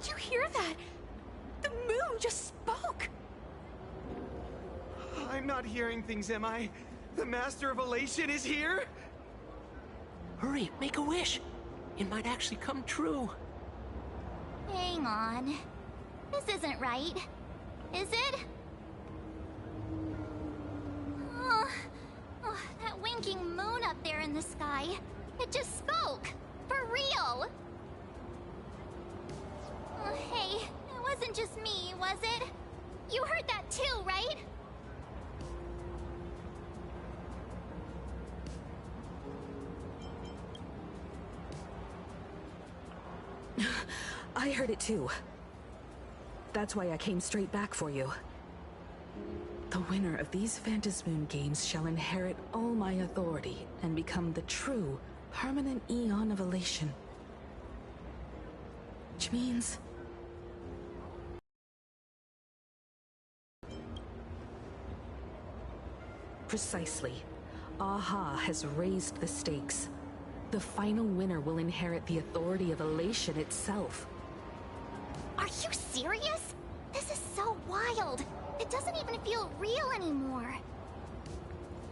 Did you hear that? The moon just spoke! I'm not hearing things, am I? The Master of Elation is here? Hurry, make a wish. It might actually come true. Hang on. This isn't right. Is it? Oh, that winking moon up there in the sky. It just spoke. For real. Oh, hey, it wasn't just me, was it? You heard that too, right? I heard it too. That's why I came straight back for you. The winner of these Phantasmoon games shall inherit all my authority and become the true, permanent Aeon of Elation. Which means... Precisely. Aha has raised the stakes. The final winner will inherit the authority of Elation itself. Are you serious? This is so wild. It doesn't even feel real anymore.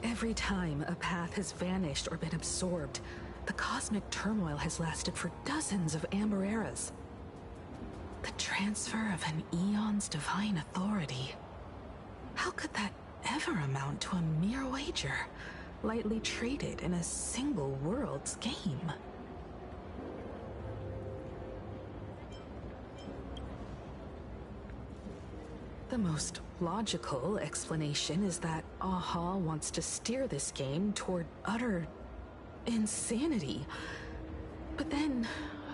Every time a path has vanished or been absorbed, the cosmic turmoil has lasted for dozens of Amber eras. The transfer of an Aeon's divine authority. How could that ever amount to a mere wager, lightly traded in a single world's game? The most logical explanation is that Aha wants to steer this game toward utter insanity. But then,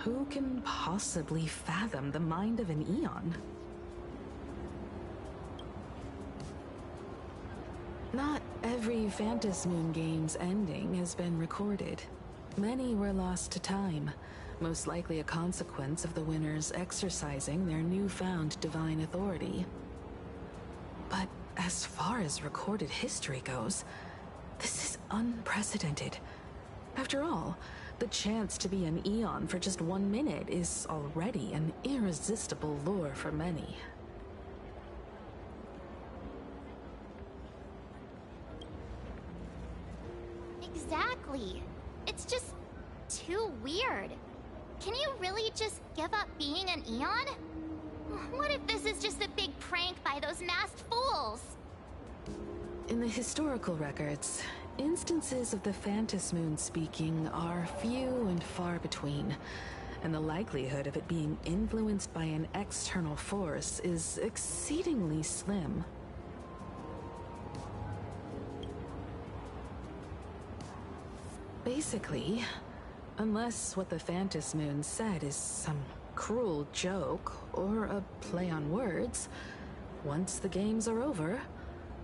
who can possibly fathom the mind of an Aeon? Not every Phantasmoon game's ending has been recorded. Many were lost to time, most likely a consequence of the winners exercising their newfound divine authority. But as far as recorded history goes, this is unprecedented. After all, the chance to be an Aeon for just 1 minute is already an irresistible lure for many. Exactly. It's just too weird. Can you really just give up being an Aeon? What if this is just a big prank by those masked fools? In the historical records, instances of the Phantasmoon speaking are few and far between, and the likelihood of it being influenced by an external force is exceedingly slim. Basically, unless what the Phantasmoon said is some cruel joke or a play on words, once the games are over,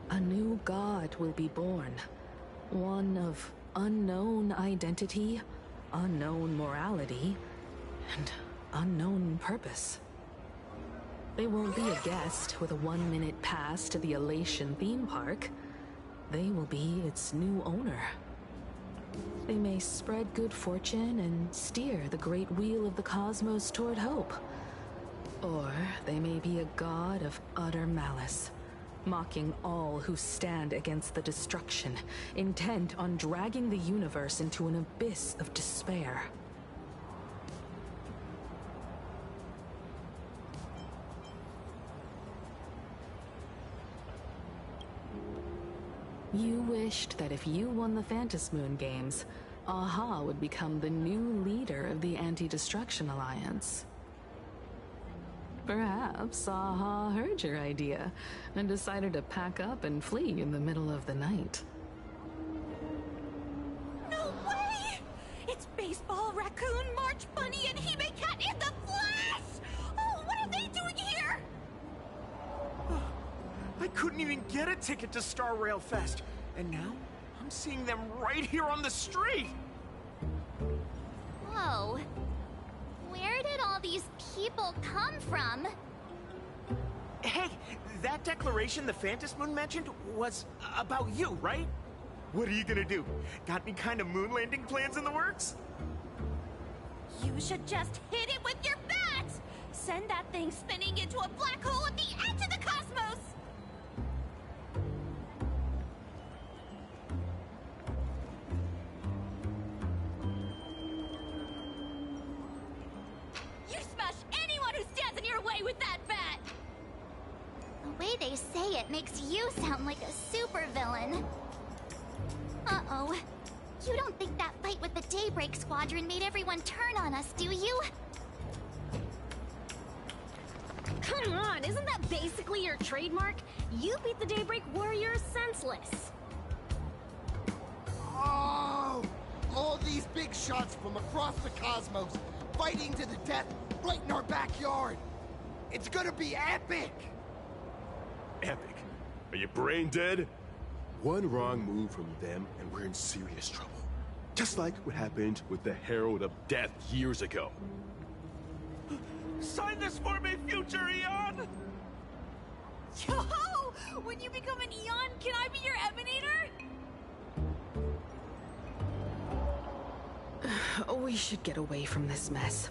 a new god will be born. One of unknown identity, unknown morality, and unknown purpose. They won't be a guest with a 1-minute pass to the Elation theme park. They will be its new owner. They may spread good fortune and steer the great wheel of the cosmos toward hope. Or they may be a god of utter malice, mocking all who stand against the destruction, intent on dragging the universe into an abyss of despair. You wished that if you won the Phantasmoon games, Aha would become the new leader of the Anti-Destruction Alliance. Perhaps Aha heard your idea and decided to pack up and flee in the middle of the night. No way! It's Baseball, Raccoon, March Bunny, and Hime Cat in the flesh! Oh, what are they doing here? I couldn't even get a ticket to Star Rail Fest, and now I'm seeing them right here on the street! Whoa. Where did all these people come from? Hey, that declaration the Phantasmoon mentioned was about you, right? What are you gonna do? Got any kind of moon landing plans in the works? You should just hit it with your bats! send that thing spinning into a black hole at the edge of the cosmos! You smash anyone who stands in your way with that bat! The way they say it makes you sound like a supervillain. Uh-oh. You don't think that fight with the Daybreak Squadron made everyone turn on us, do you? Come on, isn't that basically your trademark? You beat the Daybreak Warriors senseless. Oh! All these big shots from across the cosmos, fighting to the death right in our backyard. It's gonna be epic! Epic? Are you brain dead? One wrong move from them and we're in serious trouble. Just like what happened with the Herald of Death years ago. Sign this for me, future Eon! Yo! When you become an Eon, can I be your Emanator? We should get away from this mess.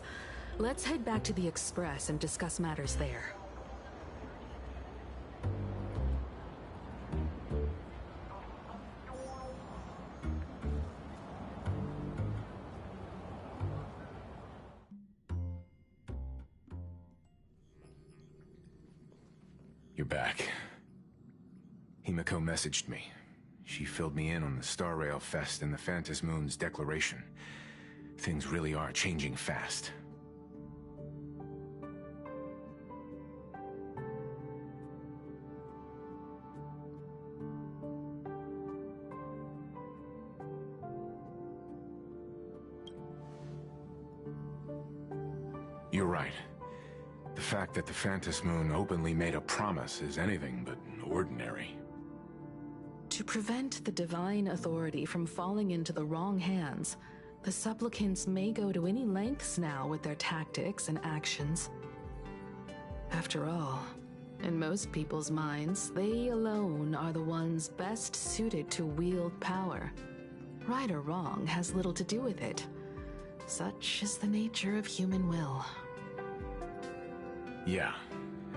Let's head back to the Express and discuss matters there. You're back. Himiko messaged me. She filled me in on the Star Rail Fest and the Phantom Moon's declaration. Things really are changing fast. You're right. The fact that the Phantom Moon openly made a promise is anything but ordinary. To prevent the divine authority from falling into the wrong hands, the supplicants may go to any lengths now with their tactics and actions. After all, in most people's minds, they alone are the ones best suited to wield power. Right or wrong has little to do with it. Such is the nature of human will. Yeah,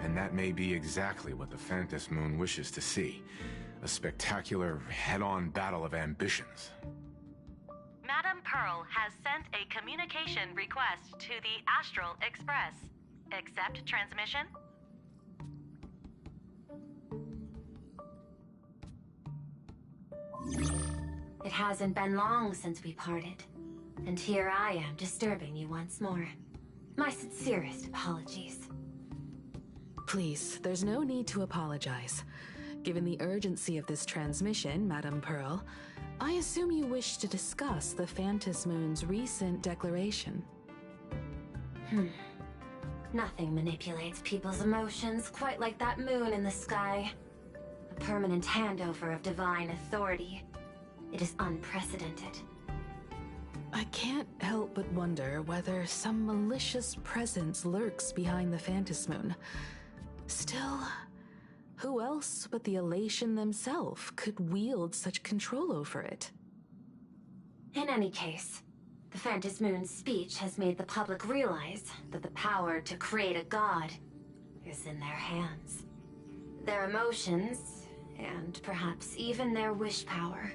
and that may be exactly what the Phantom Moon wishes to see. A spectacular, head-on battle of ambitions. Madame Pearl has sent a communication request to the Astral Express. Accept transmission? It hasn't been long since we parted, and here I am disturbing you once more. My sincerest apologies. Please, there's no need to apologize. Given the urgency of this transmission, Madame Pearl, I assume you wish to discuss the Phantom Moon's recent declaration. Nothing manipulates people's emotions quite like that moon in the sky. A permanent handover of divine authority. It is unprecedented. I can't help but wonder whether some malicious presence lurks behind the Phantom Moon. Still, who else but the Elation themselves could wield such control over it? In any case, the Phantom Moon's speech has made the public realize that the power to create a god is in their hands. Their emotions, and perhaps even their wish power,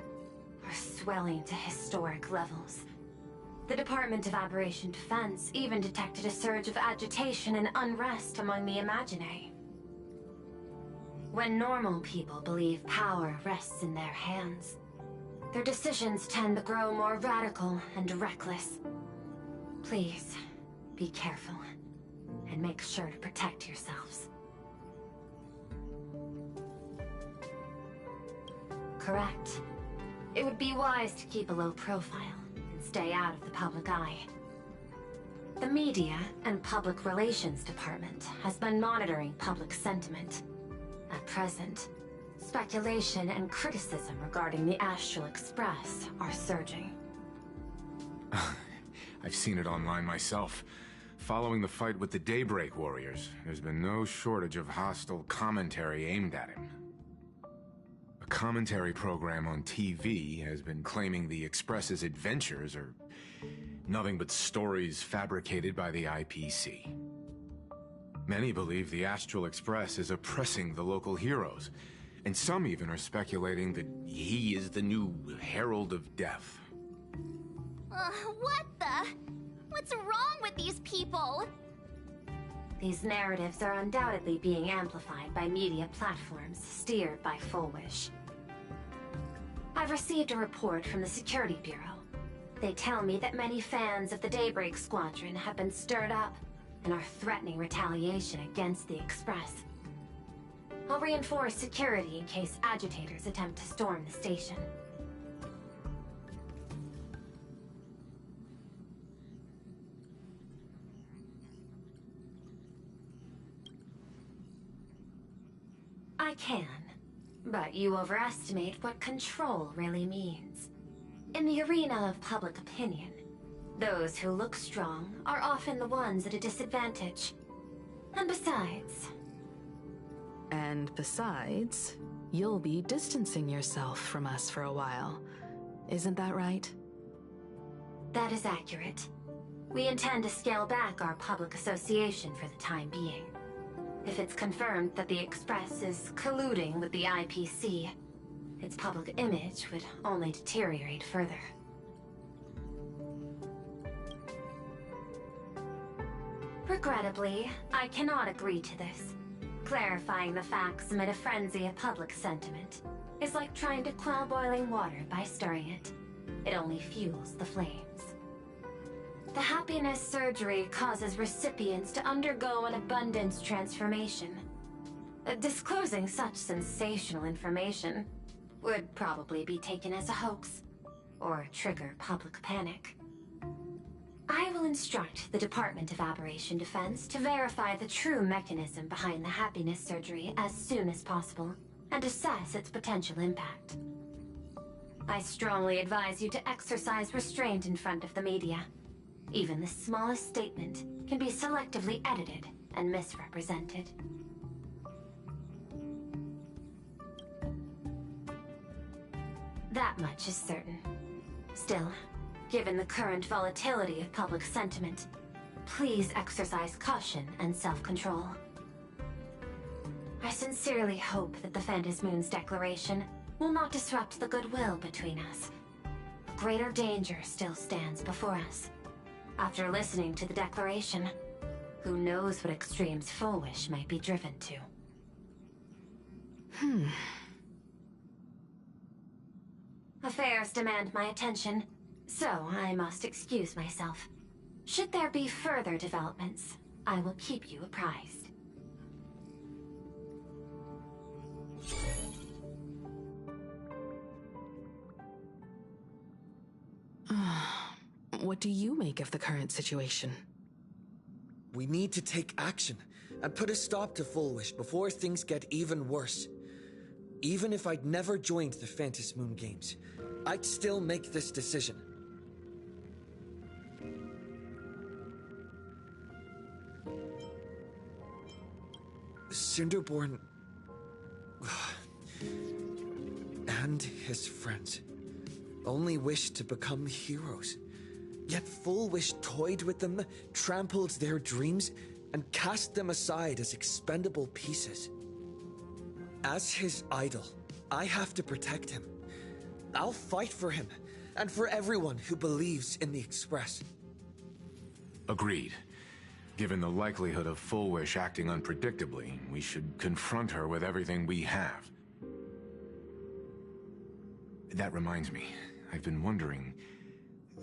are swelling to historic levels. The Department of Aberration Defense even detected a surge of agitation and unrest among the Imaginae. When normal people believe power rests in their hands, their decisions tend to grow more radical and reckless. Please, be careful, and make sure to protect yourselves. Correct. It would be wise to keep a low profile and stay out of the public eye. The Media and Public Relations Department has been monitoring public sentiment. At present, speculation and criticism regarding the Astral Express are surging. I've seen it online myself. Following the fight with the Daybreak Warriors, there's been no shortage of hostile commentary aimed at him. A commentary program on TV has been claiming the Express's adventures are nothing but stories fabricated by the IPC. Many believe the Astral Express is oppressing the local heroes, and some even are speculating that he is the new Herald of Death. What the? What's wrong with these people? These narratives are undoubtedly being amplified by media platforms steered by Full Wish. I've received a report from the Security Bureau. They tell me that many fans of the Daybreak Squadron have been stirred up and are threatening retaliation against the Express. I'll reinforce security in case agitators attempt to storm the station. I can, but you overestimate what control really means. In the arena of public opinion, those who look strong are often the ones at a disadvantage. And besides, you'll be distancing yourself from us for a while. Isn't that right? That is accurate. We intend to scale back our public association for the time being. If it's confirmed that the Express is colluding with the IPC, its public image would only deteriorate further. Regrettably, I cannot agree to this. Clarifying the facts amid a frenzy of public sentiment is like trying to quell boiling water by stirring it. It only fuels the flames. The happiness surgery causes recipients to undergo an abundance transformation. Disclosing such sensational information would probably be taken as a hoax, or trigger public panic. I will instruct the Department of Aberration Defense to verify the true mechanism behind the happiness surgery as soon as possible, and assess its potential impact. I strongly advise you to exercise restraint in front of the media. Even the smallest statement can be selectively edited and misrepresented. That much is certain. Still, given the current volatility of public sentiment, please exercise caution and self-control. I sincerely hope that the Phantasmoon's declaration will not disrupt the goodwill between us. A greater danger still stands before us. After listening to the declaration, who knows what extremes Full Wish might be driven to. Affairs demand my attention, so I must excuse myself. Should there be further developments, I will keep you apprised. What do you make of the current situation? We need to take action and put a stop to Full Wish before things get even worse. Even if I'd never joined the Phantasmoon Games, I'd still make this decision. Cinderborn and his friends only wished to become heroes. Yet Full Wish toyed with them, trampled their dreams, and cast them aside as expendable pieces. As his idol, I have to protect him. I'll fight for him, and for everyone who believes in the Express. Agreed. Given the likelihood of Full Wish acting unpredictably, we should confront her with everything we have. That reminds me, I've been wondering,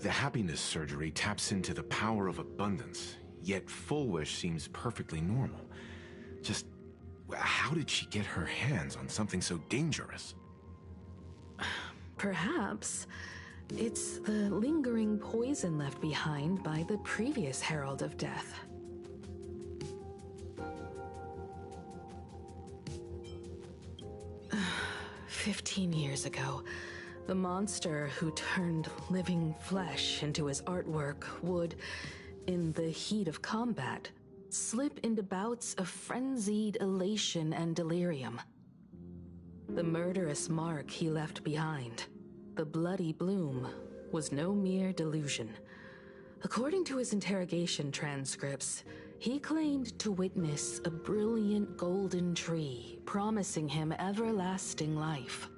the happiness surgery taps into the power of abundance, yet Full Wish seems perfectly normal. Just, how did she get her hands on something so dangerous? Perhaps it's the lingering poison left behind by the previous Herald of Death. "15 years ago, the monster who turned living flesh into his artwork would, in the heat of combat, slip into bouts of frenzied elation and delirium. The murderous mark he left behind, the bloody bloom, was no mere delusion. According to his interrogation transcripts, he claimed to witness a brilliant golden tree, promising him everlasting life.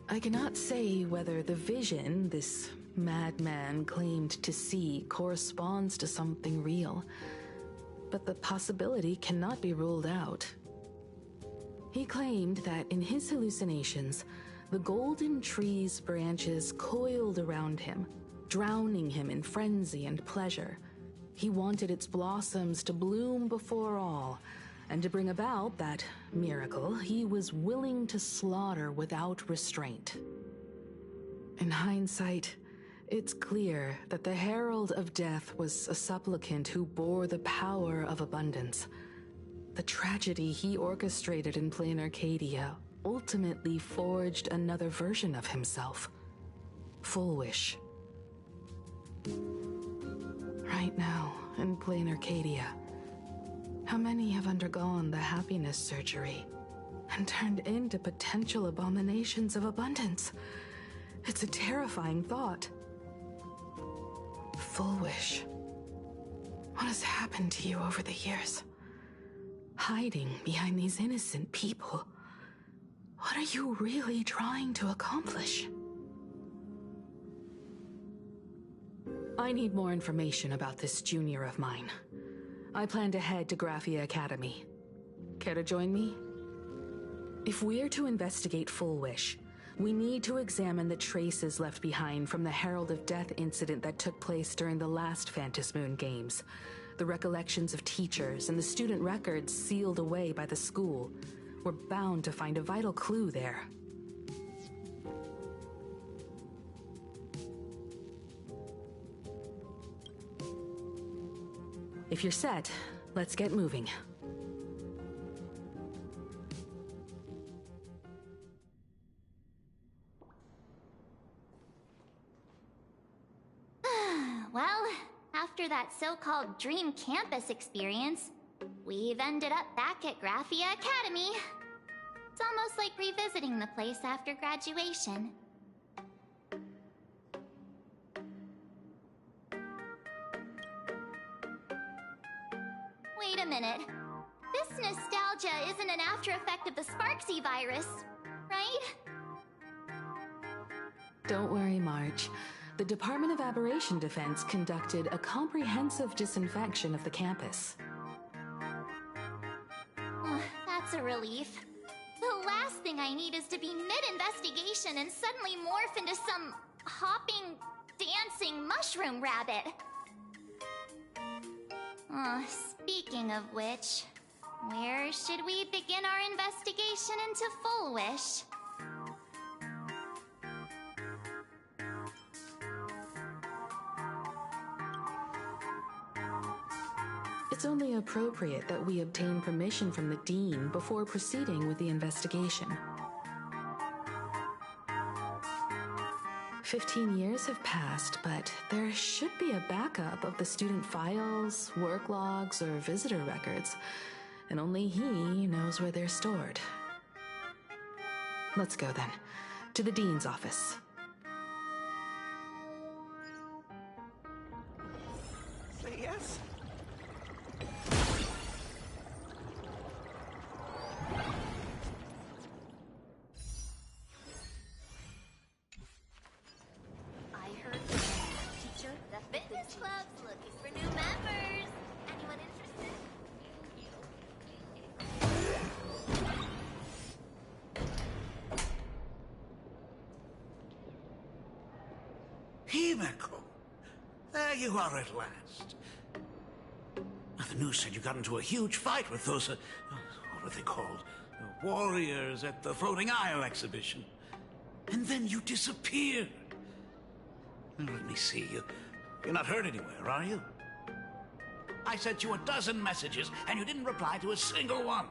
I cannot say whether the vision this madman claimed to see corresponds to something real, but the possibility cannot be ruled out. He claimed that in his hallucinations, the golden tree's branches coiled around him, drowning him in frenzy and pleasure. He wanted its blossoms to bloom before all, and to bring about that miracle, he was willing to slaughter without restraint. In hindsight, it's clear that the Herald of Death was a supplicant who bore the power of abundance. The tragedy he orchestrated in Plain Arcadia ultimately forged another version of himself. Full Wish. Right now, in Plain Arcadia, how many have undergone the happiness surgery and turned into potential abominations of abundance? It's a terrifying thought. Full Wish. What has happened to you over the years? Hiding behind these innocent people. What are you really trying to accomplish? I need more information about this junior of mine. I plan to head to Graphia Academy. Care to join me? If we're to investigate Full Wish, we need to examine the traces left behind from the Herald of Death incident that took place during the last Phantom Moon Games. The recollections of teachers and the student records sealed away by the school. We're bound to find a vital clue there. If you're set, let's get moving. Well, after that so-called Dream Campus experience, we've ended up back at Graphia Academy. It's almost like revisiting the place after graduation. Wait a minute. This nostalgia isn't an after effect of the Sparksy virus, right? Don't worry, March. The Department of Aberration Defense conducted a comprehensive disinfection of the campus. That's a relief. The last thing I need is to be mid-investigation and suddenly morph into some hopping, dancing mushroom rabbit. Speaking of which, where should we begin our investigation into Full Wish? It's only appropriate that we obtain permission from the Dean before proceeding with the investigation. 15 years have passed, but there should be a backup of the student files, work logs, or visitor records, and only he knows where they're stored. Let's go then, to the Dean's office. Say yes? Club's looking for new members. Anyone interested? Himeko! There you are at last. The news said you got into a huge fight with those, what were they called? Warriors at the Floating Isle exhibition. And then you disappeared. Let me see. You're not hurt anywhere, are you? I sent you a dozen messages, and you didn't reply to a single one.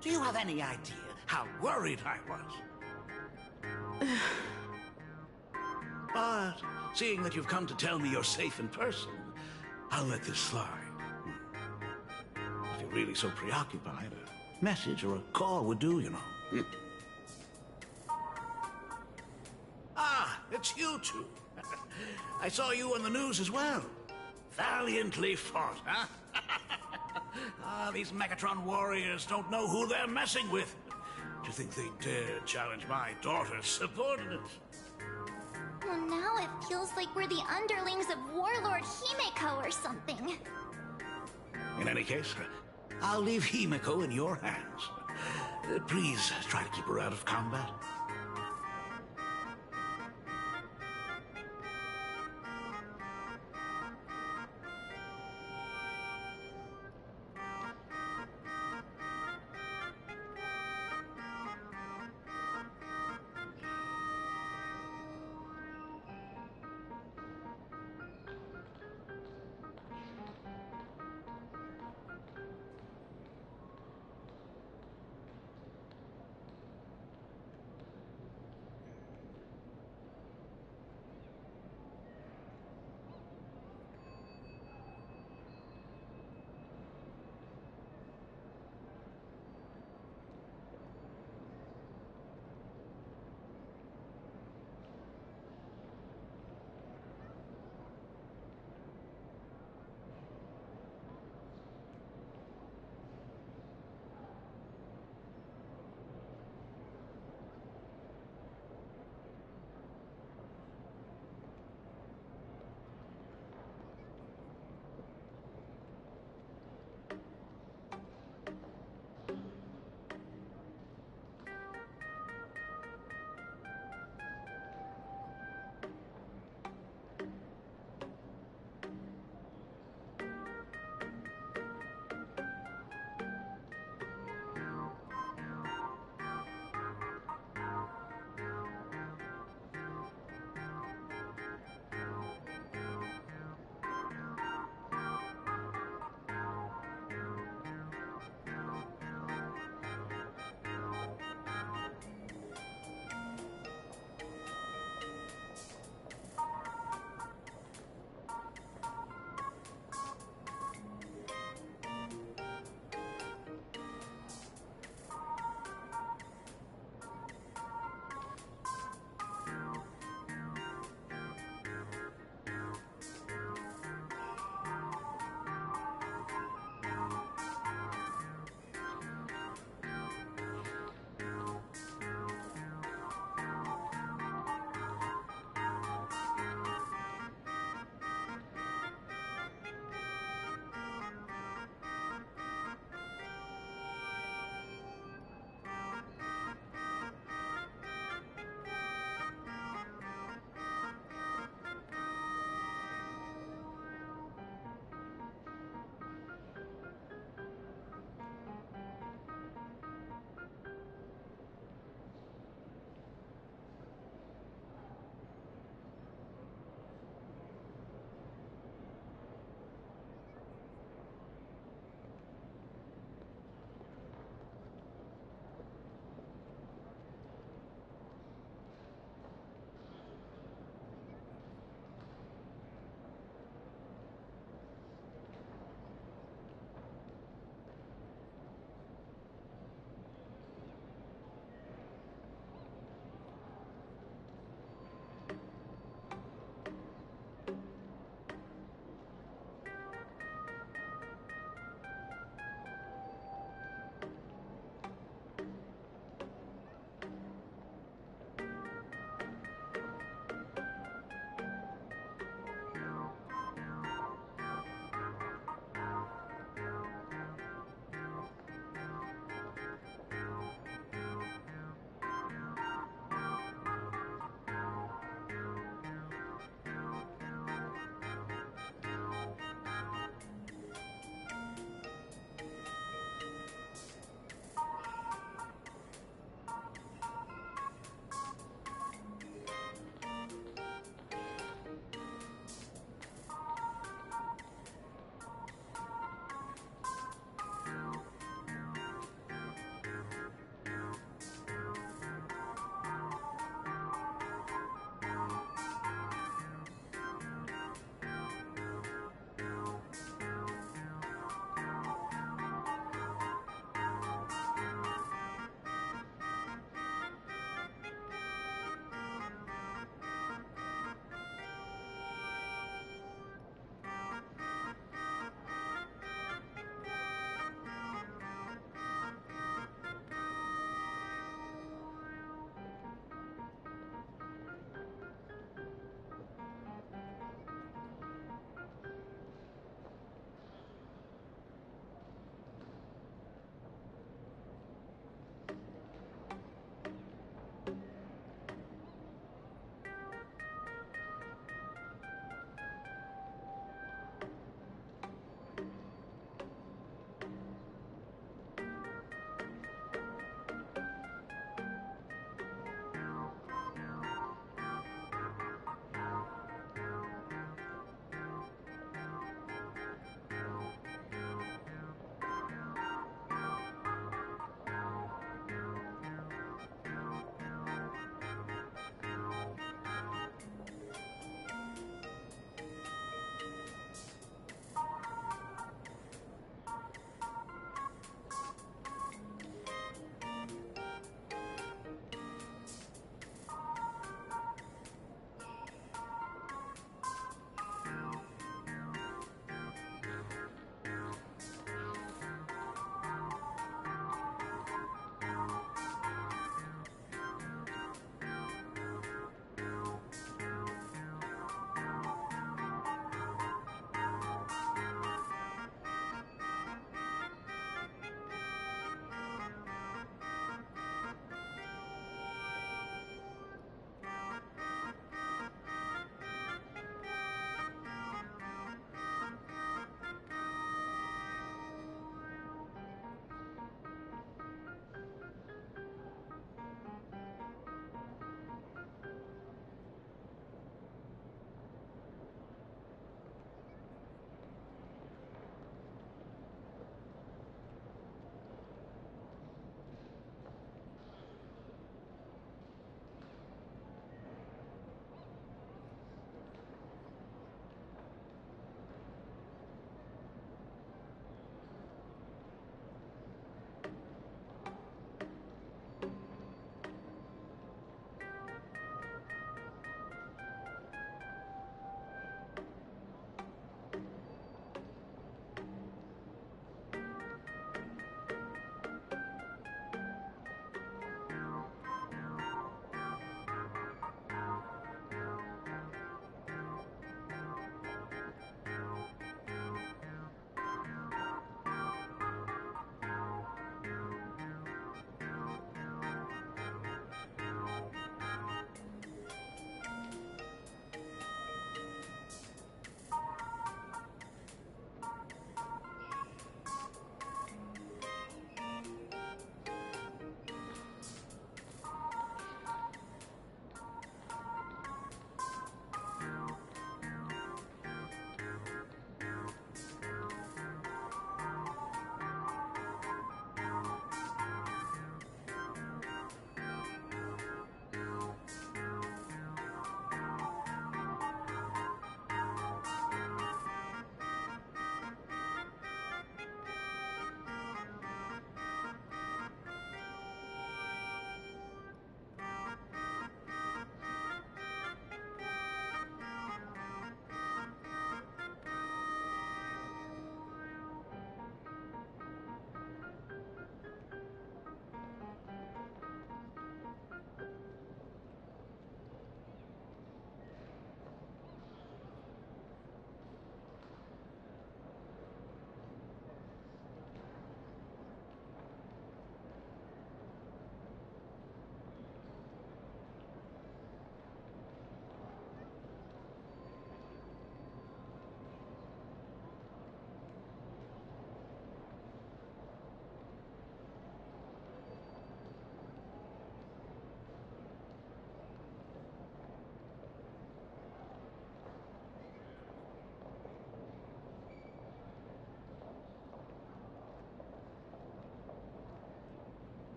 Do you have any idea how worried I was? But, seeing that you've come to tell me you're safe in person, I'll let this slide. If you're really so preoccupied, a message or a call would do, you know. Ah! It's you two. I saw you on the news as well. Valiantly fought, huh? These Megatron warriors don't know who they're messing with. Do you think they dare challenge my daughter's subordinates? Well, now it feels like we're the underlings of Warlord Himeko or something. In any case, I'll leave Himeko in your hands. Please try to keep her out of combat.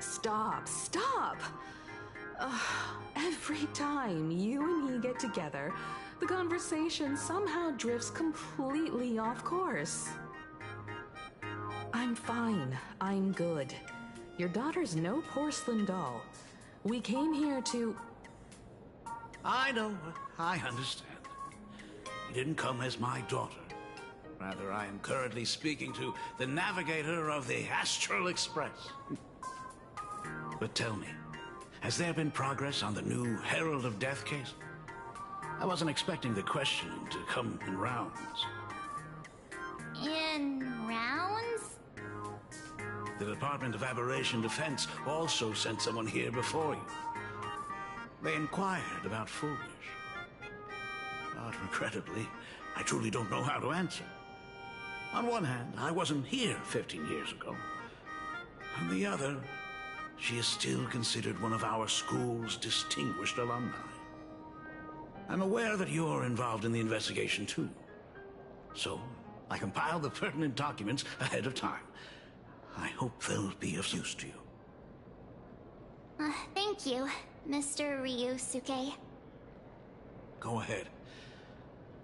Stop, stop! Every time you and he get together, the conversation somehow drifts completely off course. I'm fine. I'm good. Your daughter's no porcelain doll. We came here to... I know. I understand. You didn't come as my daughter. Rather, I am currently speaking to the navigator of the Astral Express. But tell me, has there been progress on the new Herald of Death case? I wasn't expecting the questioning to come in rounds. In rounds? The Department of Aberration Defense also sent someone here before you. They inquired about Foolish. But regrettably, I truly don't know how to answer. On one hand, I wasn't here 15 years ago. On the other, she is still considered one of our school's distinguished alumni. I'm aware that you're involved in the investigation too. So, I compiled the pertinent documents ahead of time. I hope they'll be of use to you. Thank you, Mr. Ryusuke. Go ahead.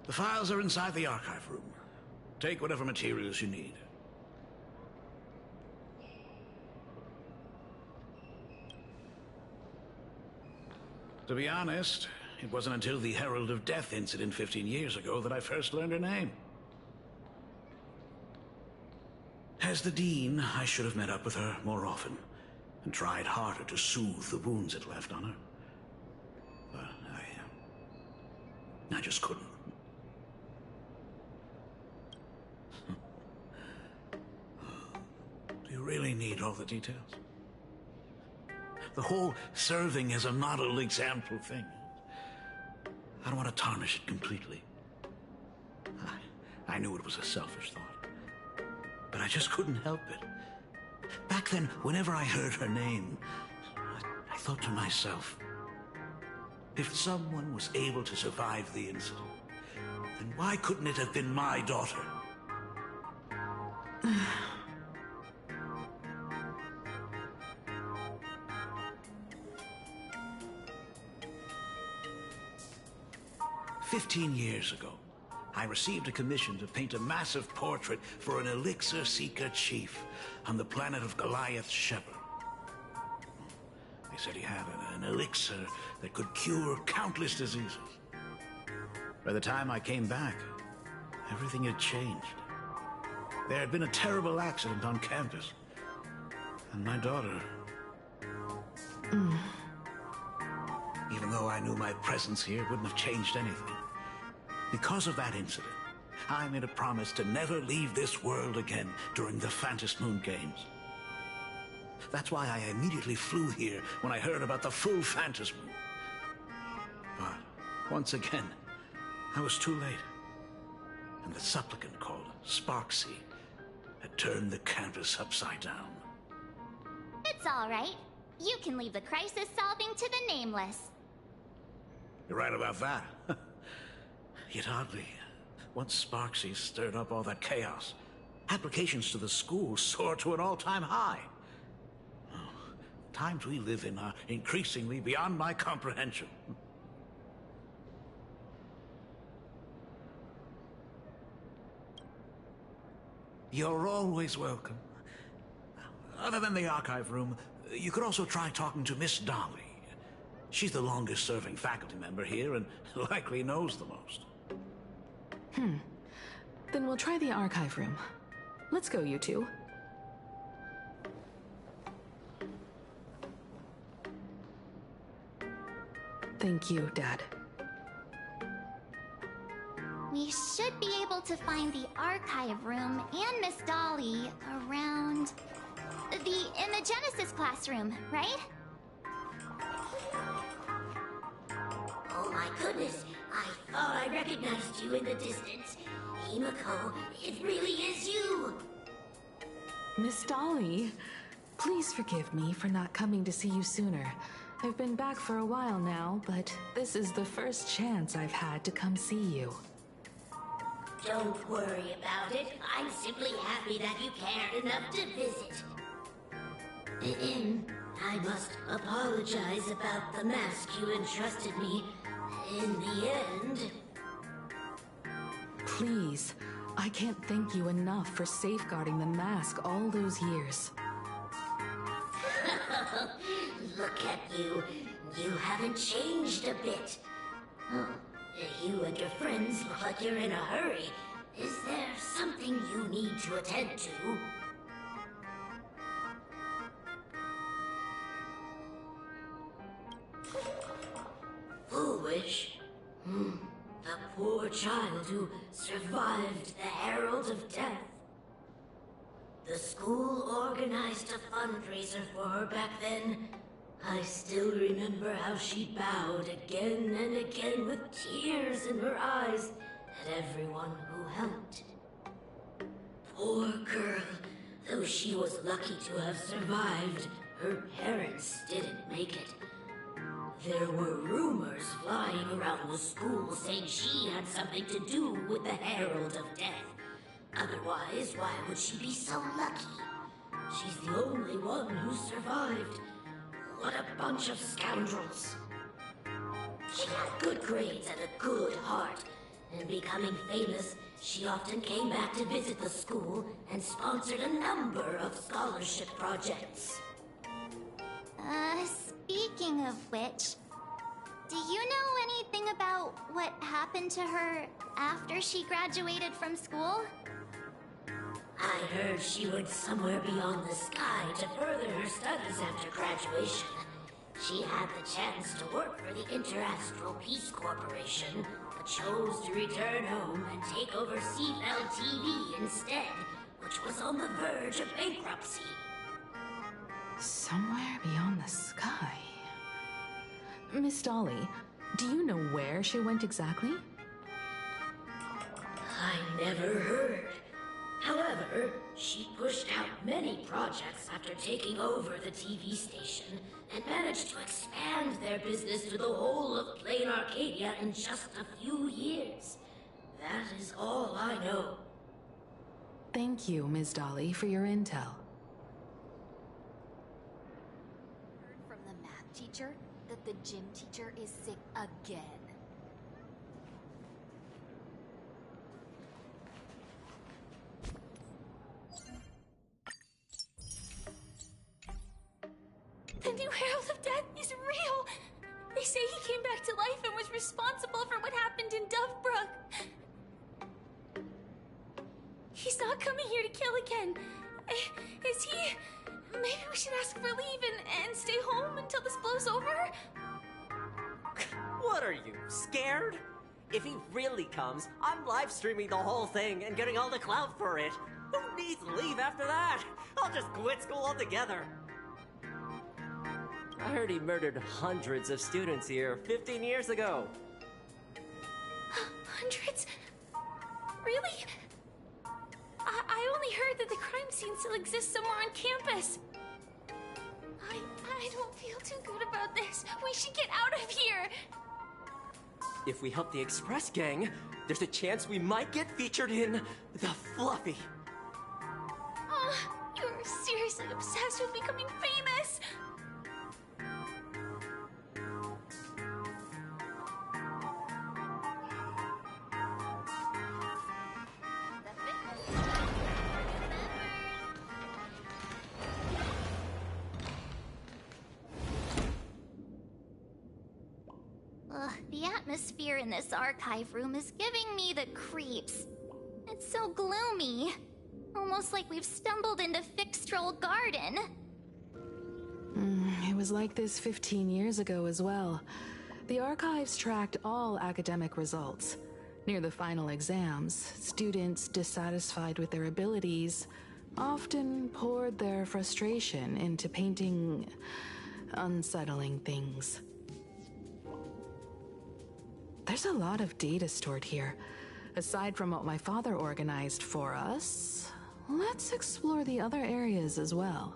The files are inside the archive room. Take whatever materials you need. To be honest, it wasn't until the Herald of Death incident 15 years ago that I first learned her name. As the Dean, I should have met up with her more often and tried harder to soothe the wounds it left on her. But I just couldn't. Do you really need all the details? The whole serving as a model example thing. I don't want to tarnish it completely. I knew it was a selfish thought, but I just couldn't help it. Back then, whenever I heard her name, I thought to myself, if someone was able to survive the incident, then why couldn't it have been my daughter? 15 years ago, I received a commission to paint a massive portrait for an Elixir Seeker chief on the planet of Goliath Shepherd. They said he had an elixir that could cure countless diseases. By the time I came back, everything had changed. There had been a terrible accident on campus, and my daughter... Even though I knew my presence here wouldn't have changed anything. Because of that incident, I made a promise to never leave this world again during the Phantom Moon Games. That's why I immediately flew here when I heard about the full Phantom Moon. But, once again, I was too late. And the supplicant called Sparksy had turned the canvas upside down. It's all right. You can leave the crisis solving to the Nameless. You're right about that. Yet oddly, once Sparksy stirred up all that chaos, applications to the school soared to an all-time high. Oh, times we live in are increasingly beyond my comprehension. You're always welcome. Other than the archive room, you could also try talking to Miss Dolly. She's the longest-serving faculty member here and likely knows the most. Then we'll try the archive room. Let's go, you two. Thank you, Dad. We should be able to find the archive room and Miss Dolly around in the Genesis classroom, right? Oh my goodness, I thought I recognized you in the distance. Himiko, it really is you! Miss Dolly, please forgive me for not coming to see you sooner. I've been back for a while now, but this is the first chance I've had to come see you. Don't worry about it. I'm simply happy that you cared enough to visit. I must apologize about the mask you entrusted me. In the end... Please, I can't thank you enough for safeguarding the mask all those years. Look at you. You haven't changed a bit. You and your friends look like you're in a hurry. Is there something you need to attend to? Foolish? The poor child who survived the Herald of Death. The school organized a fundraiser for her back then. I still remember how she bowed again and again with tears in her eyes at everyone who helped. Poor girl. Though she was lucky to have survived, her parents didn't make it. There were rumors flying around the school saying she had something to do with the Herald of Death. Otherwise, why would she be so lucky? She's the only one who survived. What a bunch of scoundrels. She had good grades and a good heart. And becoming famous, she often came back to visit the school and sponsored a number of scholarship projects. Speaking of which, do you know anything about what happened to her after she graduated from school? I heard she went somewhere beyond the sky to further her studies after graduation. She had the chance to work for the Interastral Peace Corporation, but chose to return home and take over Seafell TV instead, which was on the verge of bankruptcy. Somewhere beyond the sky. Miss Dolly, do you know where she went exactly? I never heard. However, she pushed out many projects after taking over the TV station and managed to expand their business to the whole of Plain Arcadia in just a few years. That is all I know. Thank you, Ms. Dolly, for your intel. From the math teacher that the gym teacher is sick again. The new Herald of Death is real! They say he came back to life and was responsible for what happened in Dovebrook. He's not coming here to kill again. Is he? Maybe we should ask for leave and stay home until this blows over? What are you, scared? If he really comes, I'm live streaming the whole thing and getting all the clout for it. Who needs leave after that? I'll just quit school altogether. I heard he murdered hundreds of students here 15 years ago. Hundreds? Really? I only heard that the crime scene still exists somewhere on campus. I don't feel too good about this. We should get out of here. If we help the Express Gang, there's a chance we might get featured in The Fluffy. You're seriously obsessed with becoming famous. The atmosphere in this archive room is giving me the creeps. It's so gloomy. Almost like we've stumbled into Fixtroll Garden. It was like this 15 years ago as well. The archives tracked all academic results. Near the final exams, students dissatisfied with their abilities often poured their frustration into painting unsettling things. There's a lot of data stored here. Aside from what my father organized for us, let's explore the other areas as well.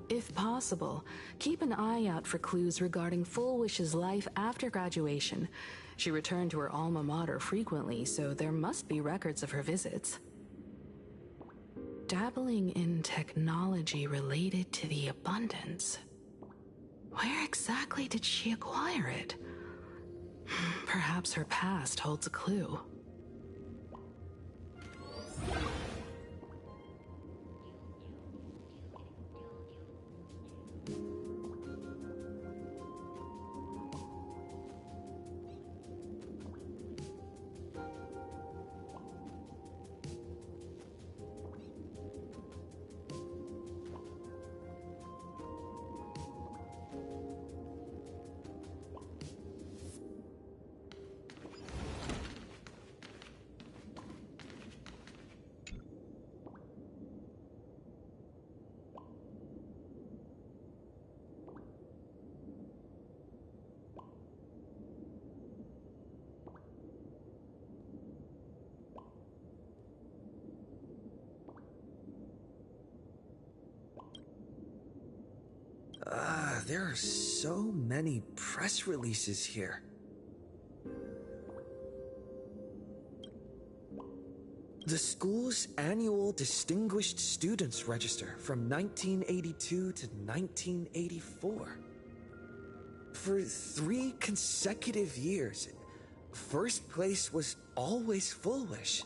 If possible, keep an eye out for clues regarding Full Wish's life after graduation. She returned to her alma mater frequently, so there must be records of her visits. dabbling in technology related to the abundance. Where exactly did she acquire it? Perhaps her past holds a clue. There are so many press releases here. The school's annual Distinguished Students Register from 1982 to 1984. For 3 consecutive years, first place was always Foolish.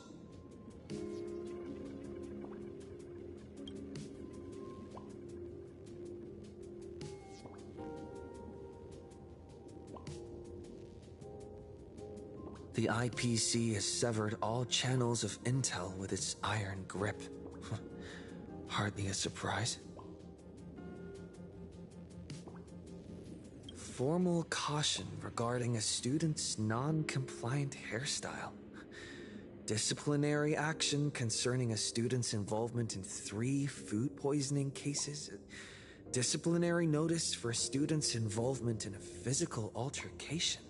The IPC has severed all channels of intel with its iron grip. Hardly a surprise. Formal caution regarding a student's non-compliant hairstyle. Disciplinary action concerning a student's involvement in 3 food poisoning cases. Disciplinary notice for a student's involvement in a physical altercation.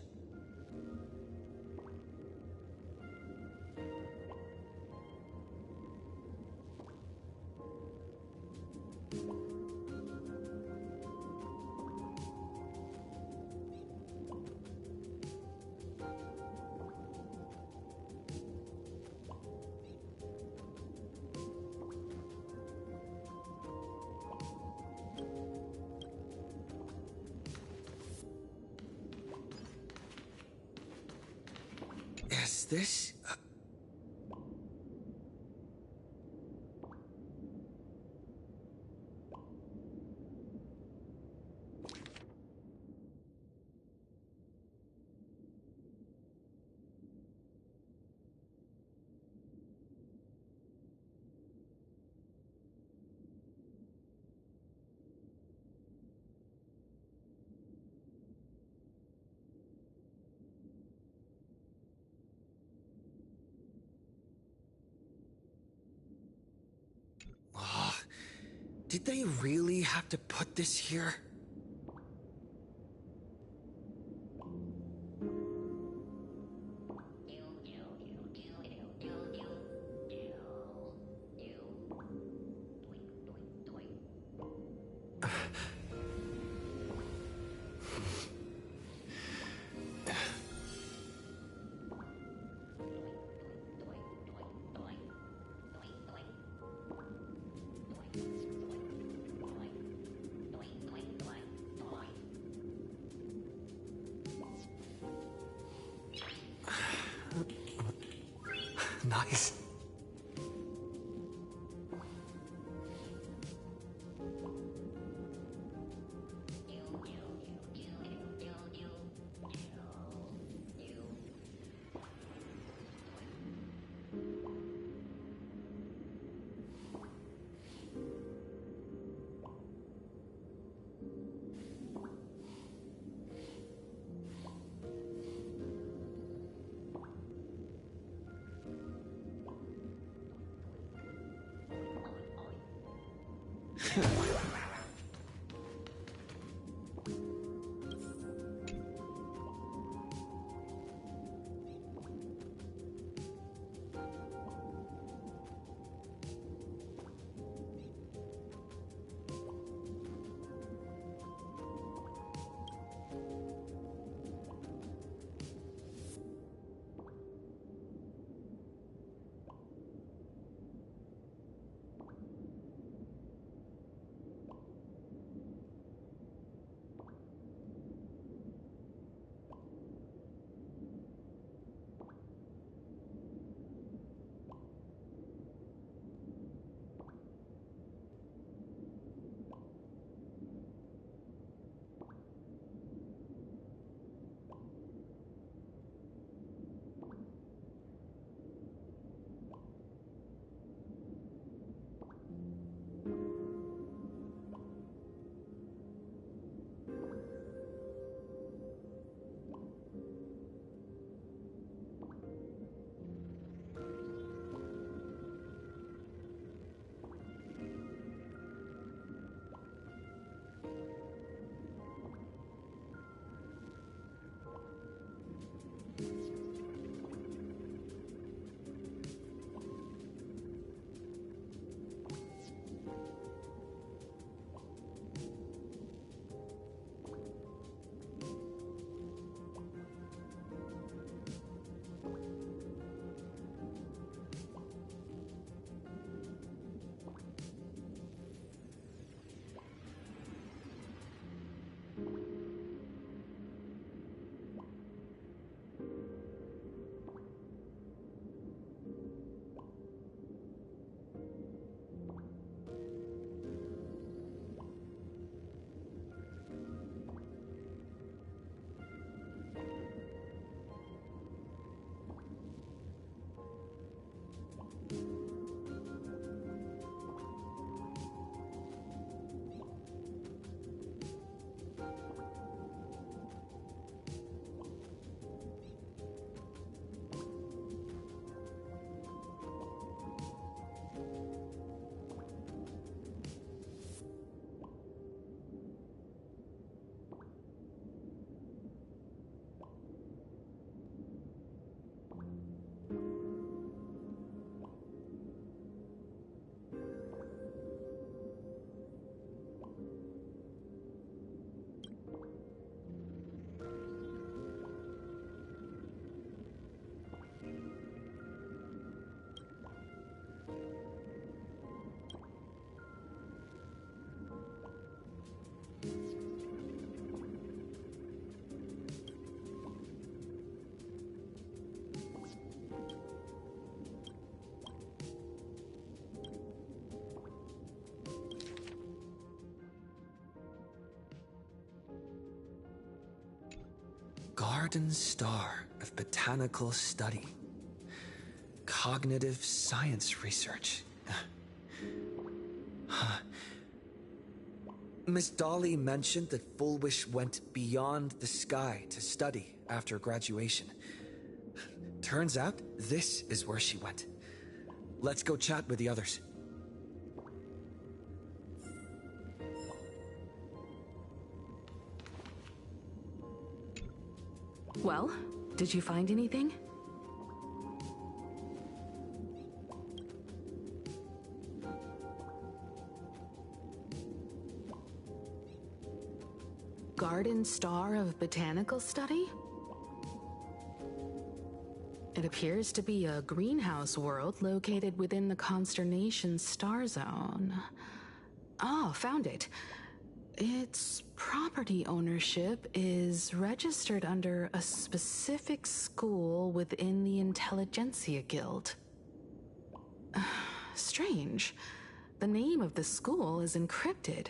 Is this... Did they really have to put this here? Nice. Garden Star of Botanical Study. Cognitive science research. Miss Dolly mentioned that Full Wish went beyond the sky to study after graduation. Turns out, this is where she went. Let's go chat with the others. Well, did you find anything? Garden Star of Botanical Study? It appears to be a greenhouse world located within the Consternation Star Zone. Ah, found it. Its property ownership is registered under a specific school within the Intelligentsia Guild. Strange. The name of the school is encrypted.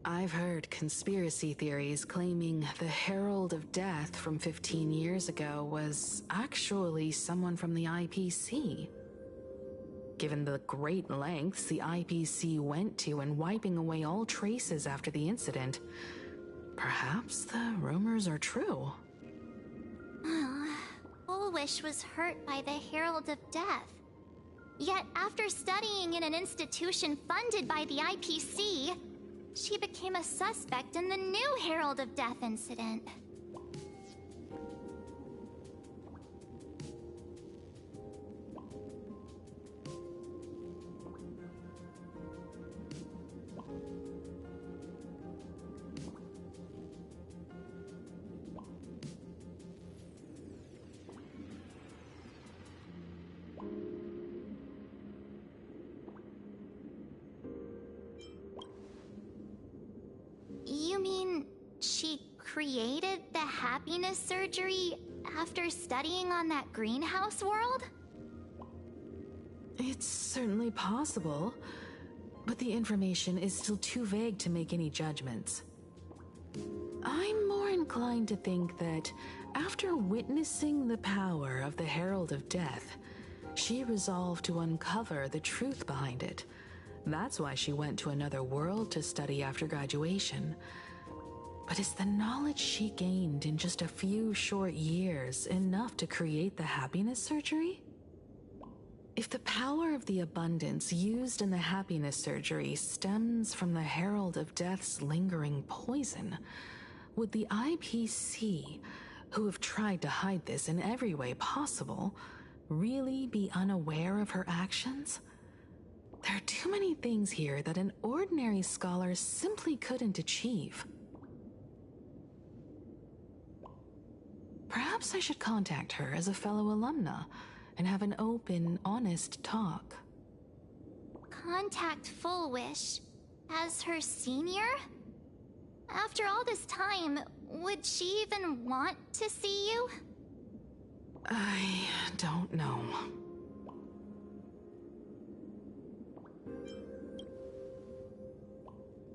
I've heard conspiracy theories claiming the Herald of Death from 15 years ago was actually someone from the IPC. Given the great lengths the IPC went to in wiping away all traces after the incident, perhaps the rumors are true. Full Wish was hurt by the Herald of Death. Yet after studying in an institution funded by the IPC, she became a suspect in the new Herald of Death incident. You mean she created the happiness surgery after studying on that greenhouse world? It's certainly possible, but the information is still too vague to make any judgments. I'm more inclined to think that after witnessing the power of the Herald of Death, she resolved to uncover the truth behind it. That's why she went to another world to study after graduation. But is the knowledge she gained in just a few short years enough to create the happiness surgery? If the power of the abundance used in the happiness surgery stems from the Herald of Death's lingering poison, would the IPC, who have tried to hide this in every way possible, really be unaware of her actions? There are too many things here that an ordinary scholar simply couldn't achieve. Perhaps I should contact her as a fellow alumna and have an open, honest talk. Contact Full Wish as her senior? After all this time, would she even want to see you? I don't know.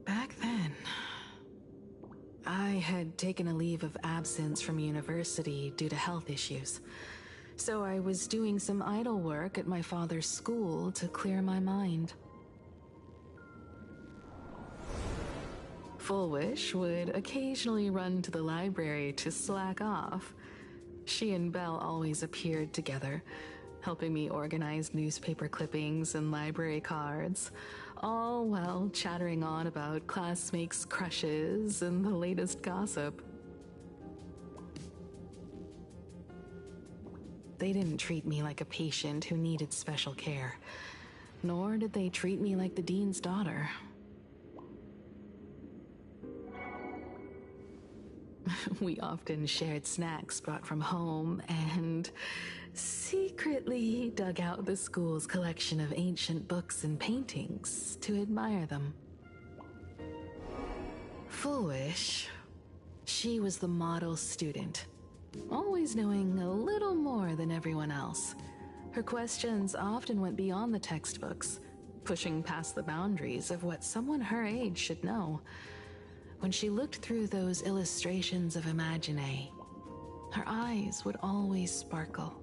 Back then, I had taken a leave of absence from university due to health issues, so I was doing some idle work at my father's school to clear my mind. Full Wish would occasionally run to the library to slack off. She and Belle always appeared together, helping me organize newspaper clippings and library cards, all while chattering on about classmates' crushes and the latest gossip. They didn't treat me like a patient who needed special care, nor did they treat me like the dean's daughter. We often shared snacks brought from home and secretly dug out the school's collection of ancient books and paintings to admire them. Full Wish, she was the model student, always knowing a little more than everyone else. Her questions often went beyond the textbooks, pushing past the boundaries of what someone her age should know. When she looked through those illustrations of Imagine, her eyes would always sparkle.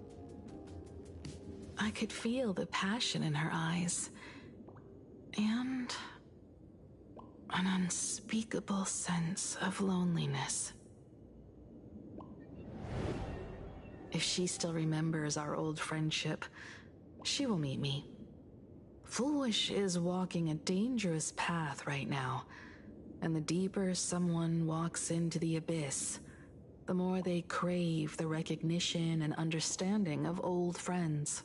I could feel the passion in her eyes, and an unspeakable sense of loneliness. If she still remembers our old friendship, she will meet me. Foolish is walking a dangerous path right now, and the deeper someone walks into the abyss, the more they crave the recognition and understanding of old friends.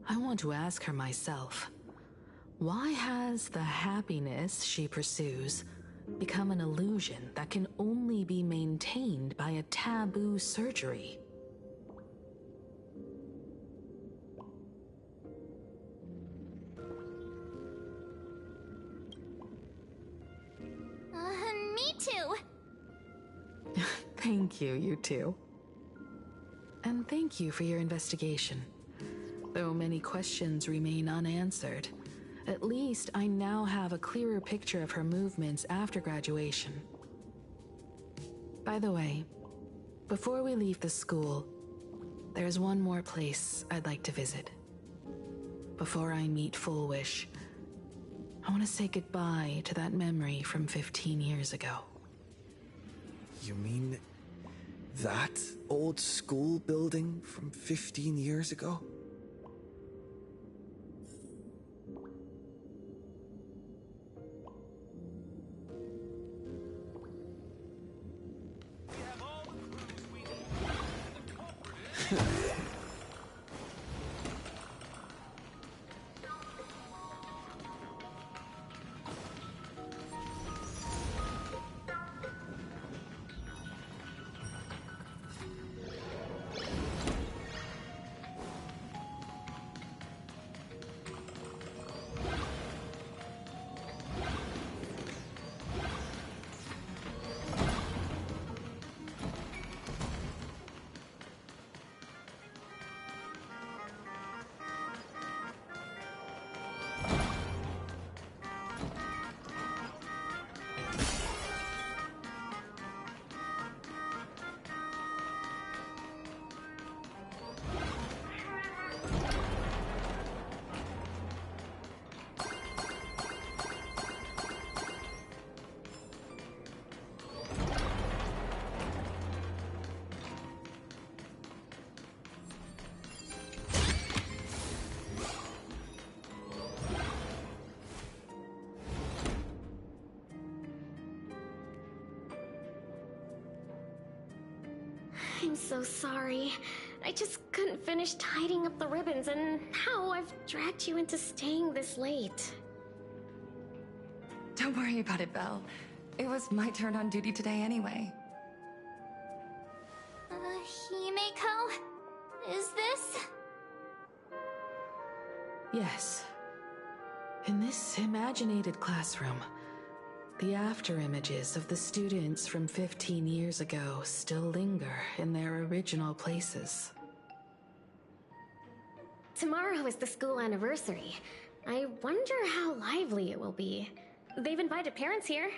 I want to ask her myself, why has the happiness she pursues become an illusion that can only be maintained by a taboo surgery? Me too. Thank you, you two. And thank you for your investigation. Though many questions remain unanswered, at least I now have a clearer picture of her movements after graduation. By the way, before we leave the school, there's one more place I'd like to visit. Before I meet Full Wish, I want to say goodbye to that memory from 15 years ago. You mean that old school building from 15 years ago? I'm so sorry. I just couldn't finish tidying up the ribbons, and now I've dragged you into staying this late. Don't worry about it, Belle. It was my turn on duty today anyway. Himeko? Is this? Yes. In this imaginated classroom, the after images of the students from 15 years ago still linger in their original places. Tomorrow is the school anniversary. I wonder how lively it will be. They've invited parents here.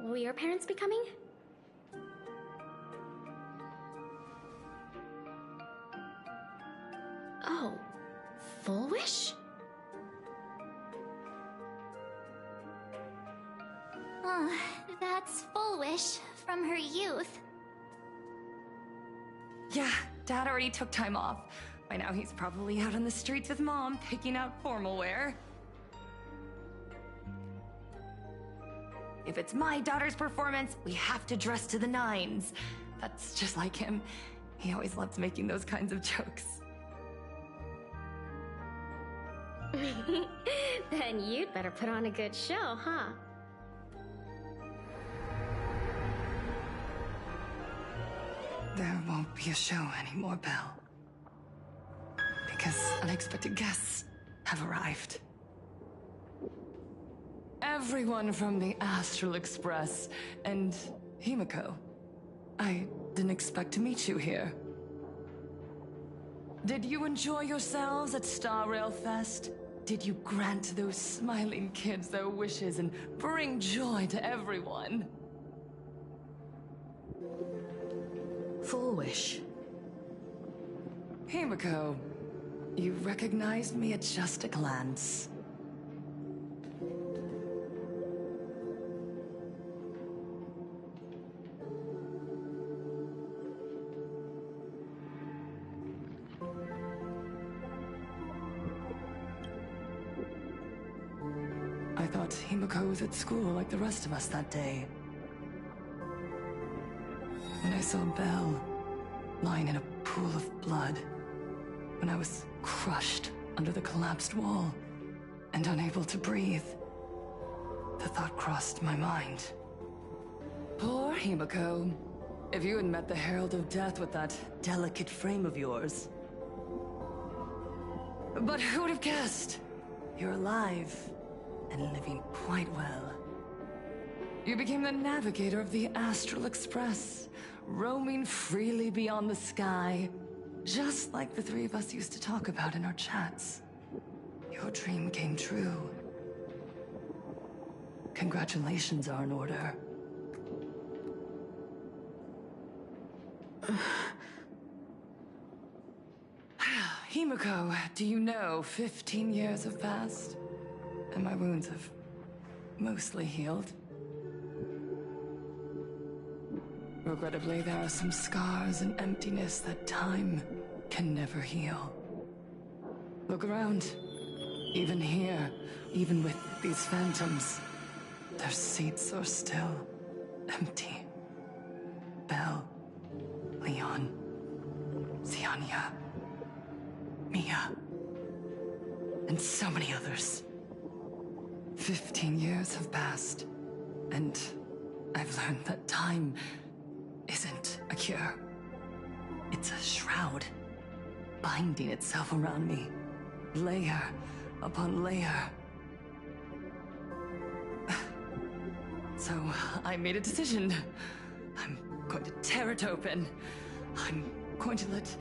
Will your parents be coming? Oh, Full Wish? That's Full Wish from her youth. Yeah, Dad already took time off. By now he's probably out on the streets with Mom, picking out formal wear. If it's my daughter's performance, we have to dress to the nines. That's just like him. He always loves making those kinds of jokes. Then you'd better put on a good show, huh? There won't be a show anymore, Belle. Because unexpected guests have arrived. Everyone from the Astral Express and Himeko. I didn't expect to meet you here. Did you enjoy yourselves at Star Rail Fest? did you grant those smiling kids their wishes and bring joy to everyone? Full wish. Himiko, you recognized me at just a glance. I thought Himiko was at school like the rest of us that day. When I saw Belle lying in a pool of blood, when I was crushed under the collapsed wall and unable to breathe, the thought crossed my mind. Poor Himiko. If you had met the Herald of Death with that delicate frame of yours. But who would have guessed? You're alive and living quite well. You became the navigator of the Astral Express, roaming freely beyond the sky, just like the three of us used to talk about in our chats. Your dream came true. Congratulations are in order. Himiko, do you know 15 years have passed? And my wounds have mostly healed. Regrettably, there are some scars and emptiness that time can never heal. Look around. Even here, even with these phantoms, their seats are still empty. Belle, Leon, Xianya, Mia, and so many others. 15 years have passed, and I've learned that time isn't a cure. It's a shroud, binding itself around me, layer upon layer. So I made a decision. I'm going to tear it open. I'm going to let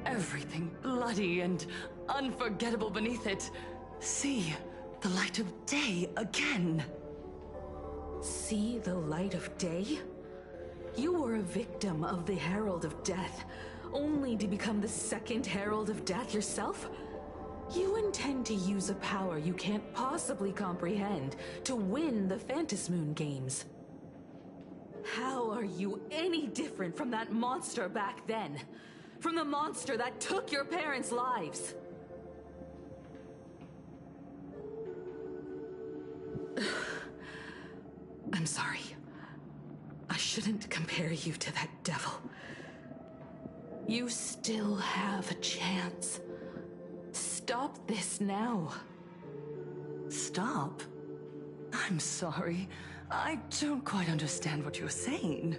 everything bloody and unforgettable beneath it see the light of day again. See the light of day? You were a victim of the Herald of Death, only to become the second Herald of Death yourself? You intend to use a power you can't possibly comprehend to win the Phantasmoon Games. How are you any different from that monster back then? From the monster that took your parents' lives? I'm sorry. I shouldn't compare you to that devil. You still have a chance. Stop this now. Stop? I'm sorry. I don't quite understand what you're saying.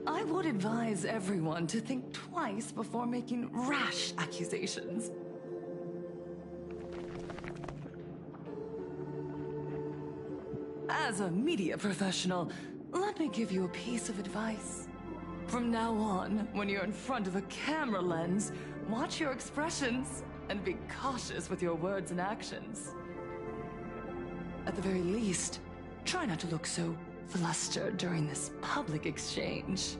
I would advise everyone to think twice before making rash accusations. As a media professional, let me give you a piece of advice. From now on, when you're in front of a camera lens, watch your expressions and be cautious with your words and actions. At the very least, try not to look so flustered during this public exchange.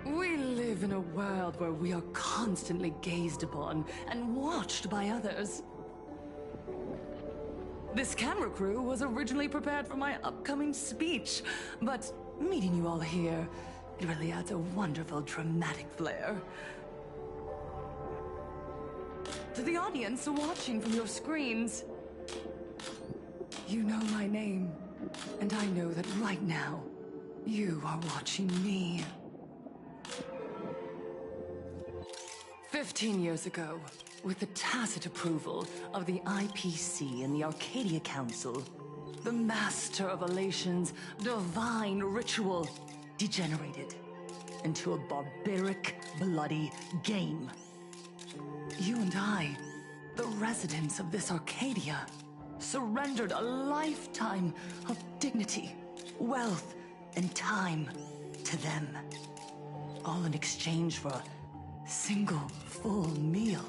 We live in a world where we are constantly gazed upon and watched by others. This camera crew was originally prepared for my upcoming speech, but meeting you all here, it really adds a wonderful dramatic flair. To the audience watching from your screens, you know my name, and I know that right now, you are watching me. 15 years ago, with the tacit approval of the IPC and the Arcadia Council, the Master of Elation's divine ritual degenerated into a barbaric, bloody game. You and I, the residents of this Arcadia, surrendered a lifetime of dignity, wealth, and time to them. All in exchange for a single full meal.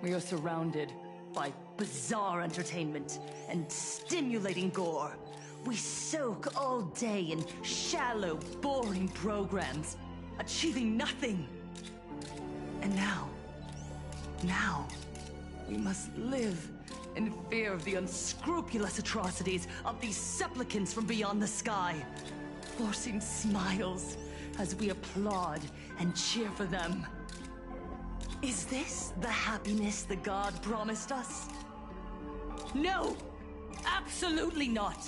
We are surrounded by bizarre entertainment and stimulating gore. We soak all day in shallow, boring programs, achieving nothing. And now, we must live in fear of the unscrupulous atrocities of these supplicants from beyond the sky, forcing smiles as we applaud and cheer for them. Is this the happiness the god promised us? No! Absolutely not!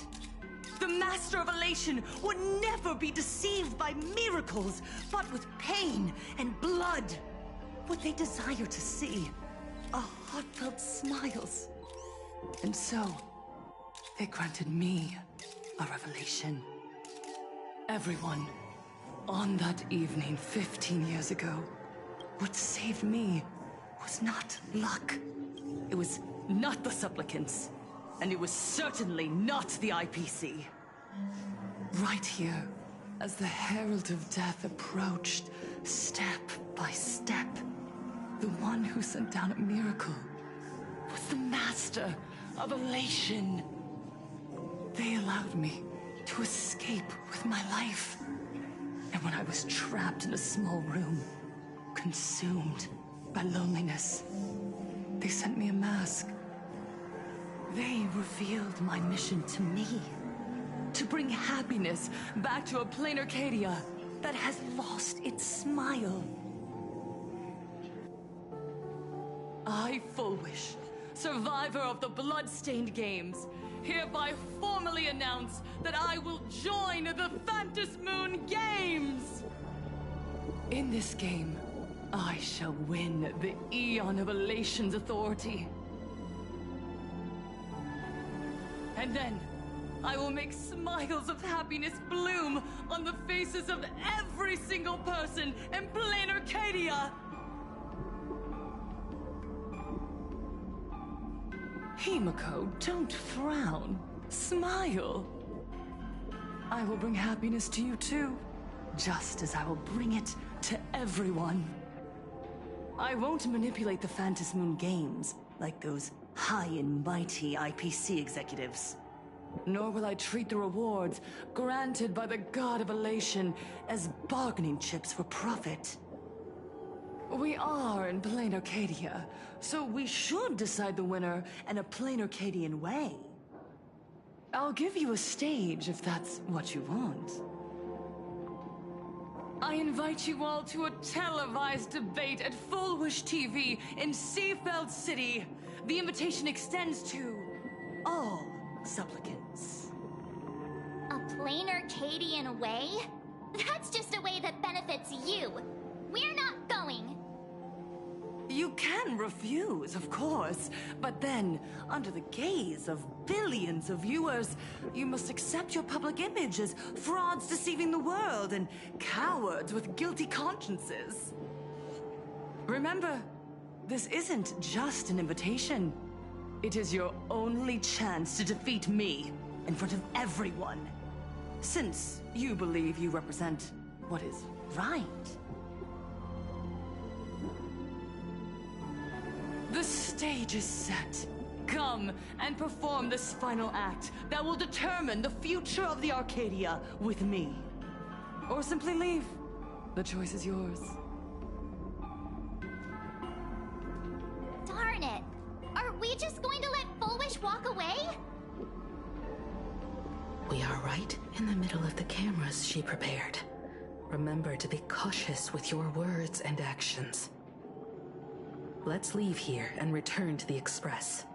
The Master of Elation would never be deceived by miracles, but with pain and blood. What they desire to see are heartfelt smiles. And so, they granted me a revelation. Everyone, on that evening 15 years ago, what saved me was not luck. It was not the supplicants, and it was certainly not the IPC. Right here, as the Herald of Death approached, step by step, the one who sent down a miracle was the Master of Elation. They allowed me to escape with my life. And when I was trapped in a small room, consumed by loneliness, they sent me a mask. They revealed my mission to me, to bring happiness back to a plain Arcadia that has lost its smile. I, Fullwish, survivor of the Bloodstained Games, hereby formally announce that I will join the Phantasmoon Games! In this game, I shall win the Eon of Elation's authority. And then, I will make smiles of happiness bloom on the faces of every single person in plain Arcadia! Himiko, don't frown. Smile. I will bring happiness to you too, just as I will bring it to everyone. I won't manipulate the Phantasmoon Games like those high and mighty IPC executives. Nor will I treat the rewards granted by the God of Elation as bargaining chips for profit. We are in plain Arcadia, so we should decide the winner in a plain Arcadian way. I'll give you a stage if that's what you want. I invite you all to a televised debate at Fullwish TV in Seafeld City. The invitation extends to all supplicants. A plain Arcadian way? That's just a way that benefits you. We're not going. You can refuse, of course, but then, under the gaze of billions of viewers, you must accept your public image as frauds deceiving the world and cowards with guilty consciences. Remember, this isn't just an invitation. It is your only chance to defeat me in front of everyone, since you believe you represent what is right. The stage is set. Come and perform this final act that will determine the future of the Arcadia with me. Or simply leave. The choice is yours. Darn it! Are we just going to let Fullwish walk away? We are right in the middle of the cameras she prepared. Remember to be cautious with your words and actions. Let's leave here and return to the Express.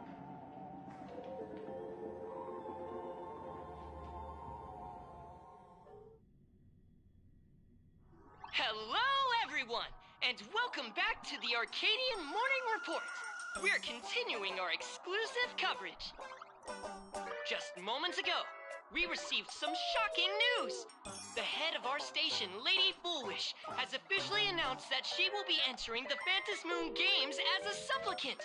Hello, everyone, and welcome back to the Arcadian Morning Report. We're continuing our exclusive coverage. Just moments ago, we received some shocking news. The head of our station, Lady Fullwish, has officially announced that she will be entering the Phantasmoon Games as a supplicant.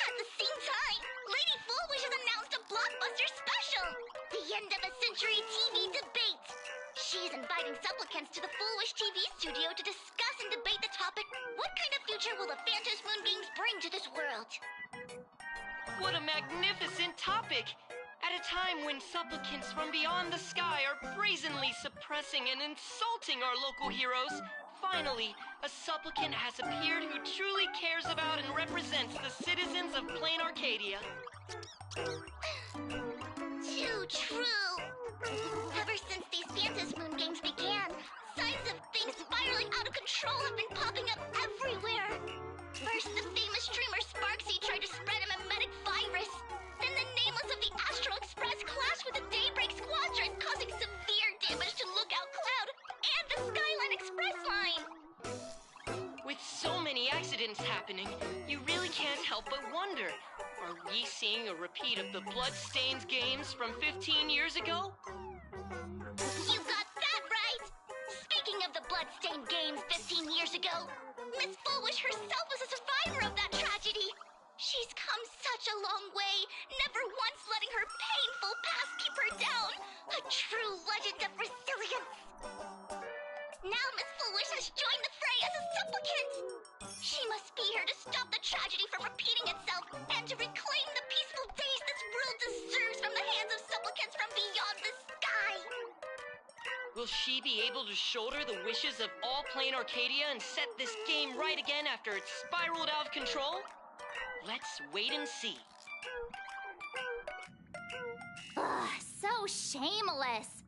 At the same time, Foolish has announced a blockbuster special! The end of a century TV debate! She's inviting supplicants to the Foolish TV studio to discuss and debate the topic, what kind of future will the Phantom Moon games bring to this world? What a magnificent topic! At a time when supplicants from beyond the sky are brazenly suppressing and insulting our local heroes, finally, a supplicant has appeared who truly cares about and represents the citizens of Plain Arcadia. Too true! Ever since these Phantom Moon games began, signs of things spiraling out of control have been popping up everywhere. First, the famous streamer Sparksy tried to spread a mimetic virus. Then the nameless of the Astral Express clashed with the Daybreak Squadron, causing severe damage to Lookout Cloud and the Skyline Express line. With so many accidents happening, you really can't help but wonder, are we seeing a repeat of the Bloodstained games from 15 years ago? You got that right! Speaking of the Bloodstained games 15 years ago, Miss Foolish herself was a survivor of that tragedy. She's come such a long way, never once letting her painful past keep her down. A true legend of resilience. Now Miss Foolish has joined the fray as a supplicant. She must be here to stop the tragedy from repeating itself and to reclaim the peaceful days this world deserves from the hands of supplicants from beyond the sky. Will she be able to shoulder the wishes of all Plain Arcadia and set this game right again after it's spiraled out of control? Let's wait and see. Ugh, so shameless.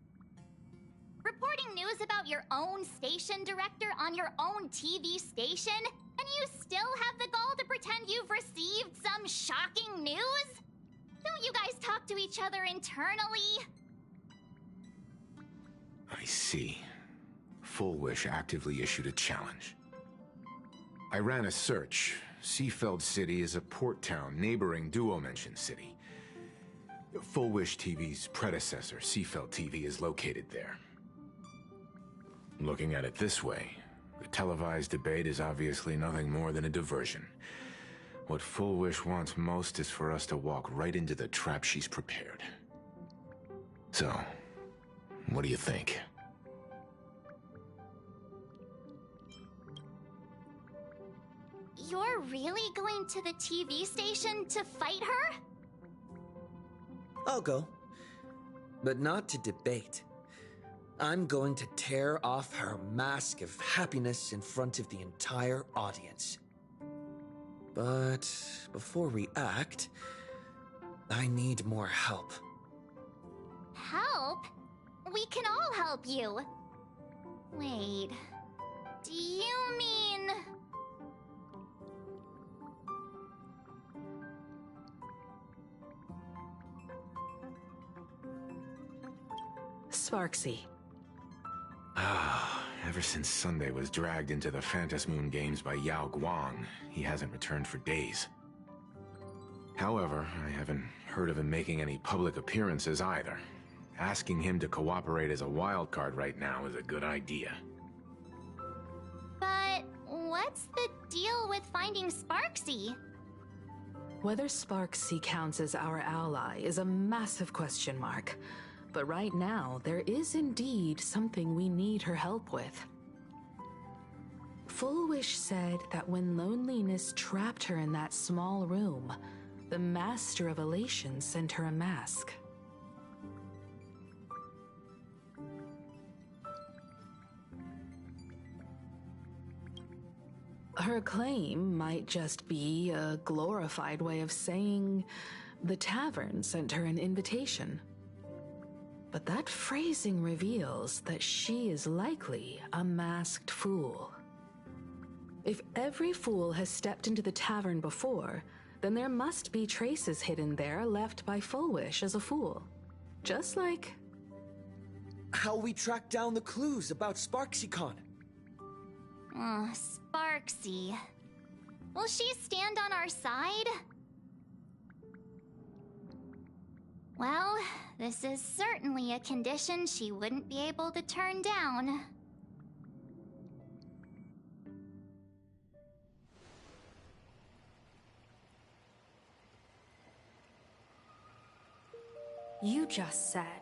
Reporting news about your own station director on your own TV station, and you still have the gall to pretend you've received some shocking news? Don't you guys talk to each other internally? I see. Full Wish actively issued a challenge. I ran a search. Seafeld City is a port town neighboring Duo Mention City. Full Wish TV's predecessor, Seafeld TV, is located there. Looking at it this way, the televised debate is obviously nothing more than a diversion. What Full Wish wants most is for us to walk right into the trap she's prepared. So, what do you think? You're really going to the TV station to fight her? I'll go. But not to debate. I'm going to tear off her mask of happiness in front of the entire audience. But before we act, I need more help. Help? We can all help you. Wait, do you mean... Sparksy. Ever since Sunday was dragged into the Phantom Moon games by Yao Guang, he hasn't returned for days. However, I haven't heard of him making any public appearances either. Asking him to cooperate as a wildcard right now is a good idea. But what's the deal with finding Sparksy? Whether Sparksy counts as our ally is a massive question mark. But right now, there is indeed something we need her help with. Full Wish said that when loneliness trapped her in that small room, the Master of Elation sent her a mask. Her claim might just be a glorified way of saying the tavern sent her an invitation. But that phrasing reveals that she is likely a masked fool. If every fool has stepped into the tavern before, then there must be traces hidden there left by Full Wish as a fool. Just like... how we track down the clues about SparksyCon. Sparksy. Will she stand on our side? Well, this is certainly a condition she wouldn't be able to turn down. You just said,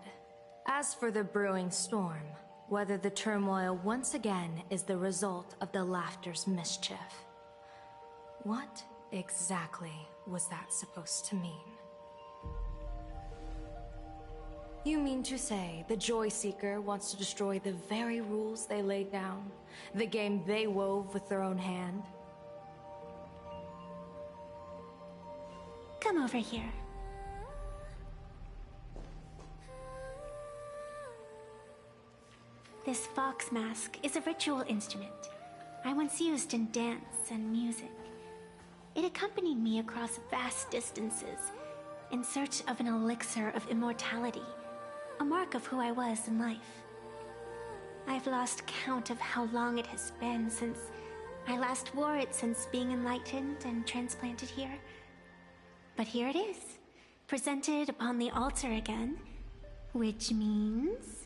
as for the brewing storm, whether the turmoil once again is the result of the Laughter's mischief. What exactly was that supposed to mean? You mean to say the Joy Seeker wants to destroy the very rules they laid down? The game they wove with their own hand? Come over here. This fox mask is a ritual instrument I once used in dance and music. It accompanied me across vast distances in search of an elixir of immortality, a mark of who I was in life. I've lost count of how long it has been since I last wore it since being enlightened and transplanted here. But here it is, presented upon the altar again, which means...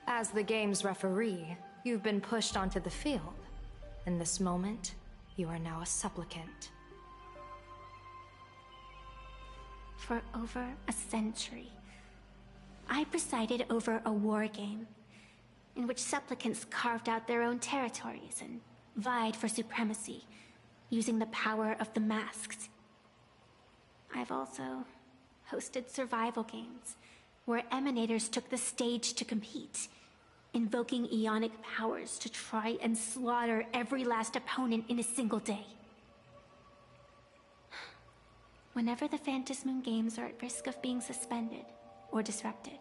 As the game's referee, you've been pushed onto the field. In this moment, you are now a supplicant. For over a century, I presided over a war game in which supplicants carved out their own territories and vied for supremacy, using the power of the masks. I've also hosted survival games where emanators took the stage to compete, invoking Ionic powers to try and slaughter every last opponent in a single day. Whenever the Phantasmoon games are at risk of being suspended or disrupted,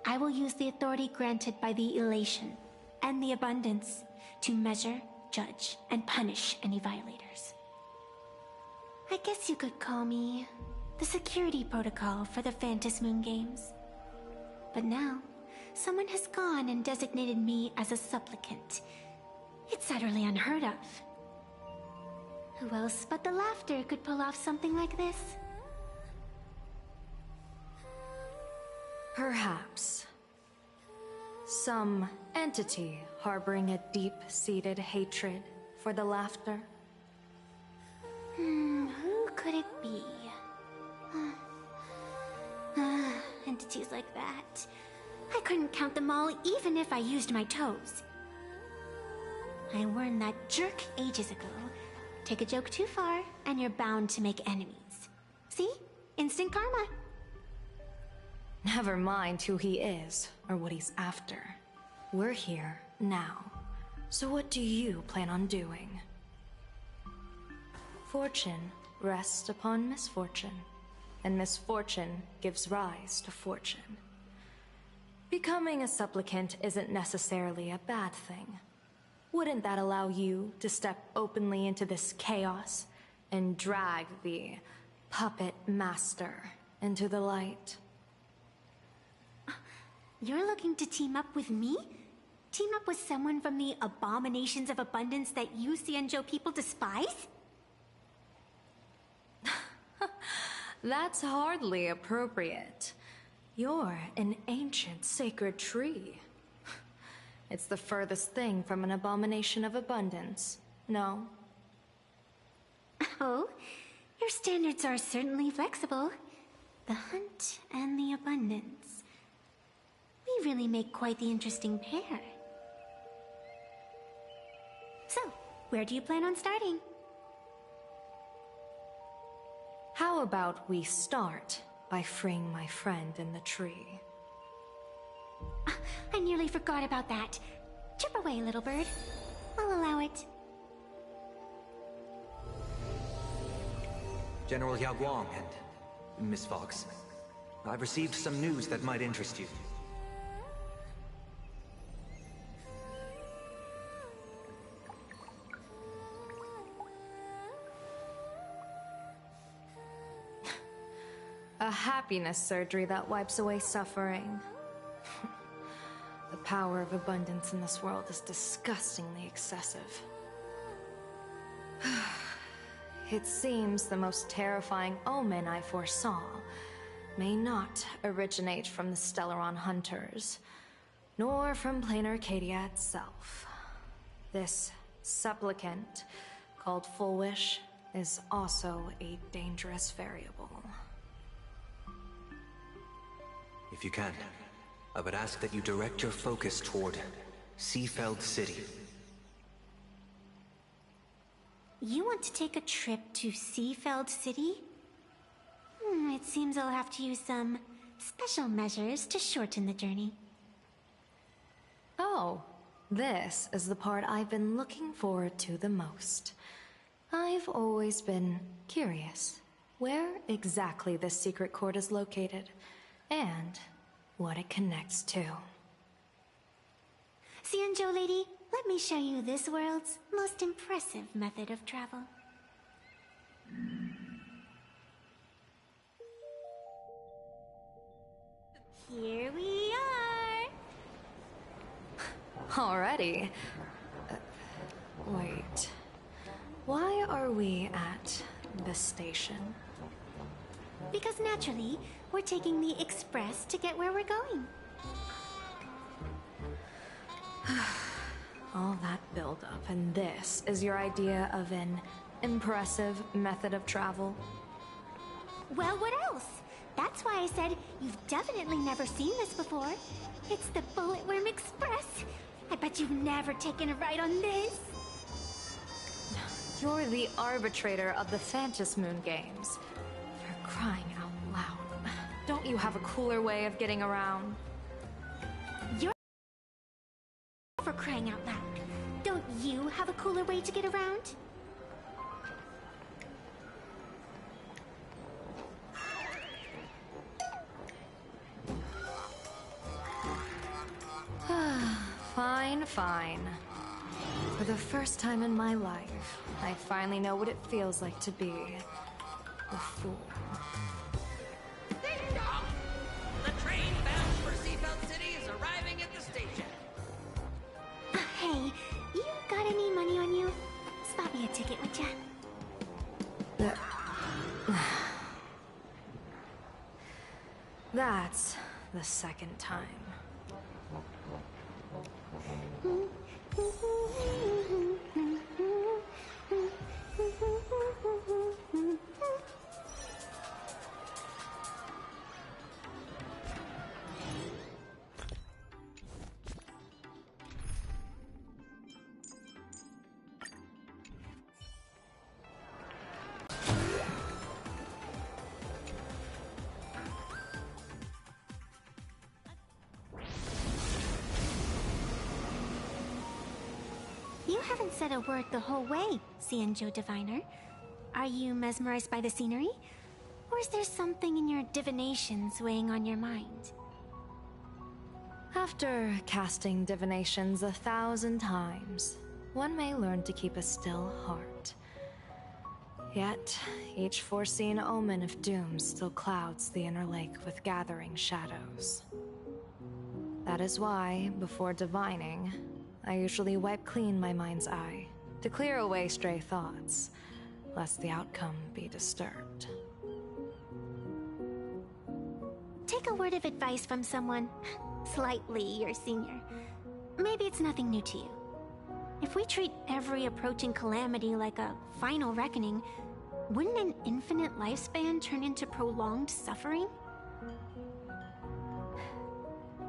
I will use the authority granted by the Elation and the Abundance to measure, judge, and punish any violators. I guess you could call me the security protocol for the Phantasmoon games. But now, someone has gone and designated me as a supplicant. It's utterly unheard of. Who else but the Laughter could pull off something like this? Perhaps. Some entity harboring a deep-seated hatred for the Laughter. Who could it be? Entities like that. I couldn't count them all even if I used my toes. I warned that jerk ages ago. Take a joke too far, and you're bound to make enemies. See? Instant karma. Never mind who he is, or what he's after. We're here, now. So what do you plan on doing? Fortune rests upon misfortune, and misfortune gives rise to fortune. Becoming a supplicant isn't necessarily a bad thing. Wouldn't that allow you to step openly into this chaos and drag the puppet master into the light? You're looking to team up with me? Team up with someone from the abominations of abundance that you Xianzhou people despise? That's hardly appropriate. You're an ancient sacred tree. It's the furthest thing from an abomination of abundance, no? Oh, your standards are certainly flexible. The hunt and the abundance. We really make quite the interesting pair. So, where do you plan on starting? How about we start by freeing my friend in the tree? I nearly forgot about that. Chip away, little bird. I'll allow it. General Yao Guang and Miss Fox, I've received some news that might interest you. A happiness surgery that wipes away suffering. The power of abundance in this world is disgustingly excessive. It seems the most terrifying omen I foresaw may not originate from the Stellaron hunters, nor from Plain Arcadia itself. This supplicant, called Full Wish, is also a dangerous variable. If you can, I would ask that you direct your focus toward Seafeld City. You want to take a trip to Seafeld City? It seems I'll have to use some special measures to shorten the journey. Oh, this is the part I've been looking forward to the most. I've always been curious where exactly this secret court is located, and what it connects to. Xianzhou lady, let me show you this world's most impressive method of travel. Here we are! Already? Wait. Why are we at this station? Because naturally, we're taking the express to get where we're going. All that build-up, and this is your idea of an impressive method of travel? Well, what else? That's why I said you've definitely never seen this before. It's the Bulletworm Express. I bet you've never taken a ride on this. You're the arbitrator of the Phantasmoon Games. For crying out loud. Don't you have a cooler way of getting around? You're for crying out loud. Don't you have a cooler way to get around? Fine, fine. For the first time in my life, I finally know what it feels like to be a fool. Ding dong! The train bound for Seafeld City is arriving at the station. Hey, you got any money on you? Spot me a ticket, would ya? That's the second time. You haven't said a word the whole way, Xianzhou Diviner. Are you mesmerized by the scenery? Or is there something in your divinations weighing on your mind? After casting divinations 1,000 times, one may learn to keep a still heart. Yet, each foreseen omen of doom still clouds the inner lake with gathering shadows. That is why, before divining, I usually wipe clean my mind's eye to clear away stray thoughts, lest the outcome be disturbed. Take a word of advice from someone slightly your senior. Maybe it's nothing new to you. If we treat every approaching calamity like a final reckoning, wouldn't an infinite lifespan turn into prolonged suffering?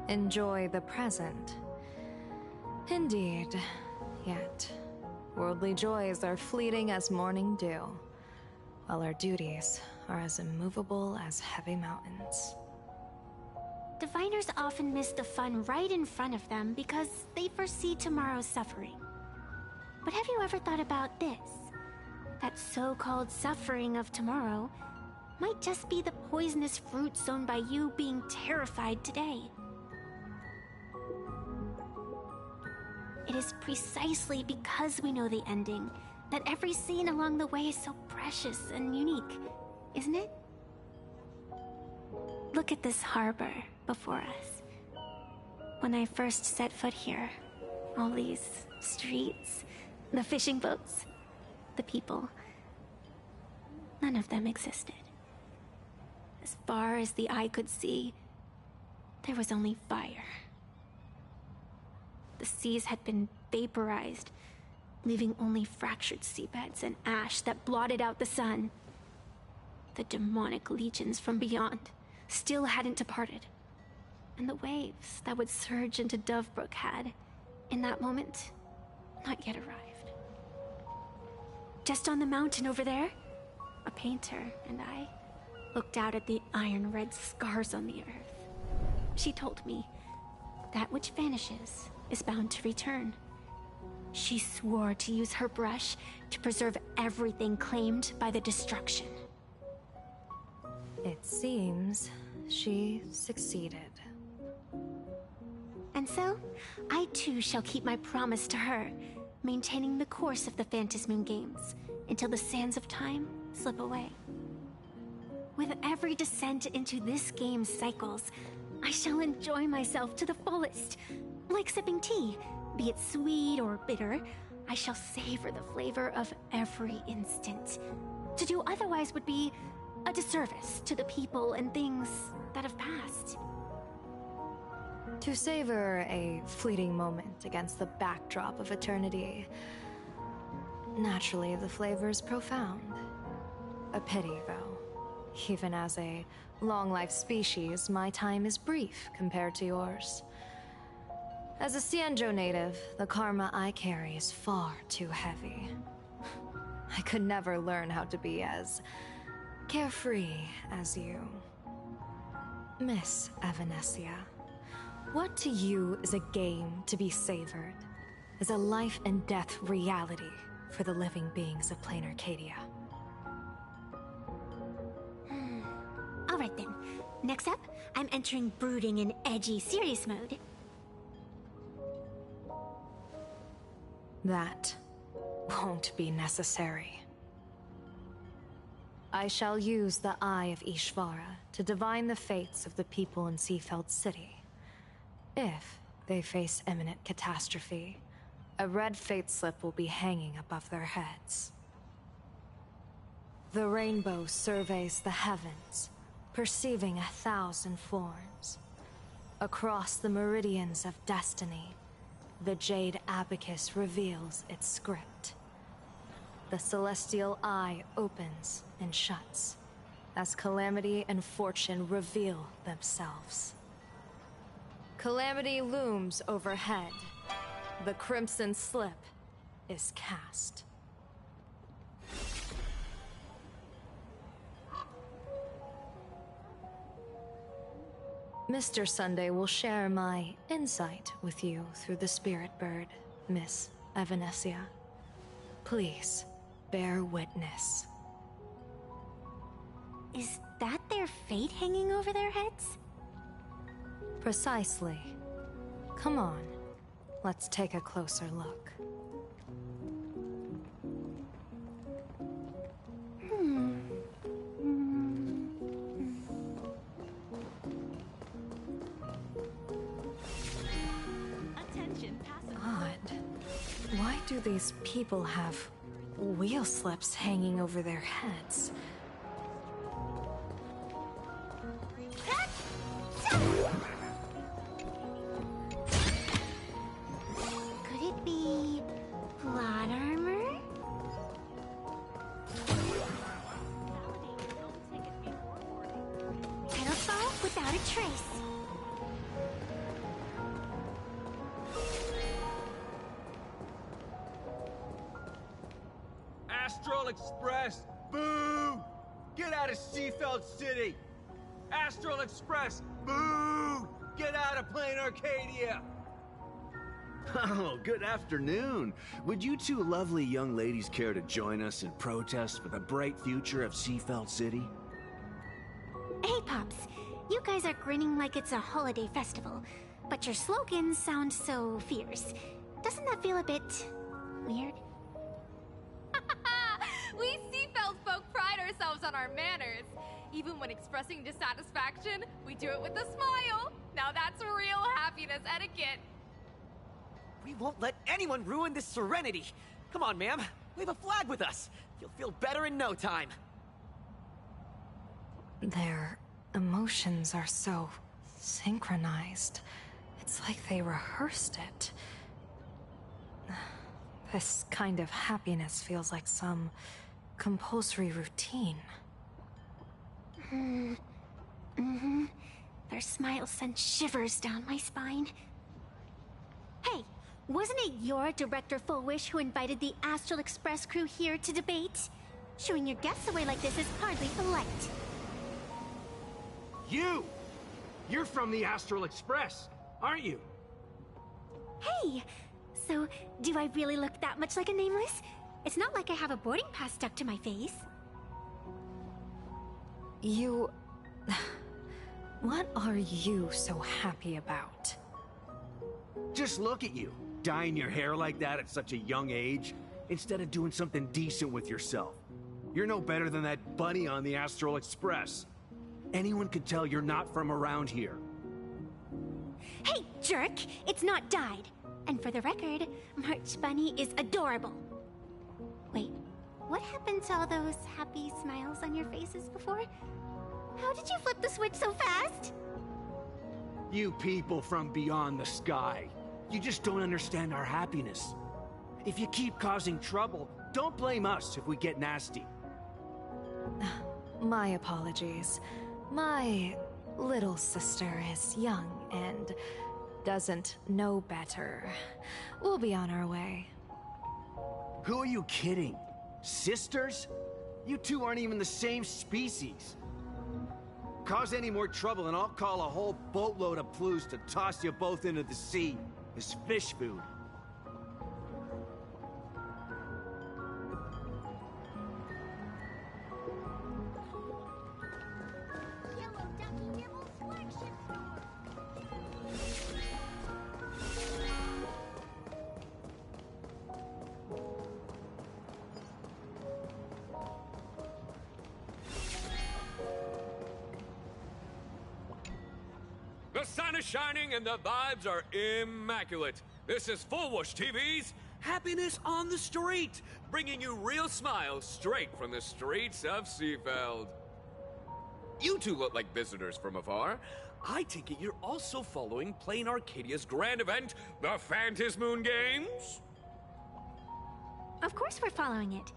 Enjoy the present. Indeed. Yet, worldly joys are fleeting as morning dew, while our duties are as immovable as heavy mountains. Diviners often miss the fun right in front of them because they foresee tomorrow's suffering. But have you ever thought about this? That so-called suffering of tomorrow might just be the poisonous fruit sown by you being terrified today. It is precisely because we know the ending that every scene along the way is so precious and unique, isn't it? Look at this harbor before us. When I first set foot here, all these streets, the fishing boats, the people, none of them existed. As far as the eye could see, there was only fire. The seas had been vaporized, leaving only fractured seabeds and ash that blotted out the sun. The demonic legions from beyond still hadn't departed. and the waves that would surge into Dovebrook had, in that moment, not yet arrived. Just on the mountain over there, a painter and I looked out at the iron-red scars on the earth. She told me, that which vanishes is bound to return. She swore to use her brush to preserve everything claimed by the destruction. It seems she succeeded. And so, I too shall keep my promise to her, maintaining the course of the Phantasmoon Games until the sands of time slip away. With every descent into this game's cycles, I shall enjoy myself to the fullest. Like sipping tea, be it sweet or bitter, I shall savor the flavor of every instant. To do otherwise would be a disservice to the people and things that have passed. To savor a fleeting moment against the backdrop of eternity. Naturally, the flavor is profound. A pity, though. Even as a long-life species, my time is brief compared to yours. As a Xianzhou native, the karma I carry is far too heavy. I could never learn how to be as carefree as you. Miss Evanescia, what to you is a game to be savored, is a life and death reality for the living beings of Plain Arcadia? Alright then. Next up, I'm entering brooding and edgy serious mode. That won't be necessary. I shall use the Eye of Ishvara to divine the fates of the people in Seafeld City. If they face imminent catastrophe, a red fate slip will be hanging above their heads. The rainbow surveys the heavens, perceiving 1,000 forms. Across the meridians of destiny, the Jade Abacus reveals its script. The celestial eye opens and shuts, as calamity and fortune reveal themselves. Calamity looms overhead. The crimson slip is cast. Mr. Sunday will share my insight with you through the Spirit Bird, Miss Evanescia. Please, bear witness. Is that their fate hanging over their heads? Precisely. Come on, let's take a closer look. Odd. Why do these people have wheel slips hanging over their heads? Could it be plot armor? Title fall without a trace. Astral Express! Boo! Get out of Seafeld City! Astral Express! Boo! Get out of Plain Arcadia! Oh, good afternoon. Would you two lovely young ladies care to join us in protest for the bright future of Seafeld City? Hey, Pops. You guys are grinning like it's a holiday festival, but your slogans sound so fierce. Doesn't that feel a bit weird? We Seafeld folk pride ourselves on our manners. Even when expressing dissatisfaction, we do it with a smile. Now that's real happiness etiquette. We won't let anyone ruin this serenity. Come on, ma'am. Wave a flag with us. You'll feel better in no time. Their emotions are so synchronized. It's like they rehearsed it. This kind of happiness feels like some compulsory routine. Mm-hmm. Their smile sent shivers down my spine. Hey, wasn't it your Director Fullwish who invited the Astral Express crew here to debate? Showing your guests away like this is hardly polite. You're from the Astral Express, aren't you? Hey! So, do I really look that much like a Nameless? It's not like I have a boarding pass stuck to my face. You... What are you so happy about? Just look at you, dyeing your hair like that at such a young age, instead of doing something decent with yourself. You're no better than that bunny on the Astral Express. Anyone could tell you're not from around here. Hey, jerk! It's not dyed. And for the record, March Bunny is adorable. Wait, what happened to all those happy smiles on your faces before? How did you flip the switch so fast? You people from beyond the sky. You just don't understand our happiness. If you keep causing trouble, don't blame us if we get nasty. My apologies. My little sister is young and doesn't know better. We'll be on our way. Who are you kidding? Sisters? You two aren't even the same species. Cause any more trouble and I'll call a whole boatload of Ploos to toss you both into the sea as fish food. The sun is shining and the vibes are immaculate. This is Fullwish TV's Happiness on the Street, bringing you real smiles straight from the streets of Seafeld. You two look like visitors from afar. I take it you're also following Plain Arcadia's grand event, the Phantasmoon Games? Of course we're following it.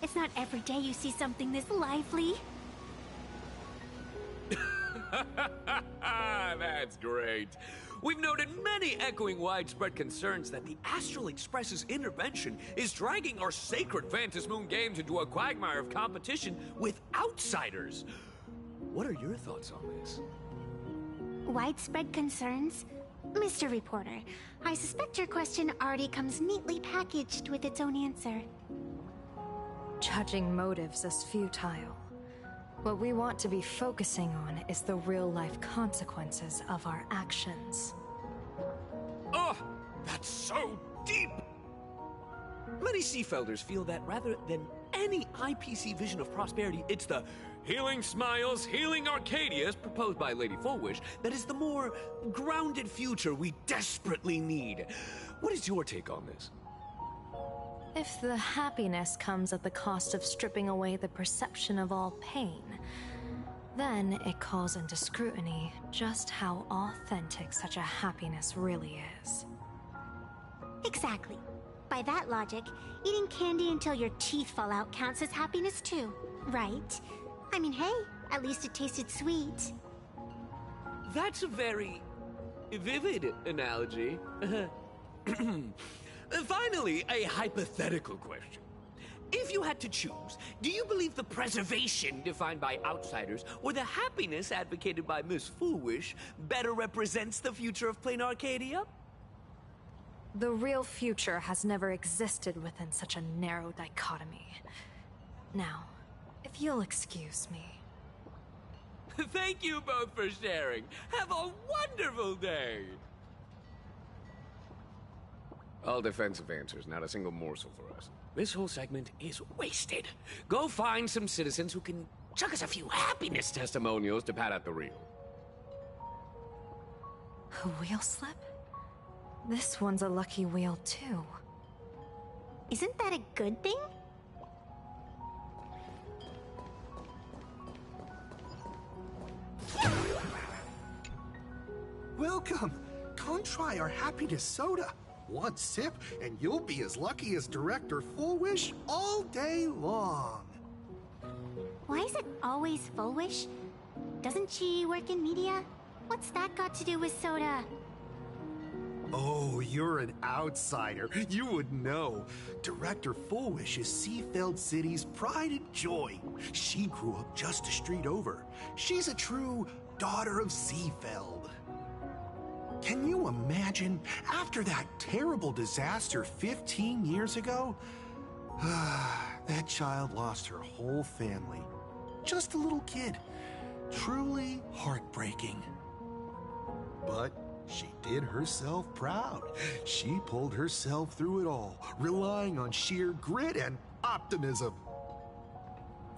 It's not every day you see something this lively. That's great. We've noted many echoing widespread concerns that the Astral Express's intervention is dragging our sacred Phantasmoon Games into a quagmire of competition with outsiders. What are your thoughts on this? Widespread concerns? Mr. Reporter, I suspect your question already comes neatly packaged with its own answer. Judging motives is futile. What we want to be focusing on is the real-life consequences of our actions. Oh, that's so deep! Many Seafelders feel that rather than any IPC vision of prosperity, it's the Healing Smiles, Healing Arcadias proposed by Lady Fullwish that is the more grounded future we desperately need. What is your take on this? If the happiness comes at the cost of stripping away the perception of all pain, then it calls into scrutiny just how authentic such a happiness really is. Exactly. By that logic, eating candy until your teeth fall out counts as happiness too, right? I mean, hey, at least it tasted sweet. That's a very vivid analogy. Finally, a hypothetical question. If you had to choose, do you believe the preservation defined by outsiders or the happiness advocated by Miss Fullwish better represents the future of Plain Arcadia? The real future has never existed within such a narrow dichotomy. Now, if you'll excuse me. Thank you both for sharing. Have a wonderful day! All defensive answers, not a single morsel for us. This whole segment is wasted. Go find some citizens who can chuck us a few happiness testimonials to pad out the reel. A wheel slip? This one's a lucky wheel, too. Isn't that a good thing? Welcome! Come try our happiness soda. One sip, and you'll be as lucky as Director Fullwish all day long. Why is it always Fullwish? Doesn't she work in media? What's that got to do with soda? Oh, you're an outsider. You would know. Director Fullwish is Seafeld City's pride and joy. She grew up just a street over. She's a true daughter of Seafeld. Can you imagine, after that terrible disaster 15 years ago? That child lost her whole family. Just a little kid. Truly heartbreaking. But she did herself proud. She pulled herself through it all, relying on sheer grit and optimism.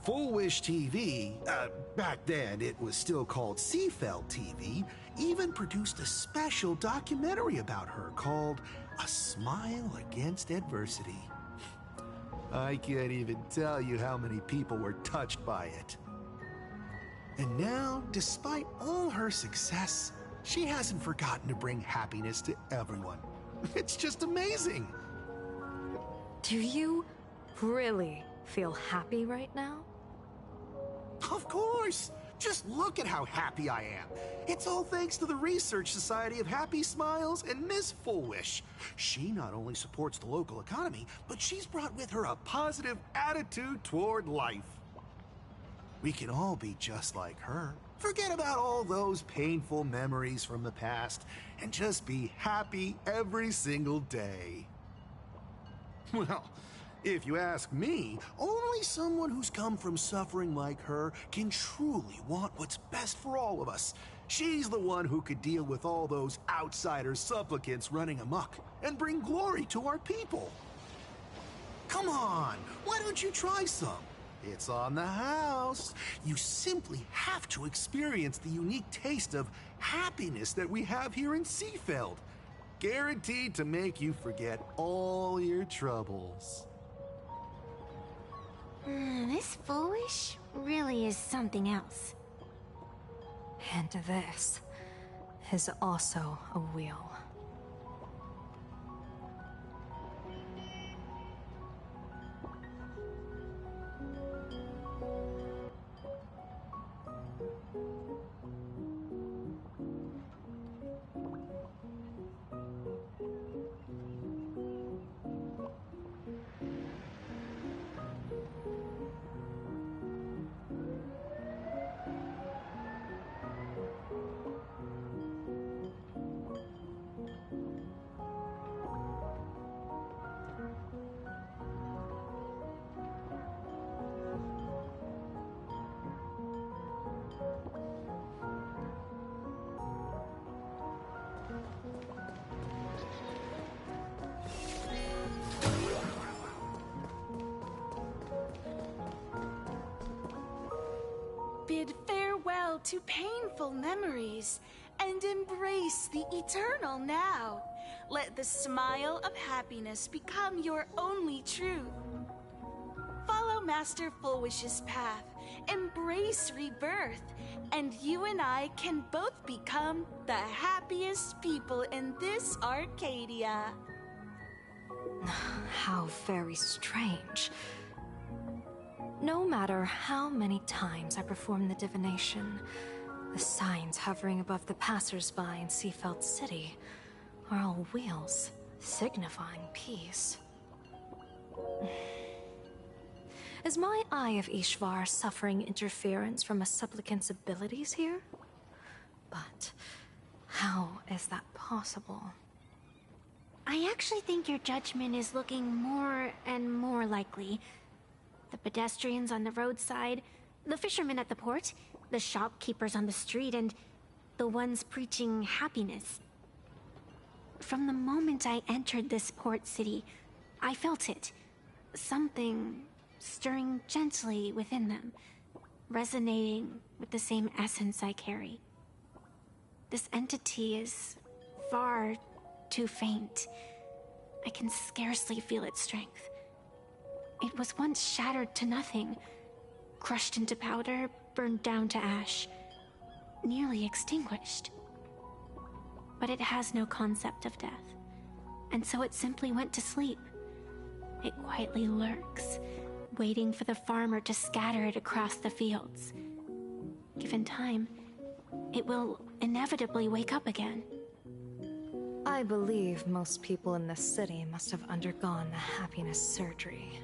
Full Wish TV, back then it was still called Seafeld TV, even produced a special documentary about her called A Smile Against Adversity. I can't even tell you how many people were touched by it. And now, despite all her success, she hasn't forgotten to bring happiness to everyone. It's just amazing. Do you really feel happy right now? Of course! Just look at how happy I am. It's all thanks to the Research Society of Happy Smiles and Miss Fullwish. She not only supports the local economy, but she's brought with her a positive attitude toward life. We can all be just like her. Forget about all those painful memories from the past and just be happy every single day. Well, if you ask me, only someone who's come from suffering like her can truly want what's best for all of us. She's the one who could deal with all those outsider supplicants running amok and bring glory to our people. Come on, why don't you try some? It's on the house. You simply have to experience the unique taste of happiness that we have here in Seafeld. Guaranteed to make you forget all your troubles. This Foolish really is something else. And this is also a wheel. Bid farewell to painful memories and embrace the eternal now. Let the smile of happiness become your only truth. Follow Master Fullwish's path, embrace rebirth, and you and I can both become the happiest people in this Arcadia. How very strange. No matter how many times I perform the divination, the signs hovering above the passers-by in Seafeld City are all wheels, signifying peace. Is my Eye of Ishvar suffering interference from a supplicant's abilities here? But how is that possible? I actually think your judgment is looking more and more likely. The pedestrians on the roadside, the fishermen at the port, the shopkeepers on the street, and the ones preaching happiness. From the moment I entered this port city, I felt it. Something stirring gently within them, resonating with the same essence I carry. This entity is far too faint. I can scarcely feel its strength. It was once shattered to nothing, crushed into powder, burned down to ash, nearly extinguished. But it has no concept of death, and so it simply went to sleep. It quietly lurks, waiting for the farmer to scatter it across the fields. Given time, it will inevitably wake up again. I believe most people in this city must have undergone the happiness surgery.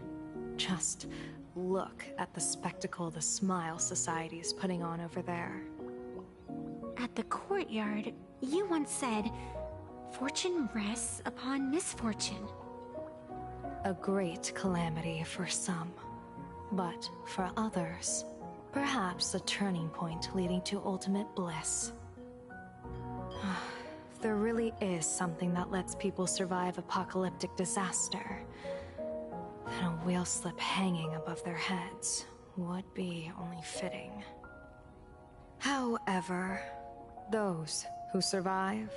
Just look at the spectacle the Smile Society is putting on over there. At the courtyard, you once said, "Fortune rests upon misfortune." A great calamity for some, but for others, perhaps a turning point leading to ultimate bliss. If there really is something that lets people survive apocalyptic disaster, then a wheel slip hanging above their heads would be only fitting. However, those who survive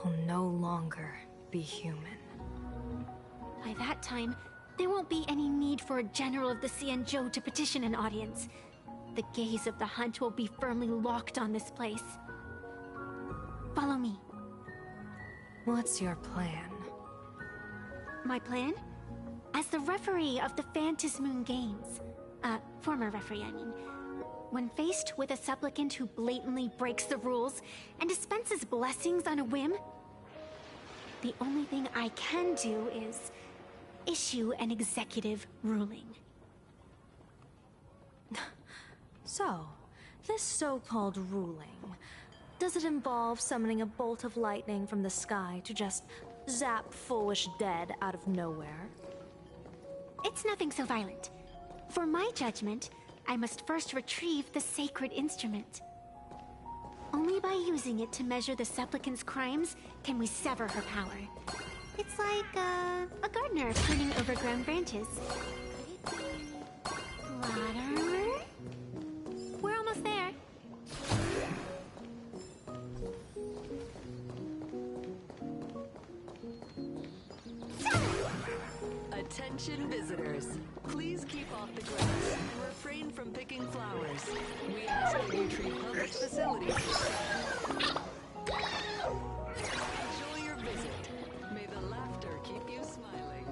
will no longer be human. By that time, there won't be any need for a general of the Xianzhou to petition an audience. The gaze of the hunt will be firmly locked on this place. Follow me. What's your plan? My plan? As the referee of the Phantasmoon Games, former referee, I mean, when faced with a supplicant who blatantly breaks the rules and dispenses blessings on a whim, the only thing I can do is issue an executive ruling. So, this so-called ruling, does it involve summoning a bolt of lightning from the sky to just zap Foolish dead out of nowhere? It's nothing so violent. For my judgment, I must first retrieve the sacred instrument. Only by using it to measure the supplicant's crimes can we sever her power. It's like, a gardener pruning overgrown branches. Water? We're almost there. Attention visitors, please keep off the grass and refrain from picking flowers. We ask that you treat public facilities. Enjoy your visit. May the laughter keep you smiling.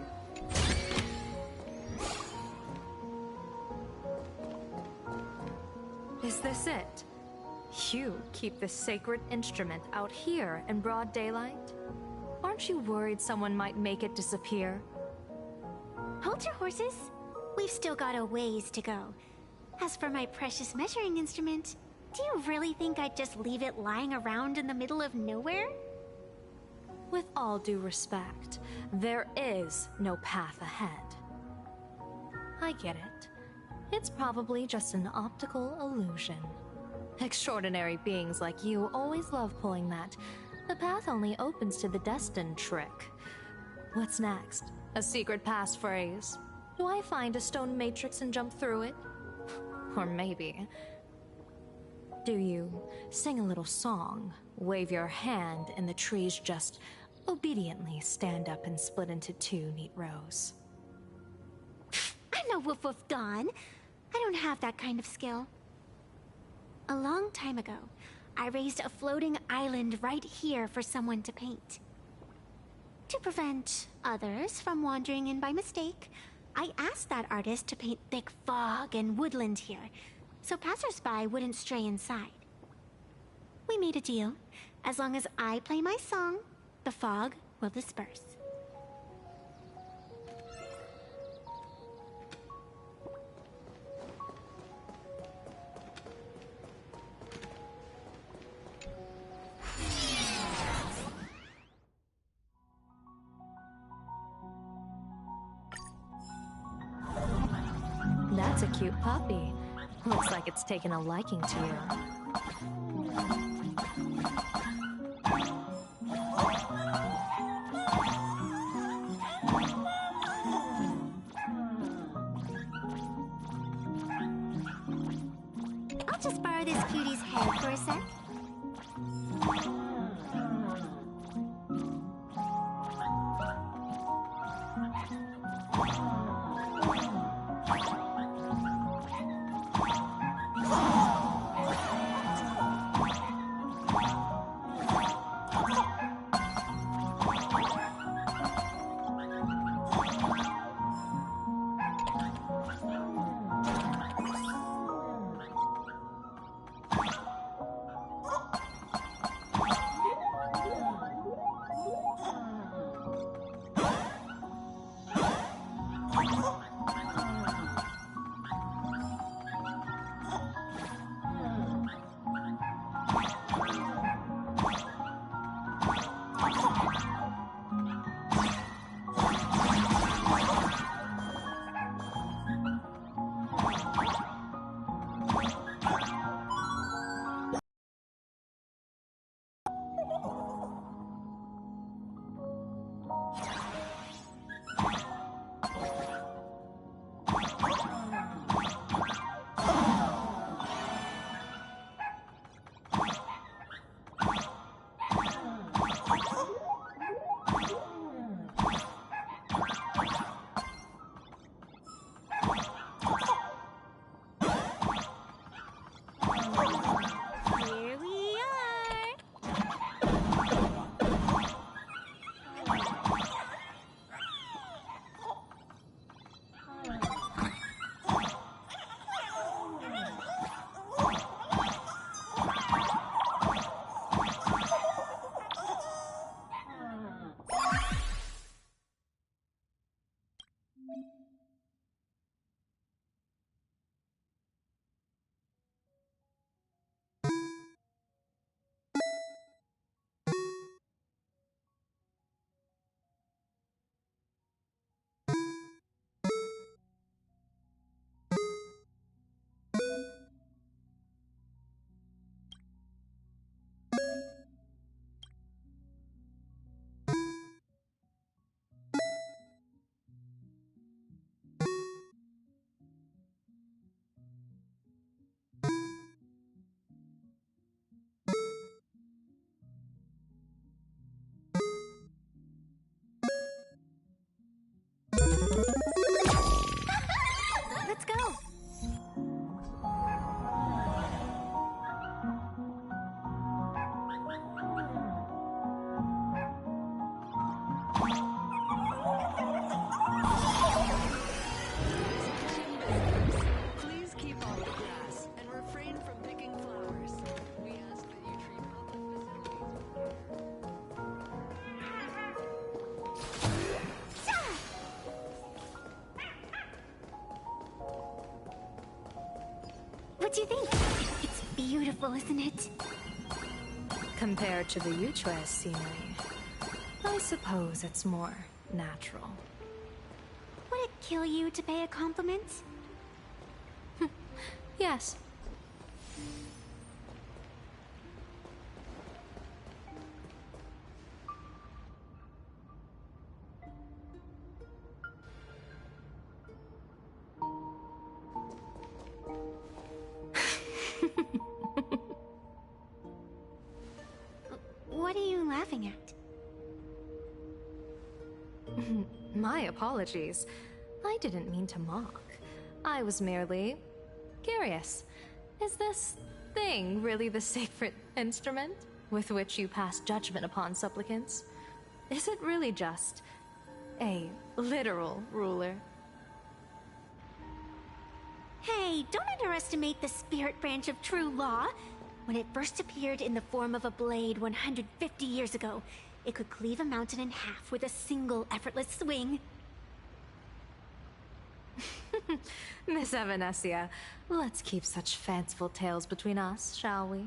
Is this it? You keep this sacred instrument out here in broad daylight? Aren't you worried someone might make it disappear? Hold your horses. We've still got a ways to go. As for my precious measuring instrument, do you really think I'd just leave it lying around in the middle of nowhere? With all due respect, there is no path ahead. I get it. It's probably just an optical illusion. Extraordinary beings like you always love pulling that "the path only opens to the destined" trick. What's next? A secret passphrase? Do I find a stone matrix and jump through it? Or maybe... do you sing a little song, wave your hand, and the trees just obediently stand up and split into two neat rows? I'm no Woof Woof Dawn. I don't have that kind of skill. A long time ago, I raised a floating island right here for someone to paint. To prevent others from wandering in by mistake, I asked that artist to paint thick fog and woodland here, so passersby wouldn't stray inside. We made a deal. As long as I play my song, the fog will disperse. That's a cute puppy. Looks like it's taken a liking to you. I'll just borrow this cutie's head for a sec. do you think? It's beautiful, isn't it? Compared to the Yuchue's scenery, I suppose it's more natural. Would it kill you to pay a compliment? Yes. What are you laughing at? My apologies. I didn't mean to mock. I was merely curious. Is this thing really the sacred instrument with which you pass judgment upon supplicants? Is it really just a literal ruler? Hey, don't underestimate the spirit branch of true law. When it first appeared in the form of a blade 150 years ago, it could cleave a mountain in half with a single effortless swing. Miss Evanescia, let's keep such fanciful tales between us, shall we?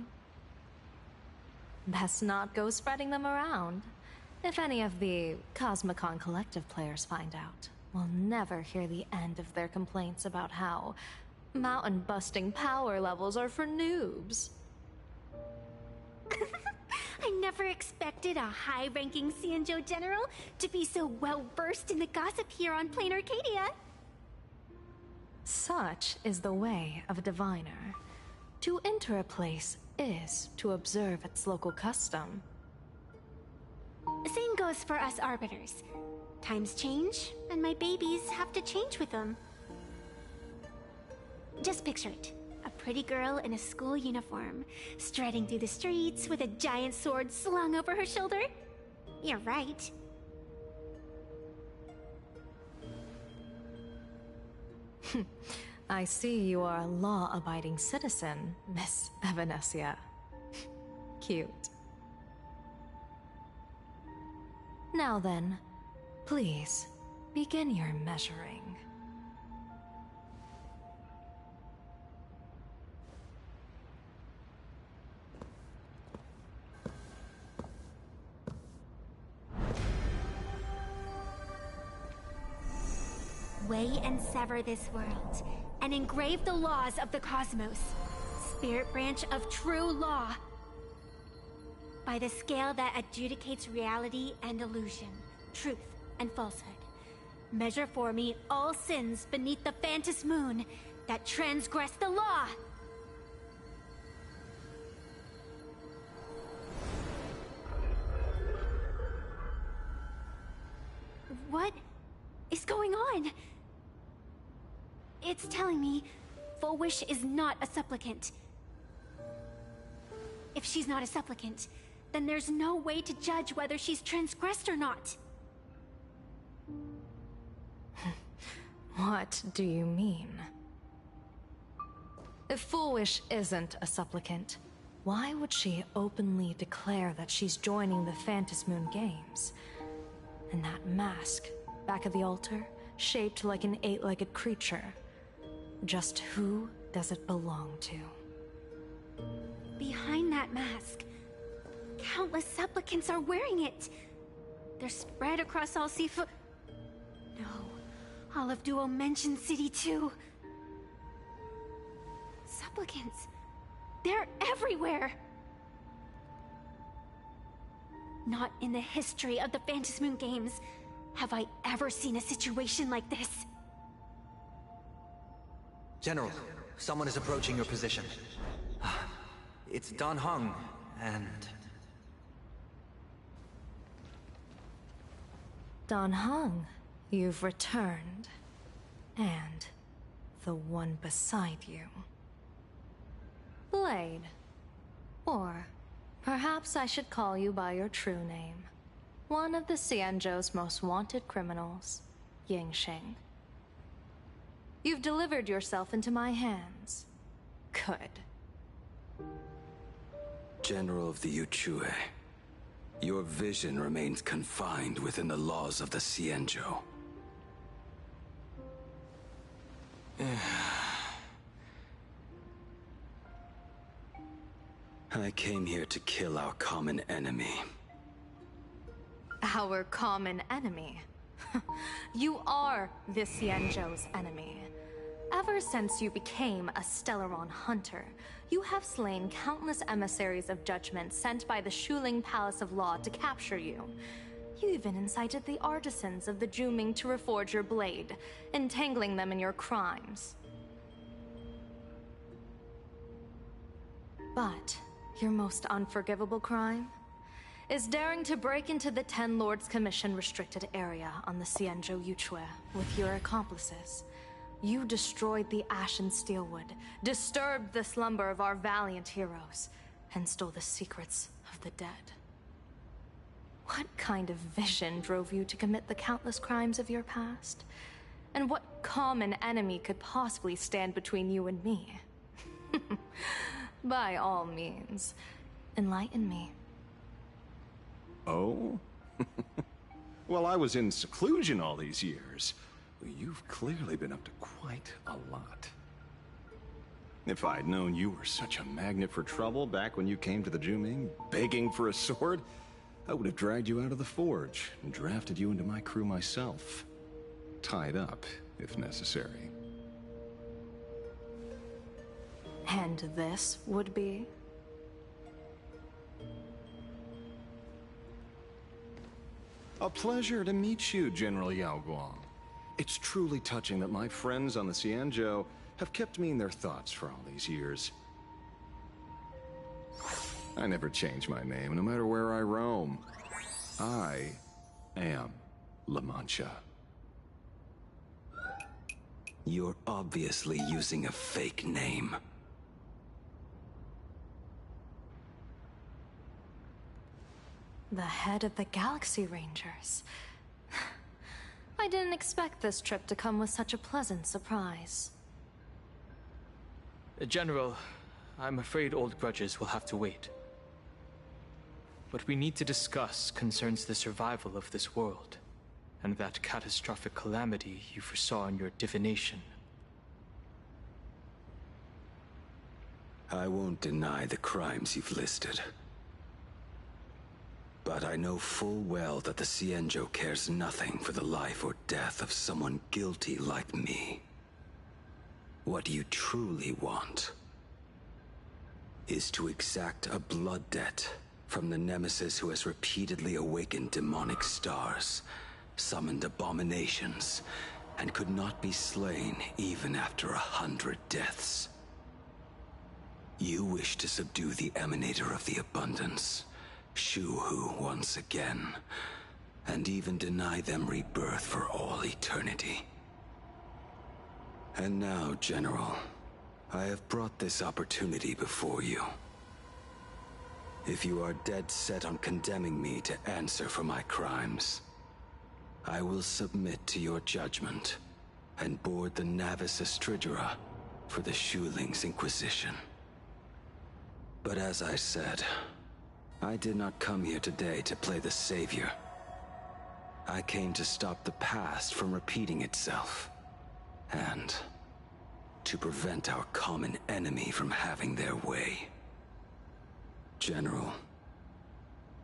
Best not go spreading them around. If any of the Cosmicon Collective players find out, we'll never hear the end of their complaints about how mountain-busting power levels are for noobs. I never expected a high-ranking Xianzhou general to be so well-versed in the gossip here on Plain Arcadia. Such is the way of a diviner. To enter a place is to observe its local custom. Same goes for us arbiters. Times change, and my babies have to change with them. Just picture it. A pretty girl in a school uniform, striding through the streets with a giant sword slung over her shoulder. You're right. I see you are a law-abiding citizen, Miss Evanescia. Cute. Now then, please, begin your measuring. Weigh and sever this world, and engrave the laws of the cosmos. Spirit branch of true law. By the scale that adjudicates reality and illusion, truth and falsehood. Measure for me all sins beneath the Phantos Moon that transgress the law. What is going on? It's telling me Full Wish is not a supplicant. If she's not a supplicant, then there's no way to judge whether she's transgressed or not. What do you mean? If Full Wish isn't a supplicant, why would she openly declare that she's joining the Phantos Moon Games? And that mask, back of the altar, shaped like an 8-legged creature. Just who does it belong to? Behind that mask, countless supplicants are wearing it. They're spread across all Seafood. No, all of Duo mentioned City too. Supplicants, they're everywhere. Not in the history of the Phantos Moon Games have I ever seen a situation like this. General, someone is approaching your position. It's Dan Heng, and... Dan Heng, you've returned. And the one beside you. Blade. Or perhaps I should call you by your true name. One of the Xianzhou's most wanted criminals, Yingxing. You've delivered yourself into my hands. Good. General of the Yuchue, your vision remains confined within the laws of the Xianzhou. I came here to kill our common enemy. Our common enemy? You are the Xianzhou's enemy. Ever since you became a Stellaron hunter, you have slain countless emissaries of judgment sent by the Shuling Palace of Law to capture you. You even incited the artisans of the Zhuming to reforge your blade, entangling them in your crimes. But your most unforgivable crime is daring to break into the Ten Lords Commission restricted area on the Xianzhou Yuchue with your accomplices. You destroyed the Ashen Steelwood, disturbed the slumber of our valiant heroes, and stole the secrets of the dead. What kind of vision drove you to commit the countless crimes of your past? And what common enemy could possibly stand between you and me? By all means, enlighten me. Oh? Well, I was in seclusion all these years. You've clearly been up to quite a lot. If I'd known you were such a magnet for trouble back when you came to the Zhuming, begging for a sword, I would have dragged you out of the forge and drafted you into my crew myself. Tied up, if necessary. And this would be? A pleasure to meet you, General Yao Guang. It's truly touching that my friends on the Xianzhou have kept me in their thoughts for all these years. I never change my name, no matter where I roam. I am La Mancha. You're obviously using a fake name. The head of the Galaxy Rangers. I didn't expect this trip to come with such a pleasant surprise. General, I'm afraid old grudges will have to wait. What we need to discuss concerns the survival of this world, and that catastrophic calamity you foresaw in your divination. I won't deny the crimes you've listed. But I know full well that the Xianzhou cares nothing for the life or death of someone guilty like me. What you truly want is to exact a blood debt from the nemesis who has repeatedly awakened demonic stars, summoned abominations, and could not be slain even after 100 deaths. You wish to subdue the Emanator of the Abundance, Shu Hu, once again, and even deny them rebirth for all eternity. And now, General, I have brought this opportunity before you. If you are dead set on condemning me to answer for my crimes, I will submit to your judgment and board the Navis Astridura for the Shuling's Inquisition. But as I said, I did not come here today to play the savior. I came to stop the past from repeating itself, and to prevent our common enemy from having their way. General,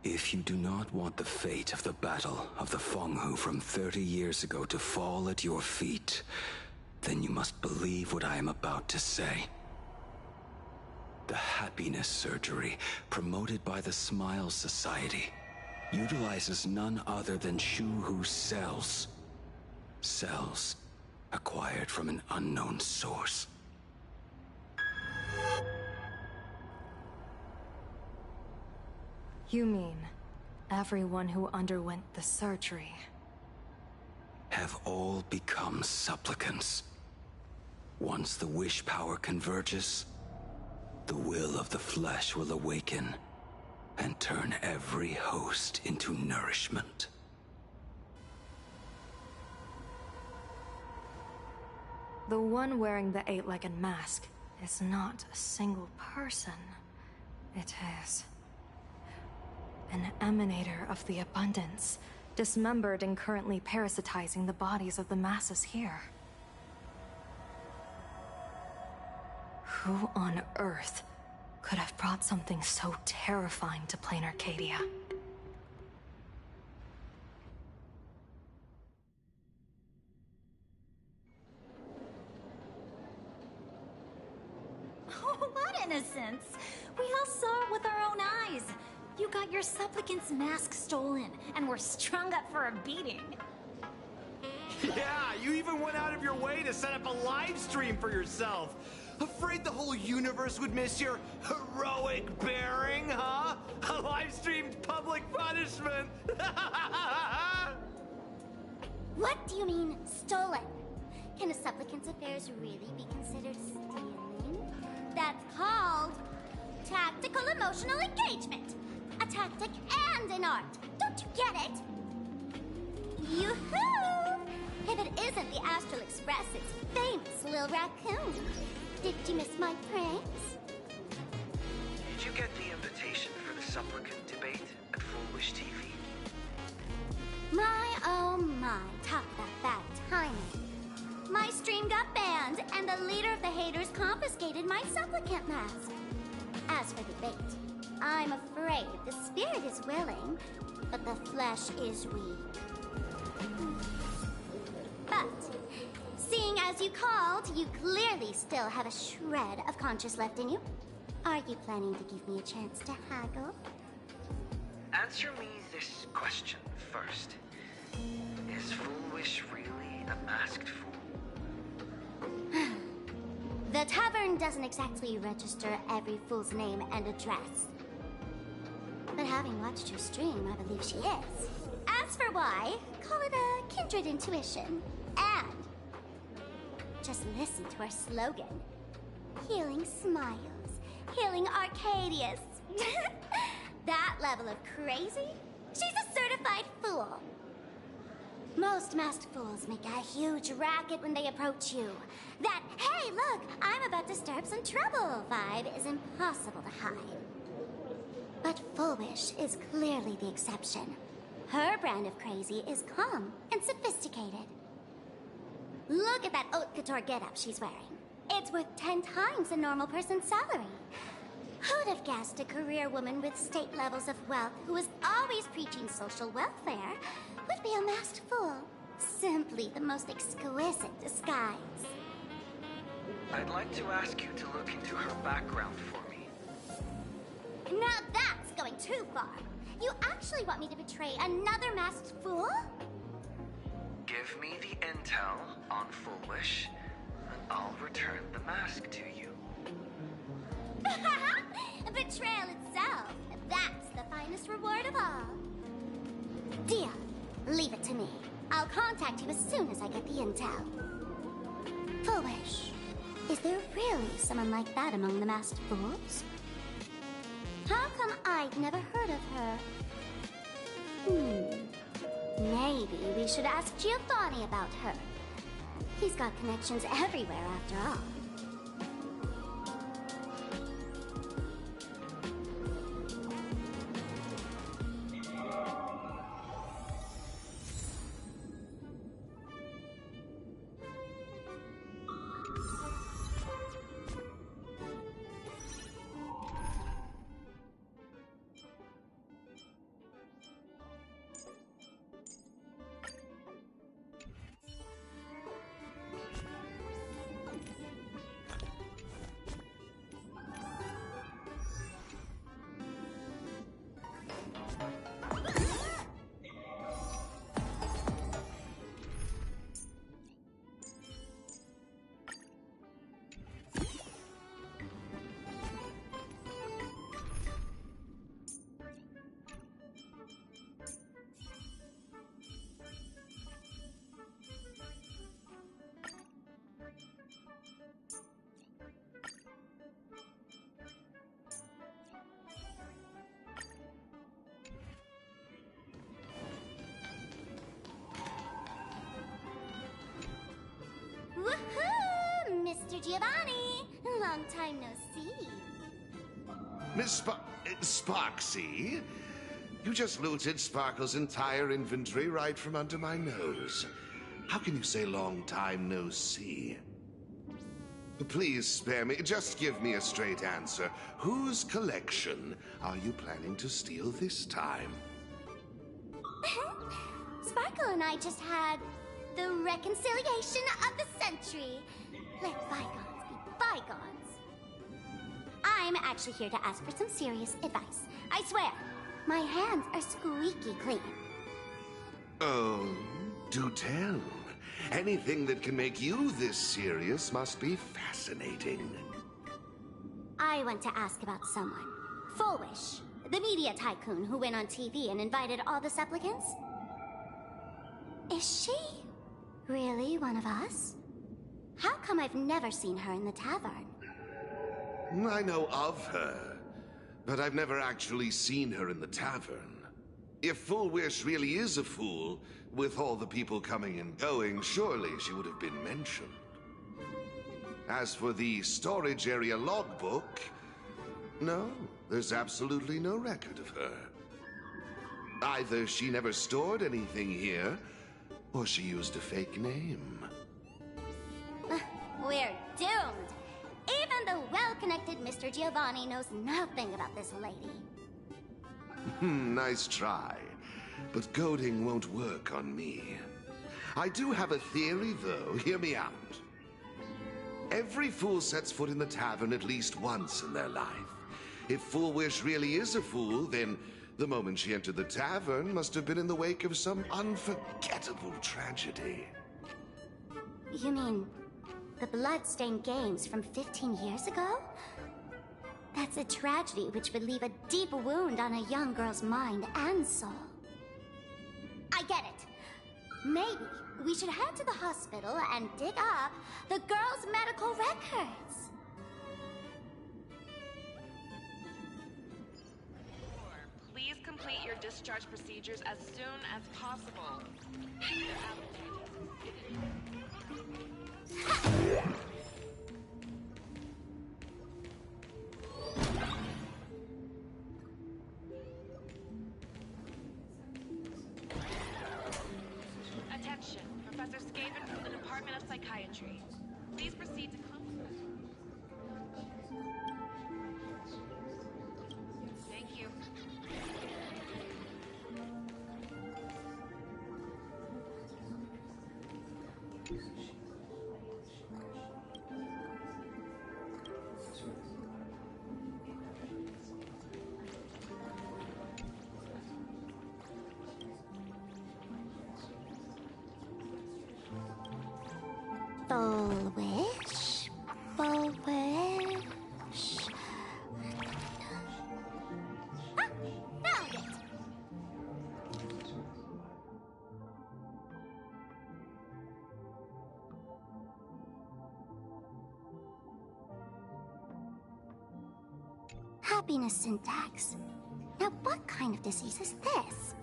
if you do not want the fate of the Battle of the Fenghu from 30 years ago to fall at your feet, then you must believe what I am about to say. The happiness surgery, promoted by the Smile Society, utilizes none other than Shu Hu's cells. Cells acquired from an unknown source. You mean everyone who underwent the surgery Have all become supplicants. Once the wish power converges, the will of the flesh will awaken and turn every host into nourishment. The one wearing the eight-legged mask is not a single person. It is an emanator of the abundance, dismembered and currently parasitizing the bodies of the masses here. Who on earth could have brought something so terrifying to plain Arcadia? Oh, what innocence! We all saw it with our own eyes. You got your supplicant's mask stolen, and were strung up for a beating. Yeah, you even went out of your way to set up a live stream for yourself. Afraid the whole universe would miss your heroic bearing, huh? A live-streamed public punishment! What do you mean, stolen? Can a supplicant's affairs really be considered stealing? That's called tactical emotional engagement. A tactic and an art. Don't you get it? Yoo-hoo! If it isn't the Astral Express's famous Lil Raccoon. Did you miss my pranks? Did you get the invitation for the supplicant debate at Full Wish TV? My, oh my, talk about bad timing. My stream got banned, and the leader of the haters confiscated my supplicant mask. As for debate, I'm afraid the spirit is willing, but the flesh is weak. But, seeing as you called, you clearly still have a shred of conscience left in you. Are you planning to give me a chance to haggle? Answer me this question first. Is Foolish really a masked fool? The tavern doesn't exactly register every fool's name and address. But having watched her stream, I believe she is. As for why, call it a kindred intuition. And just listen to our slogan. Healing smiles. Healing Arcadius. That level of crazy? She's a certified fool. Most masked fools make a huge racket when they approach you. That, hey, look, I'm about to stir up some trouble vibe is impossible to hide. But Foolish is clearly the exception. Her brand of crazy is calm and sophisticated. Look at that haute couture getup she's wearing. It's worth 10 times a normal person's salary. Who'd have guessed a career woman with state levels of wealth who was always preaching social welfare would be a masked fool? Simply the most exquisite disguise. I'd like to ask you to look into her background for me. Now that's going too far. You actually want me to betray another masked fool? Give me the intel on Foolish, and I'll return the mask to you. Betrayal itself. That's the finest reward of all. Dia, leave it to me. I'll contact you as soon as I get the intel. Foolish, is there really someone like that among the masked fools? How come I've never heard of her? Maybe we should ask Giovanni about her. He's got connections everywhere after all. Woohoo! Mr. Giovanni! Long time no see. Miss Sparksy? You just looted Sparkle's entire inventory right from under my nose. How can you say long time no see? Please spare me. Just give me a straight answer. Whose collection are you planning to steal this time? Sparkle and I just had the reconciliation of the century. Let bygones be bygones. I'm actually here to ask for some serious advice. I swear, my hands are squeaky clean. Oh, do tell. Anything that can make you this serious must be fascinating. I want to ask about someone. Fullwish, the media tycoon who went on TV and invited all the supplicants. Is she really one of us? How come I've never seen her in the tavern? I know of her, but I've never actually seen her in the tavern. If Fullwish really is a fool, with all the people coming and going, surely she would have been mentioned. As for the storage area logbook, no, there's absolutely no record of her. Either she never stored anything here, or she used a fake name. We're doomed. Even the well-connected Mr. Giovanni knows nothing about this lady. Nice try. But goading won't work on me. I do have a theory, though. Hear me out. Every fool sets foot in the tavern at least once in their life. If Fullwish really is a fool, then the moment she entered the tavern must have been in the wake of some unforgettable tragedy. You mean the blood-stained games from 15 years ago? That's a tragedy which would leave a deep wound on a young girl's mind and soul. I get it. Maybe we should head to the hospital and dig up the girl's medical records. Please complete your discharge procedures as soon as possible. Attention, Professor Skaven from the Department of Psychiatry. Please proceed to Thank you. Fullwish. Fullwish. Ah, found it! Happiness syntax. Now what kind of disease is this?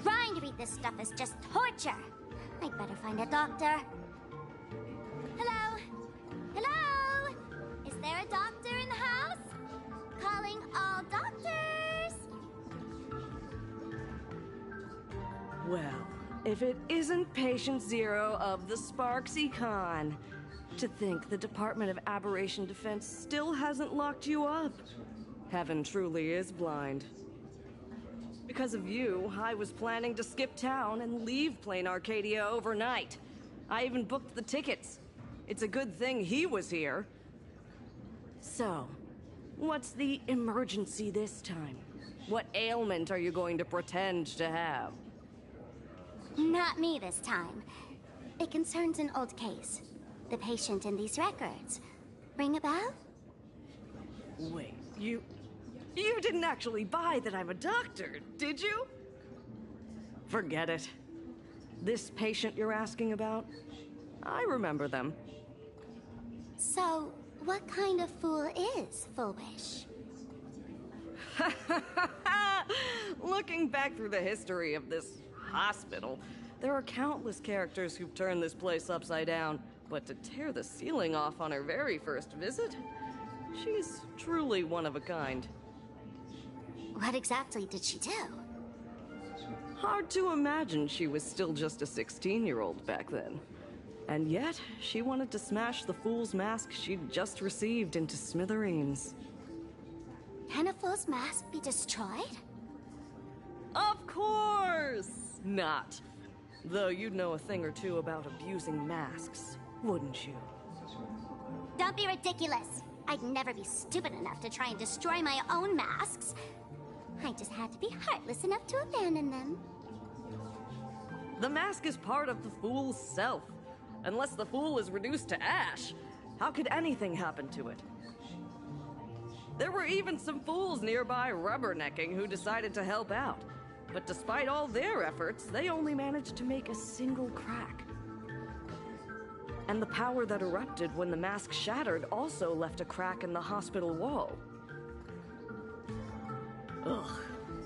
Trying to read this stuff is just torture. I'd better find a doctor. Hello? Hello? Is there a doctor in the house? Calling all doctors. Well, if it isn't Patient Zero of the Sparksy-Con. To think the Department of Aberration Defense still hasn't locked you up. Heaven truly is blind. Because of you, I was planning to skip town and leave Plain Arcadia overnight. I even booked the tickets. It's a good thing he was here. So, what's the emergency this time? What ailment are you going to pretend to have? Not me this time. It concerns an old case. The patient in these records. Ring a bell? Wait, you didn't actually buy that I'm a doctor, did you? Forget it. This patient you're asking about? I remember them. So, what kind of fool is Fullwish? Looking back through the history of this hospital, there are countless characters who've turned this place upside down. But to tear the ceiling off on her very first visit? She's truly one of a kind. What exactly did she do? Hard to imagine she was still just a 16-year-old back then. And yet, she wanted to smash the fool's mask she'd just received into smithereens. Can a fool's mask be destroyed? Of course not. Though you'd know a thing or two about abusing masks, wouldn't you? Don't be ridiculous. I'd never be stupid enough to try and destroy my own masks. I just had to be heartless enough to abandon them. The mask is part of the fool's self. Unless the fool is reduced to ash, how could anything happen to it? There were even some fools nearby rubbernecking who decided to help out. But despite all their efforts, they only managed to make a single crack. And the power that erupted when the mask shattered also left a crack in the hospital wall. Ugh,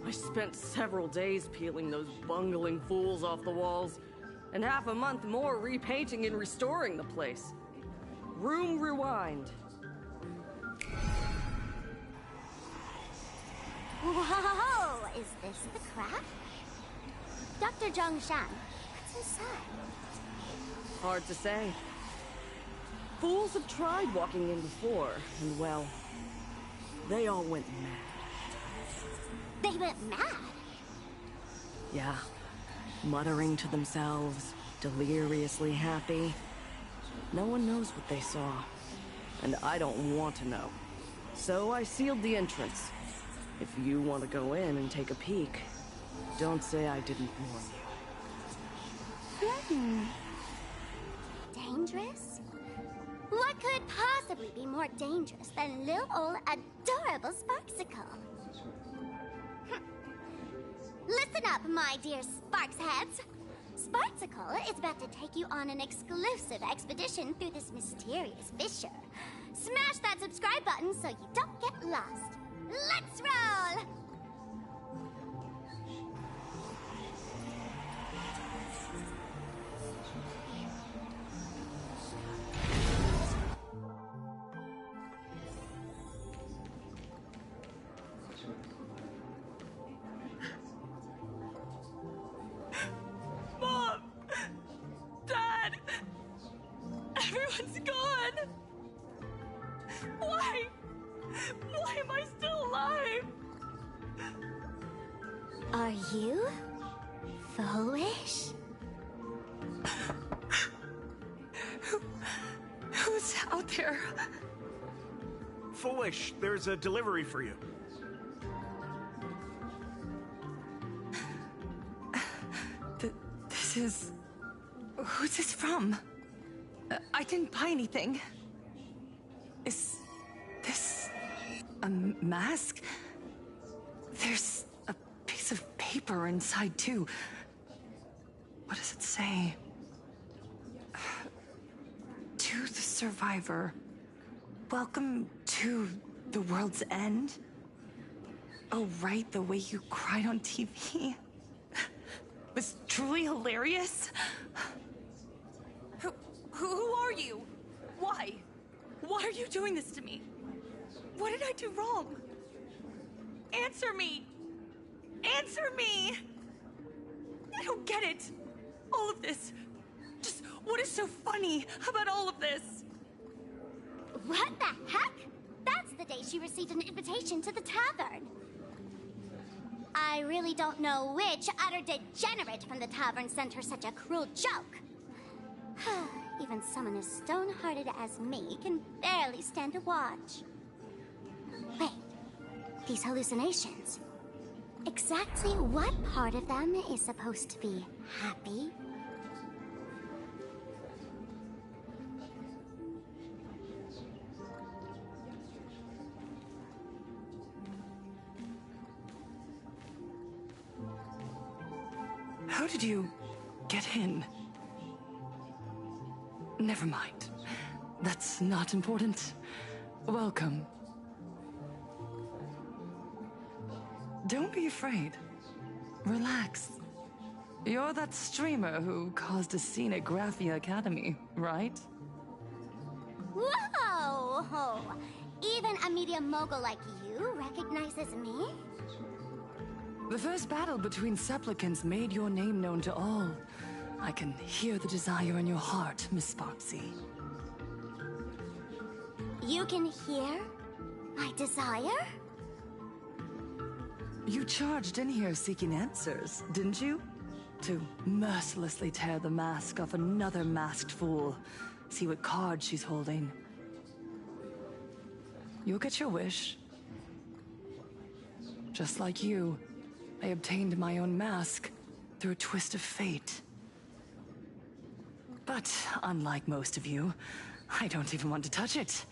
I spent several days peeling those bungling fools off the walls, and half a month more repainting and restoring the place. Room rewind. Whoa! Is this the crack? Dr. Zhongshan, what's inside? Hard to say. Fools have tried walking in before, and well, they all went mad. They went mad? Yeah. Muttering to themselves, deliriously happy. No one knows what they saw, and I don't want to know. So I sealed the entrance. If you want to go in and take a peek, don't say I didn't warn you. Dangerous? What could possibly be more dangerous than little old adorable Sparksicle? Listen up, my dear Sparks heads. Sparksicle is about to take you on an exclusive expedition through this mysterious fissure. Smash that subscribe button so you don't get lost. Let's roll! Mom! Dad! Everyone's gone! Why? Why am I still alive? Are you foolish? Who's out there? Foolish, there's a delivery for you. This is... Who's this from? I didn't buy anything. Is this a mask? There's a piece of paper inside, too. What does it say? To the survivor, welcome to the world's end. Oh, right, the way you cried on TV was truly hilarious. Who are you? Why? Why are you doing this to me? What did I do wrong? Answer me! Answer me! I don't get it. All of this. Just what is so funny about all of this? What the heck? That's the day she received an invitation to the tavern. I really don't know which utter degenerate from the tavern sent her such a cruel joke. Even someone as stone-hearted as me can barely stand to watch. Wait, these hallucinations. Exactly what part of them is supposed to be happy? How did you get in? Never mind. That's not important. Welcome. Don't be afraid. Relax. You're that streamer who caused a scene at Graphia Academy, right? Whoa! Even a media mogul like you recognizes me? The first battle between supplicants made your name known to all. I can hear the desire in your heart, Miss Sparksy. You can hear my desire? You charged in here seeking answers, didn't you? To mercilessly tear the mask off another masked fool. See what card she's holding. You'll get your wish. Just like you, I obtained my own mask through a twist of fate. But unlike most of you, I don't even want to touch it.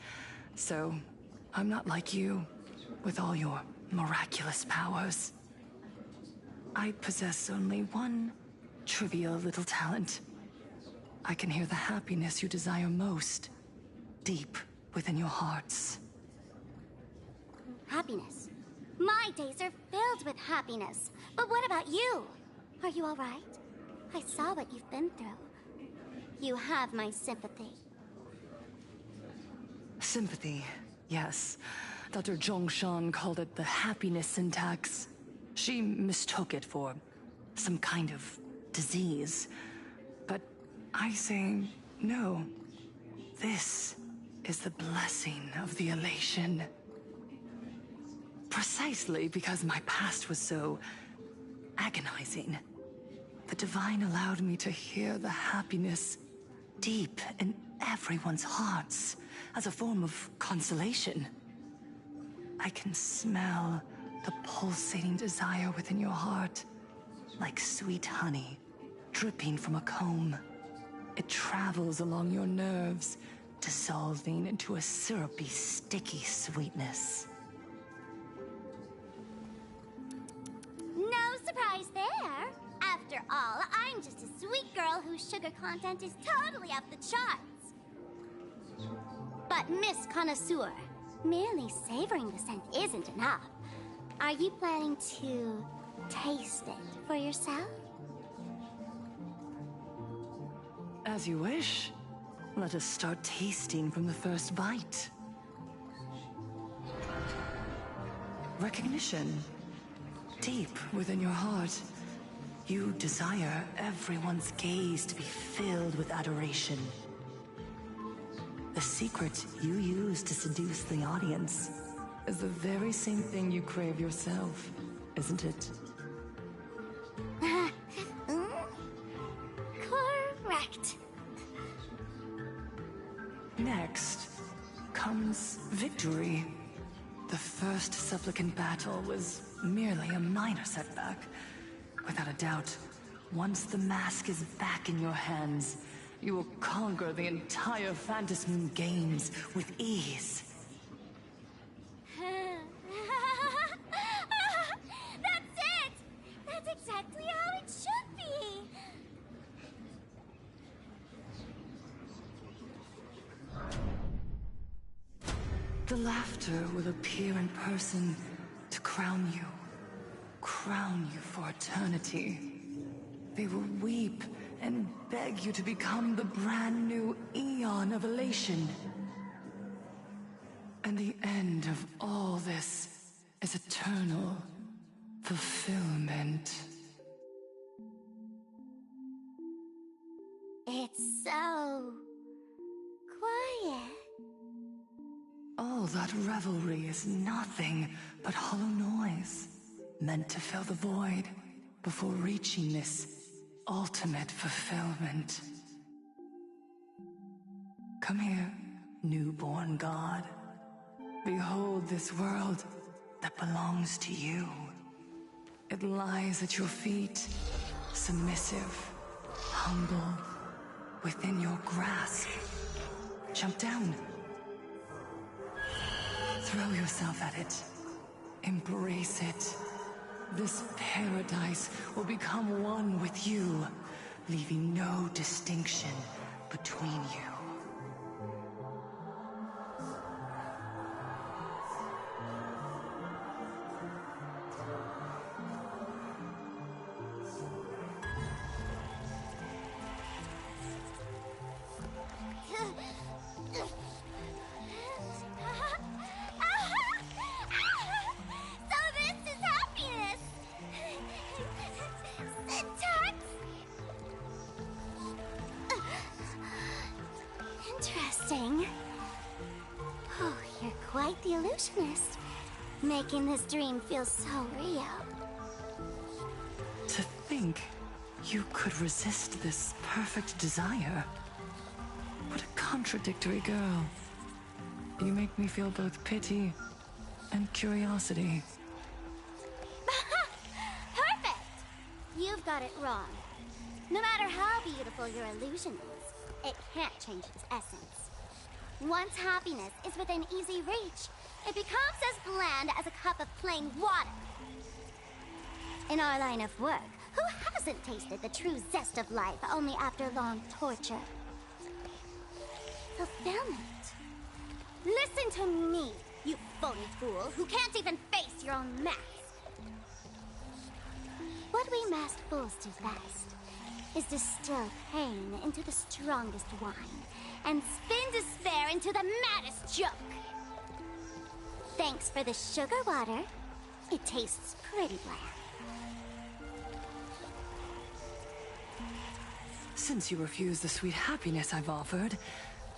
So, I'm not like you, with all your miraculous powers. I possess only one trivial little talent. I can hear the happiness you desire most, deep within your hearts. Happiness. My days are filled with happiness. But what about you? Are you all right? I saw what you've been through. You have my sympathy. Sympathy, yes. Dr. Zhongshan called it the happiness syntax. She mistook it for some kind of disease. But I say no. This is the blessing of the elation. Precisely because my past was so agonizing. The Divine allowed me to hear the happiness deep in everyone's hearts as a form of consolation. I can smell the pulsating desire within your heart, like sweet honey dripping from a comb. It travels along your nerves, dissolving into a syrupy, sticky sweetness. No surprise there. After all, I'm just a sweet girl whose sugar content is totally off the charts. But Miss Connoisseur, merely savoring the scent isn't enough. Are you planning to taste it for yourself? As you wish. Let us start tasting from the first bite. Recognition. Deep within your heart, you desire everyone's gaze to be filled with adoration. The secret you use to seduce the audience is the very same thing you crave yourself, isn't it? Correct. Next comes victory. The first supplicant battle was merely a minor setback. Without a doubt, once the mask is back in your hands, you will conquer the entire Phantasm Moon Games with ease. That's it! That's exactly how it should be! The laughter will appear in person to crown you for eternity. They will weep and beg you to become the brand new Eon of Elation. And the end of all this is eternal fulfillment. It's so quiet. All that revelry is nothing but hollow noise, meant to fill the void before reaching this ultimate fulfillment. Come here, newborn god. Behold this world that belongs to you. It lies at your feet, submissive, humble, within your grasp. Jump down. Throw yourself at it. Embrace it. This paradise will become one with you, leaving no distinction between you. So this is happiness! Syntax? interesting. Oh, you're quite the illusionist, making this dream feel so real. To think you could resist this perfect desire. What a contradictory girl. You make me feel both pity and curiosity. Perfect! You've got it wrong. No matter how beautiful your illusion is, it can't change its essence. Once happiness is within easy reach, it becomes as bland as a cup of plain water. In our line of work, who hasn't tasted the true zest of life only after long torture? Fulfillment. Listen to me, you phony fool who can't even face your own mask. What we masked fools do best is distill pain into the strongest wine and spin despair into the maddest joke. Thanks for the sugar water. It tastes pretty bland. Since you refuse the sweet happiness I've offered,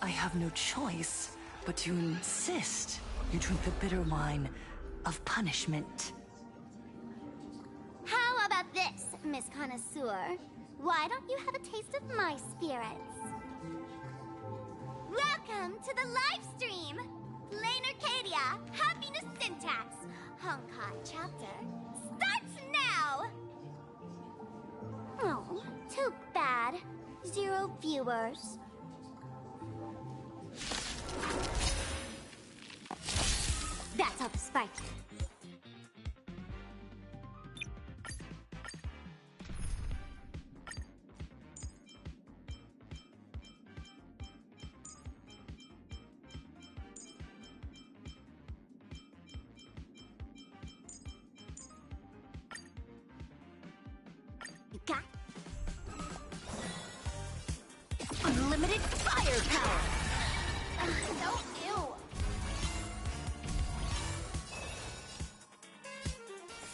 I have no choice but to insist you drink the bitter wine of punishment. How about this, Miss Connoisseur? Why don't you have a taste of my spirits? Welcome to the live stream! Plain Arcadia, Happiness Syntax, Honkai chapter, starts now! Oh, too bad. 0 viewers. That's all the Sparky. You got unlimited firepower. So ew.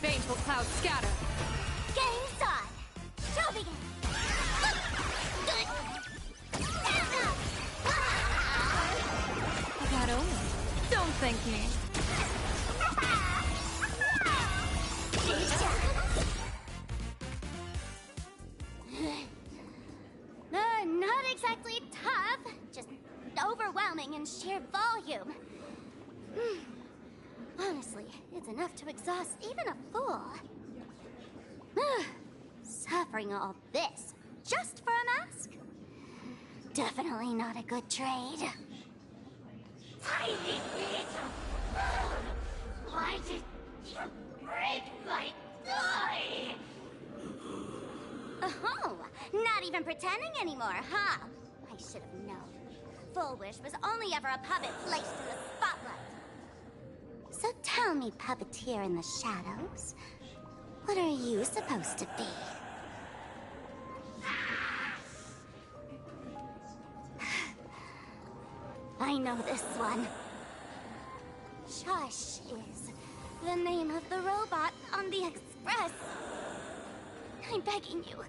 Baneful clouds scatter. Game's on. Show begin. I got Owen. Don't thank me. Not exactly tough, just overwhelming in sheer volume. Honestly, it's enough to exhaust even a fool. Suffering all this just for a mask? Definitely not a good trade. Tiny little bird, why did you break my toy? Oh, not even pretending anymore, huh? I should have known. Full Wish was only ever a puppet placed in the spotlight. So tell me, puppeteer in the shadows, what are you supposed to be? I know this one. Shush is the name of the robot on the Express. I'm begging you.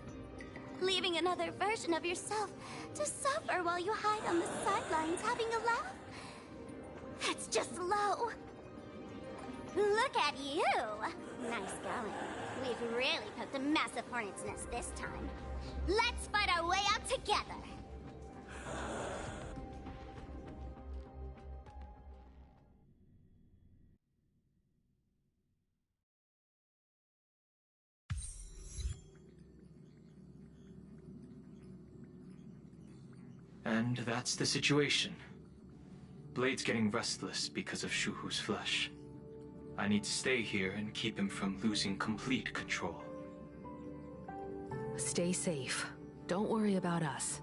Leaving another version of yourself to suffer while you hide on the sidelines having a laugh? That's just low. Look at you. Nice going. We've really poked a massive hornet's nest this time. Let's fight our way out together. And that's the situation. Blade's getting restless because of Shuhu's flesh. I need to stay here and keep him from losing complete control. Stay safe. Don't worry about us.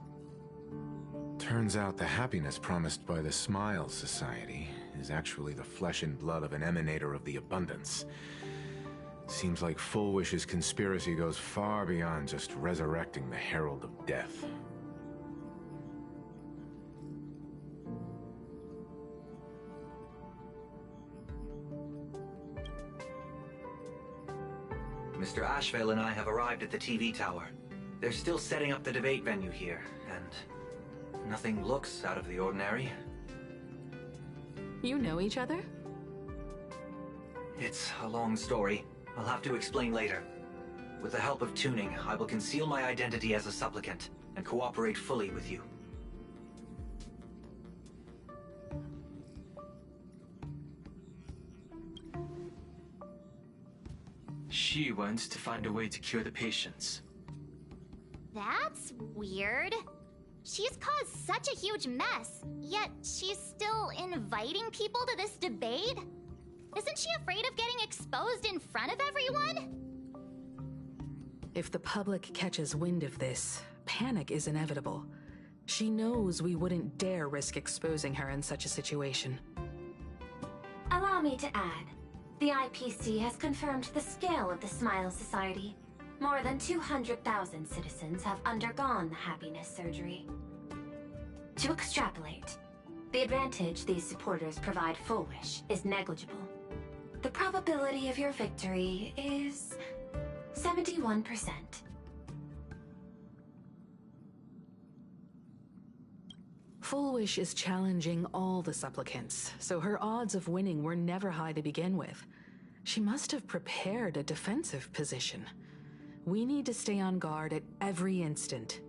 Turns out the happiness promised by the Smile Society is actually the flesh and blood of an emanator of the abundance. Seems like Full Wish's conspiracy goes far beyond just resurrecting the Herald of Death. Mr. Ashvale and I have arrived at the TV tower. They're still setting up the debate venue here, and nothing looks out of the ordinary. You know each other? It's a long story. I'll have to explain later. With the help of tuning, I will conceal my identity as a supplicant and cooperate fully with you. She wants to find a way to cure the patients. That's weird. She's caused such a huge mess, yet she's still inviting people to this debate? Isn't she afraid of getting exposed in front of everyone? If the public catches wind of this, panic is inevitable. She knows we wouldn't dare risk exposing her in such a situation. Allow me to add, the IPC has confirmed the scale of the Smile Society. More than 200,000 citizens have undergone the happiness surgery. To extrapolate, the advantage these supporters provide Full Wish is negligible. The probability of your victory is 71%. Full Wish is challenging all the supplicants, so her odds of winning were never high to begin with. She must have prepared a defensive position. We need to stay on guard at every instant.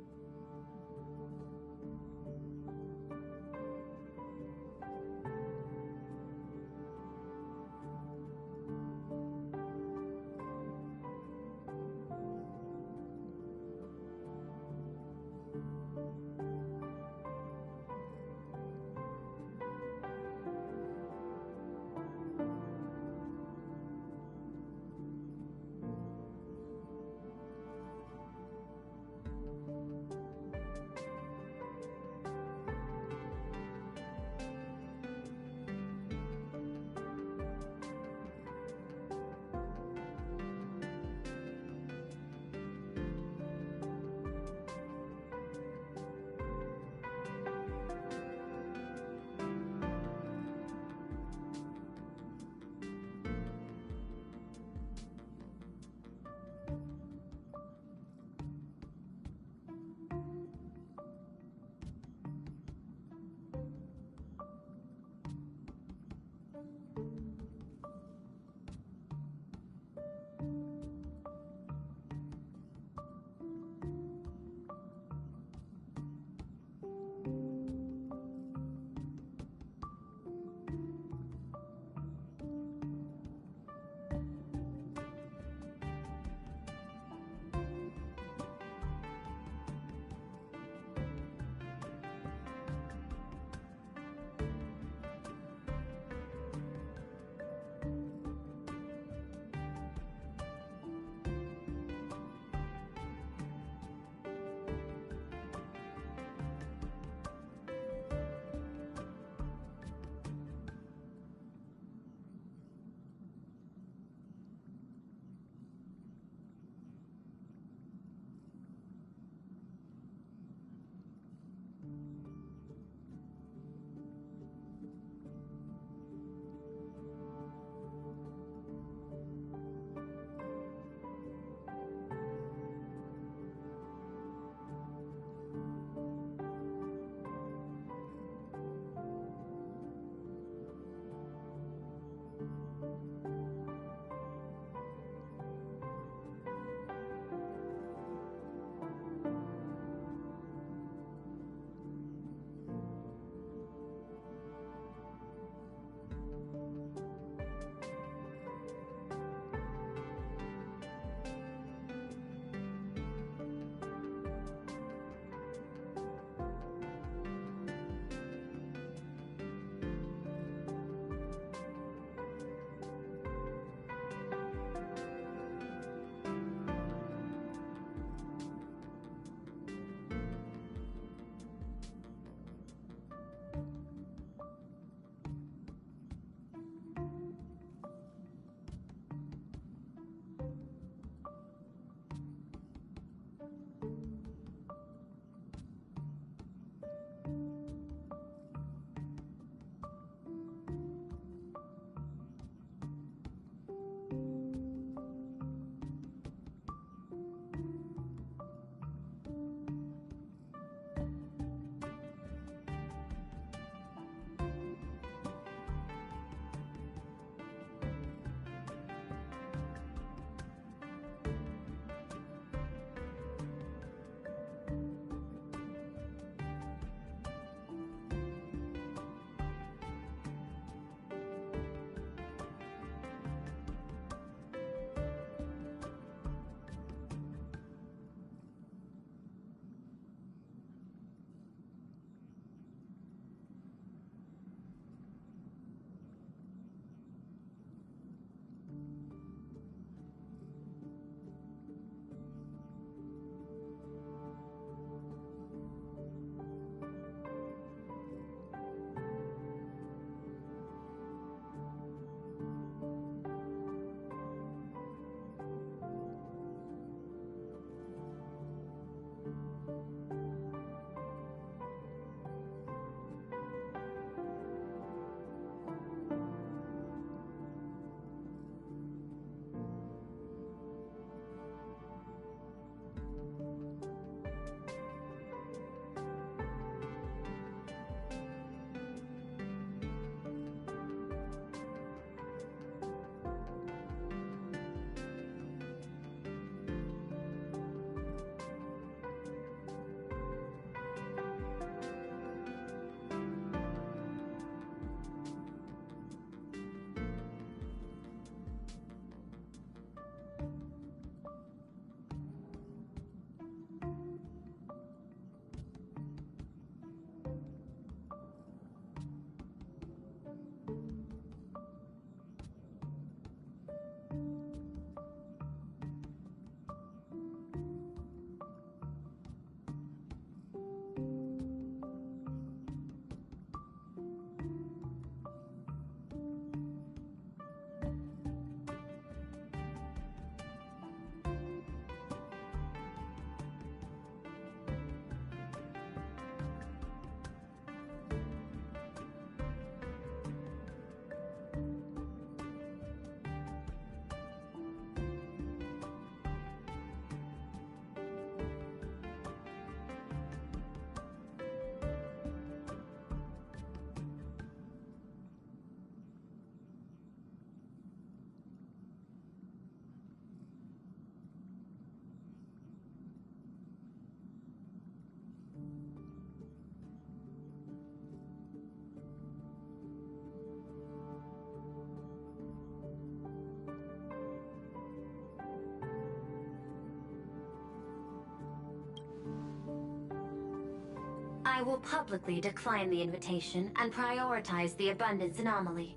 I will publicly decline the invitation and prioritize the Abundance Anomaly.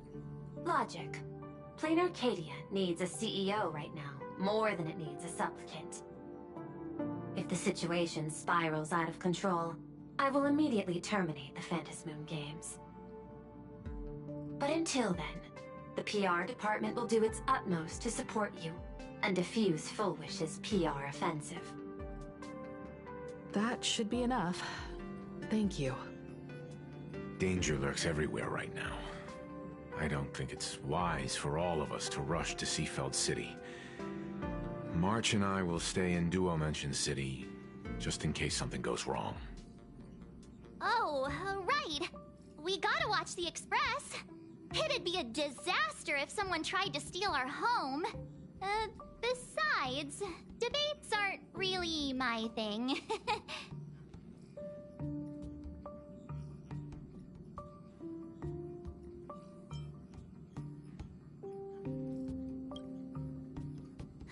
Logic. Plain Arcadia needs a CEO right now, more than it needs a supplicant. If the situation spirals out of control, I will immediately terminate the Phantasmoon Games. But until then, the PR department will do its utmost to support you and defuse Fullwish's PR offensive. That should be enough. Thank you. Danger lurks everywhere right now. I don't think it's wise for all of us to rush to Seafeld City. March and I will stay in Duo-Mention City, just in case something goes wrong. Oh, right. We gotta watch the Express. It'd be a disaster if someone tried to steal our home. Besides, debates aren't really my thing.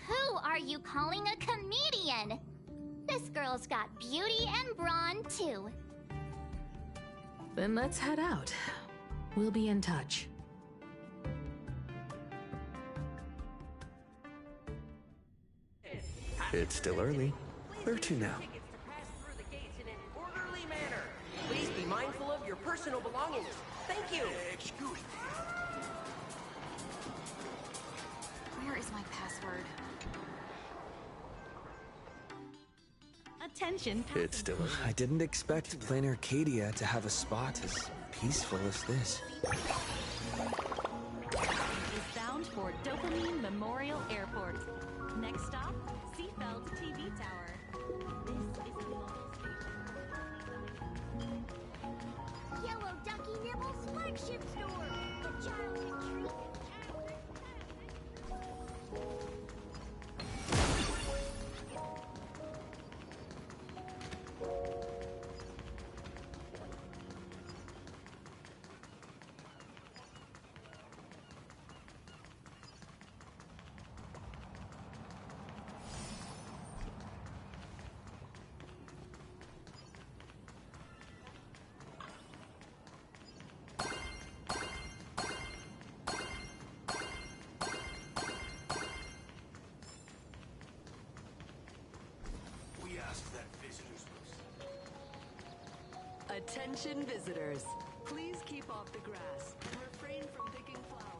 Who are you calling a comedian? This girl's got beauty and brawn, too. Then let's head out. We'll be in touch. It's still early. Where to now? Please be mindful of your personal belongings. Thank you. Excuse me. Where is my password? Attention. It's still early. I didn't expect Plain Arcadia to have a spot as peaceful as this. Is bound for Dopamine Memorial Airport. Next stop, Seafeld TV Tower. This is the mobile station. Yellow Ducky Nibble's flagship store. The childhood treat. Attention visitors. Please keep off the grass and refrain from picking flowers.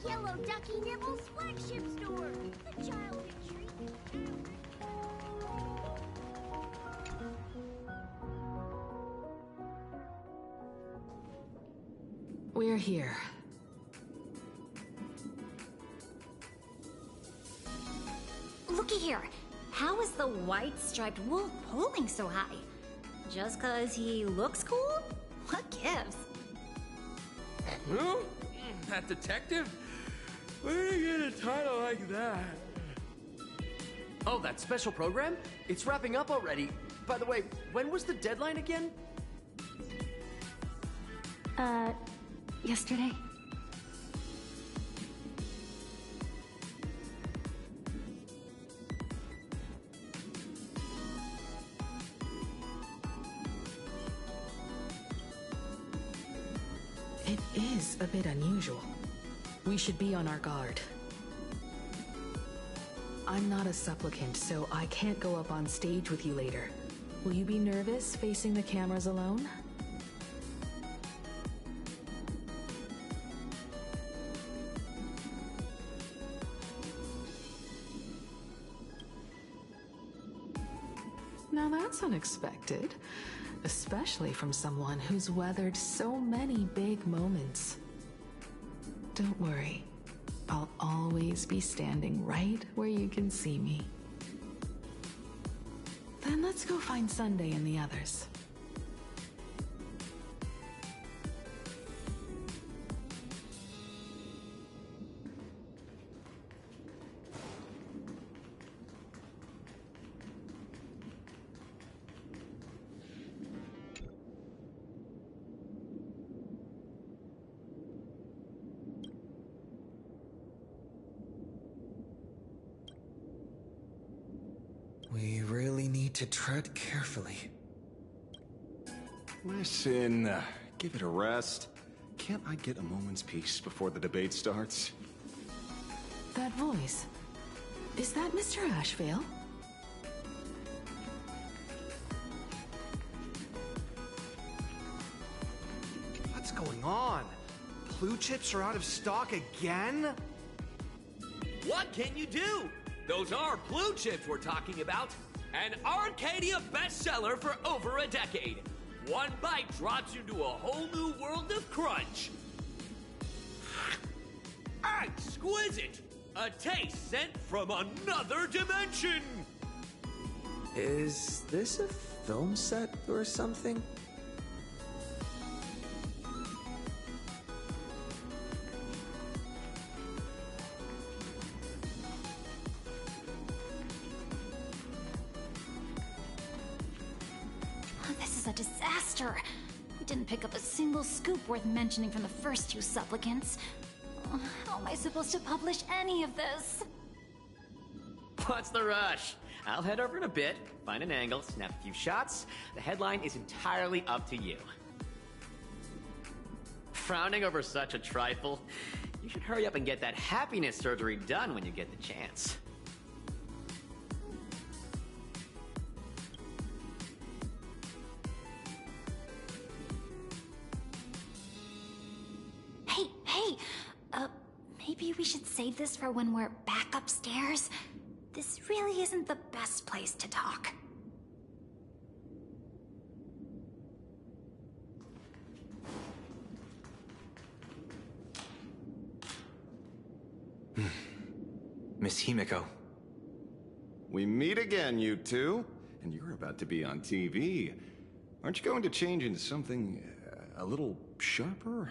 Yellow Ducky Nibble's flagship store. The child retreat. We're here. Looky here. How is the white striped wolf pulling so high? Just 'cause he looks cool? What gives? Who? That detective? Where did you get a title like that? Oh, that special program? It's wrapping up already. By the way, when was the deadline again? Yesterday? It is a bit unusual. We should be on our guard. I'm not a supplicant, so I can't go up on stage with you later. Will you be nervous facing the cameras alone? Now that's unexpected, especially from someone who's weathered so many big moments. Don't worry, I'll always be standing right where you can see me. Then let's go find Sunday and the others. We really need to tread carefully. Listen, give it a rest. Can't I get a moment's peace before the debate starts? That voice. Is that Mr. Ashvale? What's going on? Blue chips are out of stock again? What can you do? Those are blue chips we're talking about. An Arcadia bestseller for over a decade. One bite drops you into a whole new world of crunch. Exquisite! A taste sent from another dimension! Is this a film set or something? This is a disaster. We didn't pick up a single scoop worth mentioning from the first two supplicants. How am I supposed to publish any of this? What's the rush? I'll head over in a bit, find an angle, snap a few shots. The headline is entirely up to you. Frowning over such a trifle? You should hurry up and get that happiness surgery done when you get the chance. Hey, maybe we should save this for when we're back upstairs? This really isn't the best place to talk. Miss Himiko. We meet again, you two. And you're about to be on TV. Aren't you going to change into something a little sharper?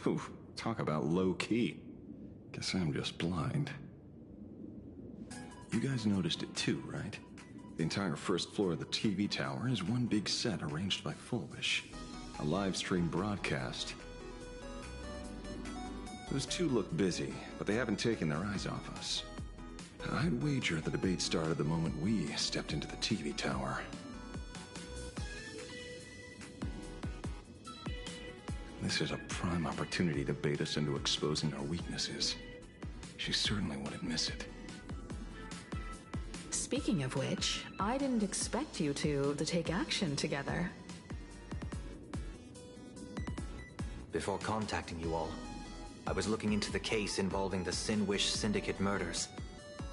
Whew, talk about low-key. Guess I'm just blind. You guys noticed it too, right? The entire first floor of the TV tower is one big set arranged by Fulwish. A live stream broadcast. Those two look busy, but they haven't taken their eyes off us. I'd wager the debate started the moment we stepped into the TV tower. This is a prime opportunity to bait us into exposing our weaknesses. She certainly wouldn't miss it. Speaking of which, I didn't expect you two to take action together. Before contacting you all, I was looking into the case involving the Sin Wish Syndicate murders,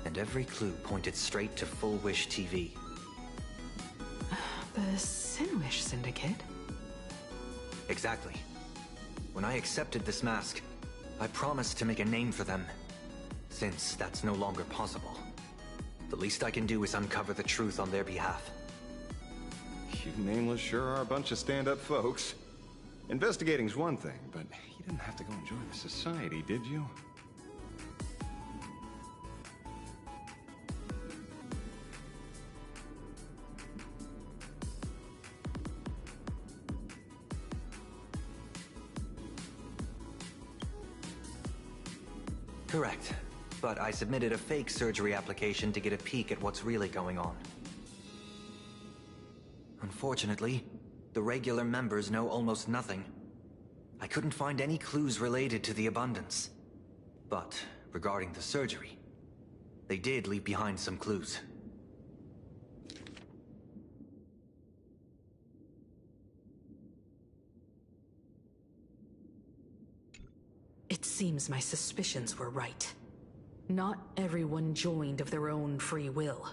and every clue pointed straight to Full Wish TV. The Sin Wish Syndicate? Exactly. When I accepted this mask, I promised to make a name for them. Since that's no longer possible, the least I can do is uncover the truth on their behalf. You nameless sure are a bunch of stand-up folks. Investigating's one thing, but you didn't have to go and join the society, did you? Correct. But I submitted a fake surgery application to get a peek at what's really going on. Unfortunately, the regular members know almost nothing. I couldn't find any clues related to the Abundance. But regarding the surgery, they did leave behind some clues. It seems my suspicions were right. Not everyone joined of their own free will.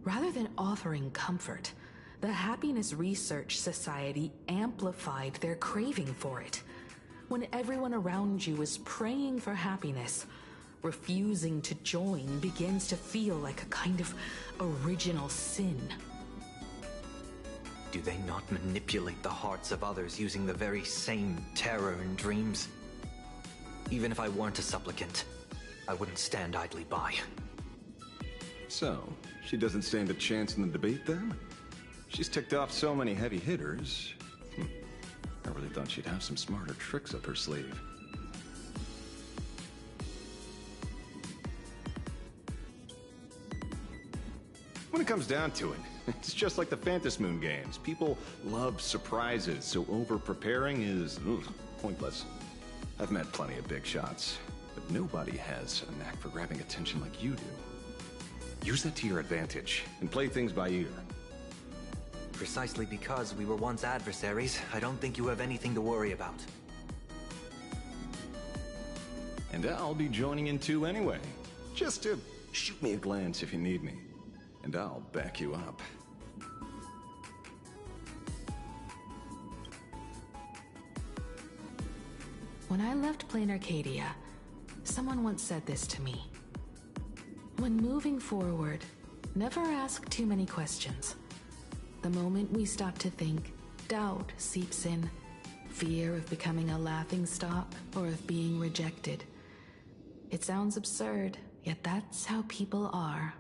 Rather than offering comfort, the Happiness Research Society amplified their craving for it. When everyone around you is praying for happiness, refusing to join begins to feel like a kind of original sin. Do they not manipulate the hearts of others using the very same terror and dreams? Even if I weren't a supplicant, I wouldn't stand idly by. So, she doesn't stand a chance in the debate then? She's ticked off so many heavy hitters. I really thought she'd have some smarter tricks up her sleeve. When it comes down to it, it's just like the Phantom Moon games. People love surprises, so over-preparing is pointless. I've met plenty of big shots, but nobody has a knack for grabbing attention like you do. Use that to your advantage, and play things by ear. Precisely because we were once adversaries, I don't think you have anything to worry about. And I'll be joining in too anyway. Just to shoot me a glance if you need me, and I'll back you up. When I left Plane Arcadia, someone once said this to me. When moving forward, never ask too many questions. The moment we stop to think, doubt seeps in. Fear of becoming a laughingstock or of being rejected. It sounds absurd, yet that's how people are.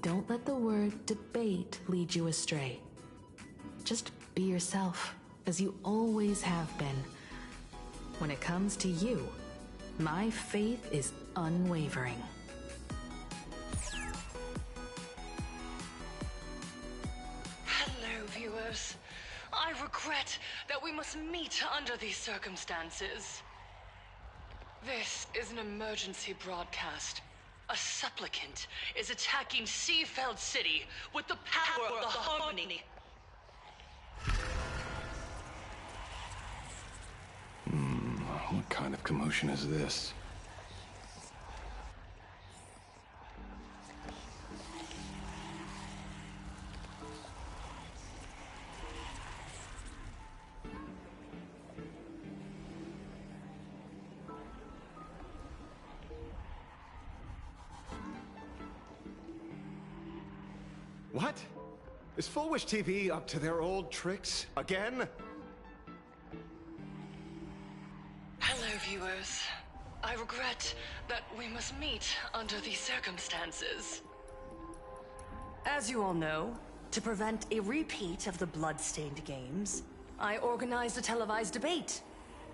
Don't let the word debate lead you astray. Just be yourself, as you always have been. When it comes to you, my faith is unwavering. Hello, viewers. I regret that we must meet under these circumstances. This is an emergency broadcast. A supplicant is attacking Seafeld City with the power of the Harmony. What kind of commotion is this? What? Is Full Wish TV up to their old tricks again? Hello, viewers. I regret that we must meet under these circumstances. As you all know, to prevent a repeat of the blood-stained games, I organized a televised debate.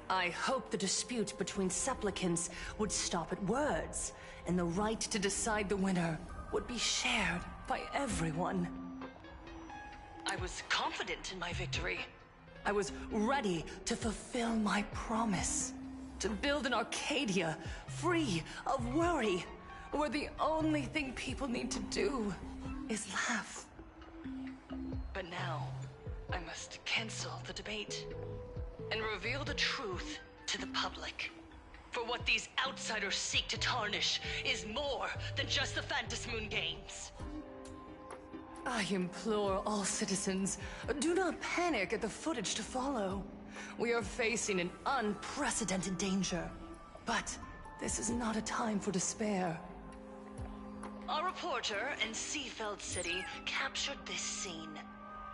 I hoped the dispute between supplicants would stop at words, and the right to decide the winner would be shared by everyone. I was confident in my victory. I was ready to fulfill my promise. To build an Arcadia free of worry, where the only thing people need to do is laugh. But now, I must cancel the debate and reveal the truth to the public. For what these outsiders seek to tarnish is more than just the Phantasmoon Games. I implore all citizens, do not panic at the footage to follow. We are facing an unprecedented danger. But this is not a time for despair. Our reporter in Seafeld City captured this scene.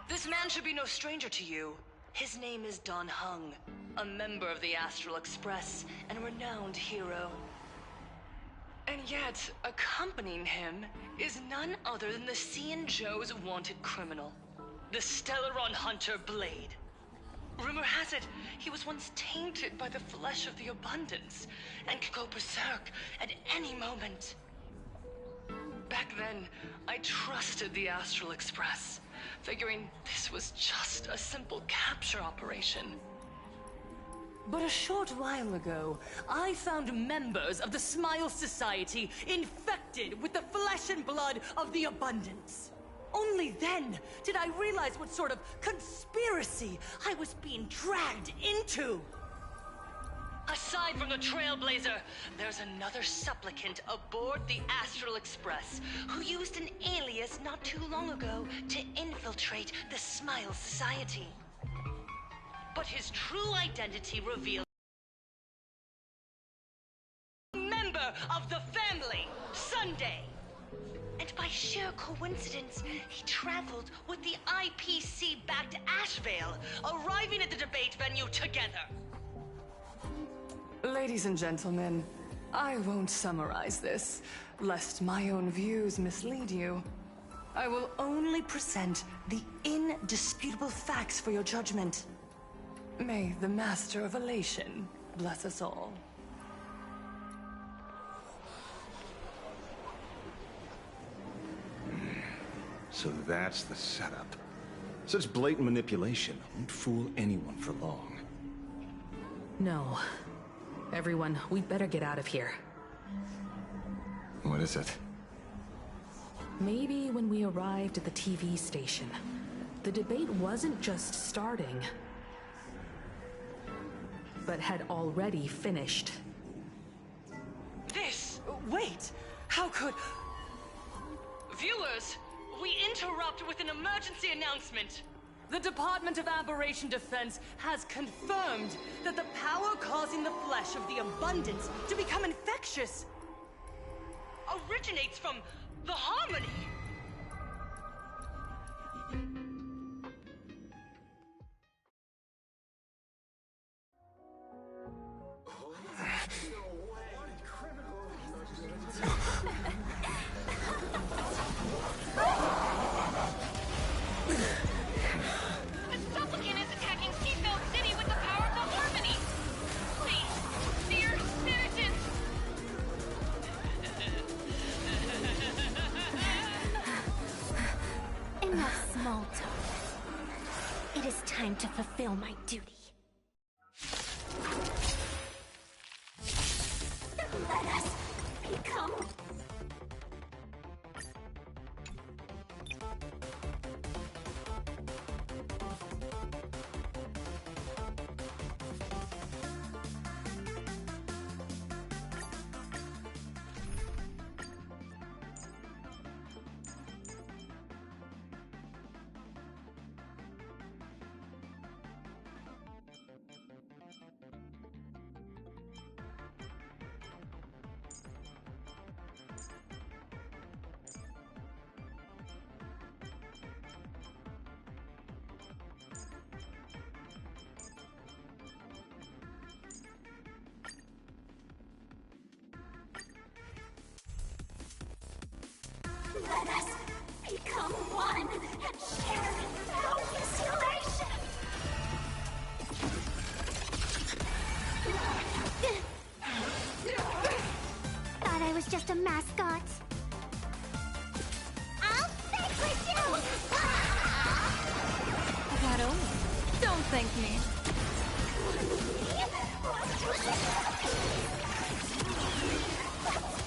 This man should be no stranger to you. His name is Don Hung, a member of the Astral Express and a renowned hero. And yet, accompanying him is none other than the Cian Joe's wanted criminal, the Stellaron hunter Blade. Rumor has it, he was once tainted by the flesh of the Abundance and could go berserk at any moment. Back then, I trusted the Astral Express, figuring this was just a simple capture operation. But a short while ago, I found members of the Smile Society infected with the flesh and blood of the Abundance. Only then did I realize what sort of conspiracy I was being dragged into. Aside from the Trailblazer, there's another supplicant aboard the Astral Express who used an alias not too long ago to infiltrate the Smile Society. But his true identity revealed a member of the family, Sunday. And by sheer coincidence, he traveled with the IPC back to Ashvale, arriving at the debate venue together. Ladies and gentlemen, I won't summarize this, lest my own views mislead you. I will only present the indisputable facts for your judgment. May the Master of Elation bless us all. So that's the setup. Such blatant manipulation won't fool anyone for long. No. Everyone, we'd better get out of here. What is it? Maybe when we arrived at the TV station, the debate wasn't just starting, but had already finished. Wait! How could... Viewers, we interrupt with an emergency announcement. The Department of Aberration Defense has confirmed that the power causing the flesh of the Abundance to become infectious originates from the Harmony. To fulfill my duty. Let us become... Let us become one and share boundless elation! Thought I was just a mascot. I'll vanquish you! That only. Don't thank me.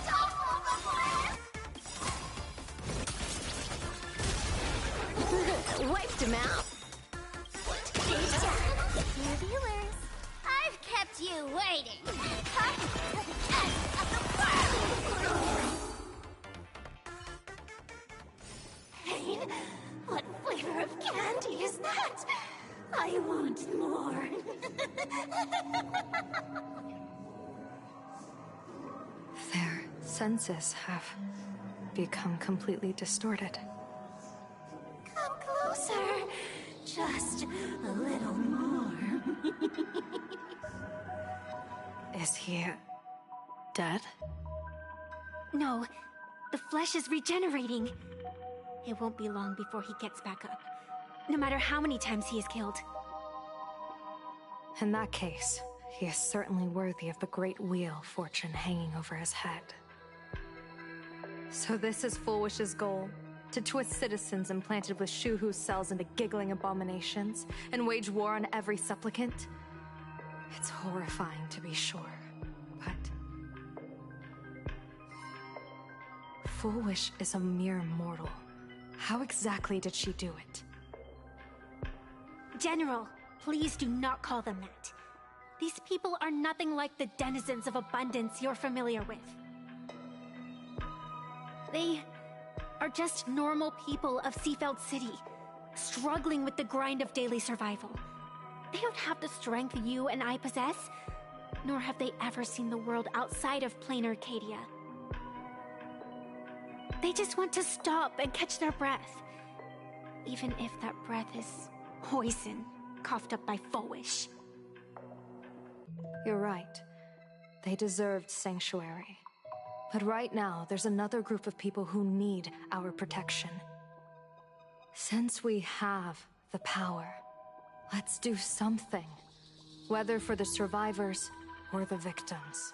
Don't move away! Wiped him out. Dear viewers, I've kept you waiting. Pain? What flavor of candy is that? I want more. Their senses have become completely distorted. Come closer. Just a little more. Is he dead? No, the flesh is regenerating. It won't be long before he gets back up, no matter how many times he is killed. In that case, he is certainly worthy of the great wheel fortune hanging over his head. So this is Full Wish's goal? To twist citizens implanted with Shuhu cells into giggling abominations, and wage war on every supplicant? It's horrifying to be sure, but... Full Wish is a mere mortal. How exactly did she do it? General, please do not call them that. These people are nothing like the denizens of abundance you're familiar with. They are just normal people of Seafeld City, struggling with the grind of daily survival. They don't have the strength you and I possess, nor have they ever seen the world outside of plain Arcadia. They just want to stop and catch their breath, even if that breath is poison coughed up by Full Wish. You're right. They deserved sanctuary. But right now, there's another group of people who need our protection. Since we have the power, let's do something. Whether for the survivors or the victims.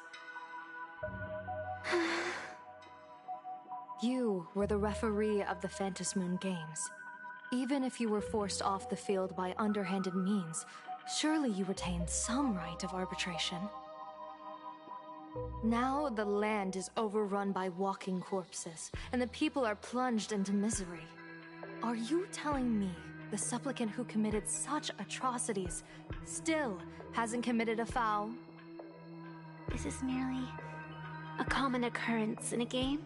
You were the referee of the Phantom Moon Games. Even if you were forced off the field by underhanded means, surely you retained some right of arbitration. Now the land is overrun by walking corpses, and the people are plunged into misery. Are you telling me the supplicant who committed such atrocities still hasn't committed a foul? This is merely a common occurrence in a game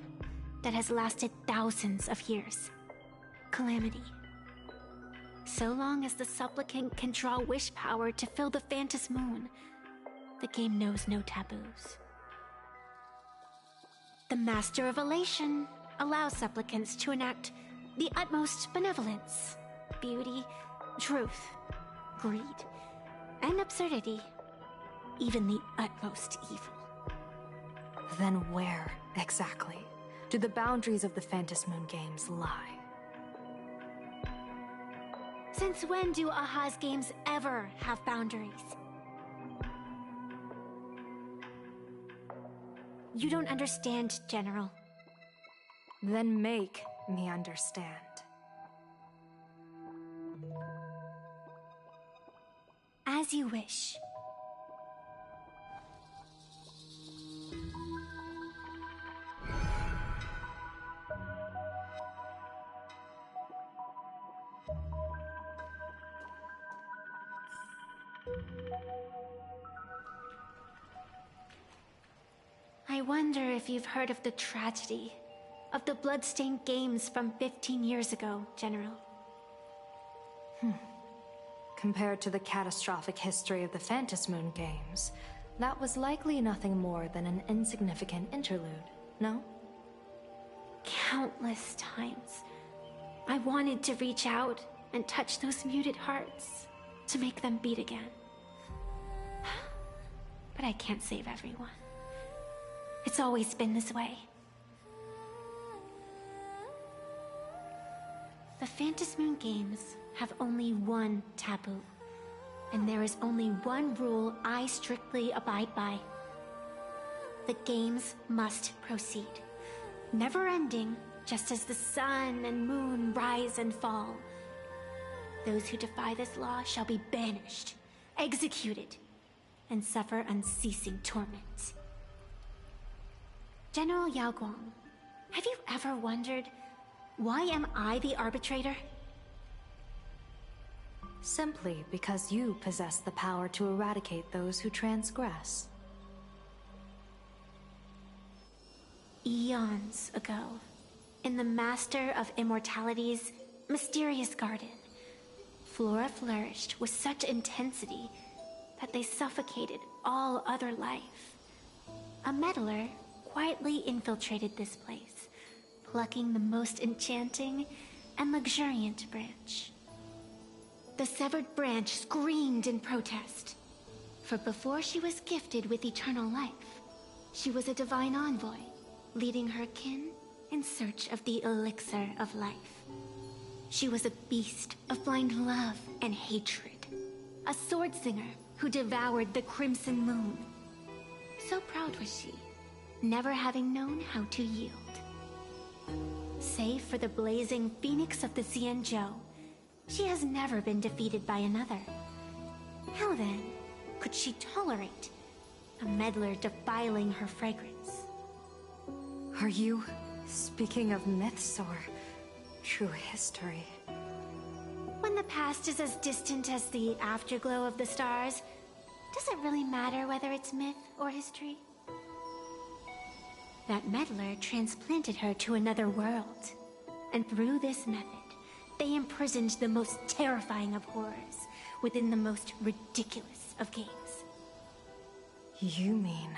that has lasted thousands of years. Calamity. So long as the supplicant can draw wish power to fill the Phantom Moon, the game knows no taboos. The Master of Elation allows supplicants to enact the utmost benevolence, beauty, truth, greed, and absurdity, even the utmost evil. Then where, exactly, do the boundaries of the Phantom Moon Games lie? Since when do Aha's games ever have boundaries? You don't understand, General. Then make me understand. As you wish. I wonder if you've heard of the tragedy of the Bloodstained Games from 15 years ago, General. Compared to the catastrophic history of the Phantom Moon Games, that was likely nothing more than an insignificant interlude, no? Countless times, I wanted to reach out and touch those muted hearts to make them beat again. But I can't save everyone. It's always been this way. The Phantom Moon Games have only one taboo, and there is only one rule I strictly abide by. The games must proceed, never ending, just as the sun and moon rise and fall. Those who defy this law shall be banished, executed, and suffer unceasing torment. General Yao Guang, have you ever wondered, why am I the arbitrator? simply because you possess the power to eradicate those who transgress. Eons ago, in the Master of Immortality's mysterious garden, flora flourished with such intensity that they suffocated all other life. A meddler quietly infiltrated this place, plucking the most enchanting and luxuriant branch. The severed branch screamed in protest, for before she was gifted with eternal life, she was a divine envoy, leading her kin in search of the elixir of life. She was a beast of blind love and hatred, a sword singer who devoured the crimson moon. So proud was she, never having known how to yield. Save for the blazing phoenix of the Xianzhou, she has never been defeated by another. How then could she tolerate a meddler defiling her fragrance? Are you speaking of myths or true history? When the past is as distant as the afterglow of the stars, does it really matter whether it's myth or history? That meddler transplanted her to another world, and through this method, they imprisoned the most terrifying of horrors within the most ridiculous of games. You mean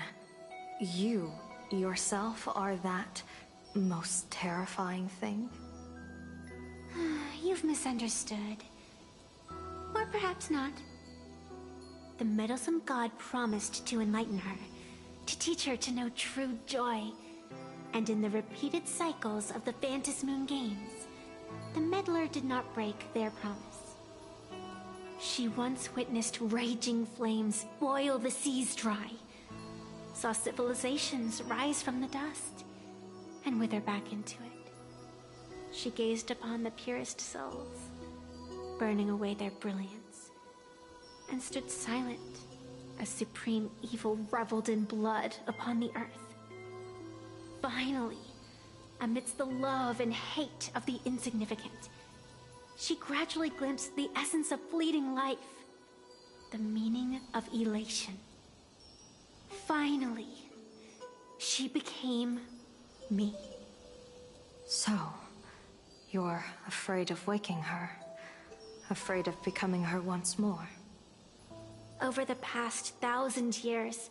you yourself are that most terrifying thing? You've misunderstood. Or perhaps not. The meddlesome god promised to enlighten her, to teach her to know true joy. And in the repeated cycles of the Phantasmoon games, the meddler did not break their promise. She once witnessed raging flames boil the seas dry, saw civilizations rise from the dust, and wither back into it. She gazed upon the purest souls, burning away their brilliance, and stood silent as supreme evil reveled in blood upon the earth. Finally, amidst the love and hate of the insignificant, she gradually glimpsed the essence of fleeting life, the meaning of elation. Finally, she became me. So, you're afraid of waking her, afraid of becoming her once more. Over the past 1,000 years,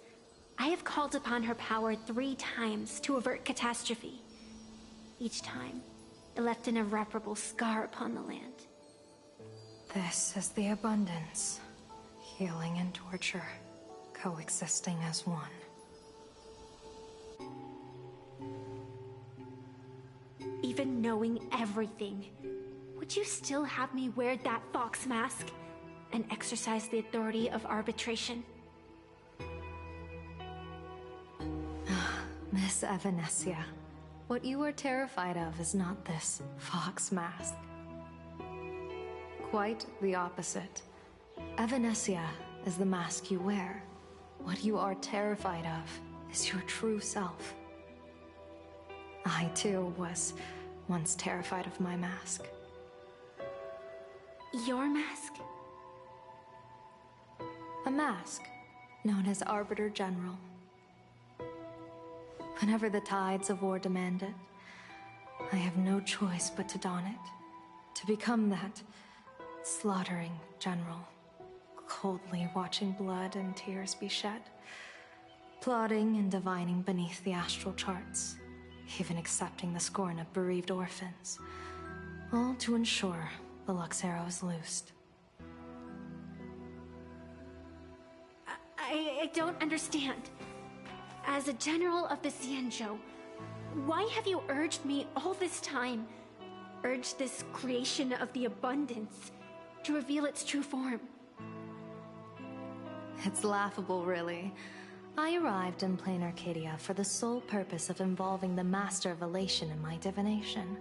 I have called upon her power 3 times to avert catastrophe. Each time, it left an irreparable scar upon the land. This is the abundance, healing and torture, coexisting as one. Even knowing everything, would you still have me wear that fox mask and exercise the authority of arbitration? Miss Evanescia, what you are terrified of is not this fox mask. Quite the opposite. Evanescia is the mask you wear. What you are terrified of is your true self. I too was once terrified of my mask. Your mask? A mask known as Arbiter General. Whenever the tides of war demand it, I have no choice but to don it, to become that slaughtering general, coldly watching blood and tears be shed, plotting and divining beneath the astral charts, even accepting the scorn of bereaved orphans, all to ensure the Luxero is loosed. I don't understand. As a general of the Xianzhou, why have you urged me all this time, urged this creation of the abundance, to reveal its true form? It's laughable, really. I arrived in Plain Arcadia for the sole purpose of involving the Master of Elation in my divination,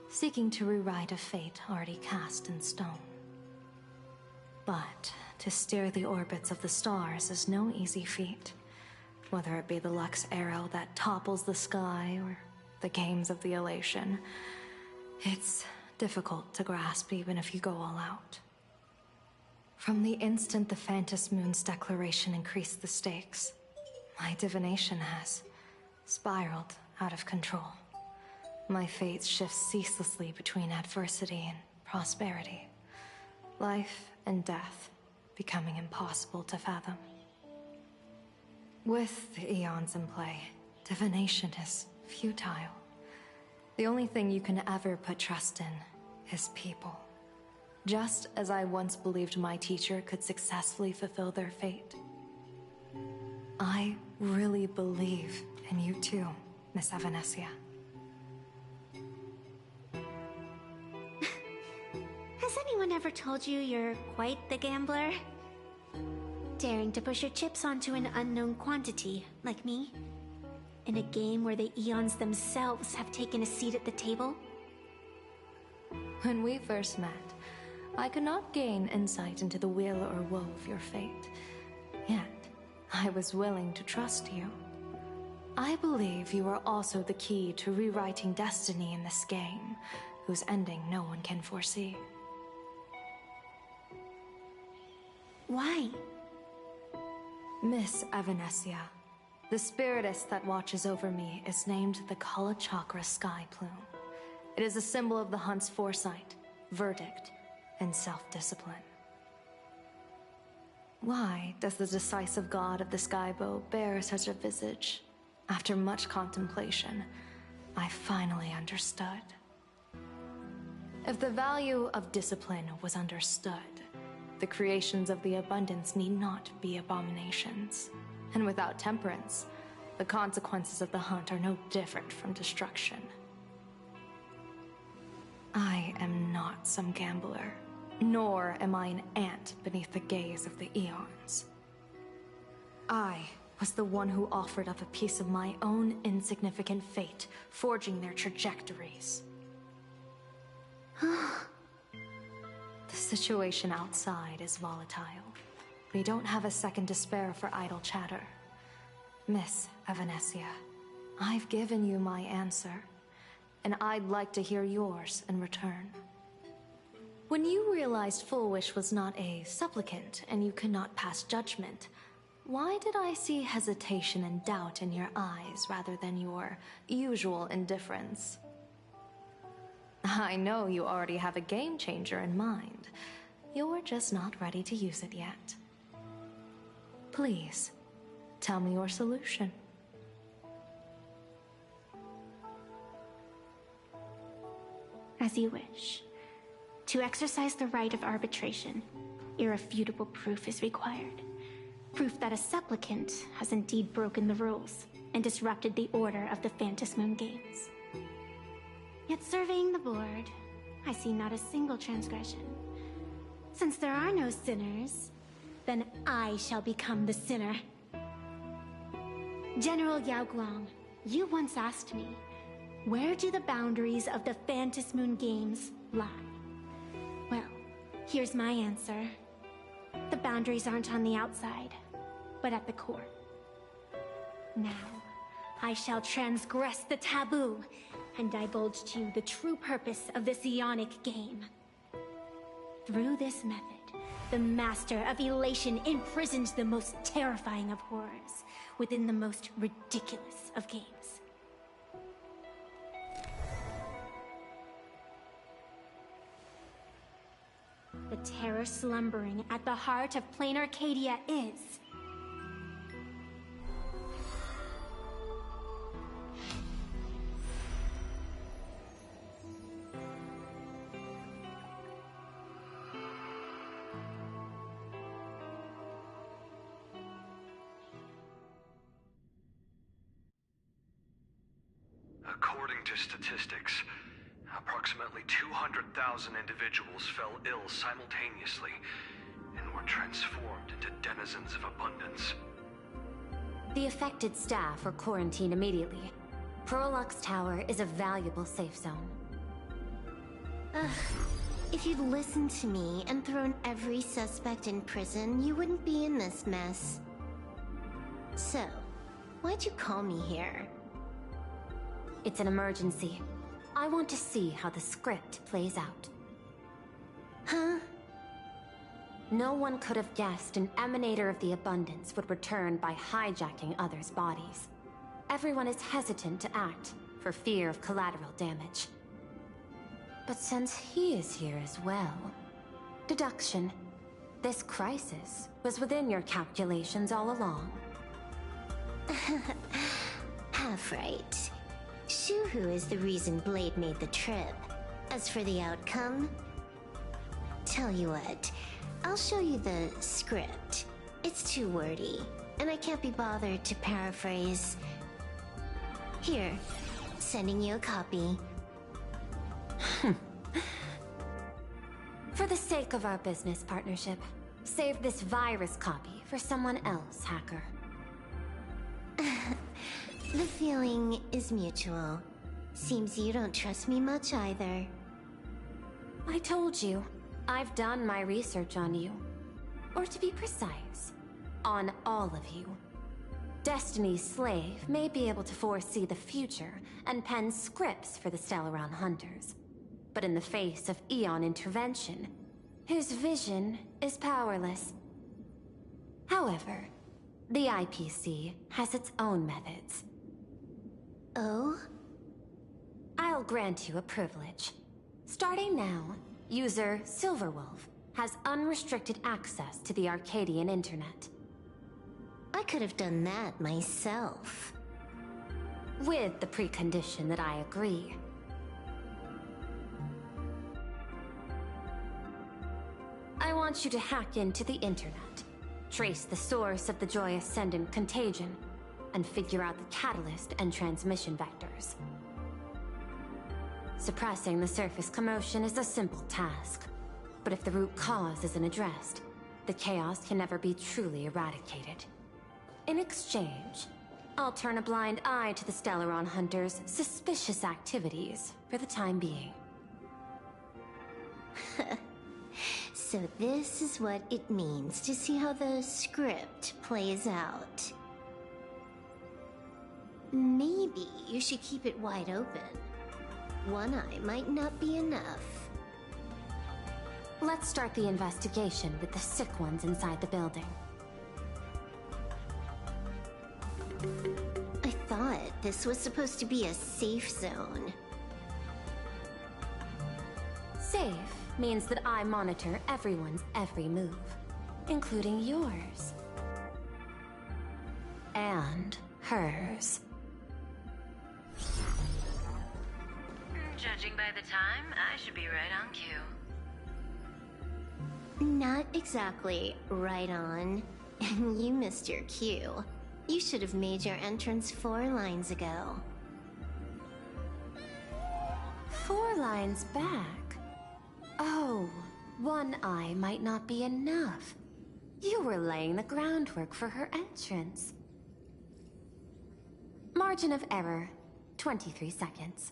seeking to rewrite a fate already cast in stone. But to steer the orbits of the stars is no easy feat, whether it be the Lux Arrow that topples the sky or the games of the Elation. It's difficult to grasp even if you go all out. From the instant the Phantom Moon's declaration increased the stakes, my divination has spiraled out of control. My fate shifts ceaselessly between adversity and prosperity. Life and death becoming impossible to fathom. With the eons in play, divination is futile. The only thing you can ever put trust in is people. Just as I once believed my teacher could successfully fulfill their fate. I really believe in you too, Miss Evanescia. Has anyone ever told you you're quite the gambler? Daring to push your chips onto an unknown quantity, like me? In a game where the Eons themselves have taken a seat at the table? When we first met, I could not gain insight into the will or woe of your fate. Yet, I was willing to trust you. I believe you are also the key to rewriting destiny in this game, whose ending no one can foresee. Why? Miss Evanescia, the spiritess that watches over me is named the Kalachakra Sky Plume. It is a symbol of the hunt's foresight, verdict, and self-discipline. Why does the decisive god of the Skybow bear such a visage? After much contemplation, I finally understood. If the value of discipline was understood, the creations of the abundance need not be abominations. And without temperance, the consequences of the hunt are no different from destruction. I am not some gambler, nor am I an ant beneath the gaze of the eons. I was the one who offered up a piece of my own insignificant fate, forging their trajectories. The situation outside is volatile. We don't have a second to spare for idle chatter. Miss Evanescia, I've given you my answer, and I'd like to hear yours in return. When you realized Full Wish was not a supplicant and you could not pass judgment, why did I see hesitation and doubt in your eyes rather than your usual indifference? I know you already have a game changer in mind. You're just not ready to use it yet. Please, tell me your solution. As you wish. To exercise the right of arbitration, irrefutable proof is required. Proof that a supplicant has indeed broken the rules and disrupted the order of the Phantom Moon Games. Yet surveying the board, I see not a single transgression. Since there are no sinners, then I shall become the sinner. General Yao Guang, you once asked me, where do the boundaries of the Phantom Moon Games lie? Well, here's my answer. The boundaries aren't on the outside, but at the core. Now, I shall transgress the taboo and divulge to you the true purpose of this Ionic game. Through this method, the Master of Elation imprisons the most terrifying of horrors within the most ridiculous of games. The terror slumbering at the heart of Plain Arcadia is... According to statistics, approximately 200,000 individuals fell ill simultaneously and were transformed into denizens of abundance. The affected staff are quarantined immediately. Prolux Tower is a valuable safe zone. Ugh. If you'd listened to me and thrown every suspect in prison, you wouldn't be in this mess. So, why'd you call me here? It's an emergency. I want to see how the script plays out. Huh? No one could have guessed an emanator of the Abundance would return by hijacking others' bodies. Everyone is hesitant to act, for fear of collateral damage. But since he is here as well... Deduction. This crisis was within your calculations all along. Half right. Shuhu is the reason Blade made the trip. As for the outcome... Tell you what, I'll show you the script. It's too wordy, and I can't be bothered to paraphrase. Here, sending you a copy. For the sake of our business partnership, save this virus copy for someone else, hacker. The feeling is mutual. Seems you don't trust me much either. I told you, I've done my research on you. Or to be precise, on all of you. Destiny's slave may be able to foresee the future and pen scripts for the Stellaron Hunters. But in the face of Eon intervention, his vision is powerless. However, the IPC has its own methods. Oh? I'll grant you a privilege. Starting now, user Silverwolf has unrestricted access to the Arcadian internet. I could have done that myself. With the precondition that I agree. I want you to hack into the internet, trace the source of the Joy Ascendant contagion, and figure out the catalyst and transmission vectors. Suppressing the surface commotion is a simple task, but if the root cause isn't addressed, the chaos can never be truly eradicated. In exchange, I'll turn a blind eye to the Stellaron Hunters' suspicious activities for the time being. So this is what it means to see how the script plays out. Maybe you should keep it wide open. One eye might not be enough. Let's start the investigation with the sick ones inside the building. I thought this was supposed to be a safe zone. Safe means that I monitor everyone's every move, including yours. And hers. Judging by the time, I should be right on cue. Not exactly right on. You missed your cue. You should have made your entrance 4 lines ago. 4 lines back? Oh, one eye might not be enough. You were laying the groundwork for her entrance. Margin of error, 23 seconds.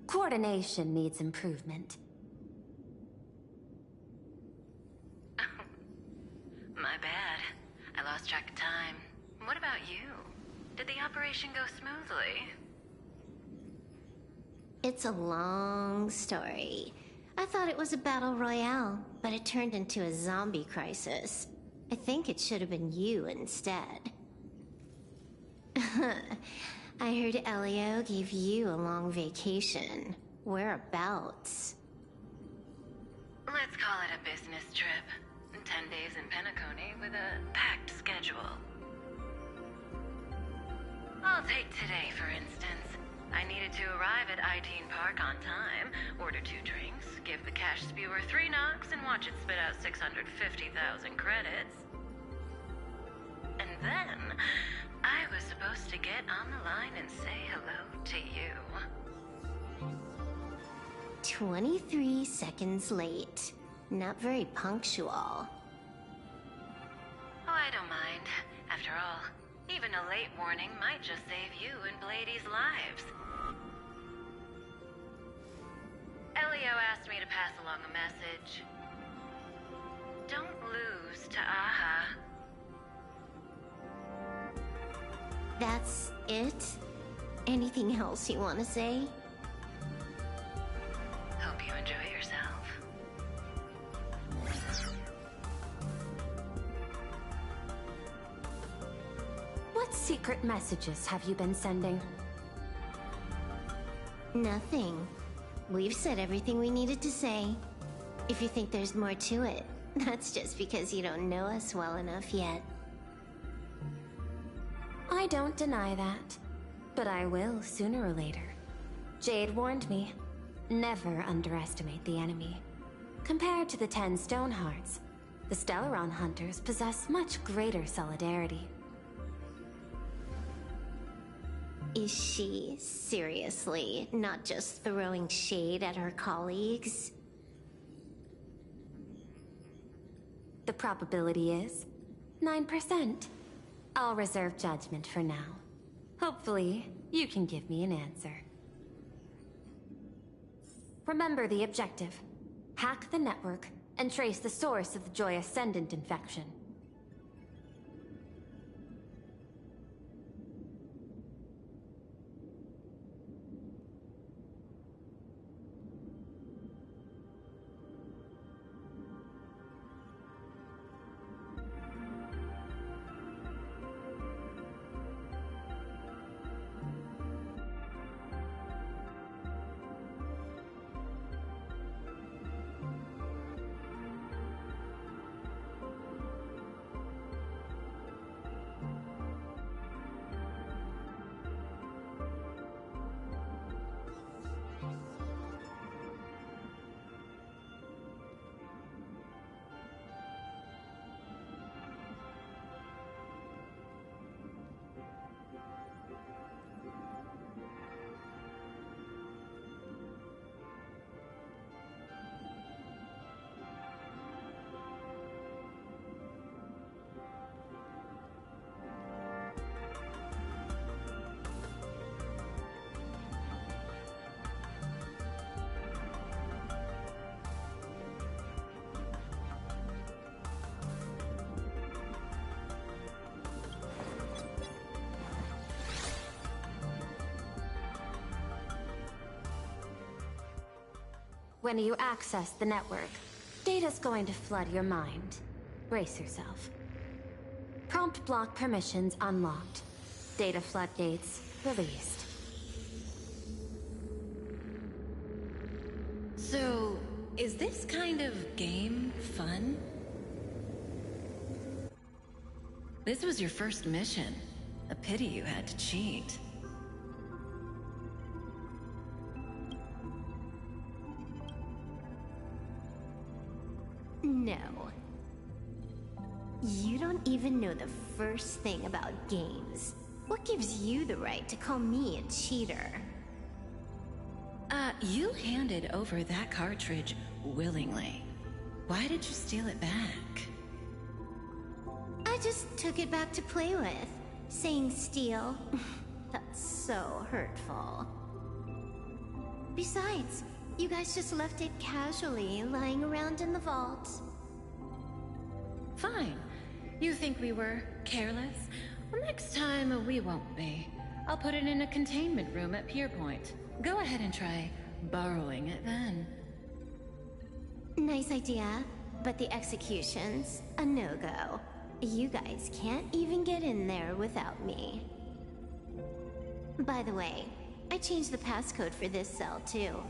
Coordination needs improvement. My bad. I lost track of time. What about you? Did the operation go smoothly? It's a long story. I thought it was a battle royale, but it turned into a zombie crisis. I think it should have been you instead. I heard Elio gave you a long vacation. Whereabouts? Let's call it a business trip. 10 days in Penacony with a packed schedule. I'll take today, for instance. I needed to arrive at Itene Park on time, order 2 drinks, give the cash spewer 3 knocks, and watch it spit out 650,000 credits. And then, I was supposed to get on the line and say hello to you. 23 seconds late. Not very punctual. Oh, I don't mind. After all, even a late warning might just save you and Blady's lives. Elio asked me to pass along a message. Don't lose to Aha. That's it? Anything else you want to say? Hope you enjoy yourself. secret messages have you been sending? Nothing. We've said everything we needed to say. If you think there's more to it, that's just because you don't know us well enough yet. I don't deny that. But I will sooner or later. Jade warned me. Never underestimate the enemy. Compared to the 10 Stonehearts, the Stellaron Hunters possess much greater solidarity. Is she seriously not just throwing shade at her colleagues? The probability is 9%. I'll reserve judgment for now. Hopefully, you can give me an answer. Remember the objective. Hack the network and trace the source of the Joy Ascendant infection. When you access the network, data's going to flood your mind. Brace yourself. Prompt block permissions unlocked. Data floodgates released. So, is this kind of game fun? This was your first mission. A pity you had to cheat. No. You don't even know the first thing about games. What gives you the right to call me a cheater? You handed over that cartridge willingly. Why did you steal it back? I just took it back to play with. Saying steal, that's so hurtful. Besides, you guys just left it casually lying around in the vault. Fine. You think we were careless? Well, next time we won't be. I'll put it in a containment room at Pierpoint. Go ahead and try borrowing it then. Nice idea, but the execution's a no-go. You guys can't even get in there without me. By the way, I changed the passcode for this cell too.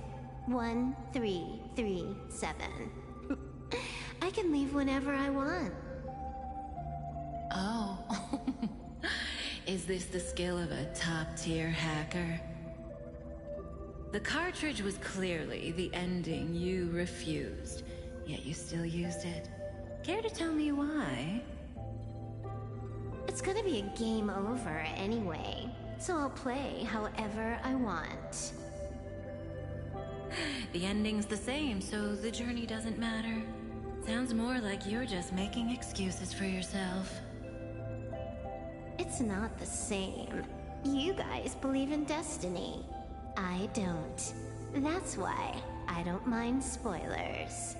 1337. I can leave whenever I want. Oh. Is this the skill of a top-tier hacker? The cartridge was clearly the ending you refused, yet you still used it. Care to tell me why? It's gonna be a game over anyway, so I'll play however I want. The ending's the same, so the journey doesn't matter. Sounds more like you're just making excuses for yourself. It's not the same. You guys believe in destiny. I don't. That's why I don't mind spoilers.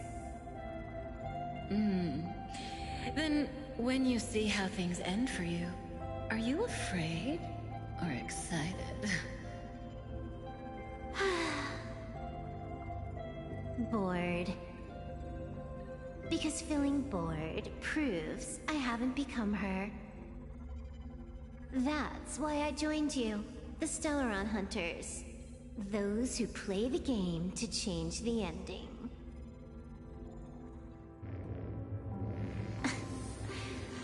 Then, when you see how things end for you, are you afraid or excited? Bored. Because feeling bored proves I haven't become her. That's why I joined you. The Stellaron Hunters. Those who play the game to change the ending.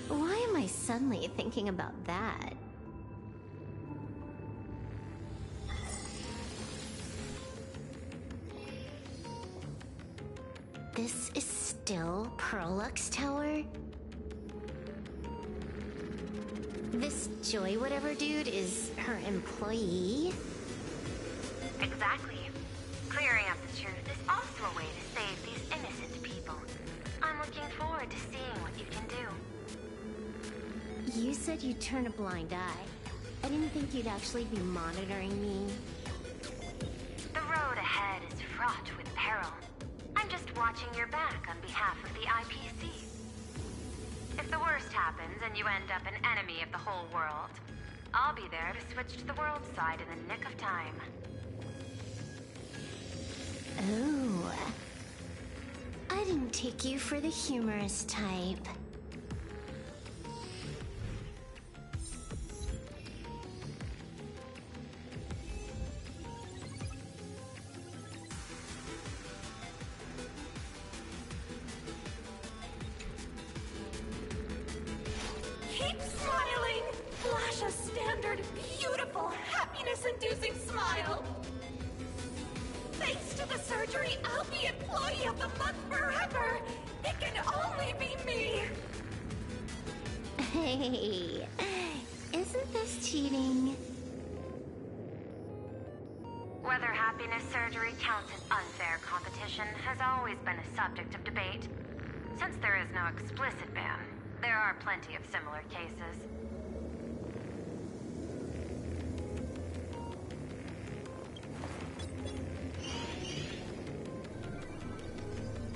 Why am I suddenly thinking about that? This is still Perlux Tower? This Joy whatever dude is her employee? Exactly. Clearing up the truth is also a way to save these innocent people. I'm looking forward to seeing what you can do. You said you'd turn a blind eye. I didn't think you'd actually be monitoring me. The road ahead is fraught with peril. I'm just watching your back on behalf of the IPC. If the worst happens and you end up an enemy of the whole world, I'll be there to switch to the world side in the nick of time. Oh. I didn't take you for the humorous type. Keep smiling! Flash a standard, beautiful, happiness-inducing smile! Thanks to the surgery, I'll be Employee of the Month forever! It can only be me! Hey, isn't this cheating? Whether happiness surgery counts as unfair competition has always been a subject of debate. Since there is no explicit ban, there are plenty of similar cases.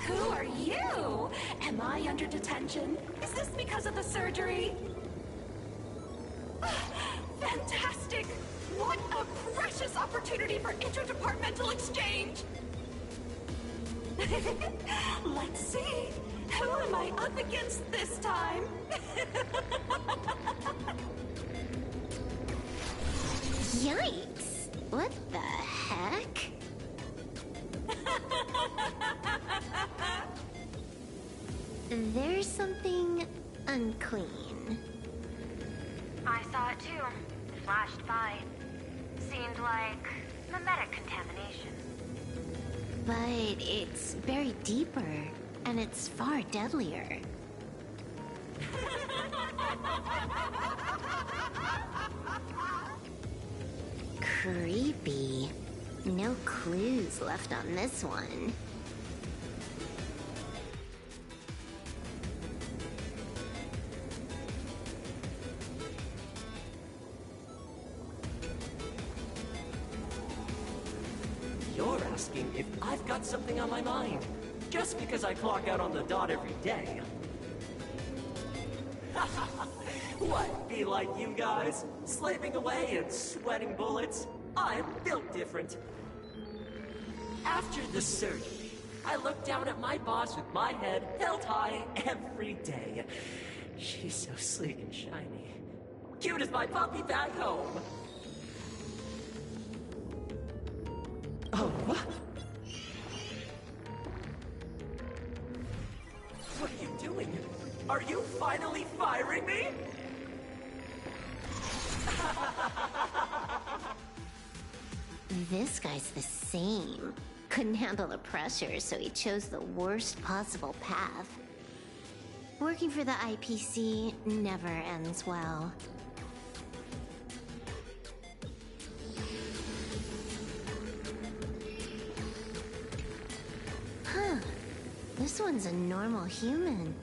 Who are you? Am I under detention? Is this because of the surgery? Fantastic! What a precious opportunity for interdepartmental exchange! Let's see. Who am I up against this time? Yikes! What the heck? There's something unclean. I saw it too. It flashed by. Seemed like mimetic contamination. But it's buried deeper, and it's far deadlier. Creepy. No clues left on this one. You're asking if I've got something on my mind, just because I clock out on the dot every day. What, be like you guys? Slaving away and sweating bullets? I'm built different. After the surgery, I look down at my boss with my head held high every day. She's so sleek and shiny. Cute as my puppy back home. Oh, what? What are you doing? Are you finally firing me? This guy's the same. Couldn't handle the pressure, so he chose the worst possible path. Working for the IPC never ends well. Huh. This one's a normal human.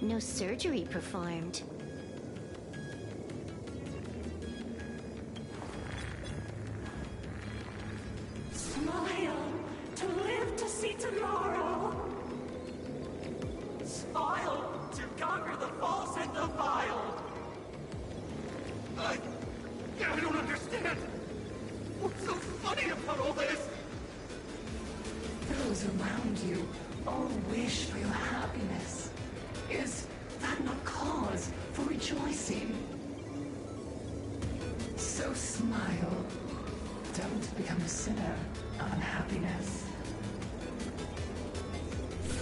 No surgery performed. Smile to live to see tomorrow. Smile to conquer the false and the vile. I don't understand. What's so funny about all this? Those around you all wish for your happiness. Is that not cause for rejoicing? smile. Don't become a sinner of unhappiness.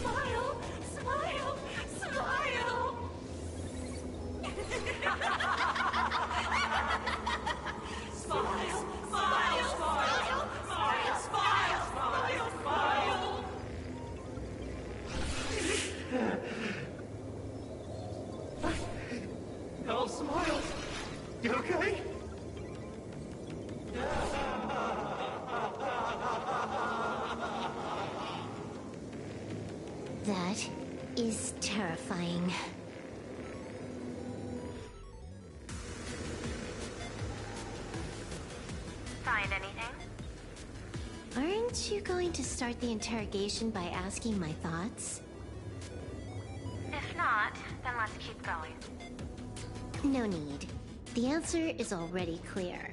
Smile! Smile! Smile! Smile! Smile! Smile! Smile! Smile! Smile! Smile! No, smile. You okay? That is terrifying. Find anything? Aren't you going to start the interrogation by asking my thoughts? If not, then let's keep going. No need. The answer is already clear.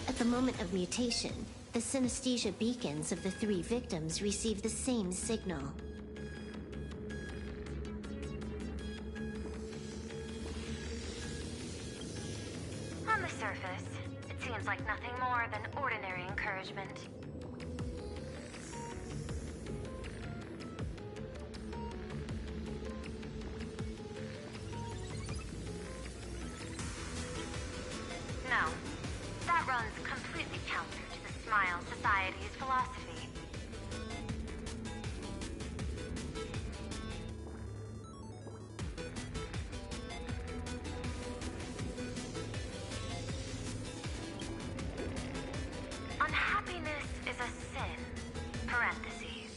At the moment of mutation, the synesthesia beacons of the 3 victims receive the same signal. On the surface, it seems like nothing more than ordinary encouragement. No, that runs completely counter to the Smile Society's philosophy. Unhappiness is a sin. Parentheses.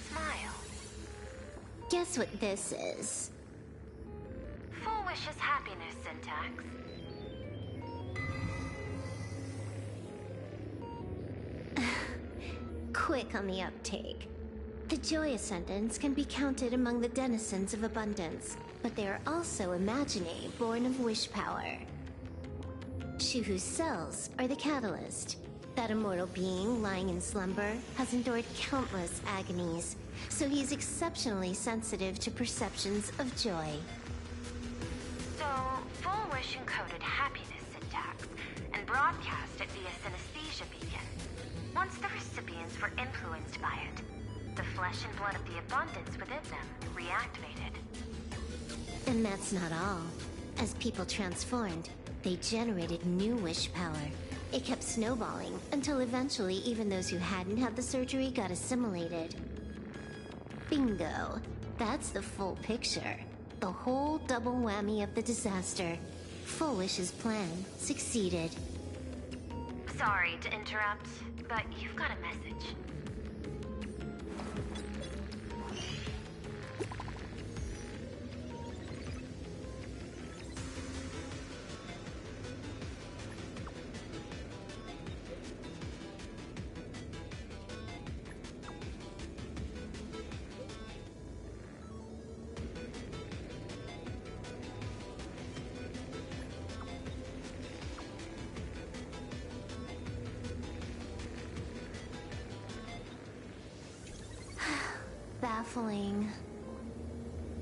Smile. Guess what this is? Full wish is happiness syntax. Quick on the uptake. The Joy Ascendants can be counted among the denizens of abundance, but they are also Imaginae born of wish power. Shuhu's cells are the catalyst. That immortal being lying in slumber has endured countless agonies, so he is exceptionally sensitive to perceptions of joy. So, Full Wish encoded happiness syntax and broadcast it via synesthesia beacon. Once the recipients were influenced by it, the flesh and blood of the abundance within them reactivated. And that's not all. As people transformed, they generated new wish power. It kept snowballing until eventually even those who hadn't had the surgery got assimilated. Bingo. That's the full picture. The whole double whammy of the disaster. Full Wish's plan succeeded. Sorry to interrupt, but you've got a message. Baffling.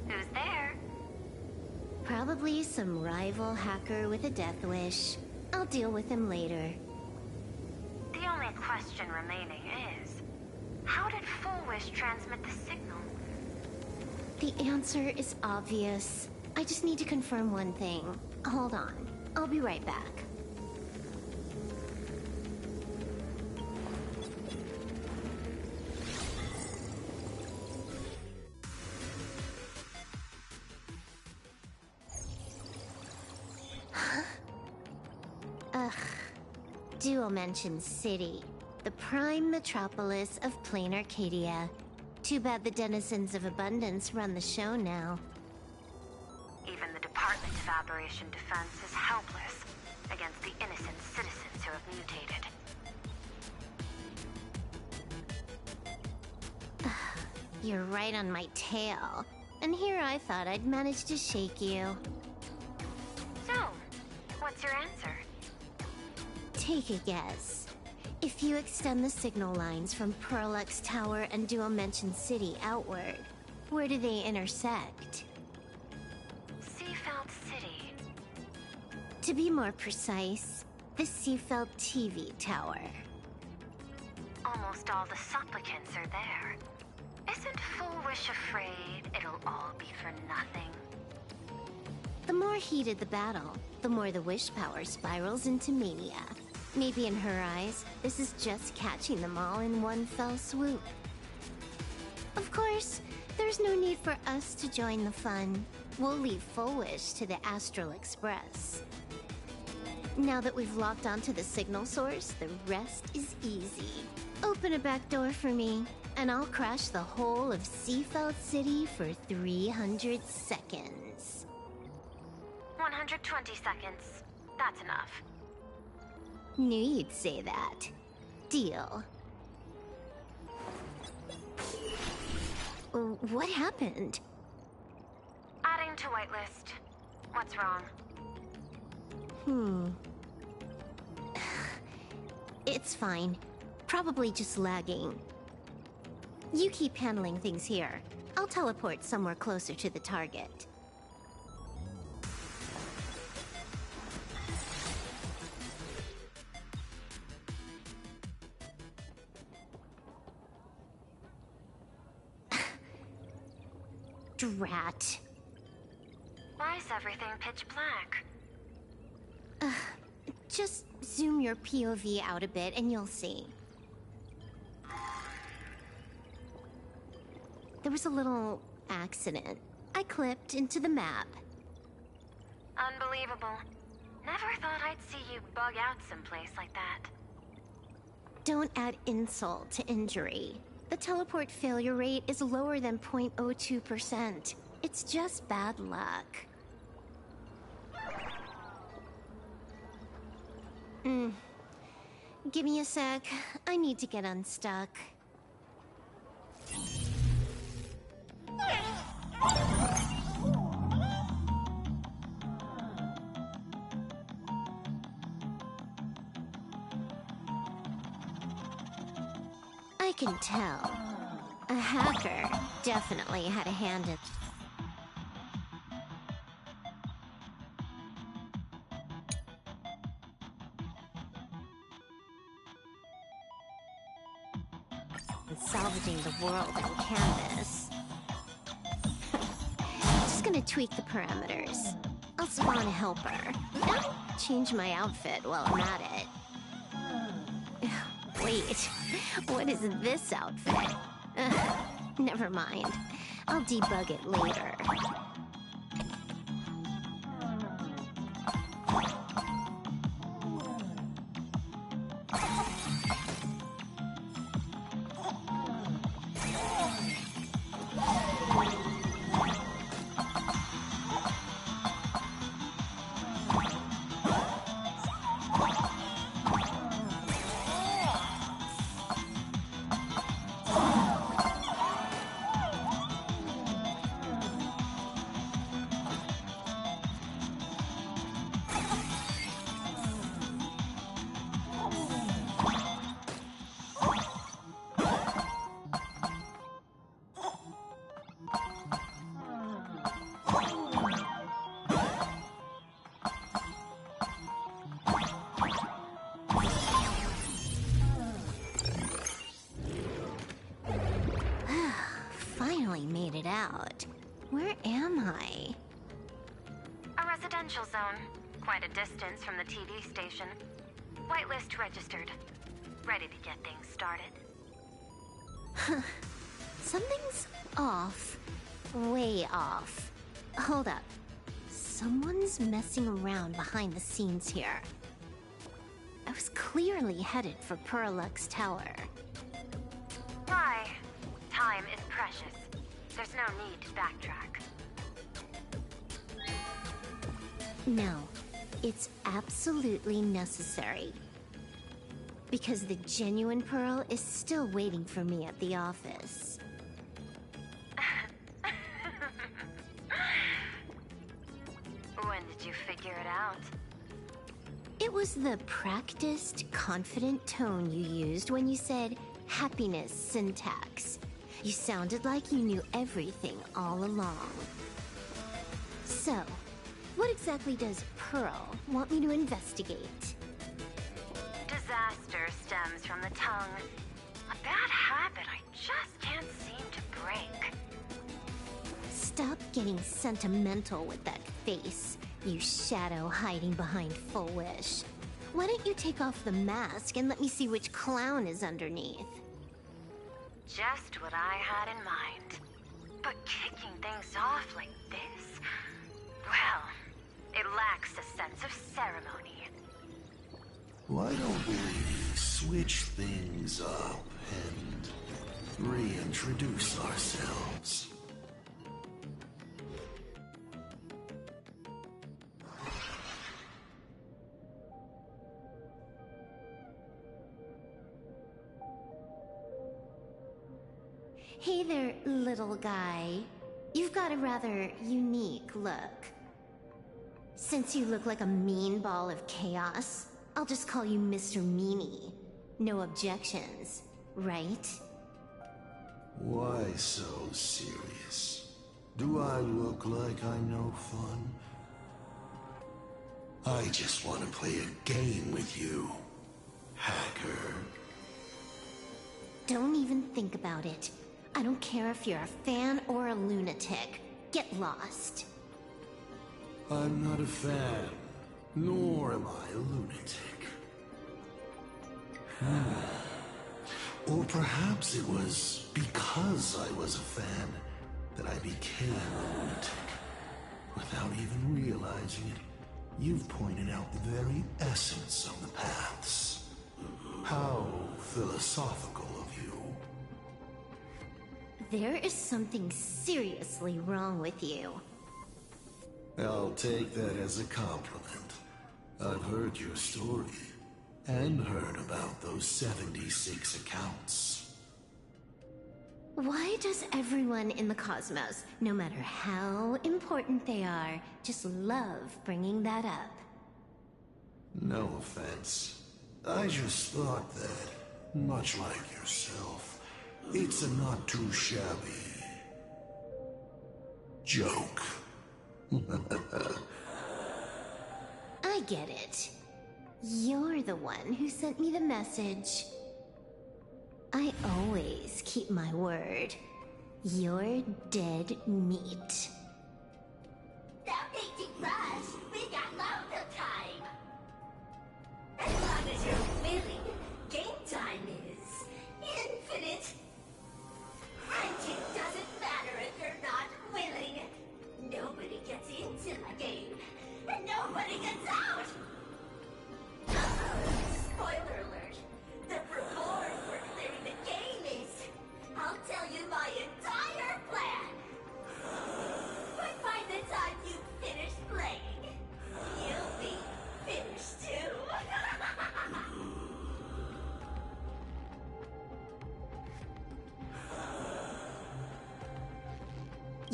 Who's there? Probably some rival hacker with a death wish. I'll deal with him later. The only question remaining is, how did Full Wish transmit the signal? The answer is obvious. I just need to confirm one thing. Hold on. I'll be right back. Ugh. Dual-Mention City. The prime metropolis of Plain Arcadia. Too bad the denizens of abundance run the show now. Even the Department of Aberration Defense is helpless against the innocent citizens who have mutated. You're right on my tail. And here I thought I'd manage to shake you. So, what's your answer? Take a guess. If you extend the signal lines from Pearl-X Tower and Dual-Mention City outward, where do they intersect? Seafeld City. To be more precise, the Seafeld TV tower. Almost all the supplicants are there. Isn't Full Wish afraid it'll all be for nothing? The more heated the battle, the more the wish power spirals into mania. Maybe in her eyes, this is just catching them all in one fell swoop. Of course, there's no need for us to join the fun. We'll leave Full Wish to the Astral Express. Now that we've locked onto the signal source, the rest is easy. Open a back door for me, and I'll crash the whole of Seafeld City for 300 seconds. 120 seconds. That's enough. Knew you'd say that. Deal. What happened? Adding to whitelist. What's wrong? It's fine. Probably just lagging. You keep handling things here. I'll teleport somewhere closer to the target. Drat. Why is everything pitch black? Just zoom your POV out a bit and you'll see. There was a little accident. I clipped into the map. Unbelievable. Never thought I'd see you bug out someplace like that. Don't add insult to injury. The teleport failure rate is lower than 0.02%. It's just bad luck. Give me a sec. I need to get unstuck. I can tell. A hacker definitely had a hand in... salvaging the world on canvas. Just gonna tweak the parameters. I'll spawn a helper. Change my outfit while I'm at it. Wait, what is this outfit? Never mind. I'll debug it later. Finally made it out. Where am I? A residential zone. Quite a distance from the TV station. Whitelist registered. Ready to get things started. Something's off. Way off. Hold up. Someone's messing around behind the scenes here. I was clearly headed for Perlux Tower. Why? Time is precious. There's no need to backtrack. No, it's absolutely necessary. Because the genuine Pearl is still waiting for me at the office. When did you figure it out? It was the practiced, confident tone you used when you said happiness syntax. You sounded like you knew everything all along. So, What exactly does Pearl want me to investigate? Disaster stems from the tongue. A bad habit I just can't seem to break. Stop getting sentimental with that face, you shadow hiding behind Full Wish. Why don't you take off the mask and let me see which clown is underneath? Just what I had in mind. But kicking things off like this, well, it lacks a sense of ceremony. Why don't we switch things up and reintroduce ourselves? Hey there, little guy. You've got a rather unique look. Since you look like a mean ball of chaos, I'll just call you Mr. Meanie. No objections, right? Why so serious? Do I look like I'm no fun? I just want to play a game with you, hacker. Don't even think about it. I don't care if you're a fan or a lunatic. Get lost. I'm not a fan, nor am I a lunatic. Or perhaps it was because I was a fan that I became a lunatic. Without even realizing it, you've pointed out the very essence of the paths. How philosophical of you. There is something seriously wrong with you. I'll take that as a compliment. I've heard your story, and heard about those 76 accounts. Why does everyone in the cosmos, no matter how important they are, just love bringing that up? No offense. I just thought that, much like yourself, it's a not too shabby joke. I get it. You're the one who sent me the message. I always keep my word. You're dead meat. Stop making rush. We got loads of time. As long as you're willing, game time is infinite. And it doesn't matter if you're not willing. Nobody gets into the game, and nobody gets out! Spoiler alert. The reward for clearing the game is... I'll tell you my entire plan! But by the time you finish playing, you'll be finished too!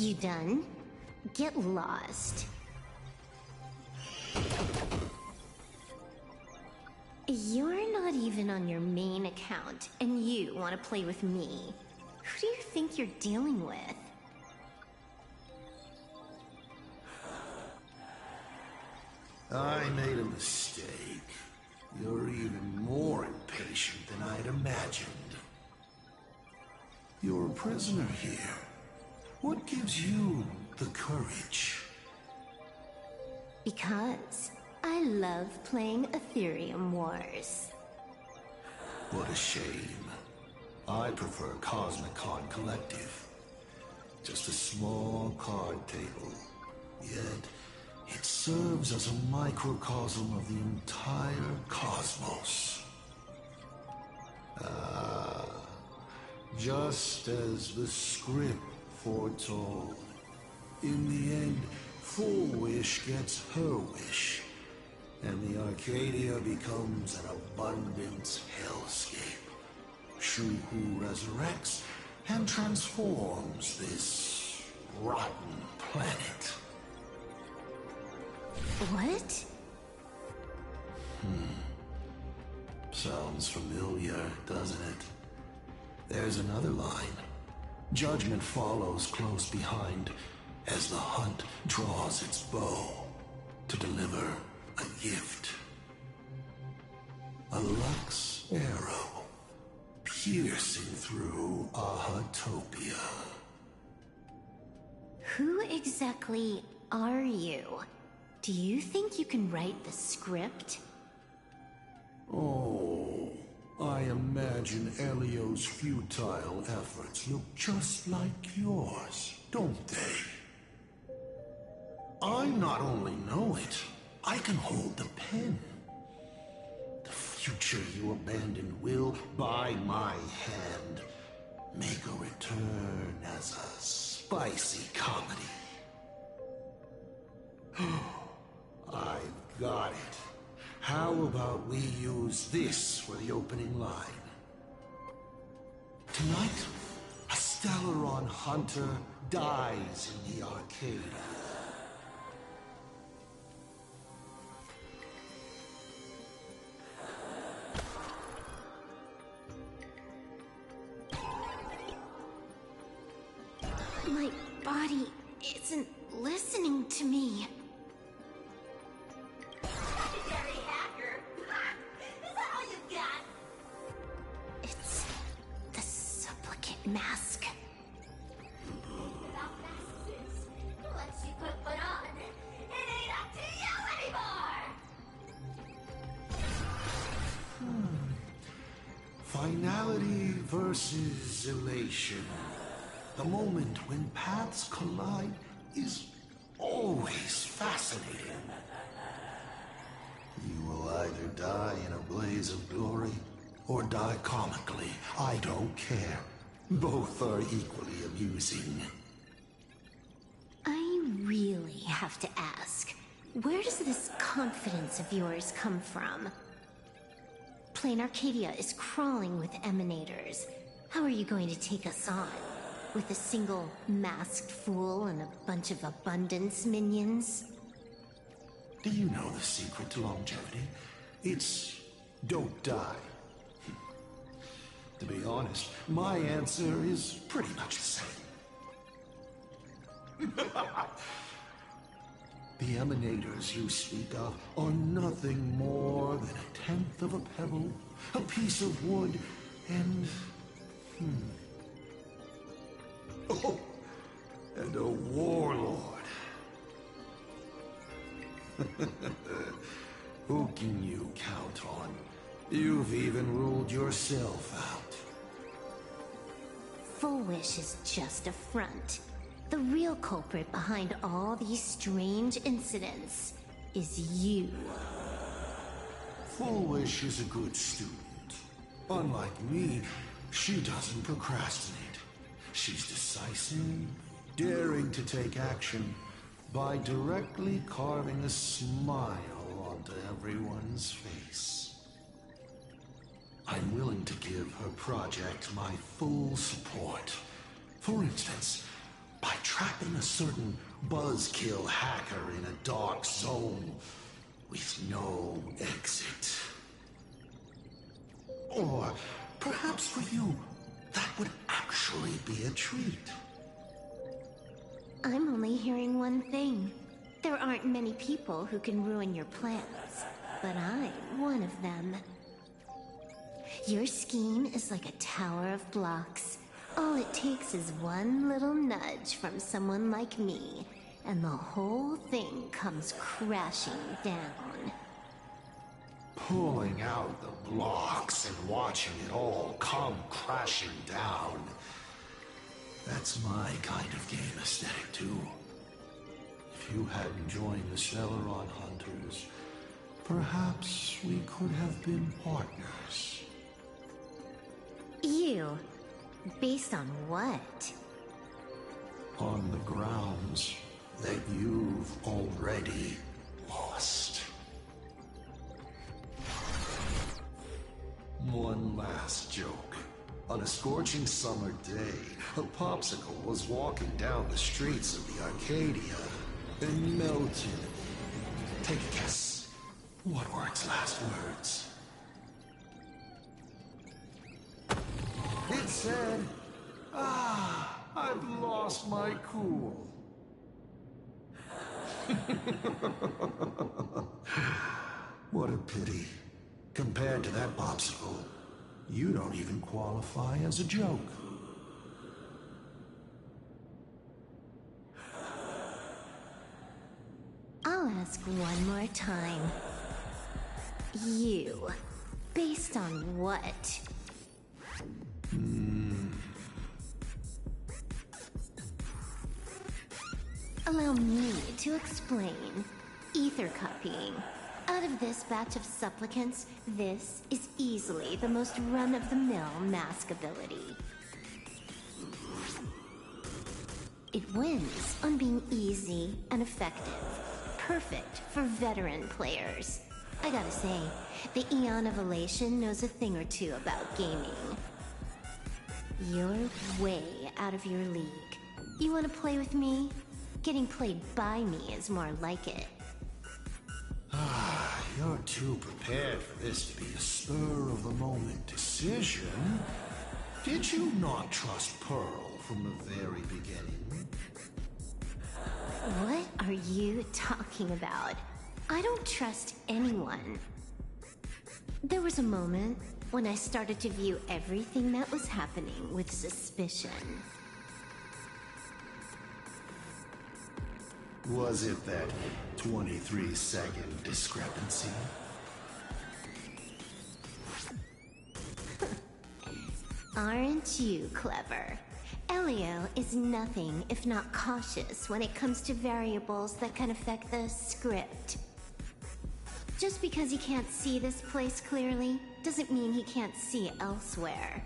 You done? Get lost. You're not even on your main account, and you want to play with me. Who do you think you're dealing with? I made a mistake. You're even more impatient than I'd imagined. You're a prisoner here. What gives you the courage? Because I love playing Ethereum Wars. What a shame. I prefer Cosmic Con Collective. Just a small card table. Yet, it serves as a microcosm of the entire cosmos. Just as the script foretold. In the end, Full Wish gets her wish, and the Arcadia becomes an abundant hellscape. Shu-Hu resurrects and transforms this rotten planet. What? Sounds familiar, doesn't it? There's another line. Judgment follows close behind as the hunt draws its bow. to deliver a gift. A Lux arrow piercing through Ahatopia. Who exactly are you? Do you think you can write the script? Oh, I imagine Elio's futile efforts look just like yours, don't they? I not only know it, I can hold the pen. The future you abandoned will, by my hand, make a return as a spicy comedy. I've got it. How about we use this for the opening line? Tonight, a Stellaron hunter dies in the arcade. My body isn't listening to me. Legendary hacker! Is that all you've got? It's the supplicant mask. Without masks, once you put one on, it ain't up to you anymore! Finality versus elation. The moment when paths collide is always fascinating. You will either die in a blaze of glory or die comically. I don't care. Both are equally amusing. I really have to ask, where does this confidence of yours come from? Plain Arcadia is crawling with emanators. How are you going to take us on? With a single masked fool and a bunch of abundance minions? Do you know the secret to longevity? It's don't die. To be honest, my answer is pretty much the same. The emanators you speak of are nothing more than a tenth of a pebble, a piece of wood, and... Oh, and a warlord. Who can you count on? You've even ruled yourself out. Full Wish is just a front. The real culprit behind all these strange incidents is you. Full Wish is a good student. Unlike me, she doesn't procrastinate. She's decisive, daring to take action by directly carving a smile onto everyone's face. I'm willing to give her project my full support. For instance, by trapping a certain buzzkill hacker in a dark zone with no exit. Or perhaps for you, that would actually be a treat. I'm only hearing one thing. There aren't many people who can ruin your plans, but I'm one of them. Your scheme is like a tower of blocks. All it takes is one little nudge from someone like me, and the whole thing comes crashing down. Pulling out the blocks and watching it all come crashing down. That's my kind of game aesthetic, too. If you hadn't joined the Stellaron Hunters, perhaps we could have been partners. You? Based on what? On the grounds that you've already lost. One last joke. On a scorching summer day, a popsicle was walking down the streets of the Arcadia and melted. Take a guess. What were its last words? It said, "Ah, I've lost my cool." What a pity. Compared to that popsicle, you don't even qualify as a joke. I'll ask one more time. You, based on what? Allow me to explain. Ether copying. Out of this batch of supplicants, this is easily the most run-of-the-mill mask ability. It wins on being easy and effective. Perfect for veteran players. I gotta say, the Eon of Elation knows a thing or two about gaming. You're way out of your league. You wanna play with me? Getting played by me is more like it. You're too prepared for this to be a spur-of-the-moment decision. Did you not trust Pearl from the very beginning? What are you talking about? I don't trust anyone. There was a moment when I started to view everything that was happening with suspicion. Was it that 23-second discrepancy? Aren't you clever? Elio is nothing if not cautious when it comes to variables that can affect the script. Just because he can't see this place clearly, doesn't mean he can't see elsewhere.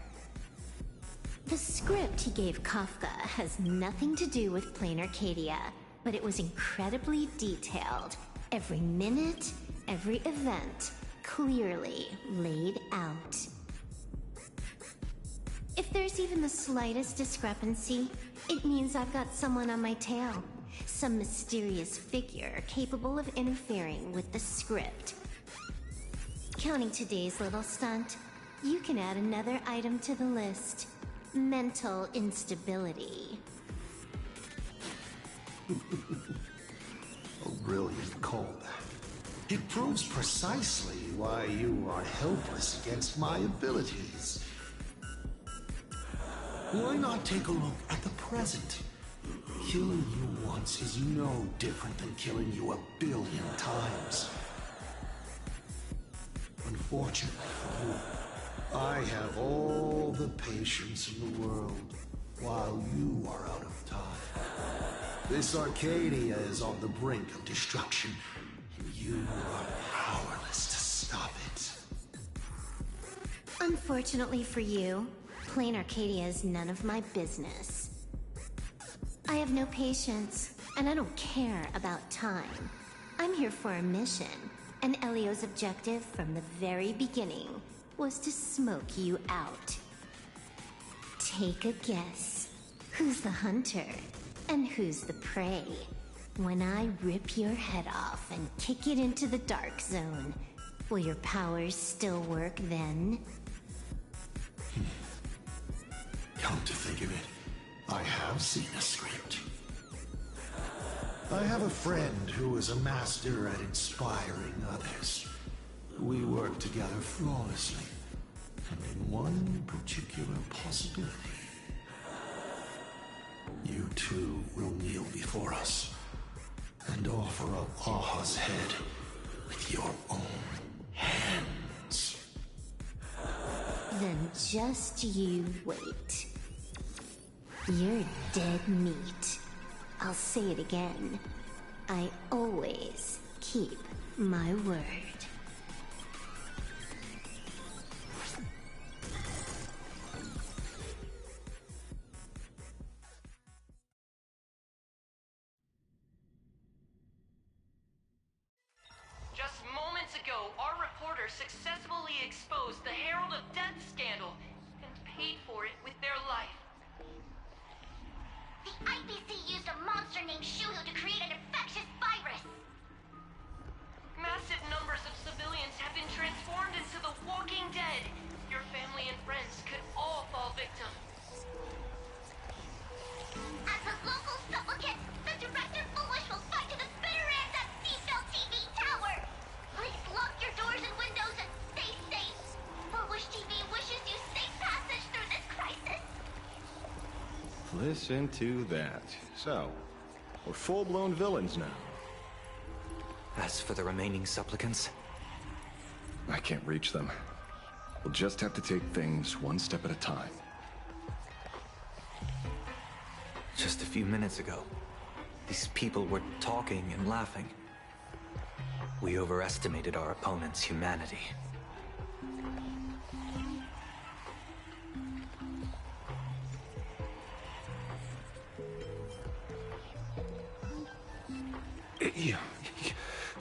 The script he gave Kafka has nothing to do with Plain Arcadia, but it was incredibly detailed. Every minute, every event, clearly laid out. If there's even the slightest discrepancy, it means I've got someone on my tail. Some mysterious figure capable of interfering with the script. Counting today's little stunt, you can add another item to the list. Mental instability. A brilliant callback. It proves precisely why you are helpless against my abilities. Why not take a look at the present? Killing you once is no different than killing you 1,000,000,000 times. Unfortunately for you, I have all the patience in the world, while you are out of time. This Arcadia is on the brink of destruction, and you are powerless to stop it. Unfortunately for you, Plain Arcadia is none of my business. I have no patience, and I don't care about time. I'm here for a mission, and Elio's objective from the very beginning was to smoke you out. Take a guess. Who's the hunter, and who's the prey? When I rip your head off and kick it into the dark zone, will your powers still work then? Come to think of it, I have seen a script. I have a friend who is a master at inspiring others. We work together flawlessly, and in one particular possibility. You two will kneel before us, and offer up Aha's head with your own hands. Then just you wait. You're dead meat. I'll say it again. I always keep my word. Just moments ago, our reporter successfully exposed the Herald of Death scandal and paid for it with their life. The IPC used a monster named Shuhu to create an infectious virus! Massive numbers of civilians have been transformed into the Walking Dead. Your family and friends could all fall victim. As a local supplicant, the Director Foolish will fight to the bitter Listen to that. So, we're full-blown villains now. As for the remaining supplicants, I can't reach them. We'll just have to take things one step at a time. just a few minutes ago, these people were talking and laughing. We overestimated our opponent's humanity.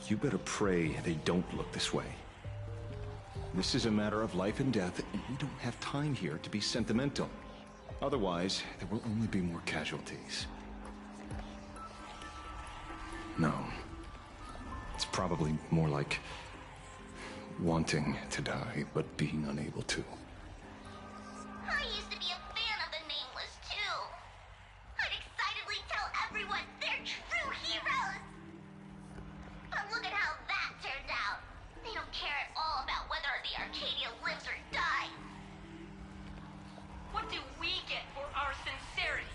You better pray they don't look this way. This is a matter of life and death, and we don't have time here to be sentimental. Otherwise, there will only be more casualties. No. It's probably more like wanting to die, but being unable to. I used to be a fan of the Nameless, too. I'd excitedly tell everyone they're true heroes. But look at how that turned out. They don't care at all about whether the Arcadia lives or dies. What do we get for our sincerity?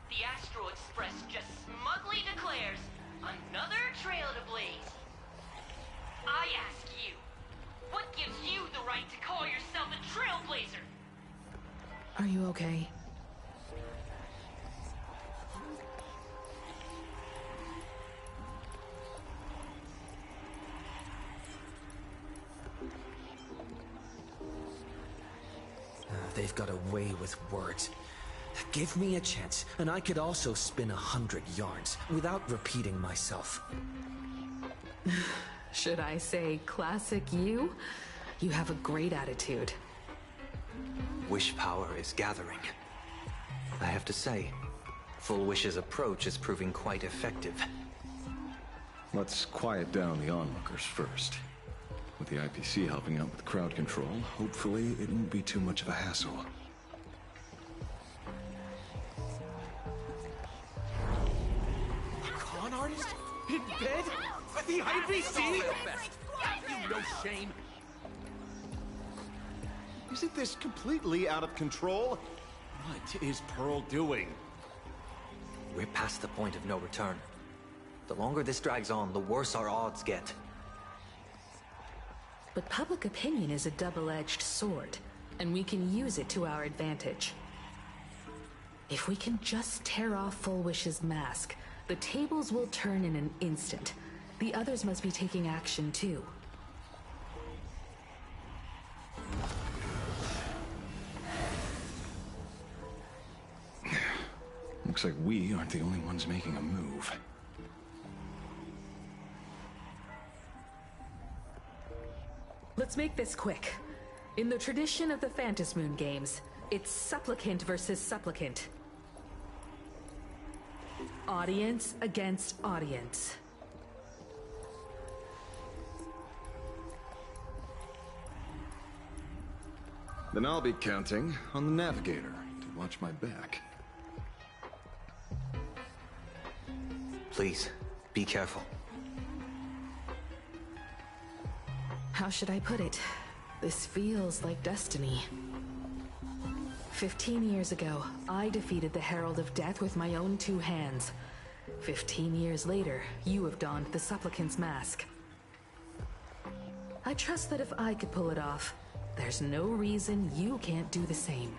The Astral Express just smugly declares, another trail to blaze. I ask you, what gives you the right to call yourself a trailblazer? Are you okay? They've got a way with words. Give me a chance, and I could also spin 100 yarns without repeating myself. Should I say classic you? You have a great attitude. Wish power is gathering. I have to say, Full Wish's approach is proving quite effective. Let's quiet down the onlookers first. With the IPC helping out with crowd control, hopefully it won't be too much of a hassle. Con artist? In bed? With the IPC? You no shame. Isn't this completely out of control? What is Pearl doing? We're past the point of no return. The longer this drags on, the worse our odds get. But public opinion is a double-edged sword, and we can use it to our advantage. If we can just tear off Full Wish's mask, the tables will turn in an instant. The others must be taking action too. Looks like we aren't the only ones making a move. Let's make this quick. In the tradition of the Phantasmoon games, it's supplicant versus supplicant. Audience against audience. Then I'll be counting on the navigator to watch my back. Please, be careful. How should I put it? This feels like destiny. 15 years ago, I defeated the Herald of Death with my own 2 hands. 15 years later, you have donned the Supplicant's mask. I trust that if I could pull it off, there's no reason you can't do the same.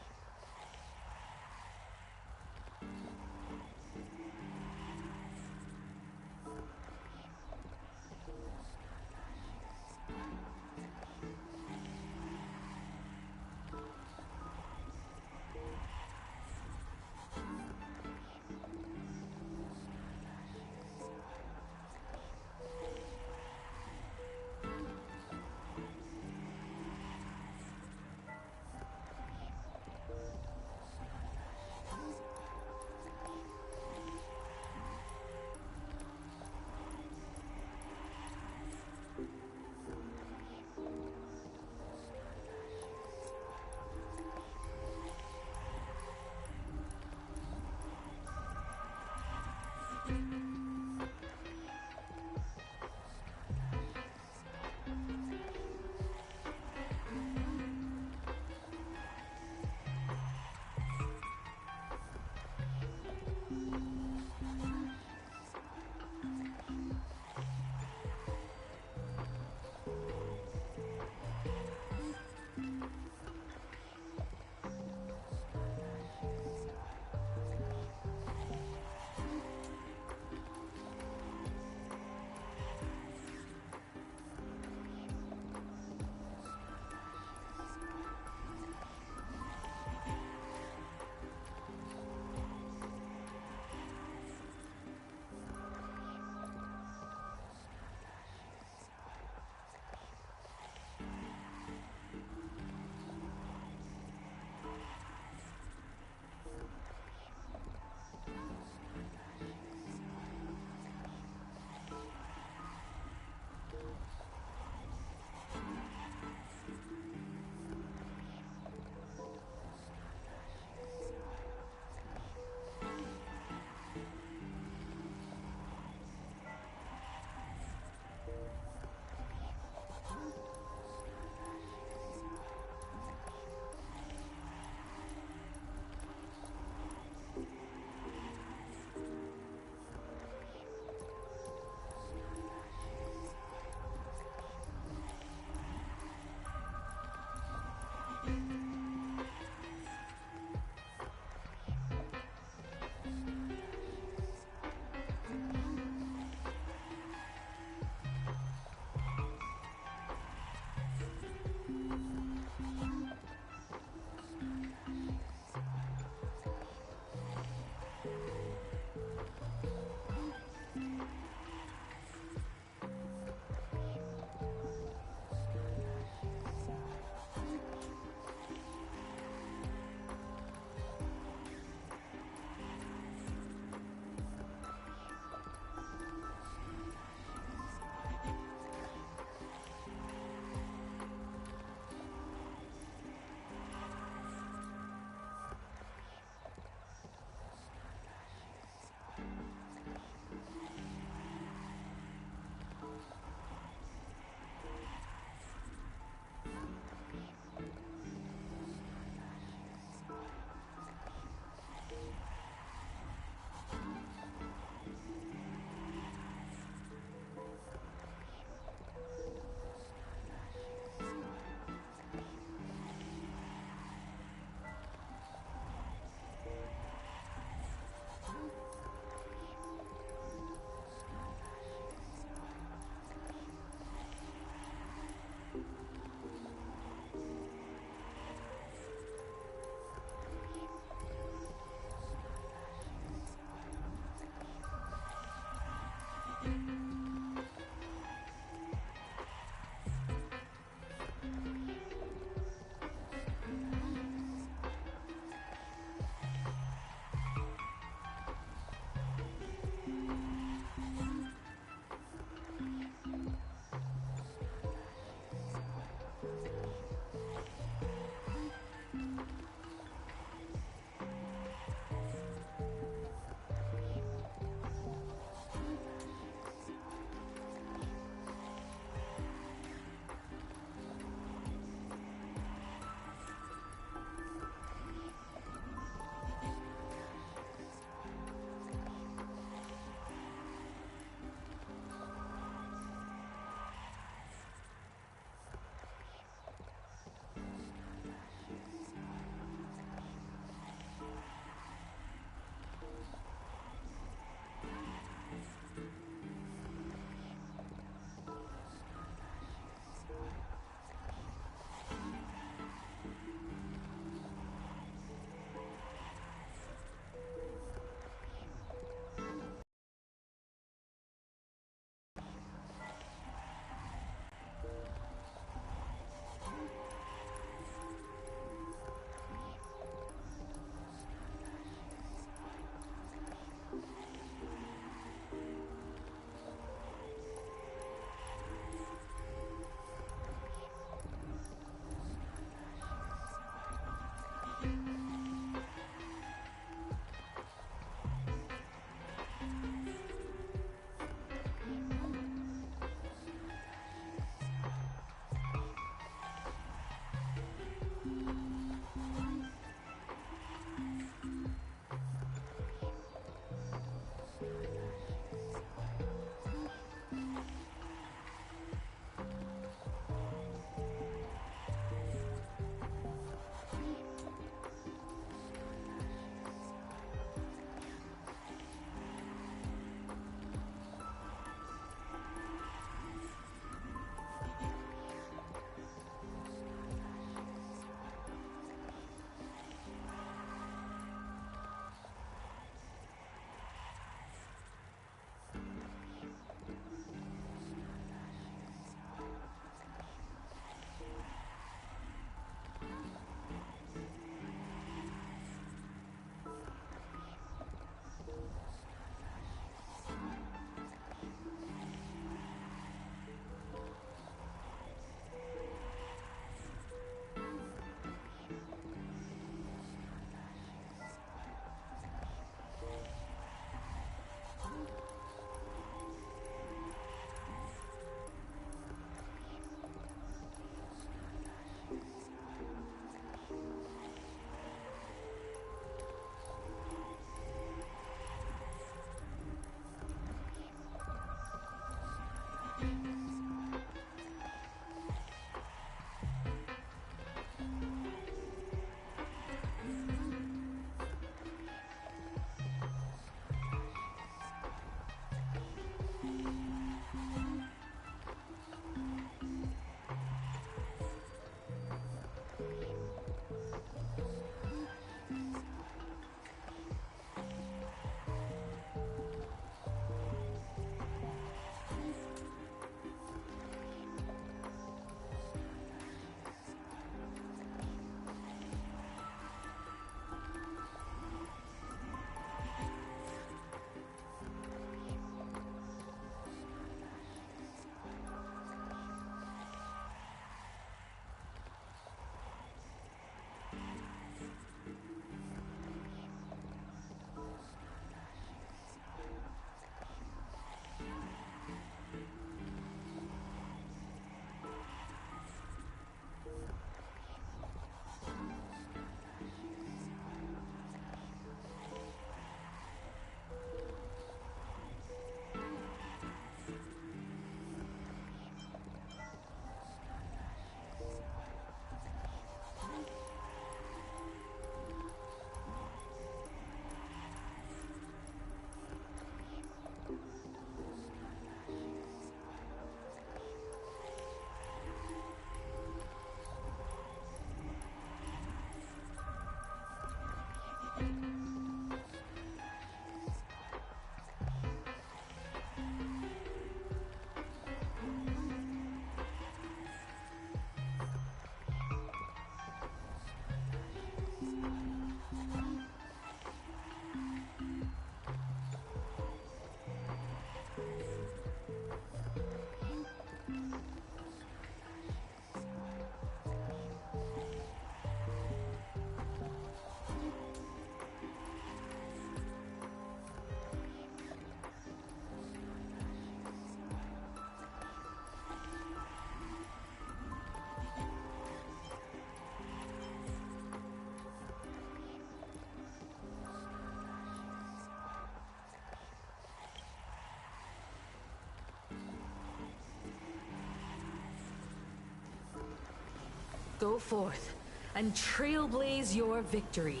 Go forth and trailblaze your victory.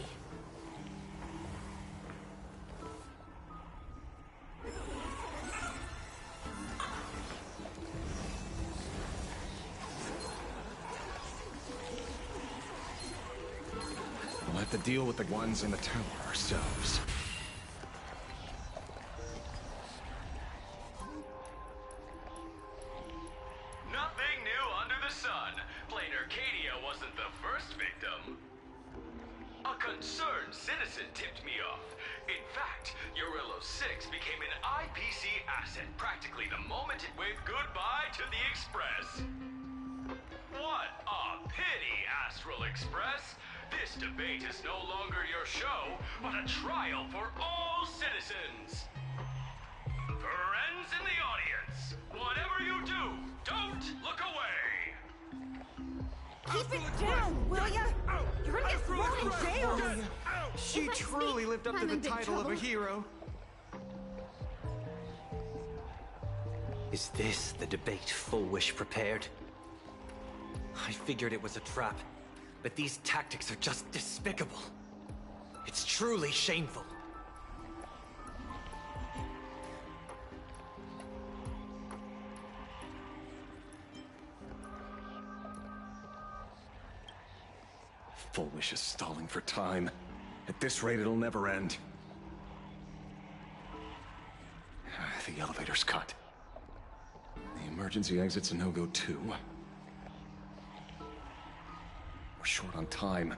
We'll have to deal with the ones in the tower ourselves. Nothing new under the sun. Plain Arcadia wasn't the first victim. A concerned citizen tipped me off. In fact, Eurillo 6 became an IPC asset practically the moment it waved goodbye to the Express. What a pity, Astral Express! This debate is no longer your show, but a trial for all citizens. Friends in the audience, whatever you do, don't look away! Keep it down, will ya? You're gonna get thrown in jail! She truly lived up to the title of a hero. Is this the debate Full Wish prepared? I figured it was a trap, but these tactics are just despicable. It's truly shameful. Full Wish is stalling for time. At this rate, it'll never end. The elevator's cut. The emergency exit's a no-go too. We're short on time.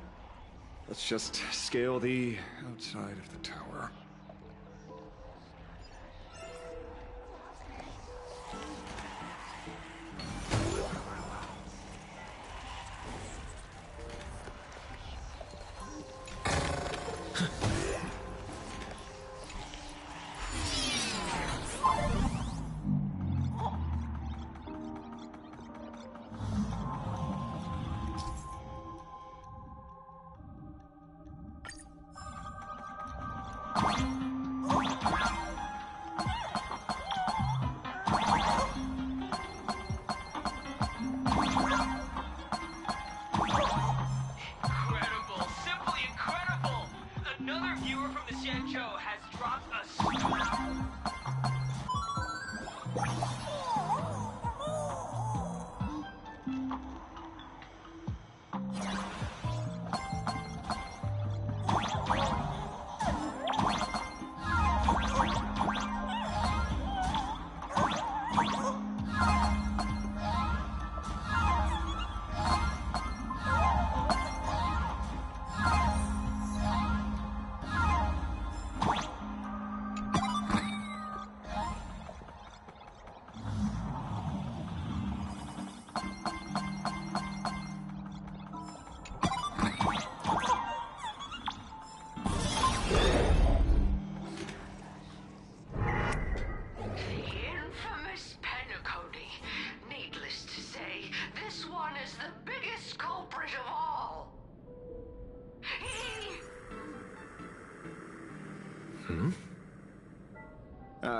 Let's just scale the outside of the tower. Incredible! Simply incredible! Another viewer from the Xianzhou has dropped a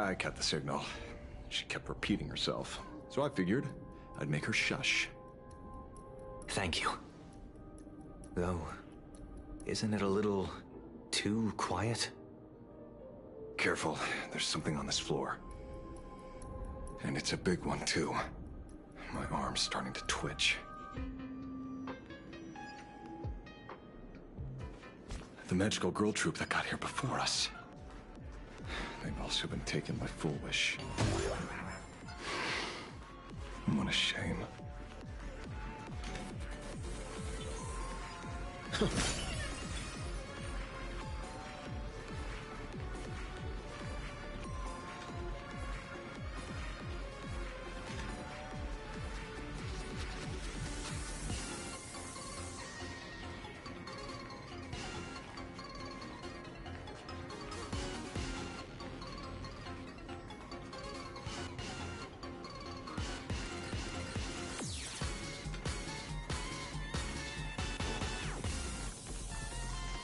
I cut the signal. She kept repeating herself. So I figured I'd make her shush. Thank you. Though, isn't it a little too quiet? Careful, there's something on this floor. And it's a big one, too. My arm's starting to twitch. The magical girl troop that got here before us. They've also been taken by Foolish. What a shame.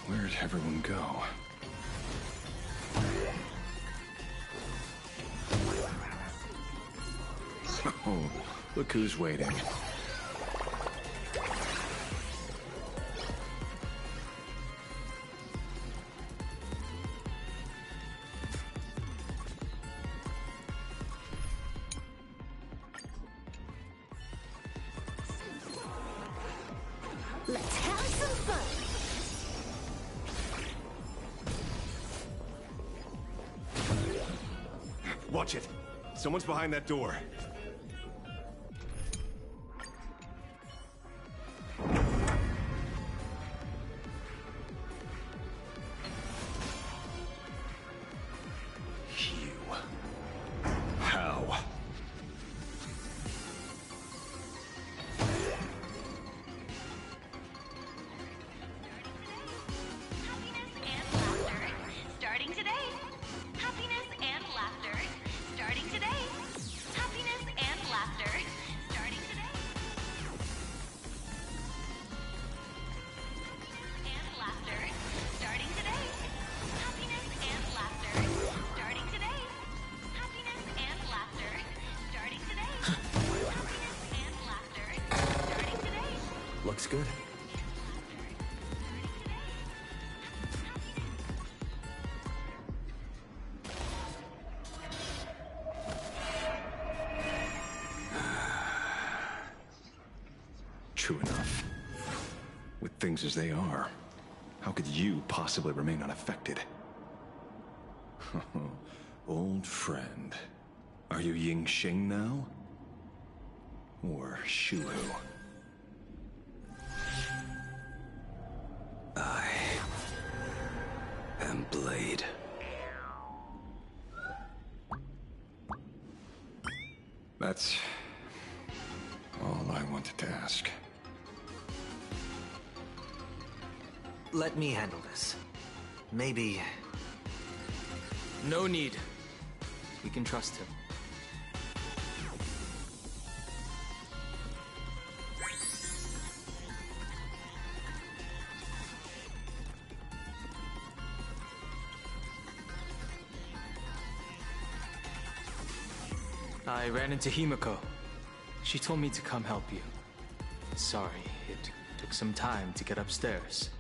Where'd everyone go? Oh, look who's waiting. Let's have some fun. Watch it. Someone's behind that door. How? Starting today. Happiness and laughter. Starting today. Happiness and laughter. Starting today. And laughter. Starting today. Happiness and laughter. Starting today. Happiness and laughter. Starting today. Happiness and laughter. Starting today. Looks good. True enough. With things as they are, how could you possibly remain unaffected? Old friend. Are you Ying Xing now? Or Shuhu? I am Blade. That's all I wanted to ask. Let me handle this. Maybe... No need. We can trust him. I ran into Himiko. She told me to come help you. Sorry, it took some time to get upstairs.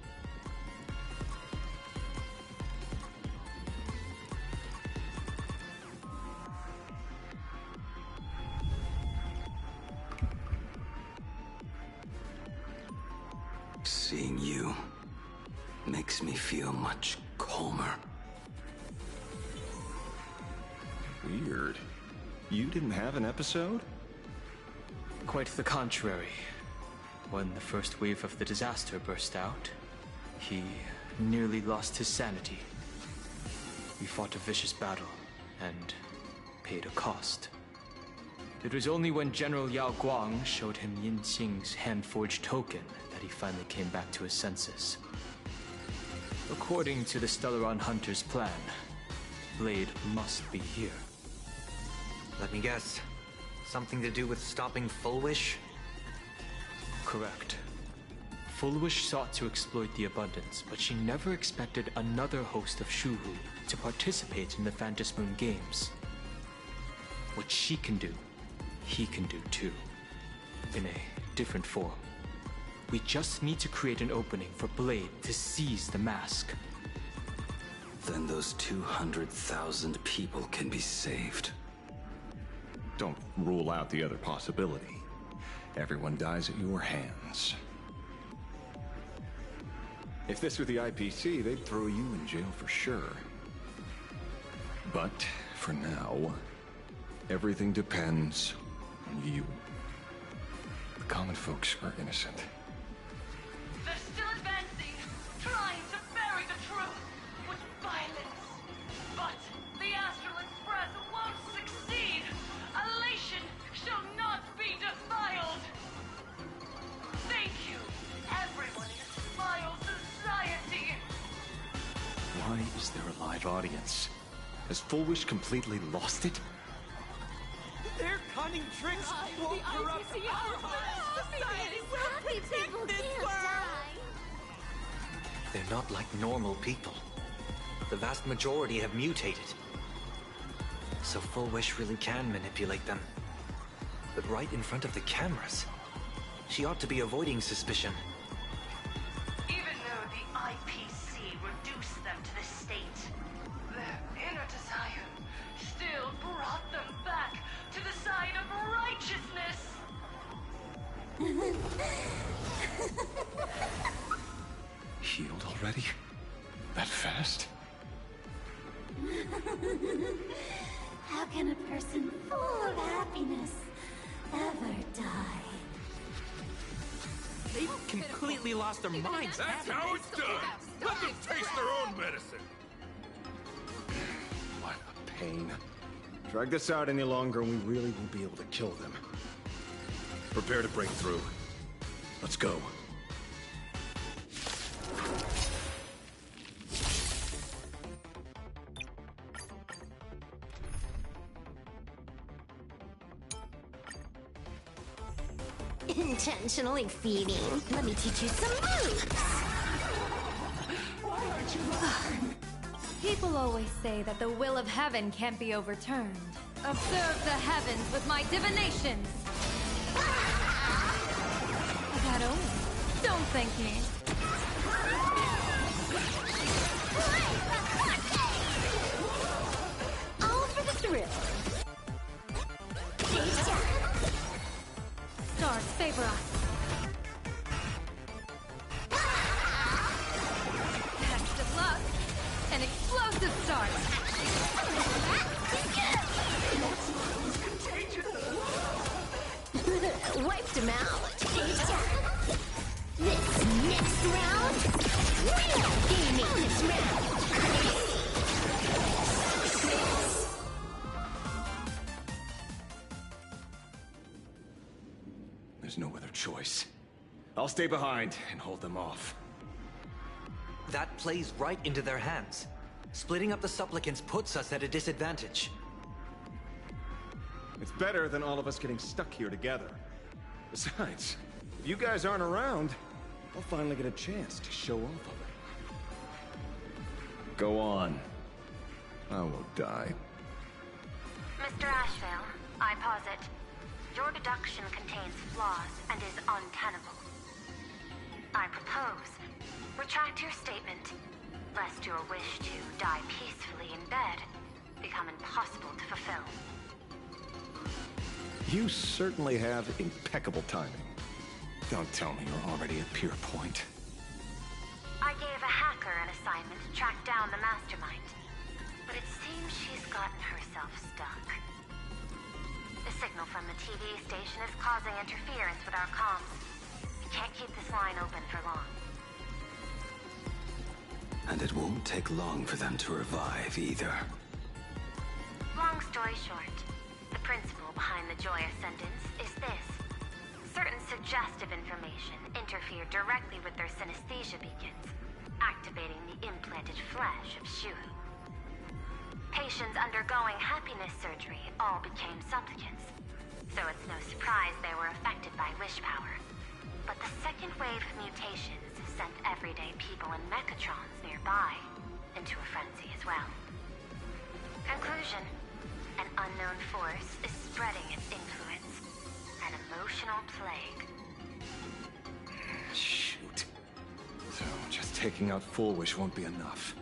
Seeing you makes me feel much calmer. Weird. You didn't have an episode? Quite the contrary. When the first wave of the disaster burst out, he nearly lost his sanity. We fought a vicious battle and paid a cost. It was only when General Yao Guang showed him Yin Xing's hand-forged token that he finally came back to his senses. According to the Stellaron Hunter's plan, Blade must be here. Let me guess. Something to do with stopping Fullwish? Correct. Fullwish sought to exploit the abundance, but she never expected another host of Shuhu to participate in the Phantom Moon Games. What she can do, he can do too. In a different form. We just need to create an opening for Blade to seize the mask. Then those 200,000 people can be saved. Don't rule out the other possibility. Everyone dies at your hands. If this were the IPC, they'd throw you in jail for sure. But, for now, everything depends on you. The common folks are innocent. They're still advancing, trying to bury the truth with violence. But the Astral Express won't succeed. Elation shall not be defiled. Thank you, everyone in this vile society. Why is there a live audience? Has Fullwish completely lost it? Their cunning tricks won't corrupt our society will protect this world. They're not like normal people. The vast majority have mutated. So Fullwish really can manipulate them. But right in front of the cameras. She ought to be avoiding suspicion. Even though the IPC reduced them to the state, their inner desire still brought them back to the side of righteousness. Healed already? That fast? How can a person full of happiness ever die? They've completely lost their minds. That's how it's done. Let them taste their own medicine. What a pain. Drag this out any longer and we really won't be able to kill them. Prepare to break through. Let's go. Intentionally feeding. Let me teach you some moves. People always say that the will of heaven can't be overturned. Observe the heavens with my divinations. I got over. Don't thank me. All for the thrill. Stars favor us. Test of luck. An explosive start. Wiped him out. This next round, we'll gaming this round. There's no other choice. I'll stay behind and hold them off. That plays right into their hands. Splitting up the supplicants puts us at a disadvantage. It's better than all of us getting stuck here together. Besides, if you guys aren't around, I'll finally get a chance to show off a little. Go on. I won't die. Mr. Ashvale, I posit, your deduction contains flaws and is untenable. I propose, retract your statement, lest your wish to die peacefully in bed become impossible to fulfill. You certainly have impeccable timing. Don't tell me you're already at Pier Point. I gave a hacker an assignment to track down the mastermind, but it seems she's gotten herself stuck. The signal from the TV station is causing interference with our comms. We can't keep this line open for long. And it won't take long for them to revive either. Long story short, the principle behind the Joy Ascendance is this. Certain suggestive information interfere directly with their synesthesia beacons, activating the implanted flesh of Shuru. Patients undergoing happiness surgery all became supplicants, so it's no surprise they were affected by wish power. But the second wave of mutations sent everyday people in mechatrons nearby into a frenzy as well. Conclusion: an unknown force is spreading its influence. An emotional plague. Shoot. So, just taking out Fullwish won't be enough.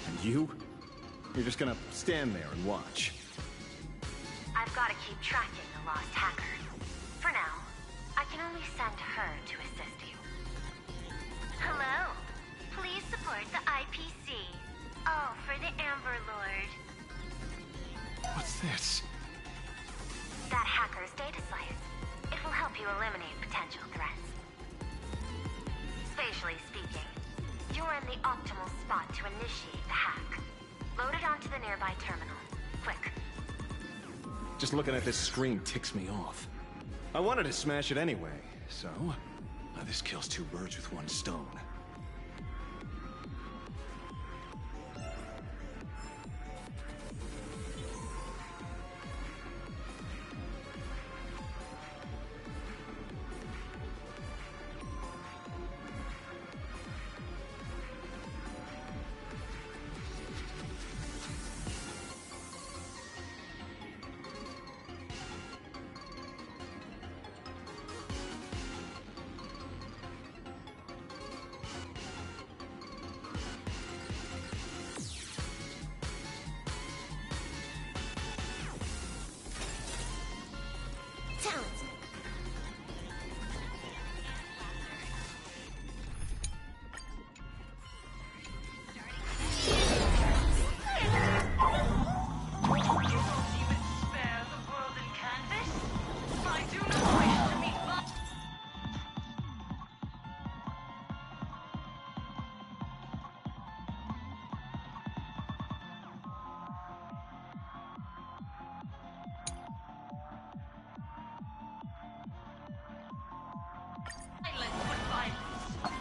And you? You're just gonna stand there and watch. I've got to keep tracking the lost hacker. For now, I can only send her to assist you. Hello. Please support the IPC. All for the Amber Lord. What's this? That hacker's data slice. It will help you eliminate potential threats. Spatially speaking, you're in the optimal spot to initiate the hack. Load it onto the nearby terminal. Quick. Just looking at this screen ticks me off. I wanted to smash it anyway, so... this kills two birds with one stone.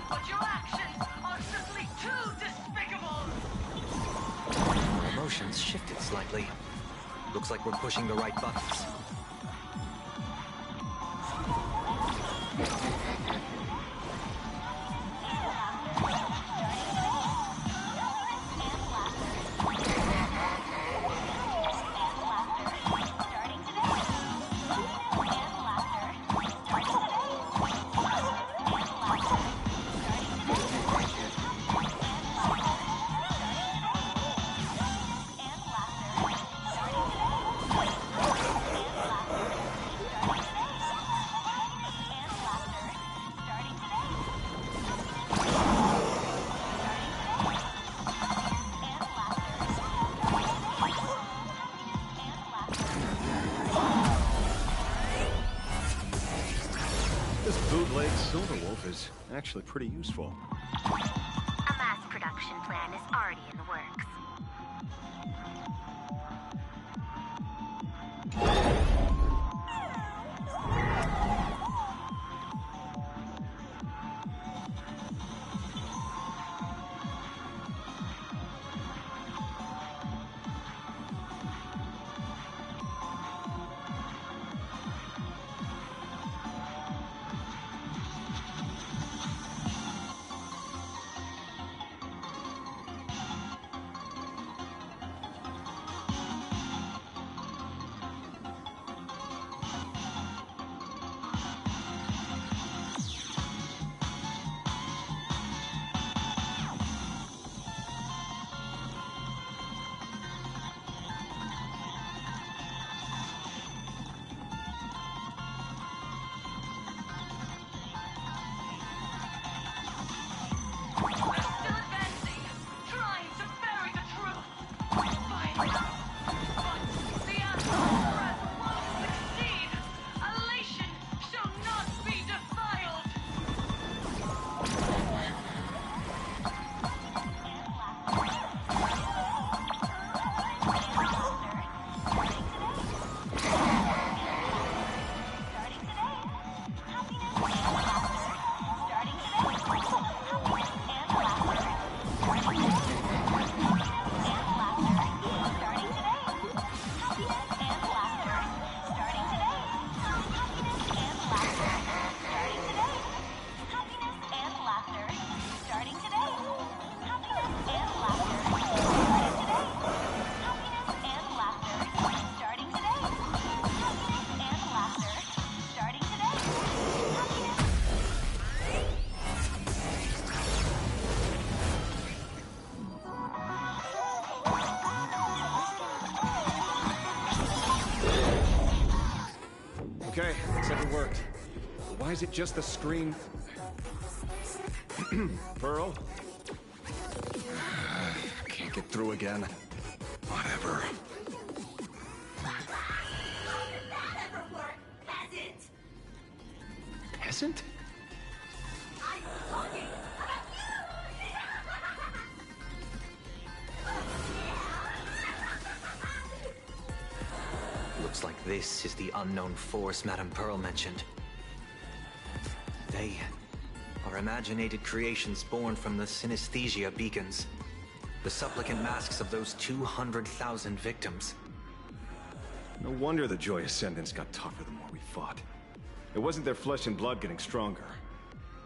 But your actions are simply too despicable! Emotions shifted slightly. Looks like we're pushing the right buttons. Silverwolf is actually pretty useful. A mass production plan is already in the works. Okay, looks like it worked. Why is it just the screen? Pearl? Can't get through again. Whatever. Peasant? I'm talking about Looks like this is the unknown force Madame Pearl mentioned. They are imaginated creations born from the synesthesia beacons. The supplicant masks of those 200,000 victims. No wonder the Joy Ascendants got tougher the more we fought. It wasn't their flesh and blood getting stronger.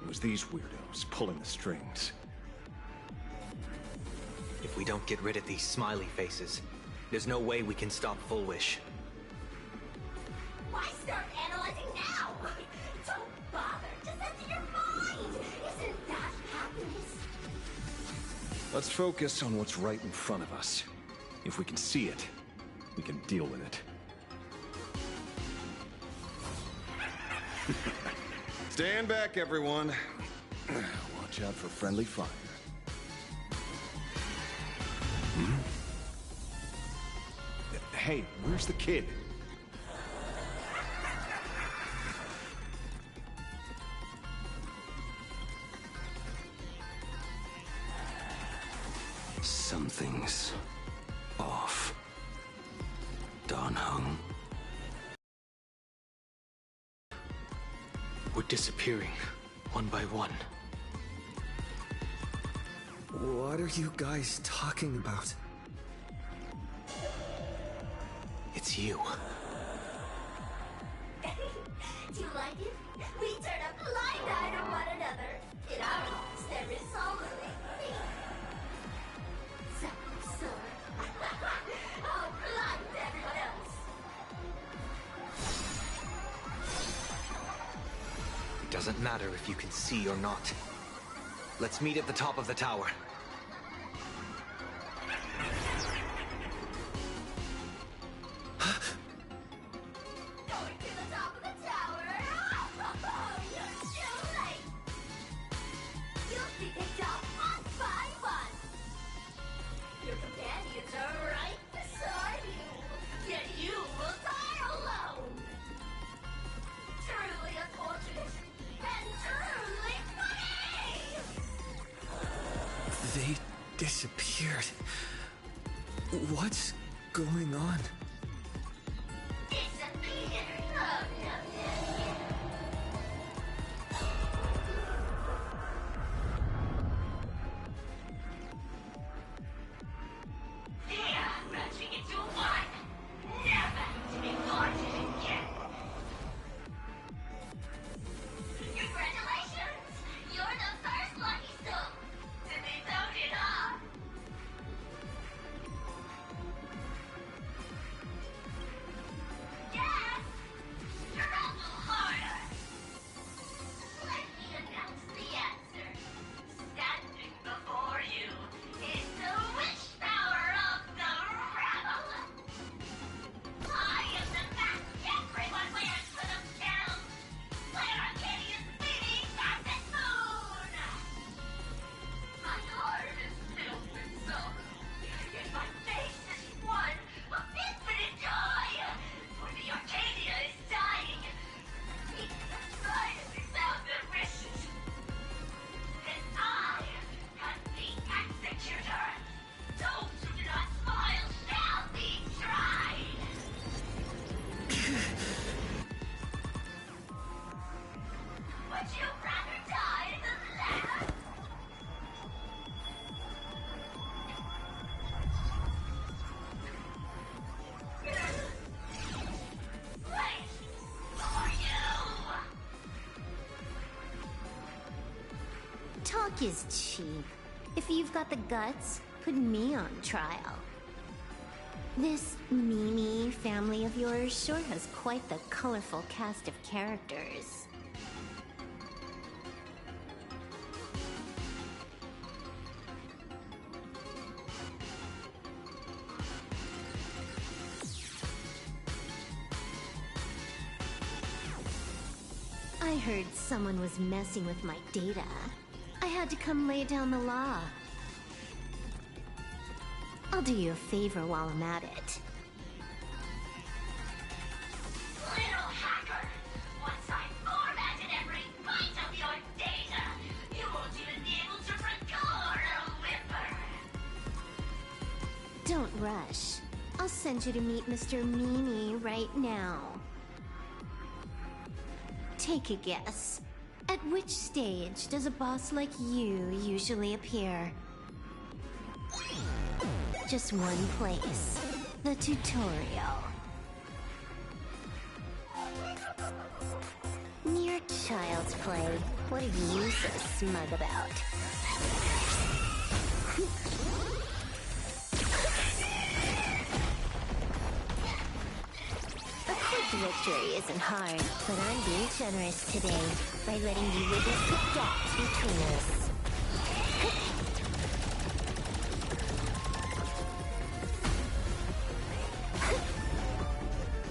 It was these weirdos pulling the strings. If we don't get rid of these smiley faces, there's no way we can stop Full Wish. Why start analyzing now? Don't bother. Just enter your mind. Isn't that happiness? Let's focus on what's right in front of us. If we can see it, we can deal with it. Stand back, everyone. Watch out for friendly fire. Hey, where's the kid? Something's off. Dan Heng. We're disappearing, one by one. What are you guys talking about? It's you. Do you like it? We turn a blind eye to one another. In our homes, there is only me. So, I'll blind everyone else. It doesn't matter if you can see or not. Let's meet at the top of the tower. Going to the top of the tower. You're too late. You'll be picked off one by one. Your companions are right beside you. Yet you will die alone. Truly unfortunate and truly funny. They disappeared. What's going on? Matching into one, never to be parted again. Congratulations! You're the first Lucky Soul to be voted on. Yes! Struggle harder. Let me announce the answer. Standing before you is the Wish Power of the Rebel. I am the mask everyone wears for themselves. Player Arcadia's beating Gossip Moon. My heart is filled with sorrow, yet my face is one of infinite joy. For the Arcadia is dying. People have tried to without their wishes. And I am the executor. Those who do not smile shall be tried. Would you rather die than live? Wait for you! Talk is cheap. If you've got the guts, put me on trial. This Mimi family of yours sure has quite the colorful cast of characters. I heard someone was messing with my data. I had to come lay down the law. I'll do you a favor while I'm at it. Little hacker! Once I formatted every byte of your data, you won't even be able to record a whimper! Don't rush. I'll send you to meet Mr. Meanie right now. Take a guess. At which stage does a boss like you usually appear? Just one place. The tutorial. Mere child's play. What are you so smug about? A quick victory isn't hard, but I'm being generous today by letting you witness the gap between us.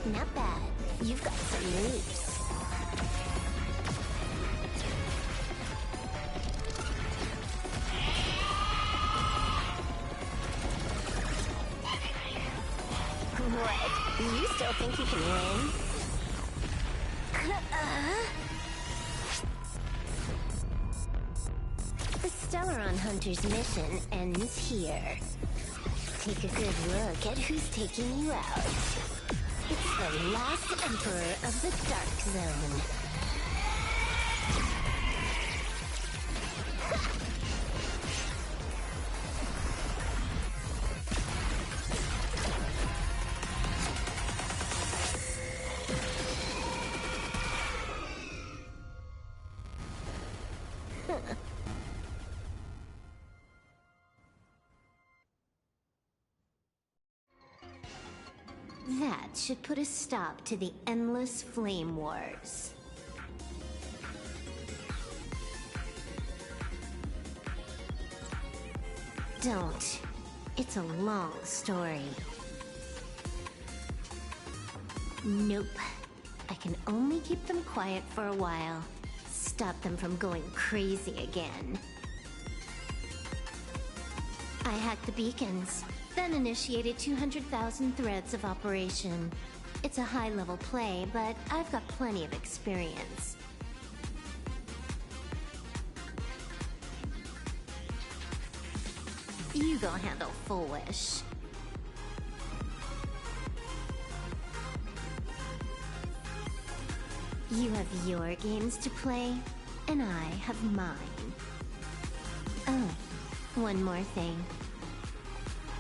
Not bad. You've got some moves. What? You still think you can win? The Stellaron Hunter's mission ends here. Take a good look at who's taking you out. It's the last Emperor of the Dark Zone. That should put a stop to the endless flame wars. Don't. It's a long story. Nope. I can only keep them quiet for a while. Stop them from going crazy again. I hacked the beacons, then initiated 200,000 threads of operation. It's a high-level play, but I've got plenty of experience. You go handle Full Wish. You have your games to play, and I have mine. Oh, one more thing.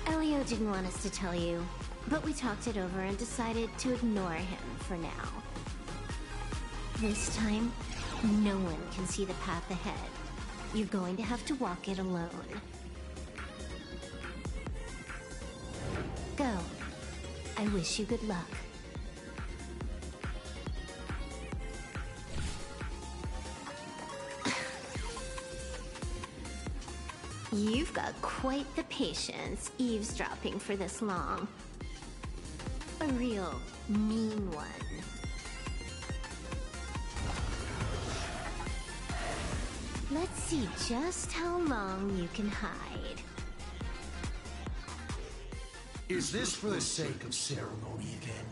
Elio didn't want us to tell you, but we talked it over and decided to ignore him for now. This time, no one can see the path ahead. You're going to have to walk it alone. Go. I wish you good luck. You've got quite the patience eavesdropping for this long. A real mean one. Let's see just how long you can hide. Is this for the sake of ceremony again?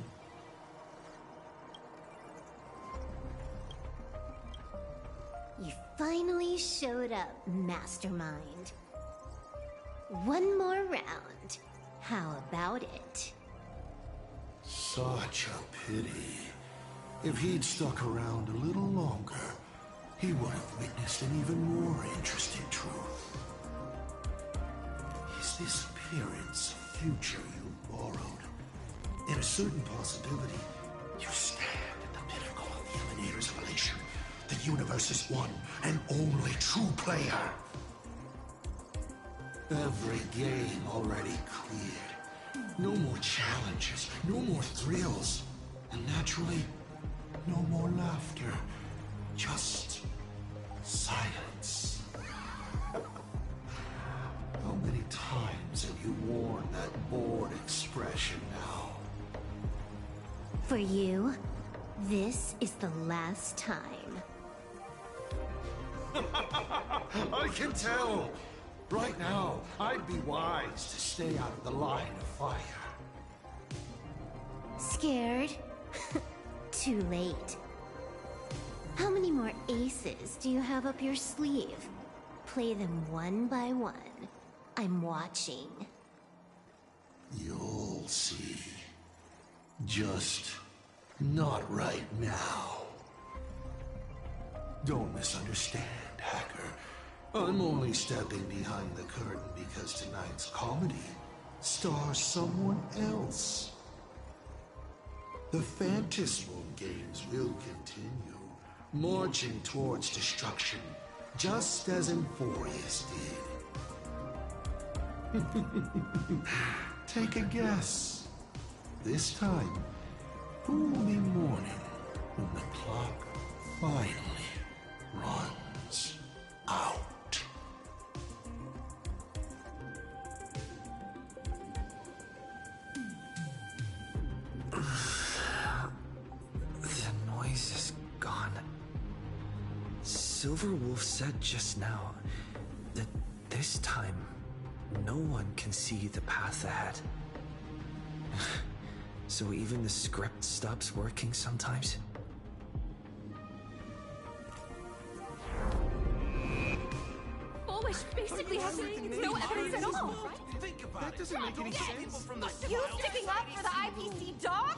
You finally showed up, Mastermind. One more round. How about it? Such a pity. If he'd stuck around a little longer, he would have witnessed an even more interesting truth. Is this appearance a future you borrowed? In a certain possibility, you stand at the pinnacle of the Emanators of Elation, the universe's one and only true player. Every game already cleared. No more challenges, no more thrills, and naturally, no more laughter. Just silence. How many times have you worn that bored expression now? For you, this is the last time. I can tell. Right now, I'd be wise to stay out of the line of fire. Scared? Too late. How many more aces do you have up your sleeve? Play them one by one. I'm watching. You'll see. Just not right now. Don't misunderstand, Hacker. I'm only stepping behind the curtain because tonight's comedy stars someone else. The Phantasmal games will continue, marching towards destruction, just as Emphorius did. Take a guess. This time, who will be mourning when the clock finally runs out? The noise is gone. Silverwolf said just now that this time no one can see the path ahead. So even the script stops working sometimes? Foolish basically has no evidence at all. Think about that doesn't make any sense. You sticking up for the IPC dog?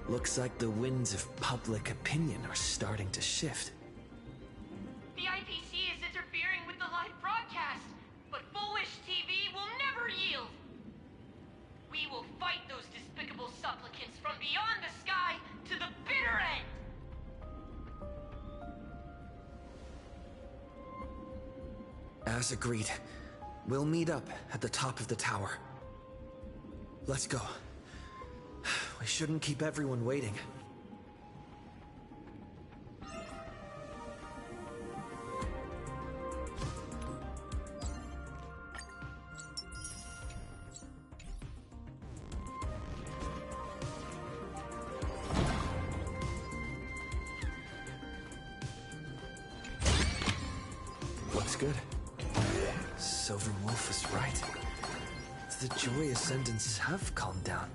Looks like the winds of public opinion are starting to shift. The IPC is interfering with the live broadcast, but Foolish TV will never yield. We will fight those despicable supplicants from beyond the sky to the bitter end. As agreed, we'll meet up at the top of the tower. Let's go. We shouldn't keep everyone waiting. Looks good. Silverwolf is right. The Joy Ascendants have calmed down.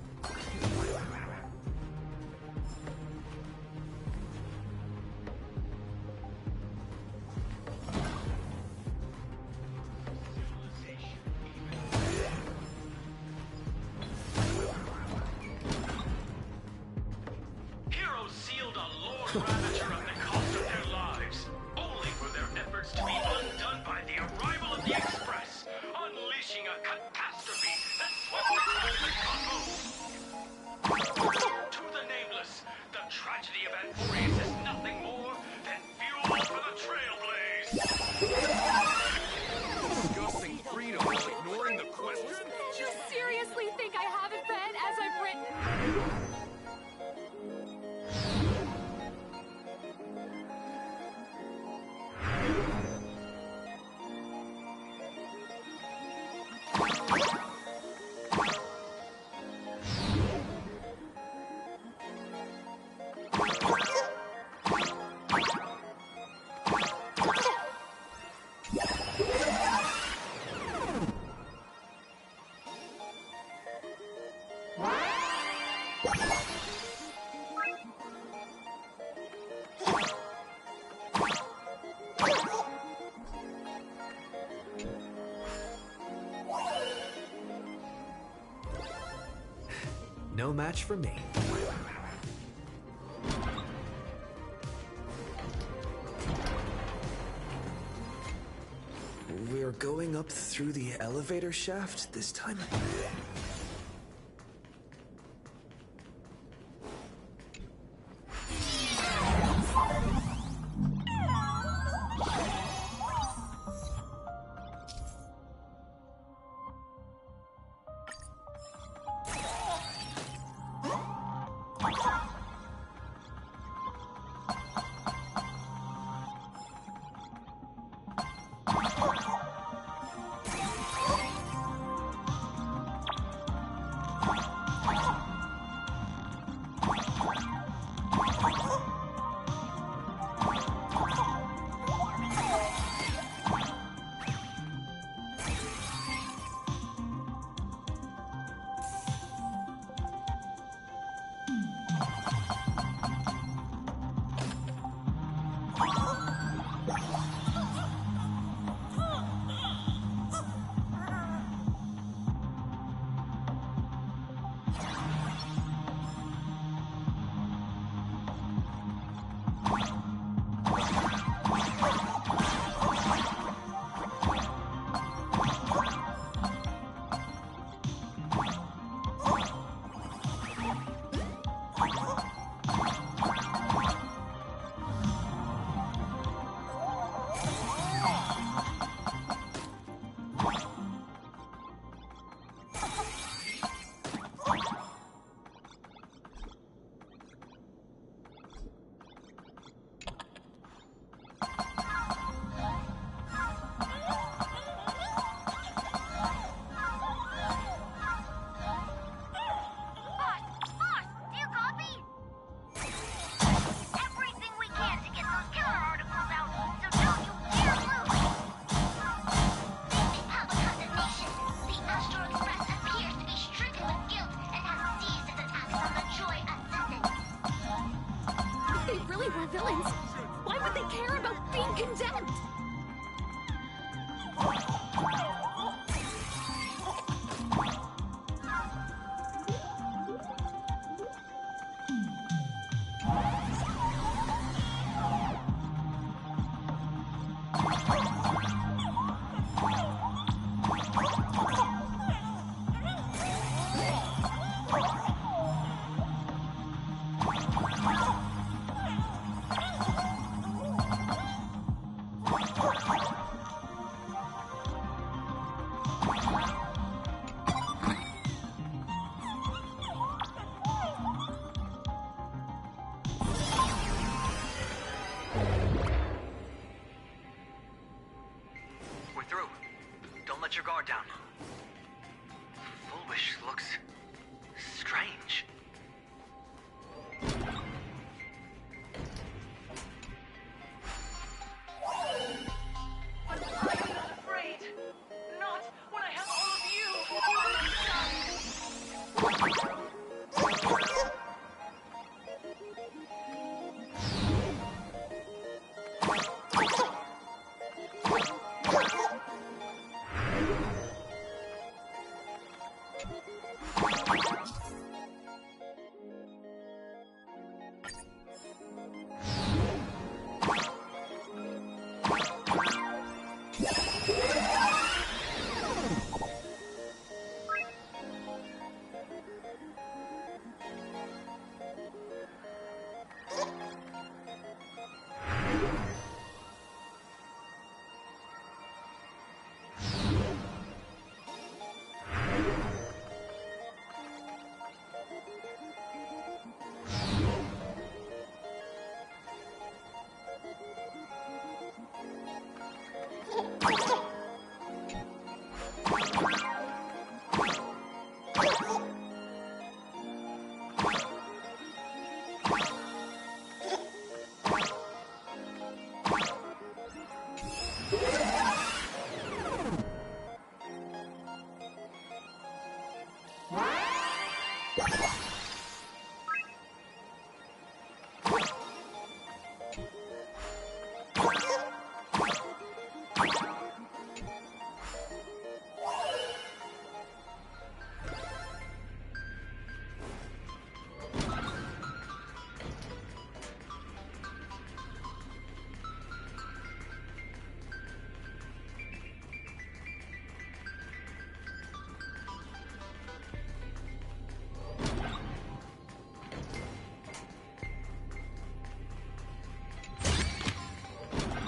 Heroes sealed a Lord Ravager at the cost of their lives, only for their efforts to be undone by the arrival of the Express, unleashing a catastrophe that swept across the cosmos. To the nameless, the tragedy of Emphorius is nothing more than fuel for the Trailblaze. Discussing freedom while ignoring the question? You seriously think I haven't read as I've written? No match for me. We're going up through the elevator shaft this time? through. Don't let your guard down. Full Wish looks strange. Afraid. Not when I have all of you.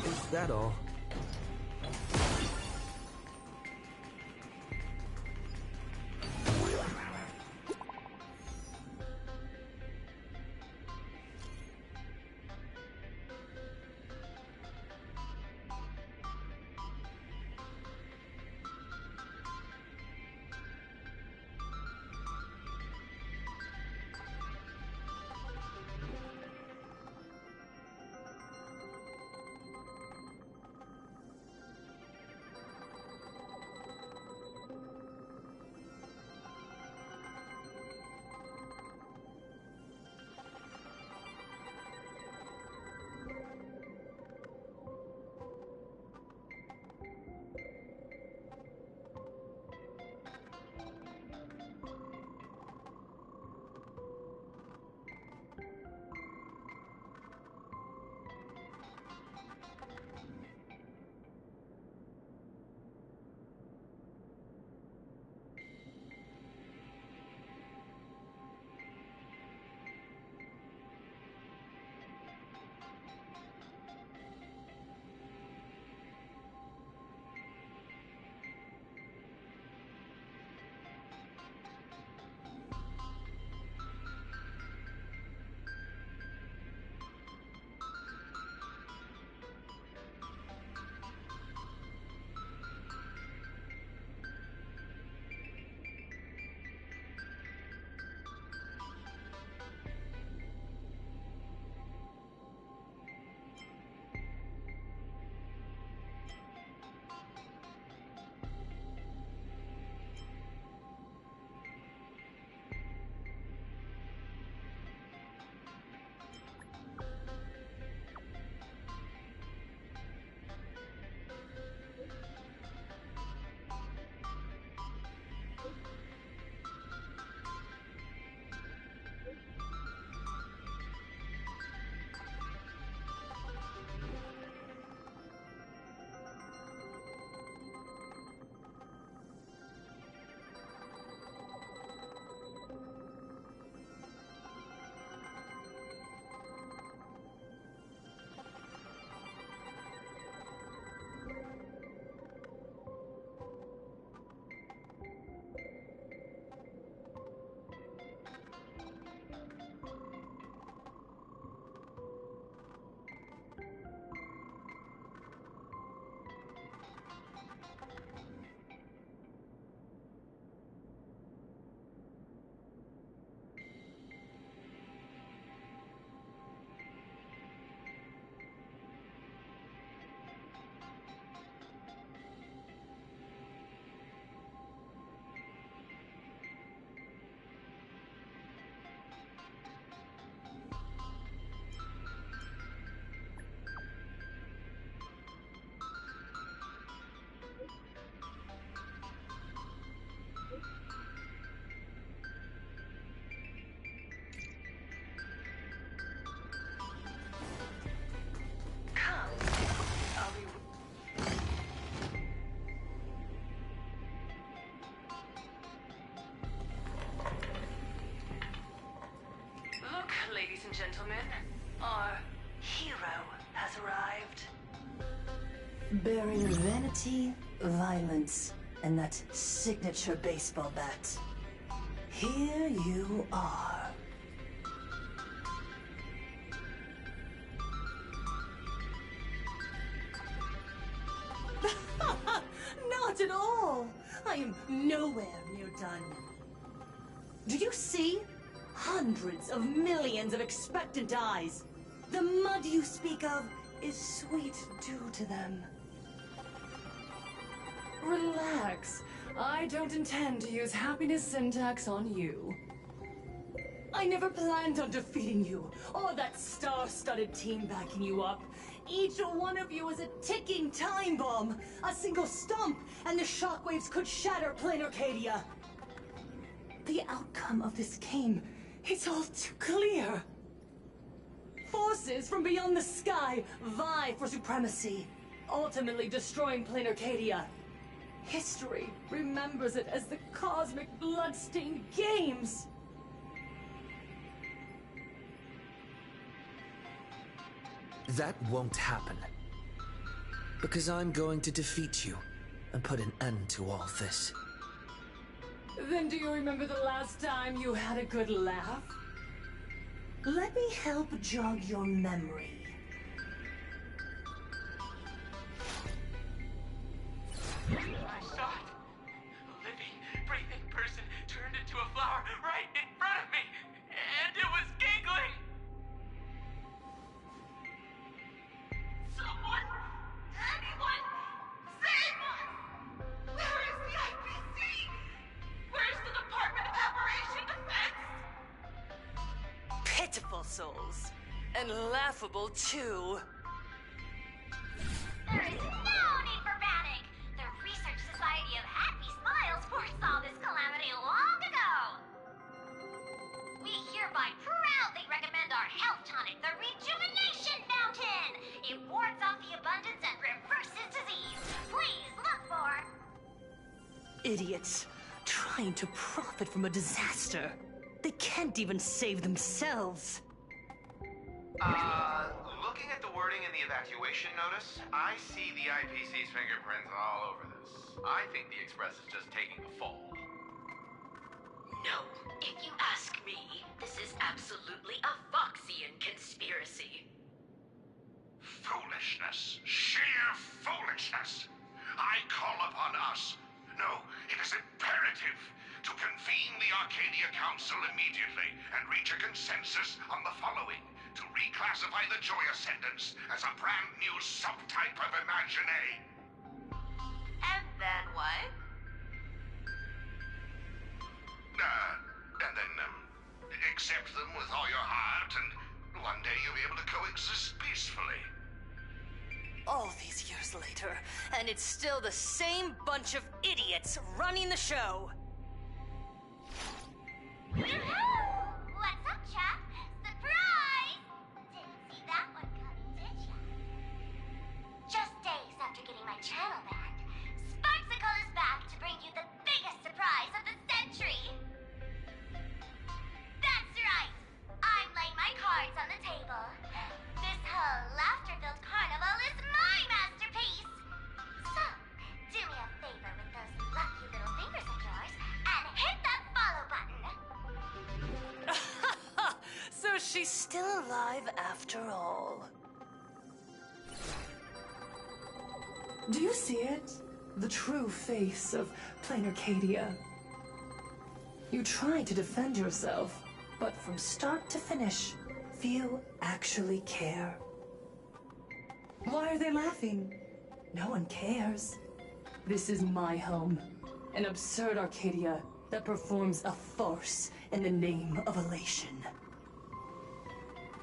Is that all? gentlemen. Our hero has arrived. Bearing vanity, violence, and that signature baseball bat. Here you are. Not at all! I am nowhere near done. Do you see? Hundreds of millions of expectant eyes. The mud you speak of is sweet due to them. Relax. I don't intend to use happiness syntax on you. I never planned on defeating you, or that star-studded team backing you up. Each one of you is a ticking time bomb. A single stomp, and the shockwaves could shatter Plain Arcadia. The outcome of this game is all too clear. Forces from beyond the sky vie for supremacy, ultimately destroying Plain Arcadia. History remembers it as the Cosmic Bloodstained Games. That won't happen. Because I'm going to defeat you and put an end to all this. Then do you remember the last time you had a good laugh? Let me help jog your memory. I saw it. A living, breathing person turned into a flower right in front of me, and it was giggling. Someone! Anyone! Save us! Where is the IPC? Where's the Department of Operation Defense? Pitiful souls. And laughable, too. There is no need for panic. The Research Society of Happy Smiles foresaw this calamity long ago. We hereby proudly recommend our health tonic, the Rejuvenation Fountain. It wards off the abundance and reverses disease. Please look for... Idiots. Trying to profit from a disaster. They can't even save themselves. Looking at the wording in the evacuation notice, I see the IPC's fingerprints all over this. I think the Express is just taking a fall. No, if you ask me, this is absolutely a Foxian conspiracy. Foolishness. Sheer foolishness. I call upon us. No, it is imperative to convene the Arcadia Council immediately and reach a consensus on the following. To reclassify the Joy Ascendants as a brand new subtype of Imagine. And then what? And then, accept them with all your heart, and one day you'll be able to coexist peacefully. All these years later, and it's still the same bunch of idiots running the show. Yoo-hoo! What's up, chap? Surprise! Didn't see that one coming, did ya? Just days after getting my channel banned, Sparksicle is back to bring you the biggest surprise of the century! That's right! I'm laying my cards on the table. This whole laughter-filled carnival is my masterpiece! So, do me a favor with those lucky little fingers of yours and hit that follow button! So she's still alive after all. Do you see it? The true face of Plain Arcadia. You tried to defend yourself, but from start to finish, few actually care. Why are they laughing? No one cares. This is my home, an absurd Arcadia that performs a farce in the name of elation.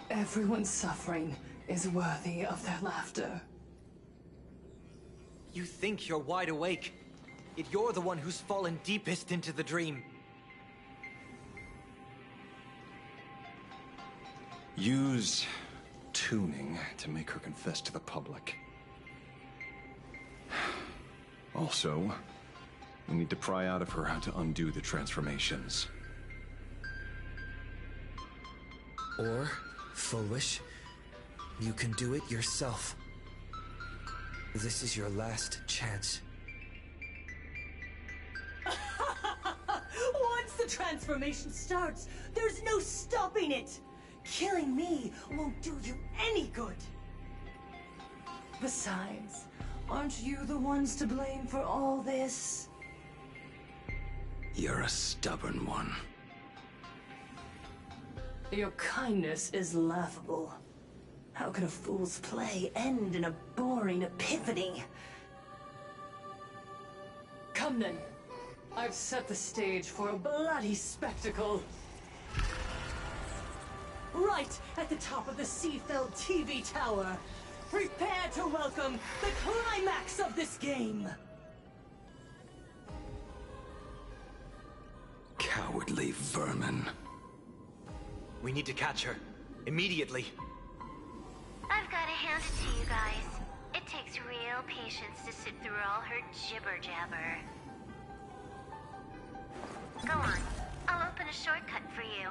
Everyone's suffering is worthy of their laughter. You think you're wide awake, yet you're the one who's fallen deepest into the dream. Use tuning to make her confess to the public. Also, we need to pry out of her how to undo the transformations. Or Full Wish, you can do it yourself. This is your last chance. Once the transformation starts, there's no stopping it. Killing me won't do you any good. Besides, aren't you the ones to blame for all this? You're a stubborn one. Your kindness is laughable. How can a fool's play end in a boring epiphany? Come then. I've set the stage for a bloody spectacle. Right at the top of the Seafeld TV tower. Prepare to welcome the climax of this game. Cowardly vermin. We need to catch her. Immediately. I've got to hand it to you guys. It takes real patience to sit through all her jibber-jabber. Go on. I'll open a shortcut for you.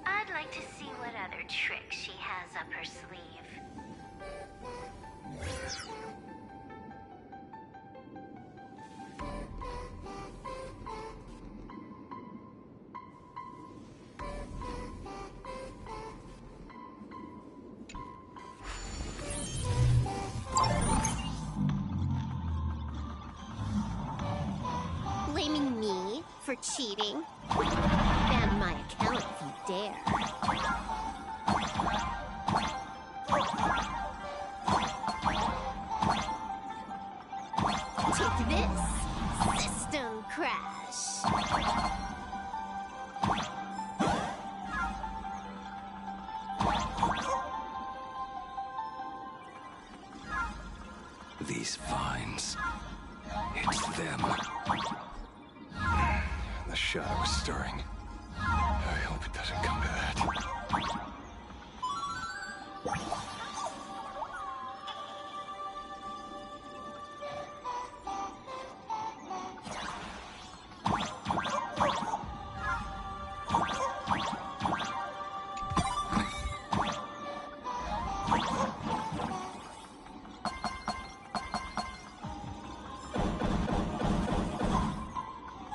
I'd like to see what other tricks she has up her sleeve. Blaming me for cheating? Ban my account if you dare. Take this, System Crash. These vines. It's them. The shadow is stirring. I hope it doesn't come to that.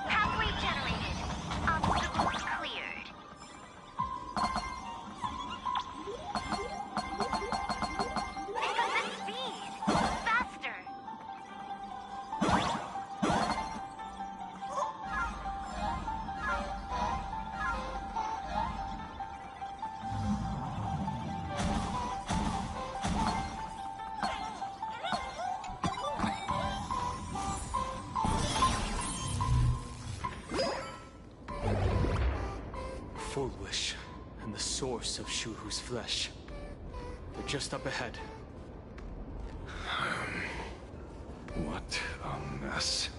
Pathway generated. Obstacles cleared. Pick up the speed. Faster. Full Wish and the source of Shuhu's flesh. They're just up ahead. What a mess.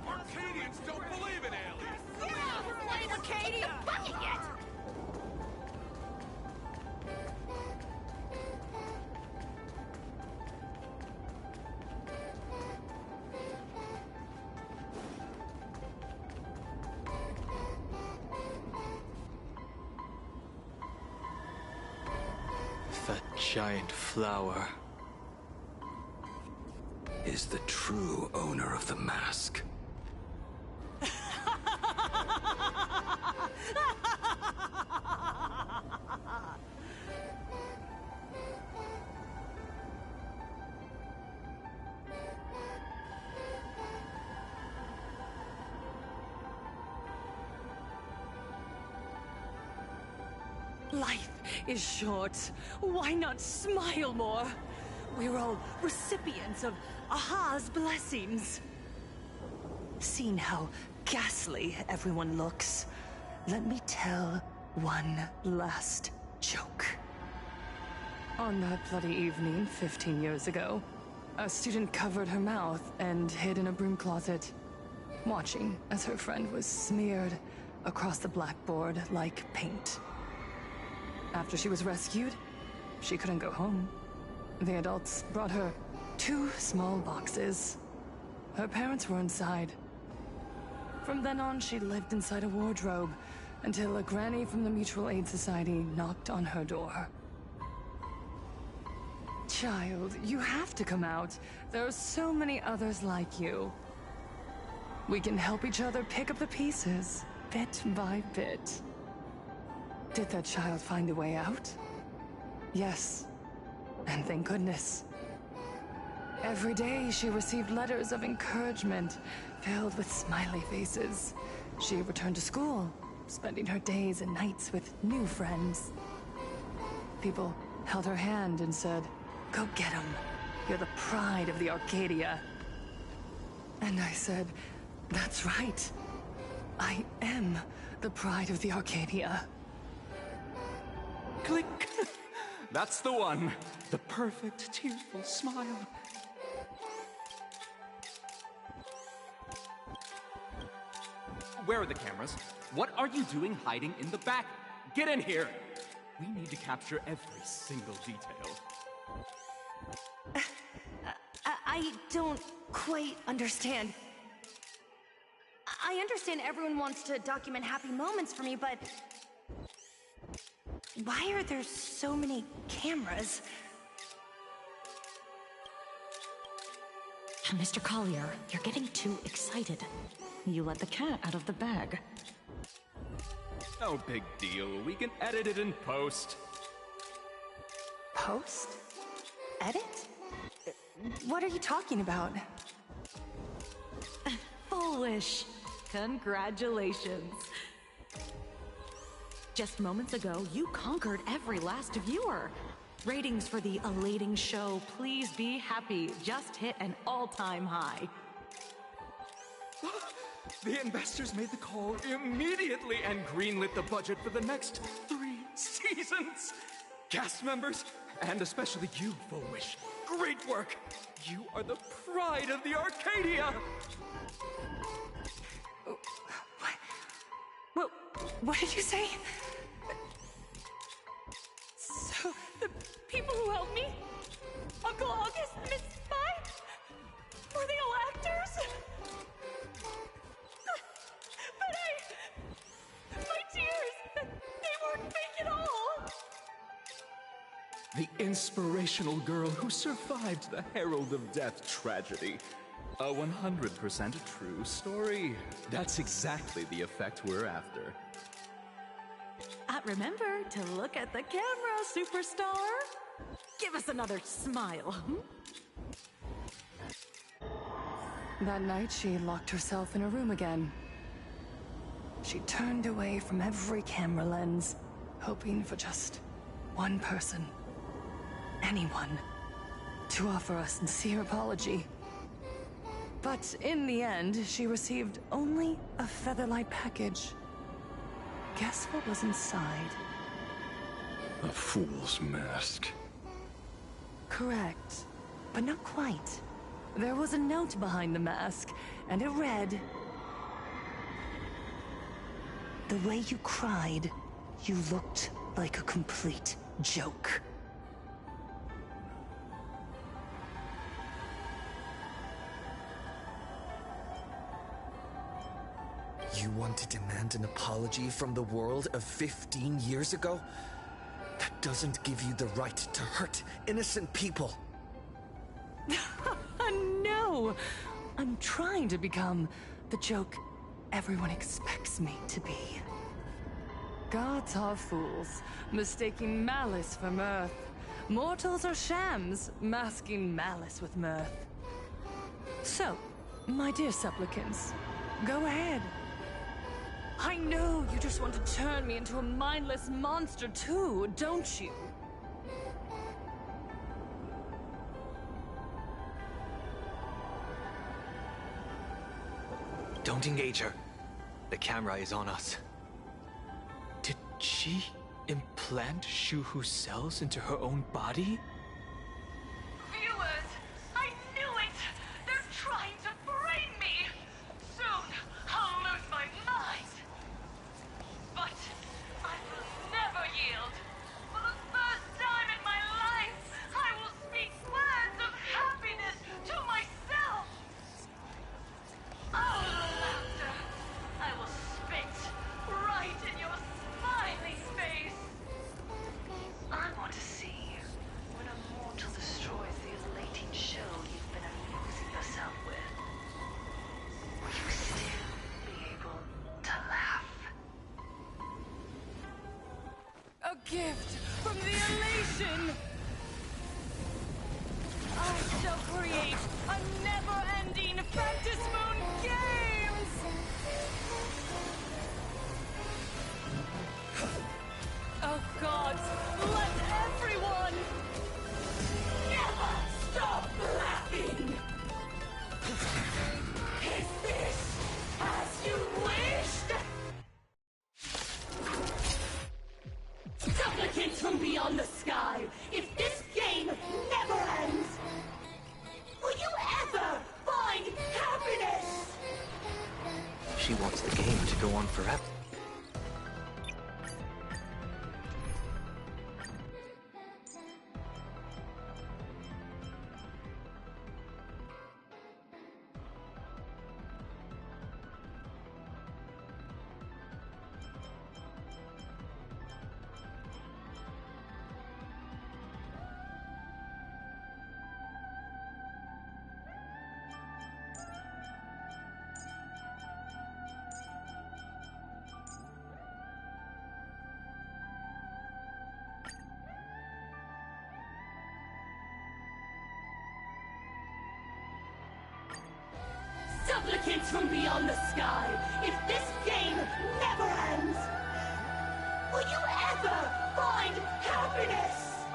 Arcadians don't believe in aliens! Yeah, we're playing Arcadia! Bucket yet! That giant flower. is the true owner of the mask. Life is short. Why not smile more? We're all recipients of Aha's blessings. Seeing how ghastly everyone looks, let me tell one last joke. On that bloody evening 15 years ago, a student covered her mouth and hid in a broom closet, watching as her friend was smeared across the blackboard like paint. After she was rescued, she couldn't go home. The adults brought her 2 small boxes. Her parents were inside. From then on, she lived inside a wardrobe until a granny from the Mutual Aid Society knocked on her door. Child, you have to come out. There are so many others like you. We can help each other pick up the pieces, bit by bit. Did that child find a way out? Yes. And thank goodness. Every day she received letters of encouragement filled with smiley faces. She returned to school, spending her days and nights with new friends. People held her hand and said, "Go get 'em. You're the pride of the Arcadia." And I said, "That's right. I am the pride of the Arcadia." Click! That's the one. The perfect, tearful smile. Where are the cameras? What are you doing hiding in the back? Get in here! We need to capture every single detail. I don't quite understand. I understand everyone wants to document happy moments for me, but why are there so many cameras? Mr. Collier, you're getting too excited. You let the cat out of the bag. No big deal. We can edit it in post. Post? Edit? What are you talking about? Foolish. Congratulations. Just moments ago, you conquered every last viewer. Ratings for the elating show Please Be Happy just hit an all-time high. The investors made the call immediately and greenlit the budget for the next 3 seasons. Cast members, and especially you, Foolish. Great work. You are the pride of the Arcadia. What did you say? So, the people who helped me? Uncle August, Miss Spy? Were they all actors? But my tears, they weren't fake at all. The inspirational girl who survived the Herald of Death tragedy. A 100% true story. That's exactly the effect we're after. Remember to look at the camera, superstar. Give us another smile. That night, she locked herself in a room again. She turned away from every camera lens, hoping for just one person, anyone, to offer a sincere apology. But in the end, she received only a Featherlight package. Guess what was inside? A fool's mask. Correct, but not quite. There was a note behind the mask, and it read, "The way you cried, you looked like a complete joke." You want to demand an apology from the world of 15 years ago? That doesn't give you the right to hurt innocent people. No! No! I'm trying to become the joke everyone expects me to be. Gods are fools, mistaking malice for mirth. Mortals are shams, masking malice with mirth. So, my dear supplicants, go ahead. I know you just want to turn me into a mindless monster too, don't you? Don't engage her. The camera is on us. Did she implant Shu-Hu's cells into her own body? Viewers, I knew it! They're trying to frame me! Soon, I'll lose my mind! But I will never yield! For the first time in my life, I will speak words of happiness to myself! All the laughter, I will spit right in your smiley face! I want to see when a mortal destroys the elating shell you've been amusing yourself with. Will you still be able to laugh? A gift from the elation! I shall create a never-ending Fantasmoon Games! Oh gods, let everyone Never stop laughing! Is this as you wished? Supplicants from beyond the sky, if this game never ends, will you ever find happiness? She wants the game to go on forever. Supplicants from beyond the sky, if this game never ends, will you ever find happiness?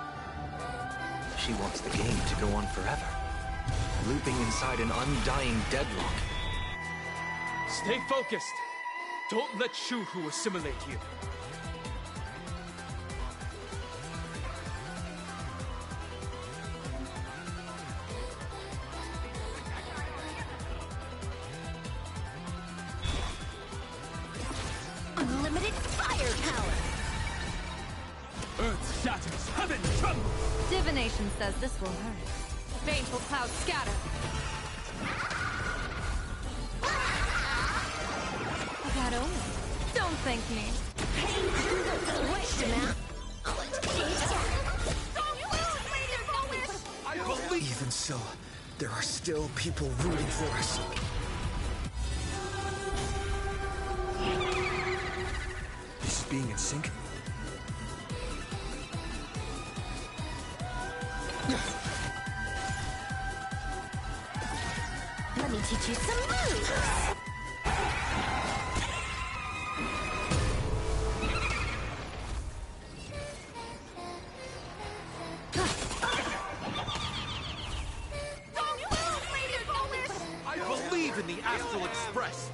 She wants the game to go on forever. Looping inside an undying deadlock. Stay focused. Don't let Shu-Hu assimilate you. Unlimited firepower! Earth shatters, heaven trembles! Divination says this will hurt. Baneful clouds scatter. A bad omen. Don't thank me. Even so, there are still people rooting for us. This is being in sync? Let me teach you some moves! I believe in the Astral Express!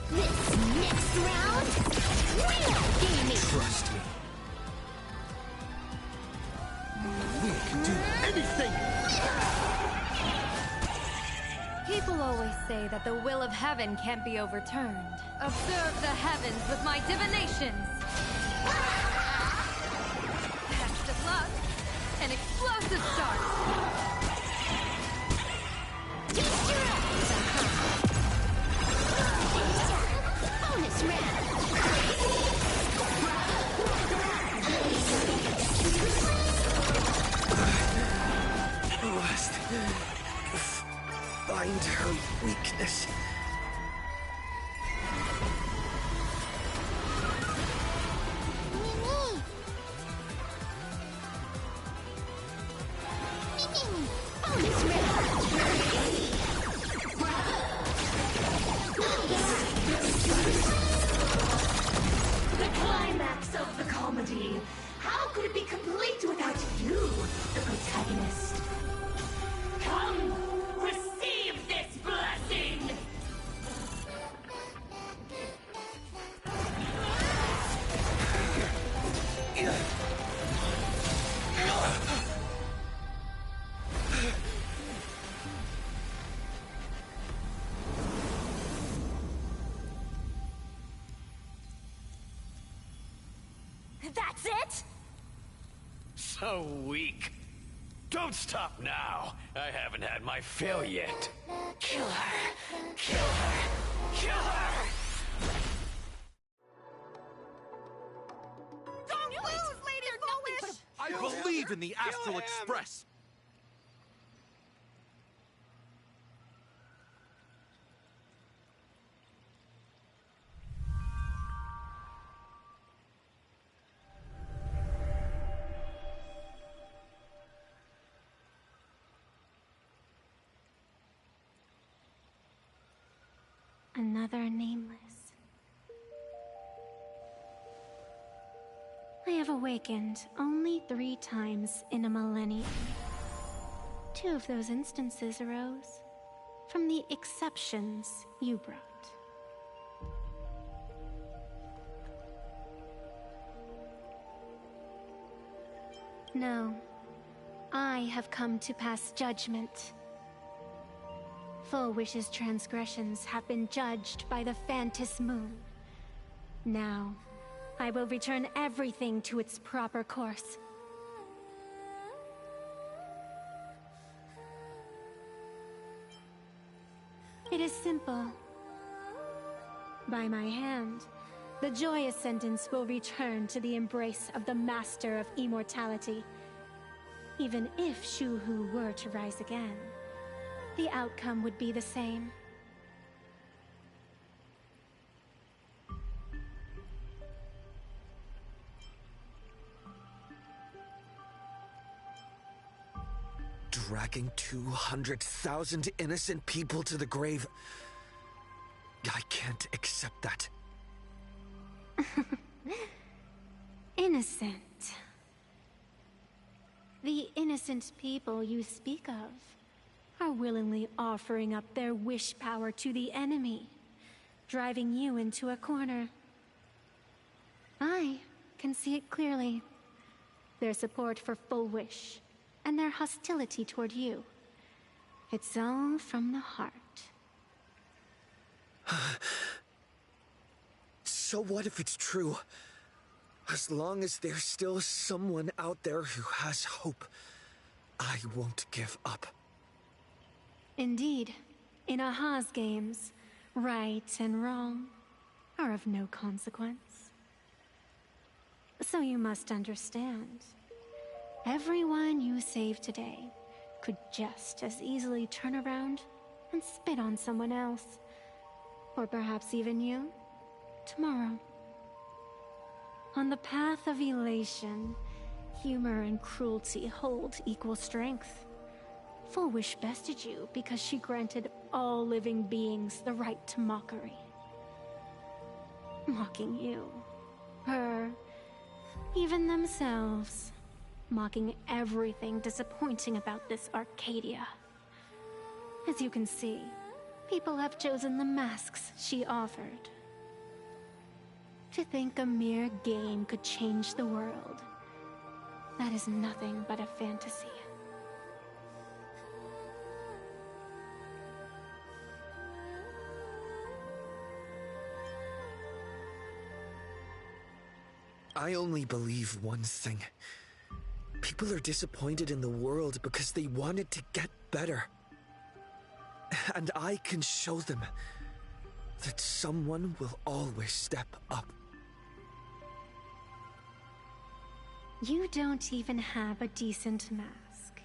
This next round, real gaming! Trust me. We can do anything! People always say that the will of heaven can't be overturned. Observe the heavens with my divinations! Best of luck! An explosive start! find her weakness. The climax of the comedy. How could it be complete without you, the protagonist? Come, receive this blessing! That's it? So weak. Don't stop now. I haven't had my fill yet. Kill her! Kill her! Kill her! Don't lose, Lady Fullwish! I believe in the Astral Express! Another nameless. I have awakened only 3 times in a millennium. 2 of those instances arose from the exceptions you brought. No, I have come to pass judgment. Full Wish's transgressions have been judged by the Phantis Moon. Now, I will return everything to its proper course. It is simple. By my hand, the joyous sentence will return to the embrace of the Master of Immortality. Even if Shu-Hu were to rise again, the outcome would be the same. Dragging 200,000 innocent people to the grave. I can't accept that. Innocent. The innocent people you speak of are willingly offering up their wish power to the enemy, driving you into a corner. I can see it clearly. Their support for Full Wish, and their hostility toward you. It's all from the heart. So what if it's true? As long as there's still someone out there who has hope, I won't give up. Indeed, in Aha's games, right and wrong are of no consequence. So you must understand, everyone you save today could just as easily turn around and spit on someone else. Or perhaps even you, tomorrow. On the path of elation, humor and cruelty hold equal strength. Full Wish bested you because she granted all living beings the right to mockery. Mocking you, her, even themselves. Mocking everything disappointing about this Arcadia. As you can see, people have chosen the masks she offered. To think a mere game could change the world, that is nothing but a fantasy. I only believe one thing. People are disappointed in the world because they wanted to get better. And I can show them that someone will always step up. You don't even have a decent mask.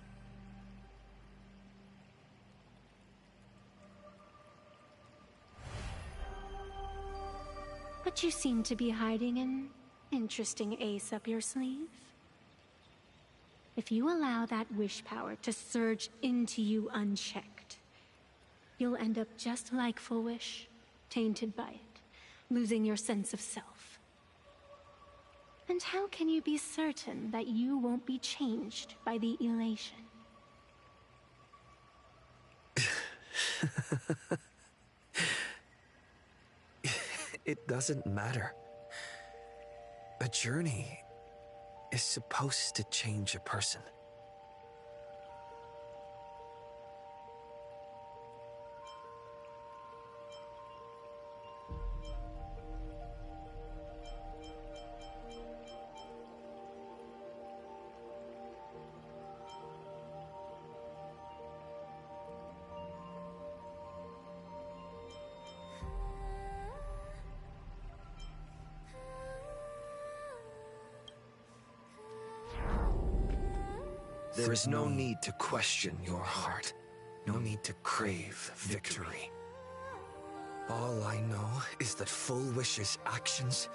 But you seem to be hiding an interesting ace up your sleeve. If you allow that wish power to surge into you unchecked, you'll end up just like Full Wish, tainted by it, losing your sense of self. And how can you be certain that you won't be changed by the elation? It doesn't matter. A journey is supposed to change a person. There is no need to question your heart. No need to crave victory. All I know is that Full Wish's actions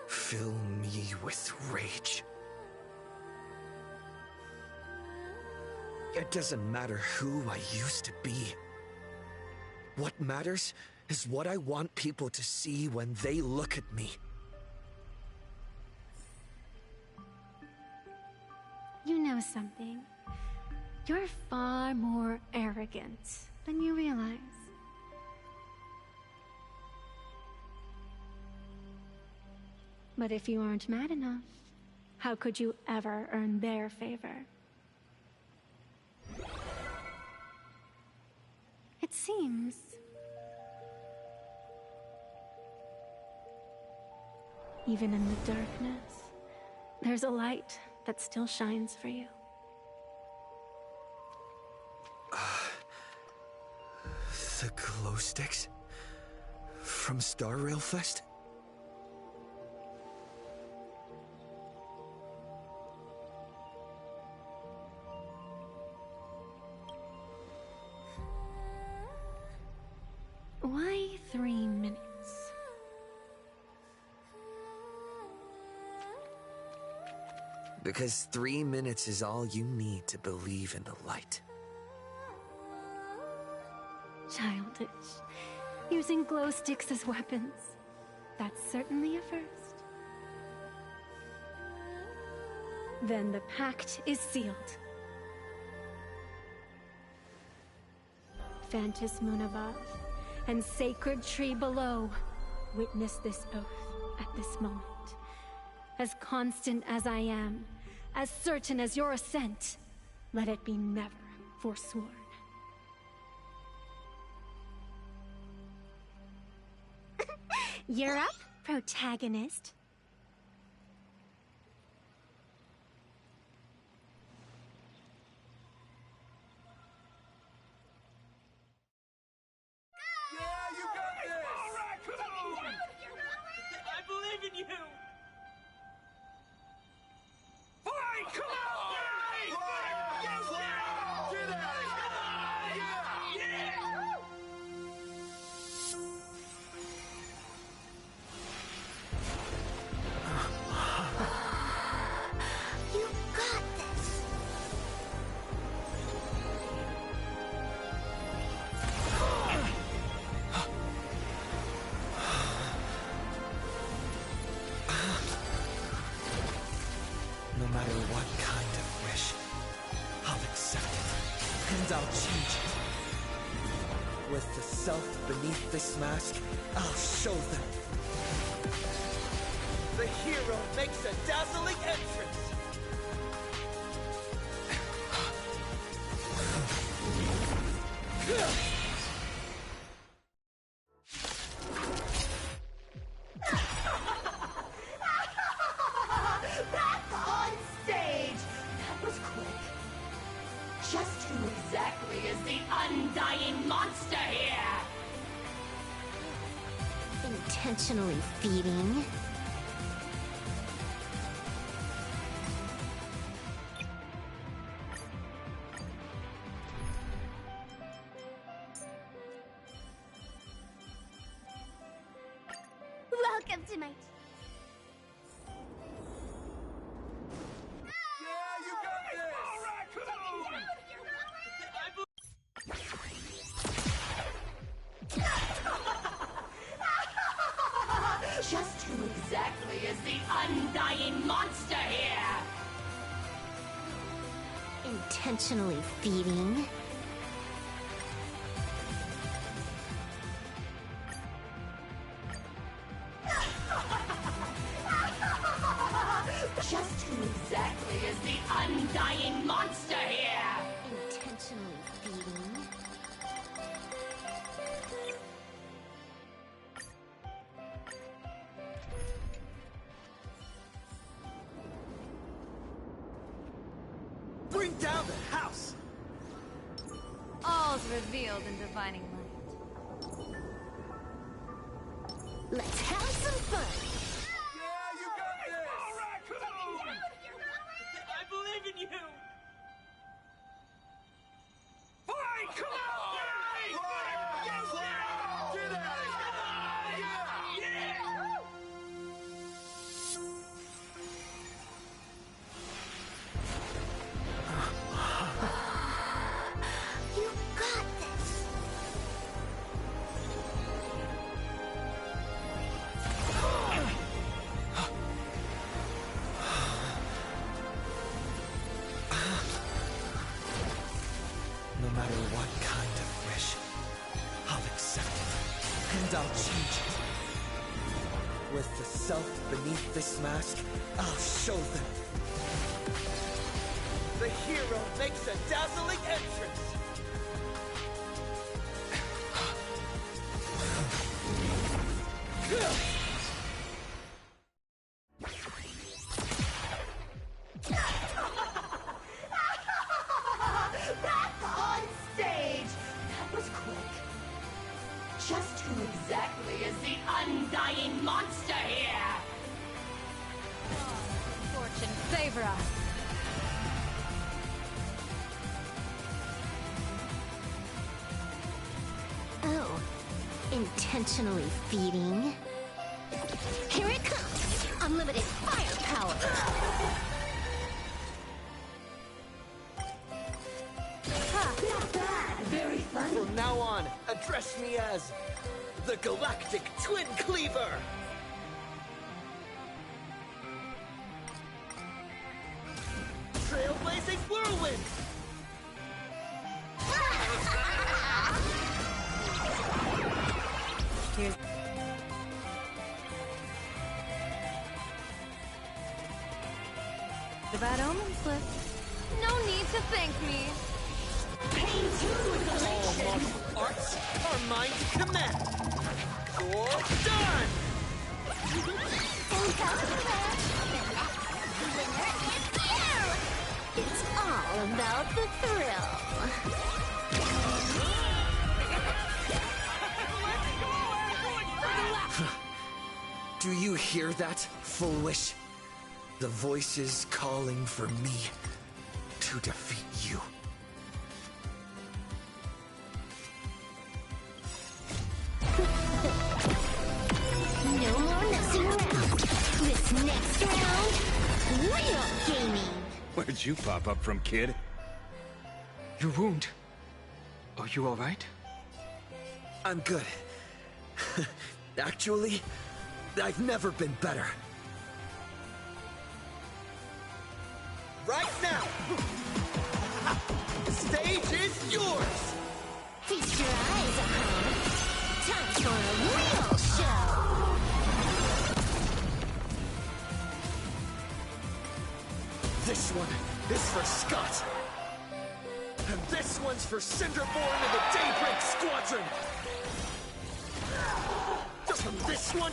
fill me with rage. It doesn't matter who I used to be. What matters is what I want people to see when they look at me. You know something? You're far more arrogant than you realize. But if you aren't mad enough, how could you ever earn their favor? It seems even in the darkness, there's a light that still shines for you. The glow sticks? From Star Rail Fest? Why 3 minutes? Because 3 minutes is all you need to believe in the light. Childish. Using glow sticks as weapons. That's certainly a first. Then the pact is sealed. Phantus Moon above and Sacred Tree below, witness this oath at this moment. As constant as I am, as certain as your ascent, let it be never forsworn. You're up, protagonist. I believe in you! Fine, come on! Get out of here! You got this! No matter what kind of wish, I'll accept it, and I'll change it. With the self beneath this mask, I'll show them. The hero makes a dazzling entrance! That's on stage! That was quick. Just who exactly is the undying monster here? Intentionally feeding. Welcome to my... Just who exactly is the undying monster here? Intentionally feeding? Just who exactly is the undying monster here? Intentionally feeding? Bring down the house! All's revealed in divining light. Let's have some fun! I believe in you! Fine, come on! Get out You got this! No matter what kind of wish, I'll accept it, and I'll change it. With the self beneath this mask, I'll show them. The hero makes a dazzling entrance! Back on stage! That was quick. Just who exactly is the undying monster here? Fortune favor us. Oh, intentionally feeding? Here it comes! Unlimited firepower! Not bad. Very funny. From now on, address me as the Galactic Twin Cleaver! Trailblazing Whirlwind! Here's the bad omen slip. No need to thank me. All martial arts are mine to command! You're done! It's all about the thrill. Do you hear that, Full Wish? The voices calling for me to defeat you. No more messing around. This next round, real gaming. Where'd you pop up from, kid? Your wound. Are you alright? I'm good. Actually, I've never been better. Right now! The stage is yours! Feast your eyes upon. Time for a real show. This one is for Scott. And this one's for Cinderborn and the Daybreak Squadron. From this one,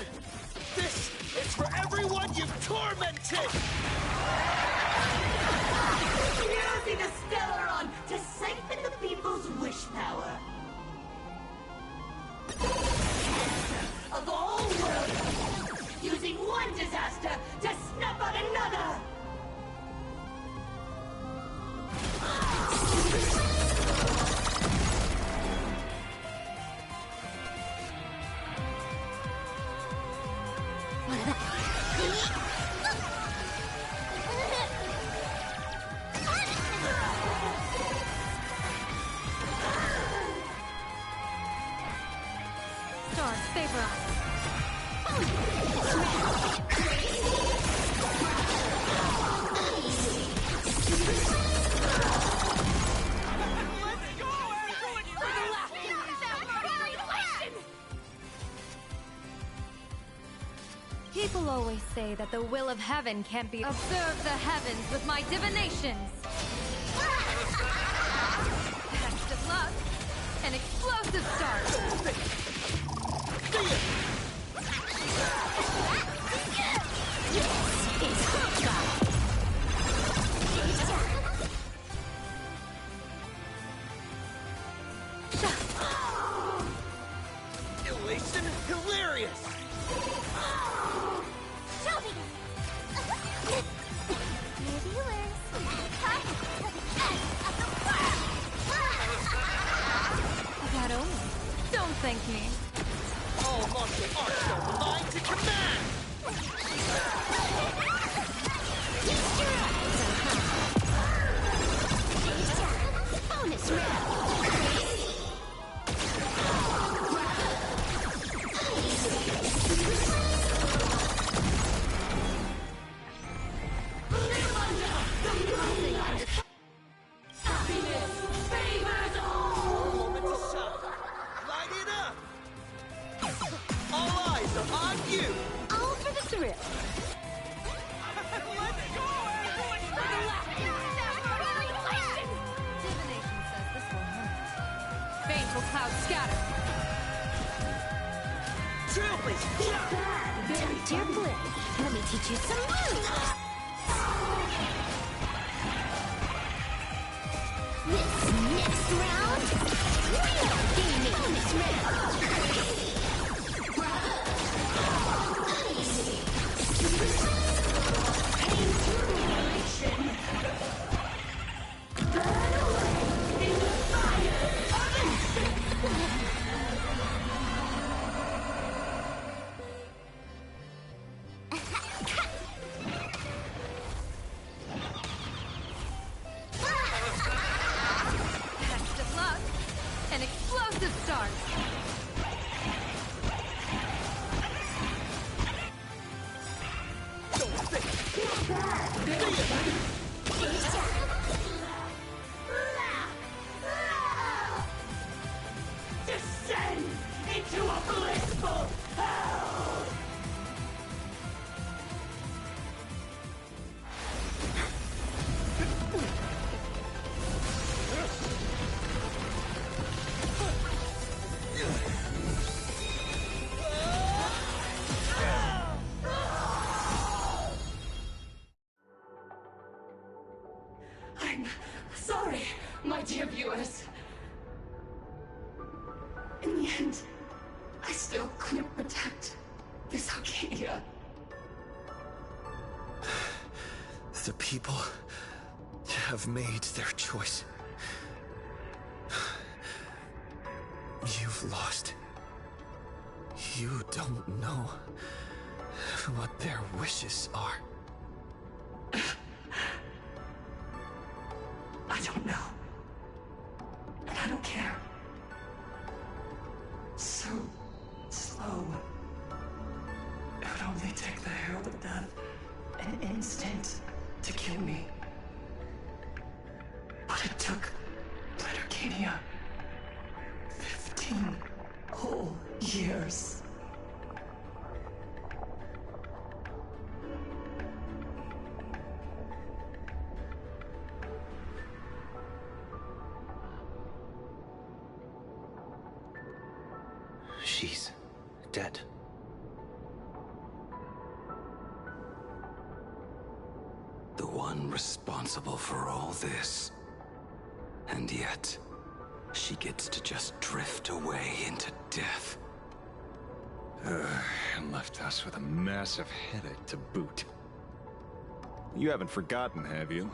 this is for everyone you've tormented! Using a Stellaron to siphon the people's wish power. Cancer of all worlds, using one disaster to snuff out another. favor us. People always say that the will of heaven can't be observe the heavens with my divinations. Test of luck. An explosive start. Elation hilarious! That only. Don't thank me. All martial arts are aligned to command! Bonus round! Cloud scatter. Tempt your blade. Let me teach you some moves. This next round, real gaming. Bonus round. Test of luck. An explosive start. Descend into a blissful hell! I'm sorry, my dear viewers. In the end, I still couldn't protect this Arcadia. The people have made their choice. You've lost. You don't know what their wishes are. I don't know. And I don't care. So slow. It would only take the herald of death an instant to kill me. But it took Blade Arcadia 15 whole years. She's dead. The one responsible for all this. And yet, she gets to just drift away into death. And left us with a massive headache to boot. You haven't forgotten, have you?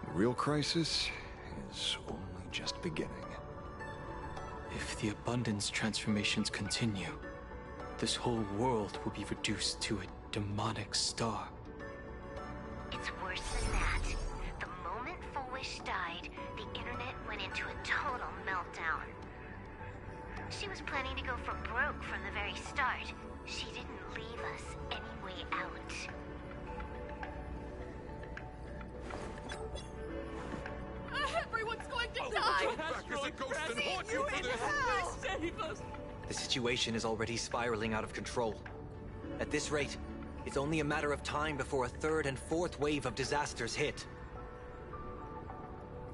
The real crisis is only just beginning. If the abundance transformations continue, this whole world will be reduced to a demonic star. It's worse than that. The moment Foolish died, the internet went into a total meltdown. She was planning to go for broke from the very start. She didn't leave us any way out. Everyone's going to die! Save us! The situation is already spiraling out of control. At this rate, it's only a matter of time before a third and fourth wave of disasters hit.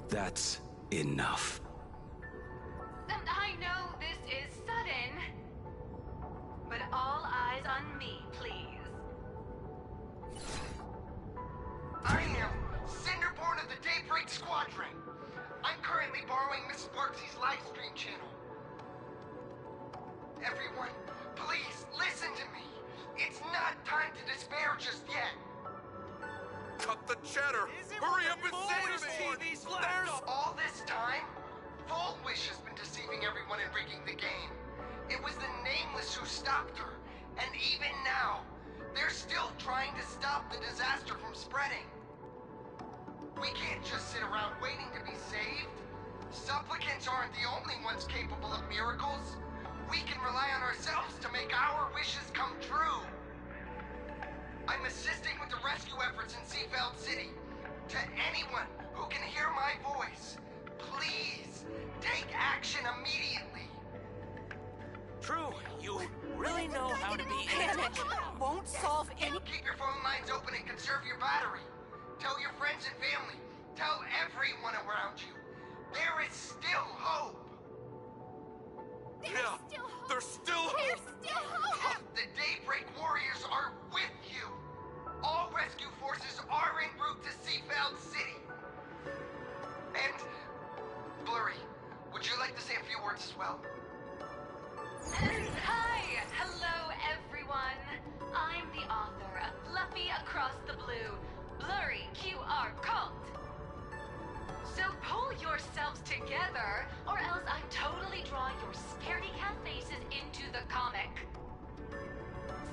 That's enough. And I know this is sudden, but all eyes on me, please. I am Cinderborn of the Daybreak Squadron. I'm currently borrowing Miss Sparksy's live stream channel. Everyone, please listen to me. It's not time to despair just yet. Cut the chatter! Hurry up and say to me! There's all this time, Full Wish has been deceiving everyone and rigging the game. It was the Nameless who stopped her, and even now, they're still trying to stop the disaster from spreading. We can't just sit around waiting to be saved. Supplicants aren't the only ones capable of miracles. We can rely on ourselves to make our wishes come true. I'm assisting with the rescue efforts in Seafeld City. To anyone who can hear my voice, please take action immediately. True, you really know how to be... Panic won't solve any... Keep your phone lines open and conserve your battery. Tell your friends and family. Tell everyone around you. There is still hope. There's still hope! The Daybreak Warriors are with you. All rescue forces are en route to Seafeld City. And, Blurry, would you like to say a few words as well? Hi! Hello, everyone. I'm the author of Fluffy Across the Blue, Blurry QR Cult. So pull yourselves together, or else I'm totally drawing your scaredy cat faces into the comic.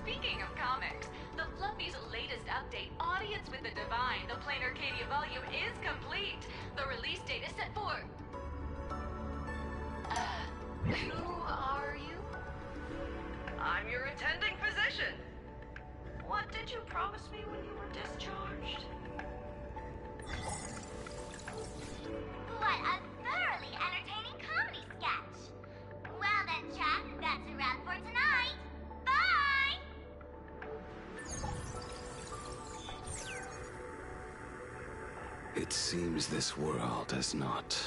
Speaking of comics, the Fluffy's latest update, Audience with the Divine, the Plain Arcadia volume, is complete. The release date is set for... who are you? I'm your attending physician. What did you promise me when you were discharged? What a thoroughly entertaining comedy sketch. Well then, chat, that's a wrap for tonight. Bye! It seems this world is not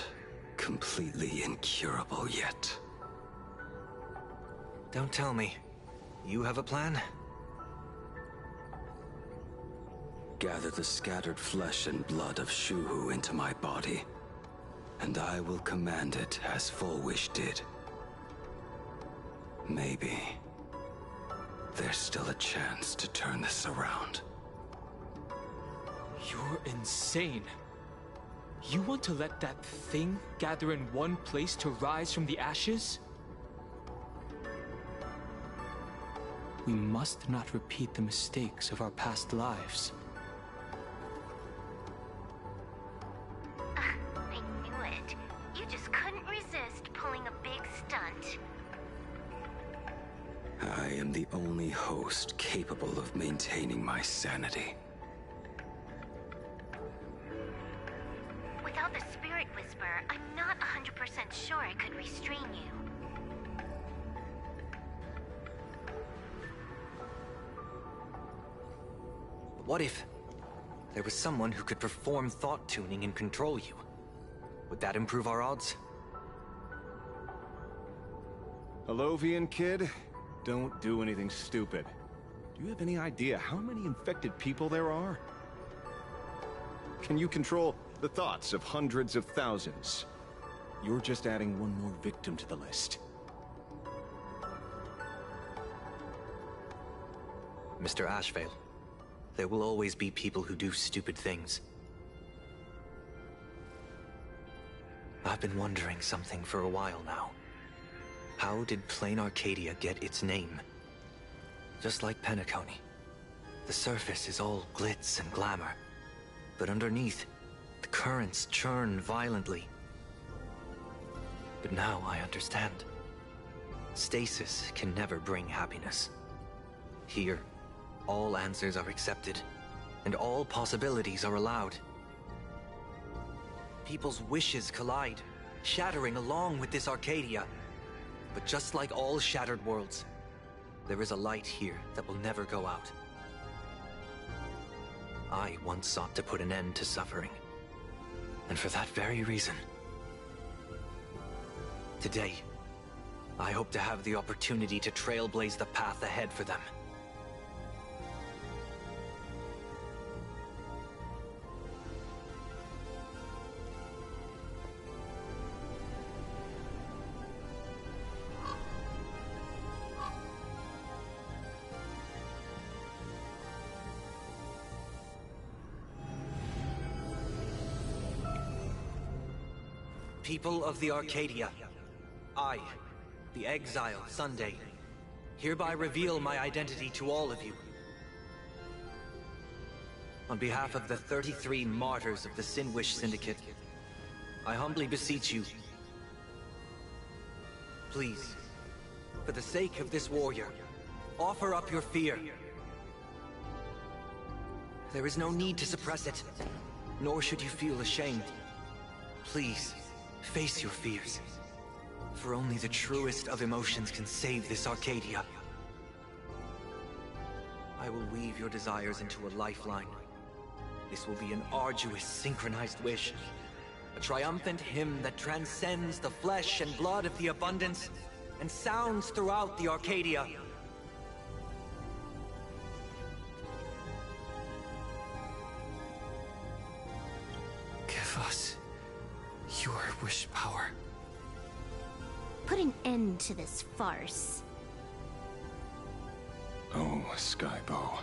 completely incurable yet. Don't tell me. You have a plan? Gather the scattered flesh and blood of Shuhu into my body, and I will command it as Full Wish did. Maybe there's still a chance to turn this around. You're insane. You want to let that thing gather in one place to rise from the ashes? We must not repeat the mistakes of our past lives. I knew it. You just couldn't resist pulling a big stunt. I am the only host capable of maintaining my sanity. Without the Spirit Whisper, I'm not 100% sure I could restrain you. What if there was someone who could perform thought tuning and control you? Would that improve our odds? Hellovian kid? Don't do anything stupid. Do you have any idea how many infected people there are? Can you control the thoughts of hundreds of thousands? You're just adding one more victim to the list. Mr. Ashvale, there will always be people who do stupid things. I've been wondering something for a while now. How did Plain Arcadia get its name? Just like Penacony, the surface is all glitz and glamour, but underneath, the currents churn violently. But now I understand. stasis can never bring happiness. Here, all answers are accepted, and all possibilities are allowed. People's wishes collide, shattering along with this Arcadia. But just like all shattered worlds, there is a light here that will never go out. I once sought to put an end to suffering. And for that very reason, today, I hope to have the opportunity to trailblaze the path ahead for them. People of the Arcadia, I, the Exile Sunday, hereby reveal my identity to all of you. On behalf of the 33 martyrs of the Sinwish Syndicate, I humbly beseech you, please, for the sake of this warrior, offer up your fear. There is no need to suppress it, nor should you feel ashamed. Please, face your fears. For only the truest of emotions can save this Arcadia. I will weave your desires into a lifeline. This will be an arduous, synchronized wish. A triumphant hymn that transcends the flesh and blood of the abundance and sounds throughout the Arcadia. Give us your wish power. Put an end to this farce. Oh, Skybow.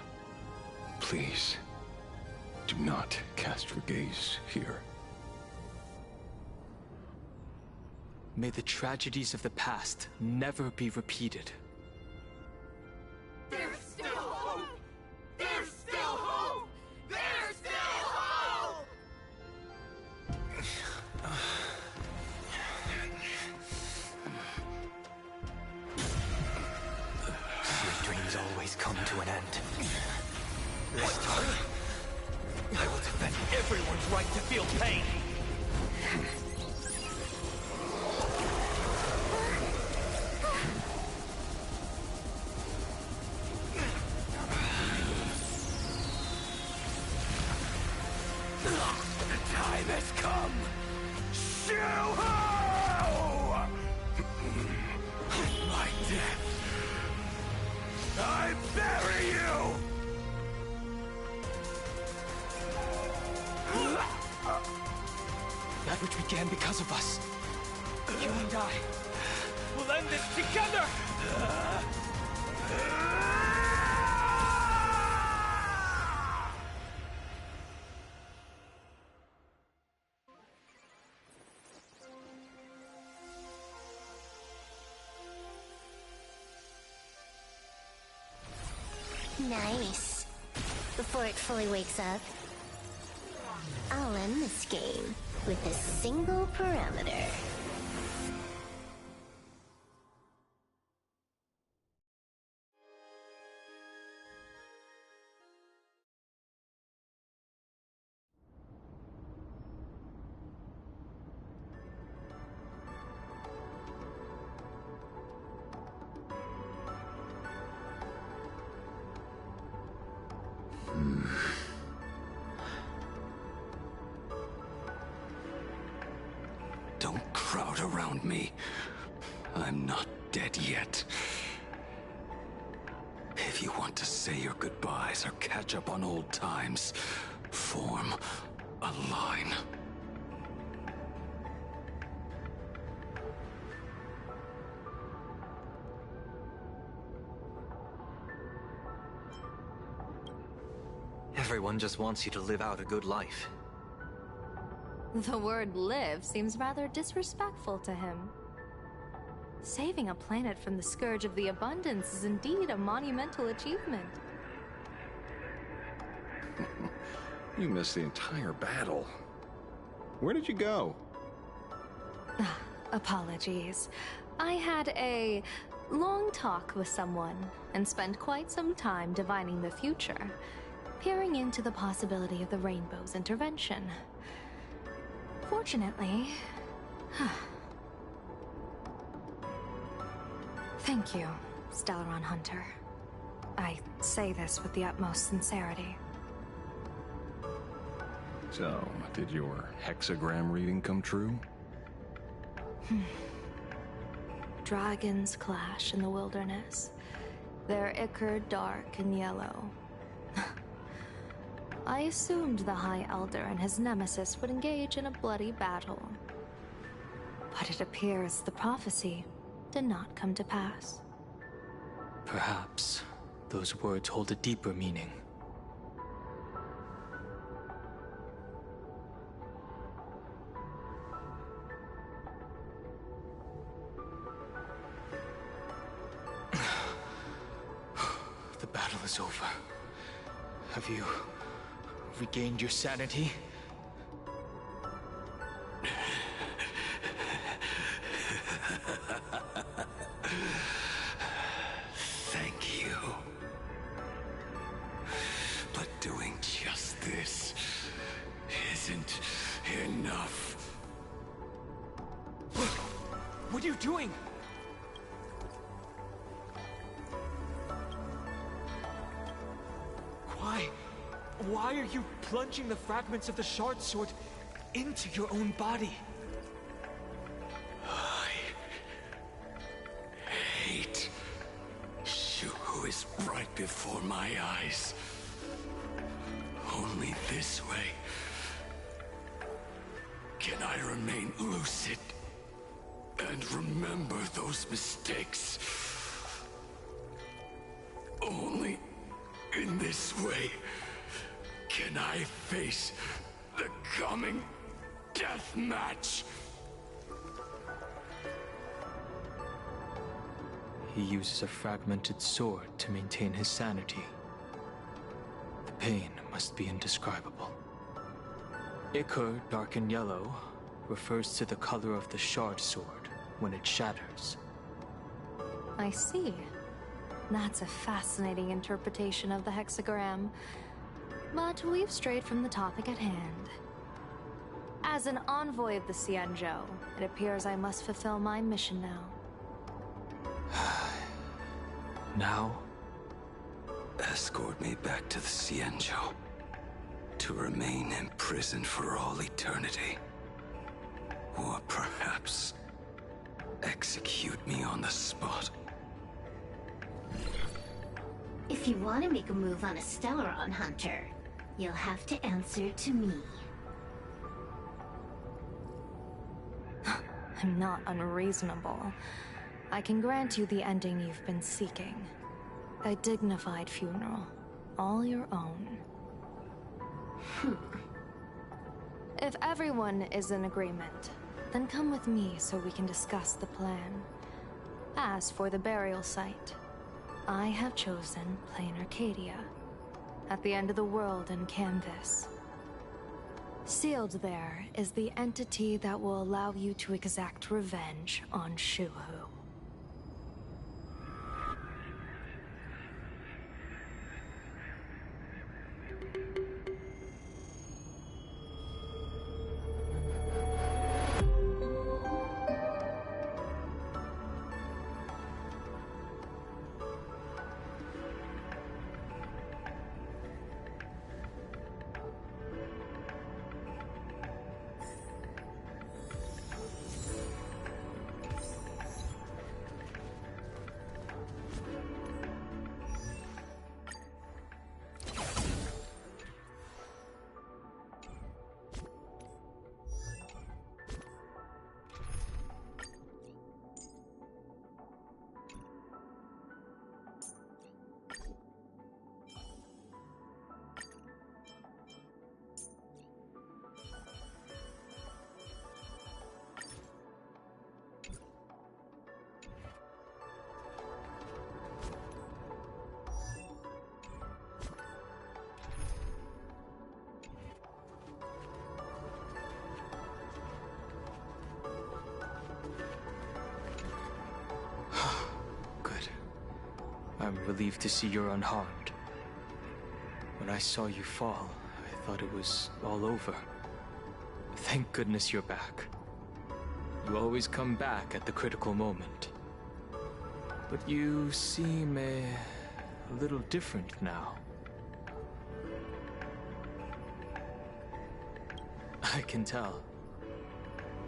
Please, do not cast your gaze here. May the tragedies of the past never be repeated. There's still hope! There's still hope! There's still hope! Your dreams always come to an end. This time, I will defend everyone's right to feel pain. The time has come! Shuho! My death! I bury you! That which began because of us. You and I will end this together! Nice. Before it fully wakes up, I'll end this game with a single parameter. Don't crowd around me. I'm not dead yet. If you want to say your goodbyes or catch up on old times, form a line. Everyone just wants you to live out a good life. The word live seems rather disrespectful to him. Saving a planet from the scourge of the abundance is indeed a monumental achievement. You missed the entire battle. Where did you go? Apologies. I had a long talk with someone and spend quite some time divining the future, peering into the possibility of the Rainbow's intervention. Fortunately... Thank you, Stellaron Hunter. I say this with the utmost sincerity. So, did your hexagram reading come true? Dragons clash in the wilderness. Their ichor dark and yellow. I assumed the High Elder and his nemesis would engage in a bloody battle. But it appears the prophecy did not come to pass. Perhaps those words hold a deeper meaning. The battle is over. Have you regained your sanity? Thank you. But doing just this isn't enough. What are you doing? Why are you plunging the fragments of the Shard Sword into your own body? I hate you who is right before my eyes. Only this way can I remain lucid and remember those mistakes. Only in this way can I face the coming death match. He uses a fragmented sword to maintain his sanity. The pain must be indescribable. Ichor, dark and yellow, refers to the color of the Shard Sword when it shatters. I see. That's a fascinating interpretation of the hexagram. But we've strayed from the topic at hand. As an envoy of the Xianzhou, it appears I must fulfill my mission now. Now? Escort me back to the Xianzhou. To remain imprisoned for all eternity. Or perhaps execute me on the spot. If you want to make a move on a Stellaron Hunter, you'll have to answer to me. I'm not unreasonable. I can grant you the ending you've been seeking. A dignified funeral, all your own. If everyone is in agreement, then come with me so we can discuss the plan. As for the burial site, I have chosen Plain Arcadia, at the end of the world in Canvas. Sealed there is the entity that will allow you to exact revenge on Shuhu. I'm relieved to see you're unharmed. When I saw you fall, I thought it was all over. Thank goodness you're back. You always come back at the critical moment. But you seem a little different now. I can tell.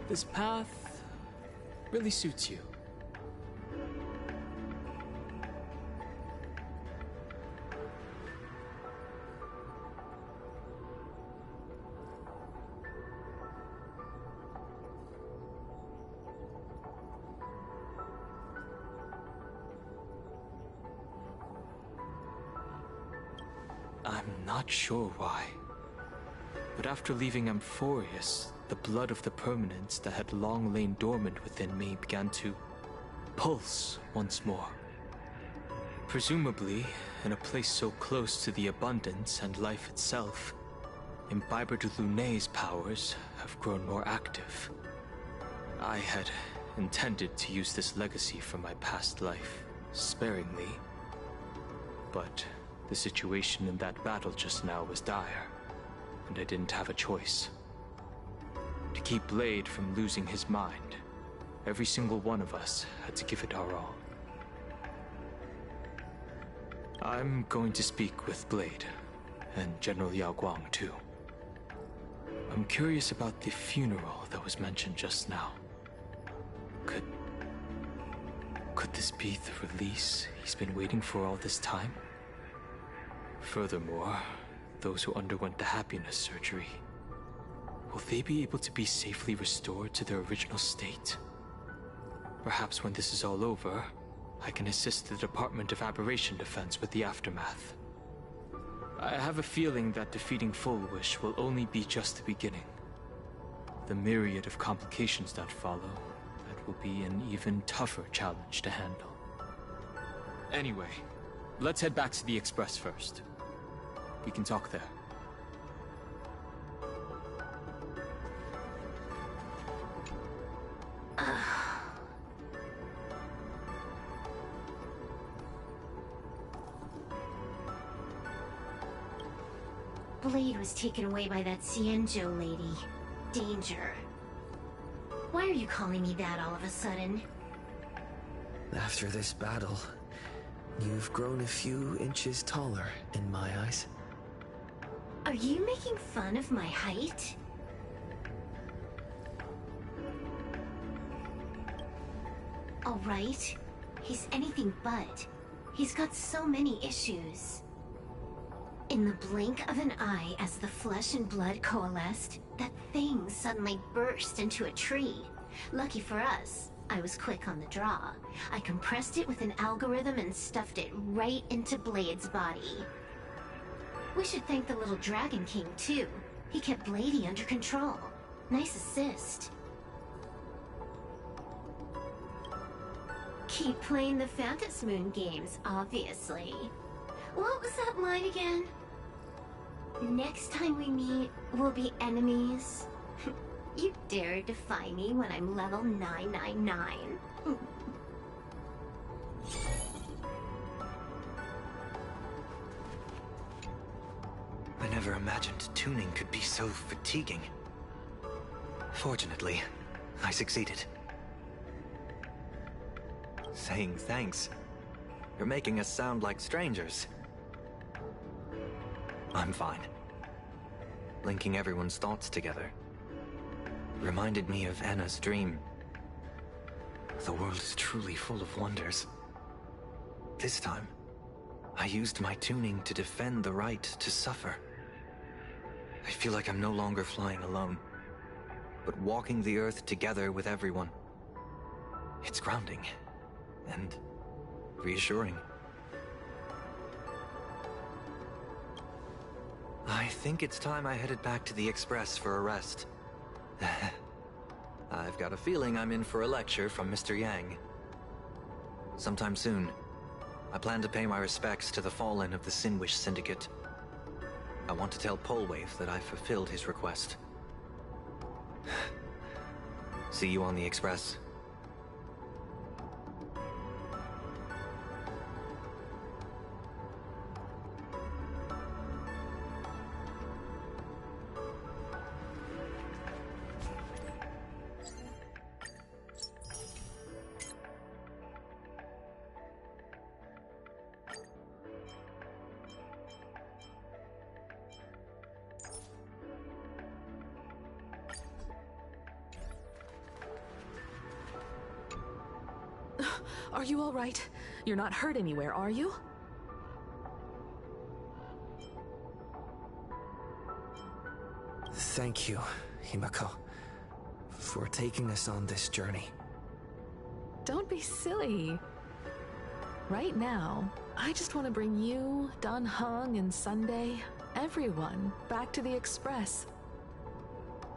This path really suits you. I'm not sure why, but after leaving Amphorius, the blood of the permanents that had long lain dormant within me began to pulse once more. Presumably, in a place so close to the abundance and life itself, Imbiber de Lunay's powers have grown more active. I had intended to use this legacy from my past life sparingly, but the situation in that battle just now was dire, and I didn't have a choice. To keep Blade from losing his mind, every single one of us had to give it our all. I'm going to speak with Blade, and General Yao Guang too. I'm curious about the funeral that was mentioned just now. Could this be the release he's been waiting for all this time? Furthermore, those who underwent the happiness surgery, will they be able to be safely restored to their original state? Perhaps when this is all over, I can assist the Department of Aberration Defense with the aftermath. I have a feeling that defeating Full Wish will only be just the beginning. The myriad of complications that follow, that will be an even tougher challenge to handle. Anyway, let's head back to the Express first. We can talk there. Blade was taken away by that Xianzhou lady. Danger. Why are you calling me that all of a sudden? After this battle, you've grown a few inches taller in my eyes. Are you making fun of my height? All right. He's anything but. He's got so many issues. In the blink of an eye, as the flesh and blood coalesced, that thing suddenly burst into a tree. Lucky for us, I was quick on the draw. I compressed it with an algorithm and stuffed it right into Blade's body. We should thank the little Dragon King, too. He kept Bladey under control. Nice assist. Keep playing the Phantom Moon games, obviously. What was that line again? Next time we meet, we'll be enemies. You dare defy me when I'm level 999. I never imagined tuning could be so fatiguing. Fortunately, I succeeded. Saying thanks. You're making us sound like strangers. I'm fine. Linking everyone's thoughts together reminded me of Anna's dream. The world is truly full of wonders. This time, I used my tuning to defend the right to suffer. I feel like I'm no longer flying alone, but walking the earth together with everyone. It's grounding and reassuring. I think it's time I headed back to the Express for a rest. I've got a feeling I'm in for a lecture from Mr. Yang. Sometime soon, I plan to pay my respects to the fallen of the Sinwish Syndicate. I want to tell Polwave that I fulfilled his request. See you on the Express. Are you all right? You're not hurt anywhere, are you? Thank you, Himiko, for taking us on this journey. Don't be silly. Right now, I just want to bring you, Dan Heng, and Sunday, everyone, back to the Express.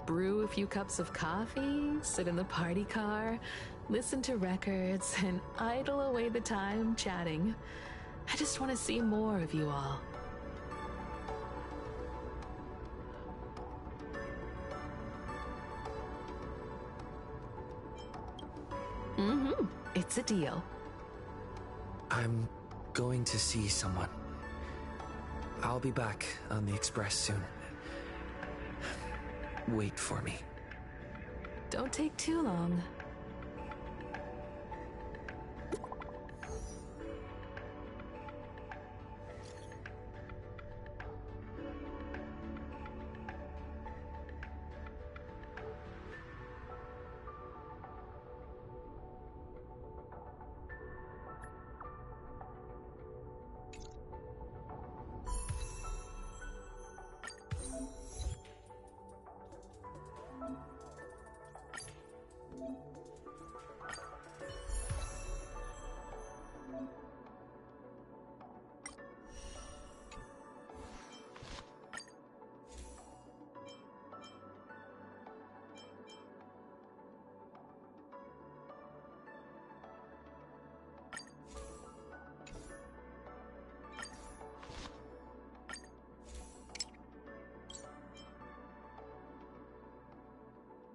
Brew a few cups of coffee, sit in the party car, listen to records, and idle away the time chatting. I just want to see more of you all. It's a deal. I'm going to see someone. I'll be back on the Express soon. Wait for me. Don't take too long.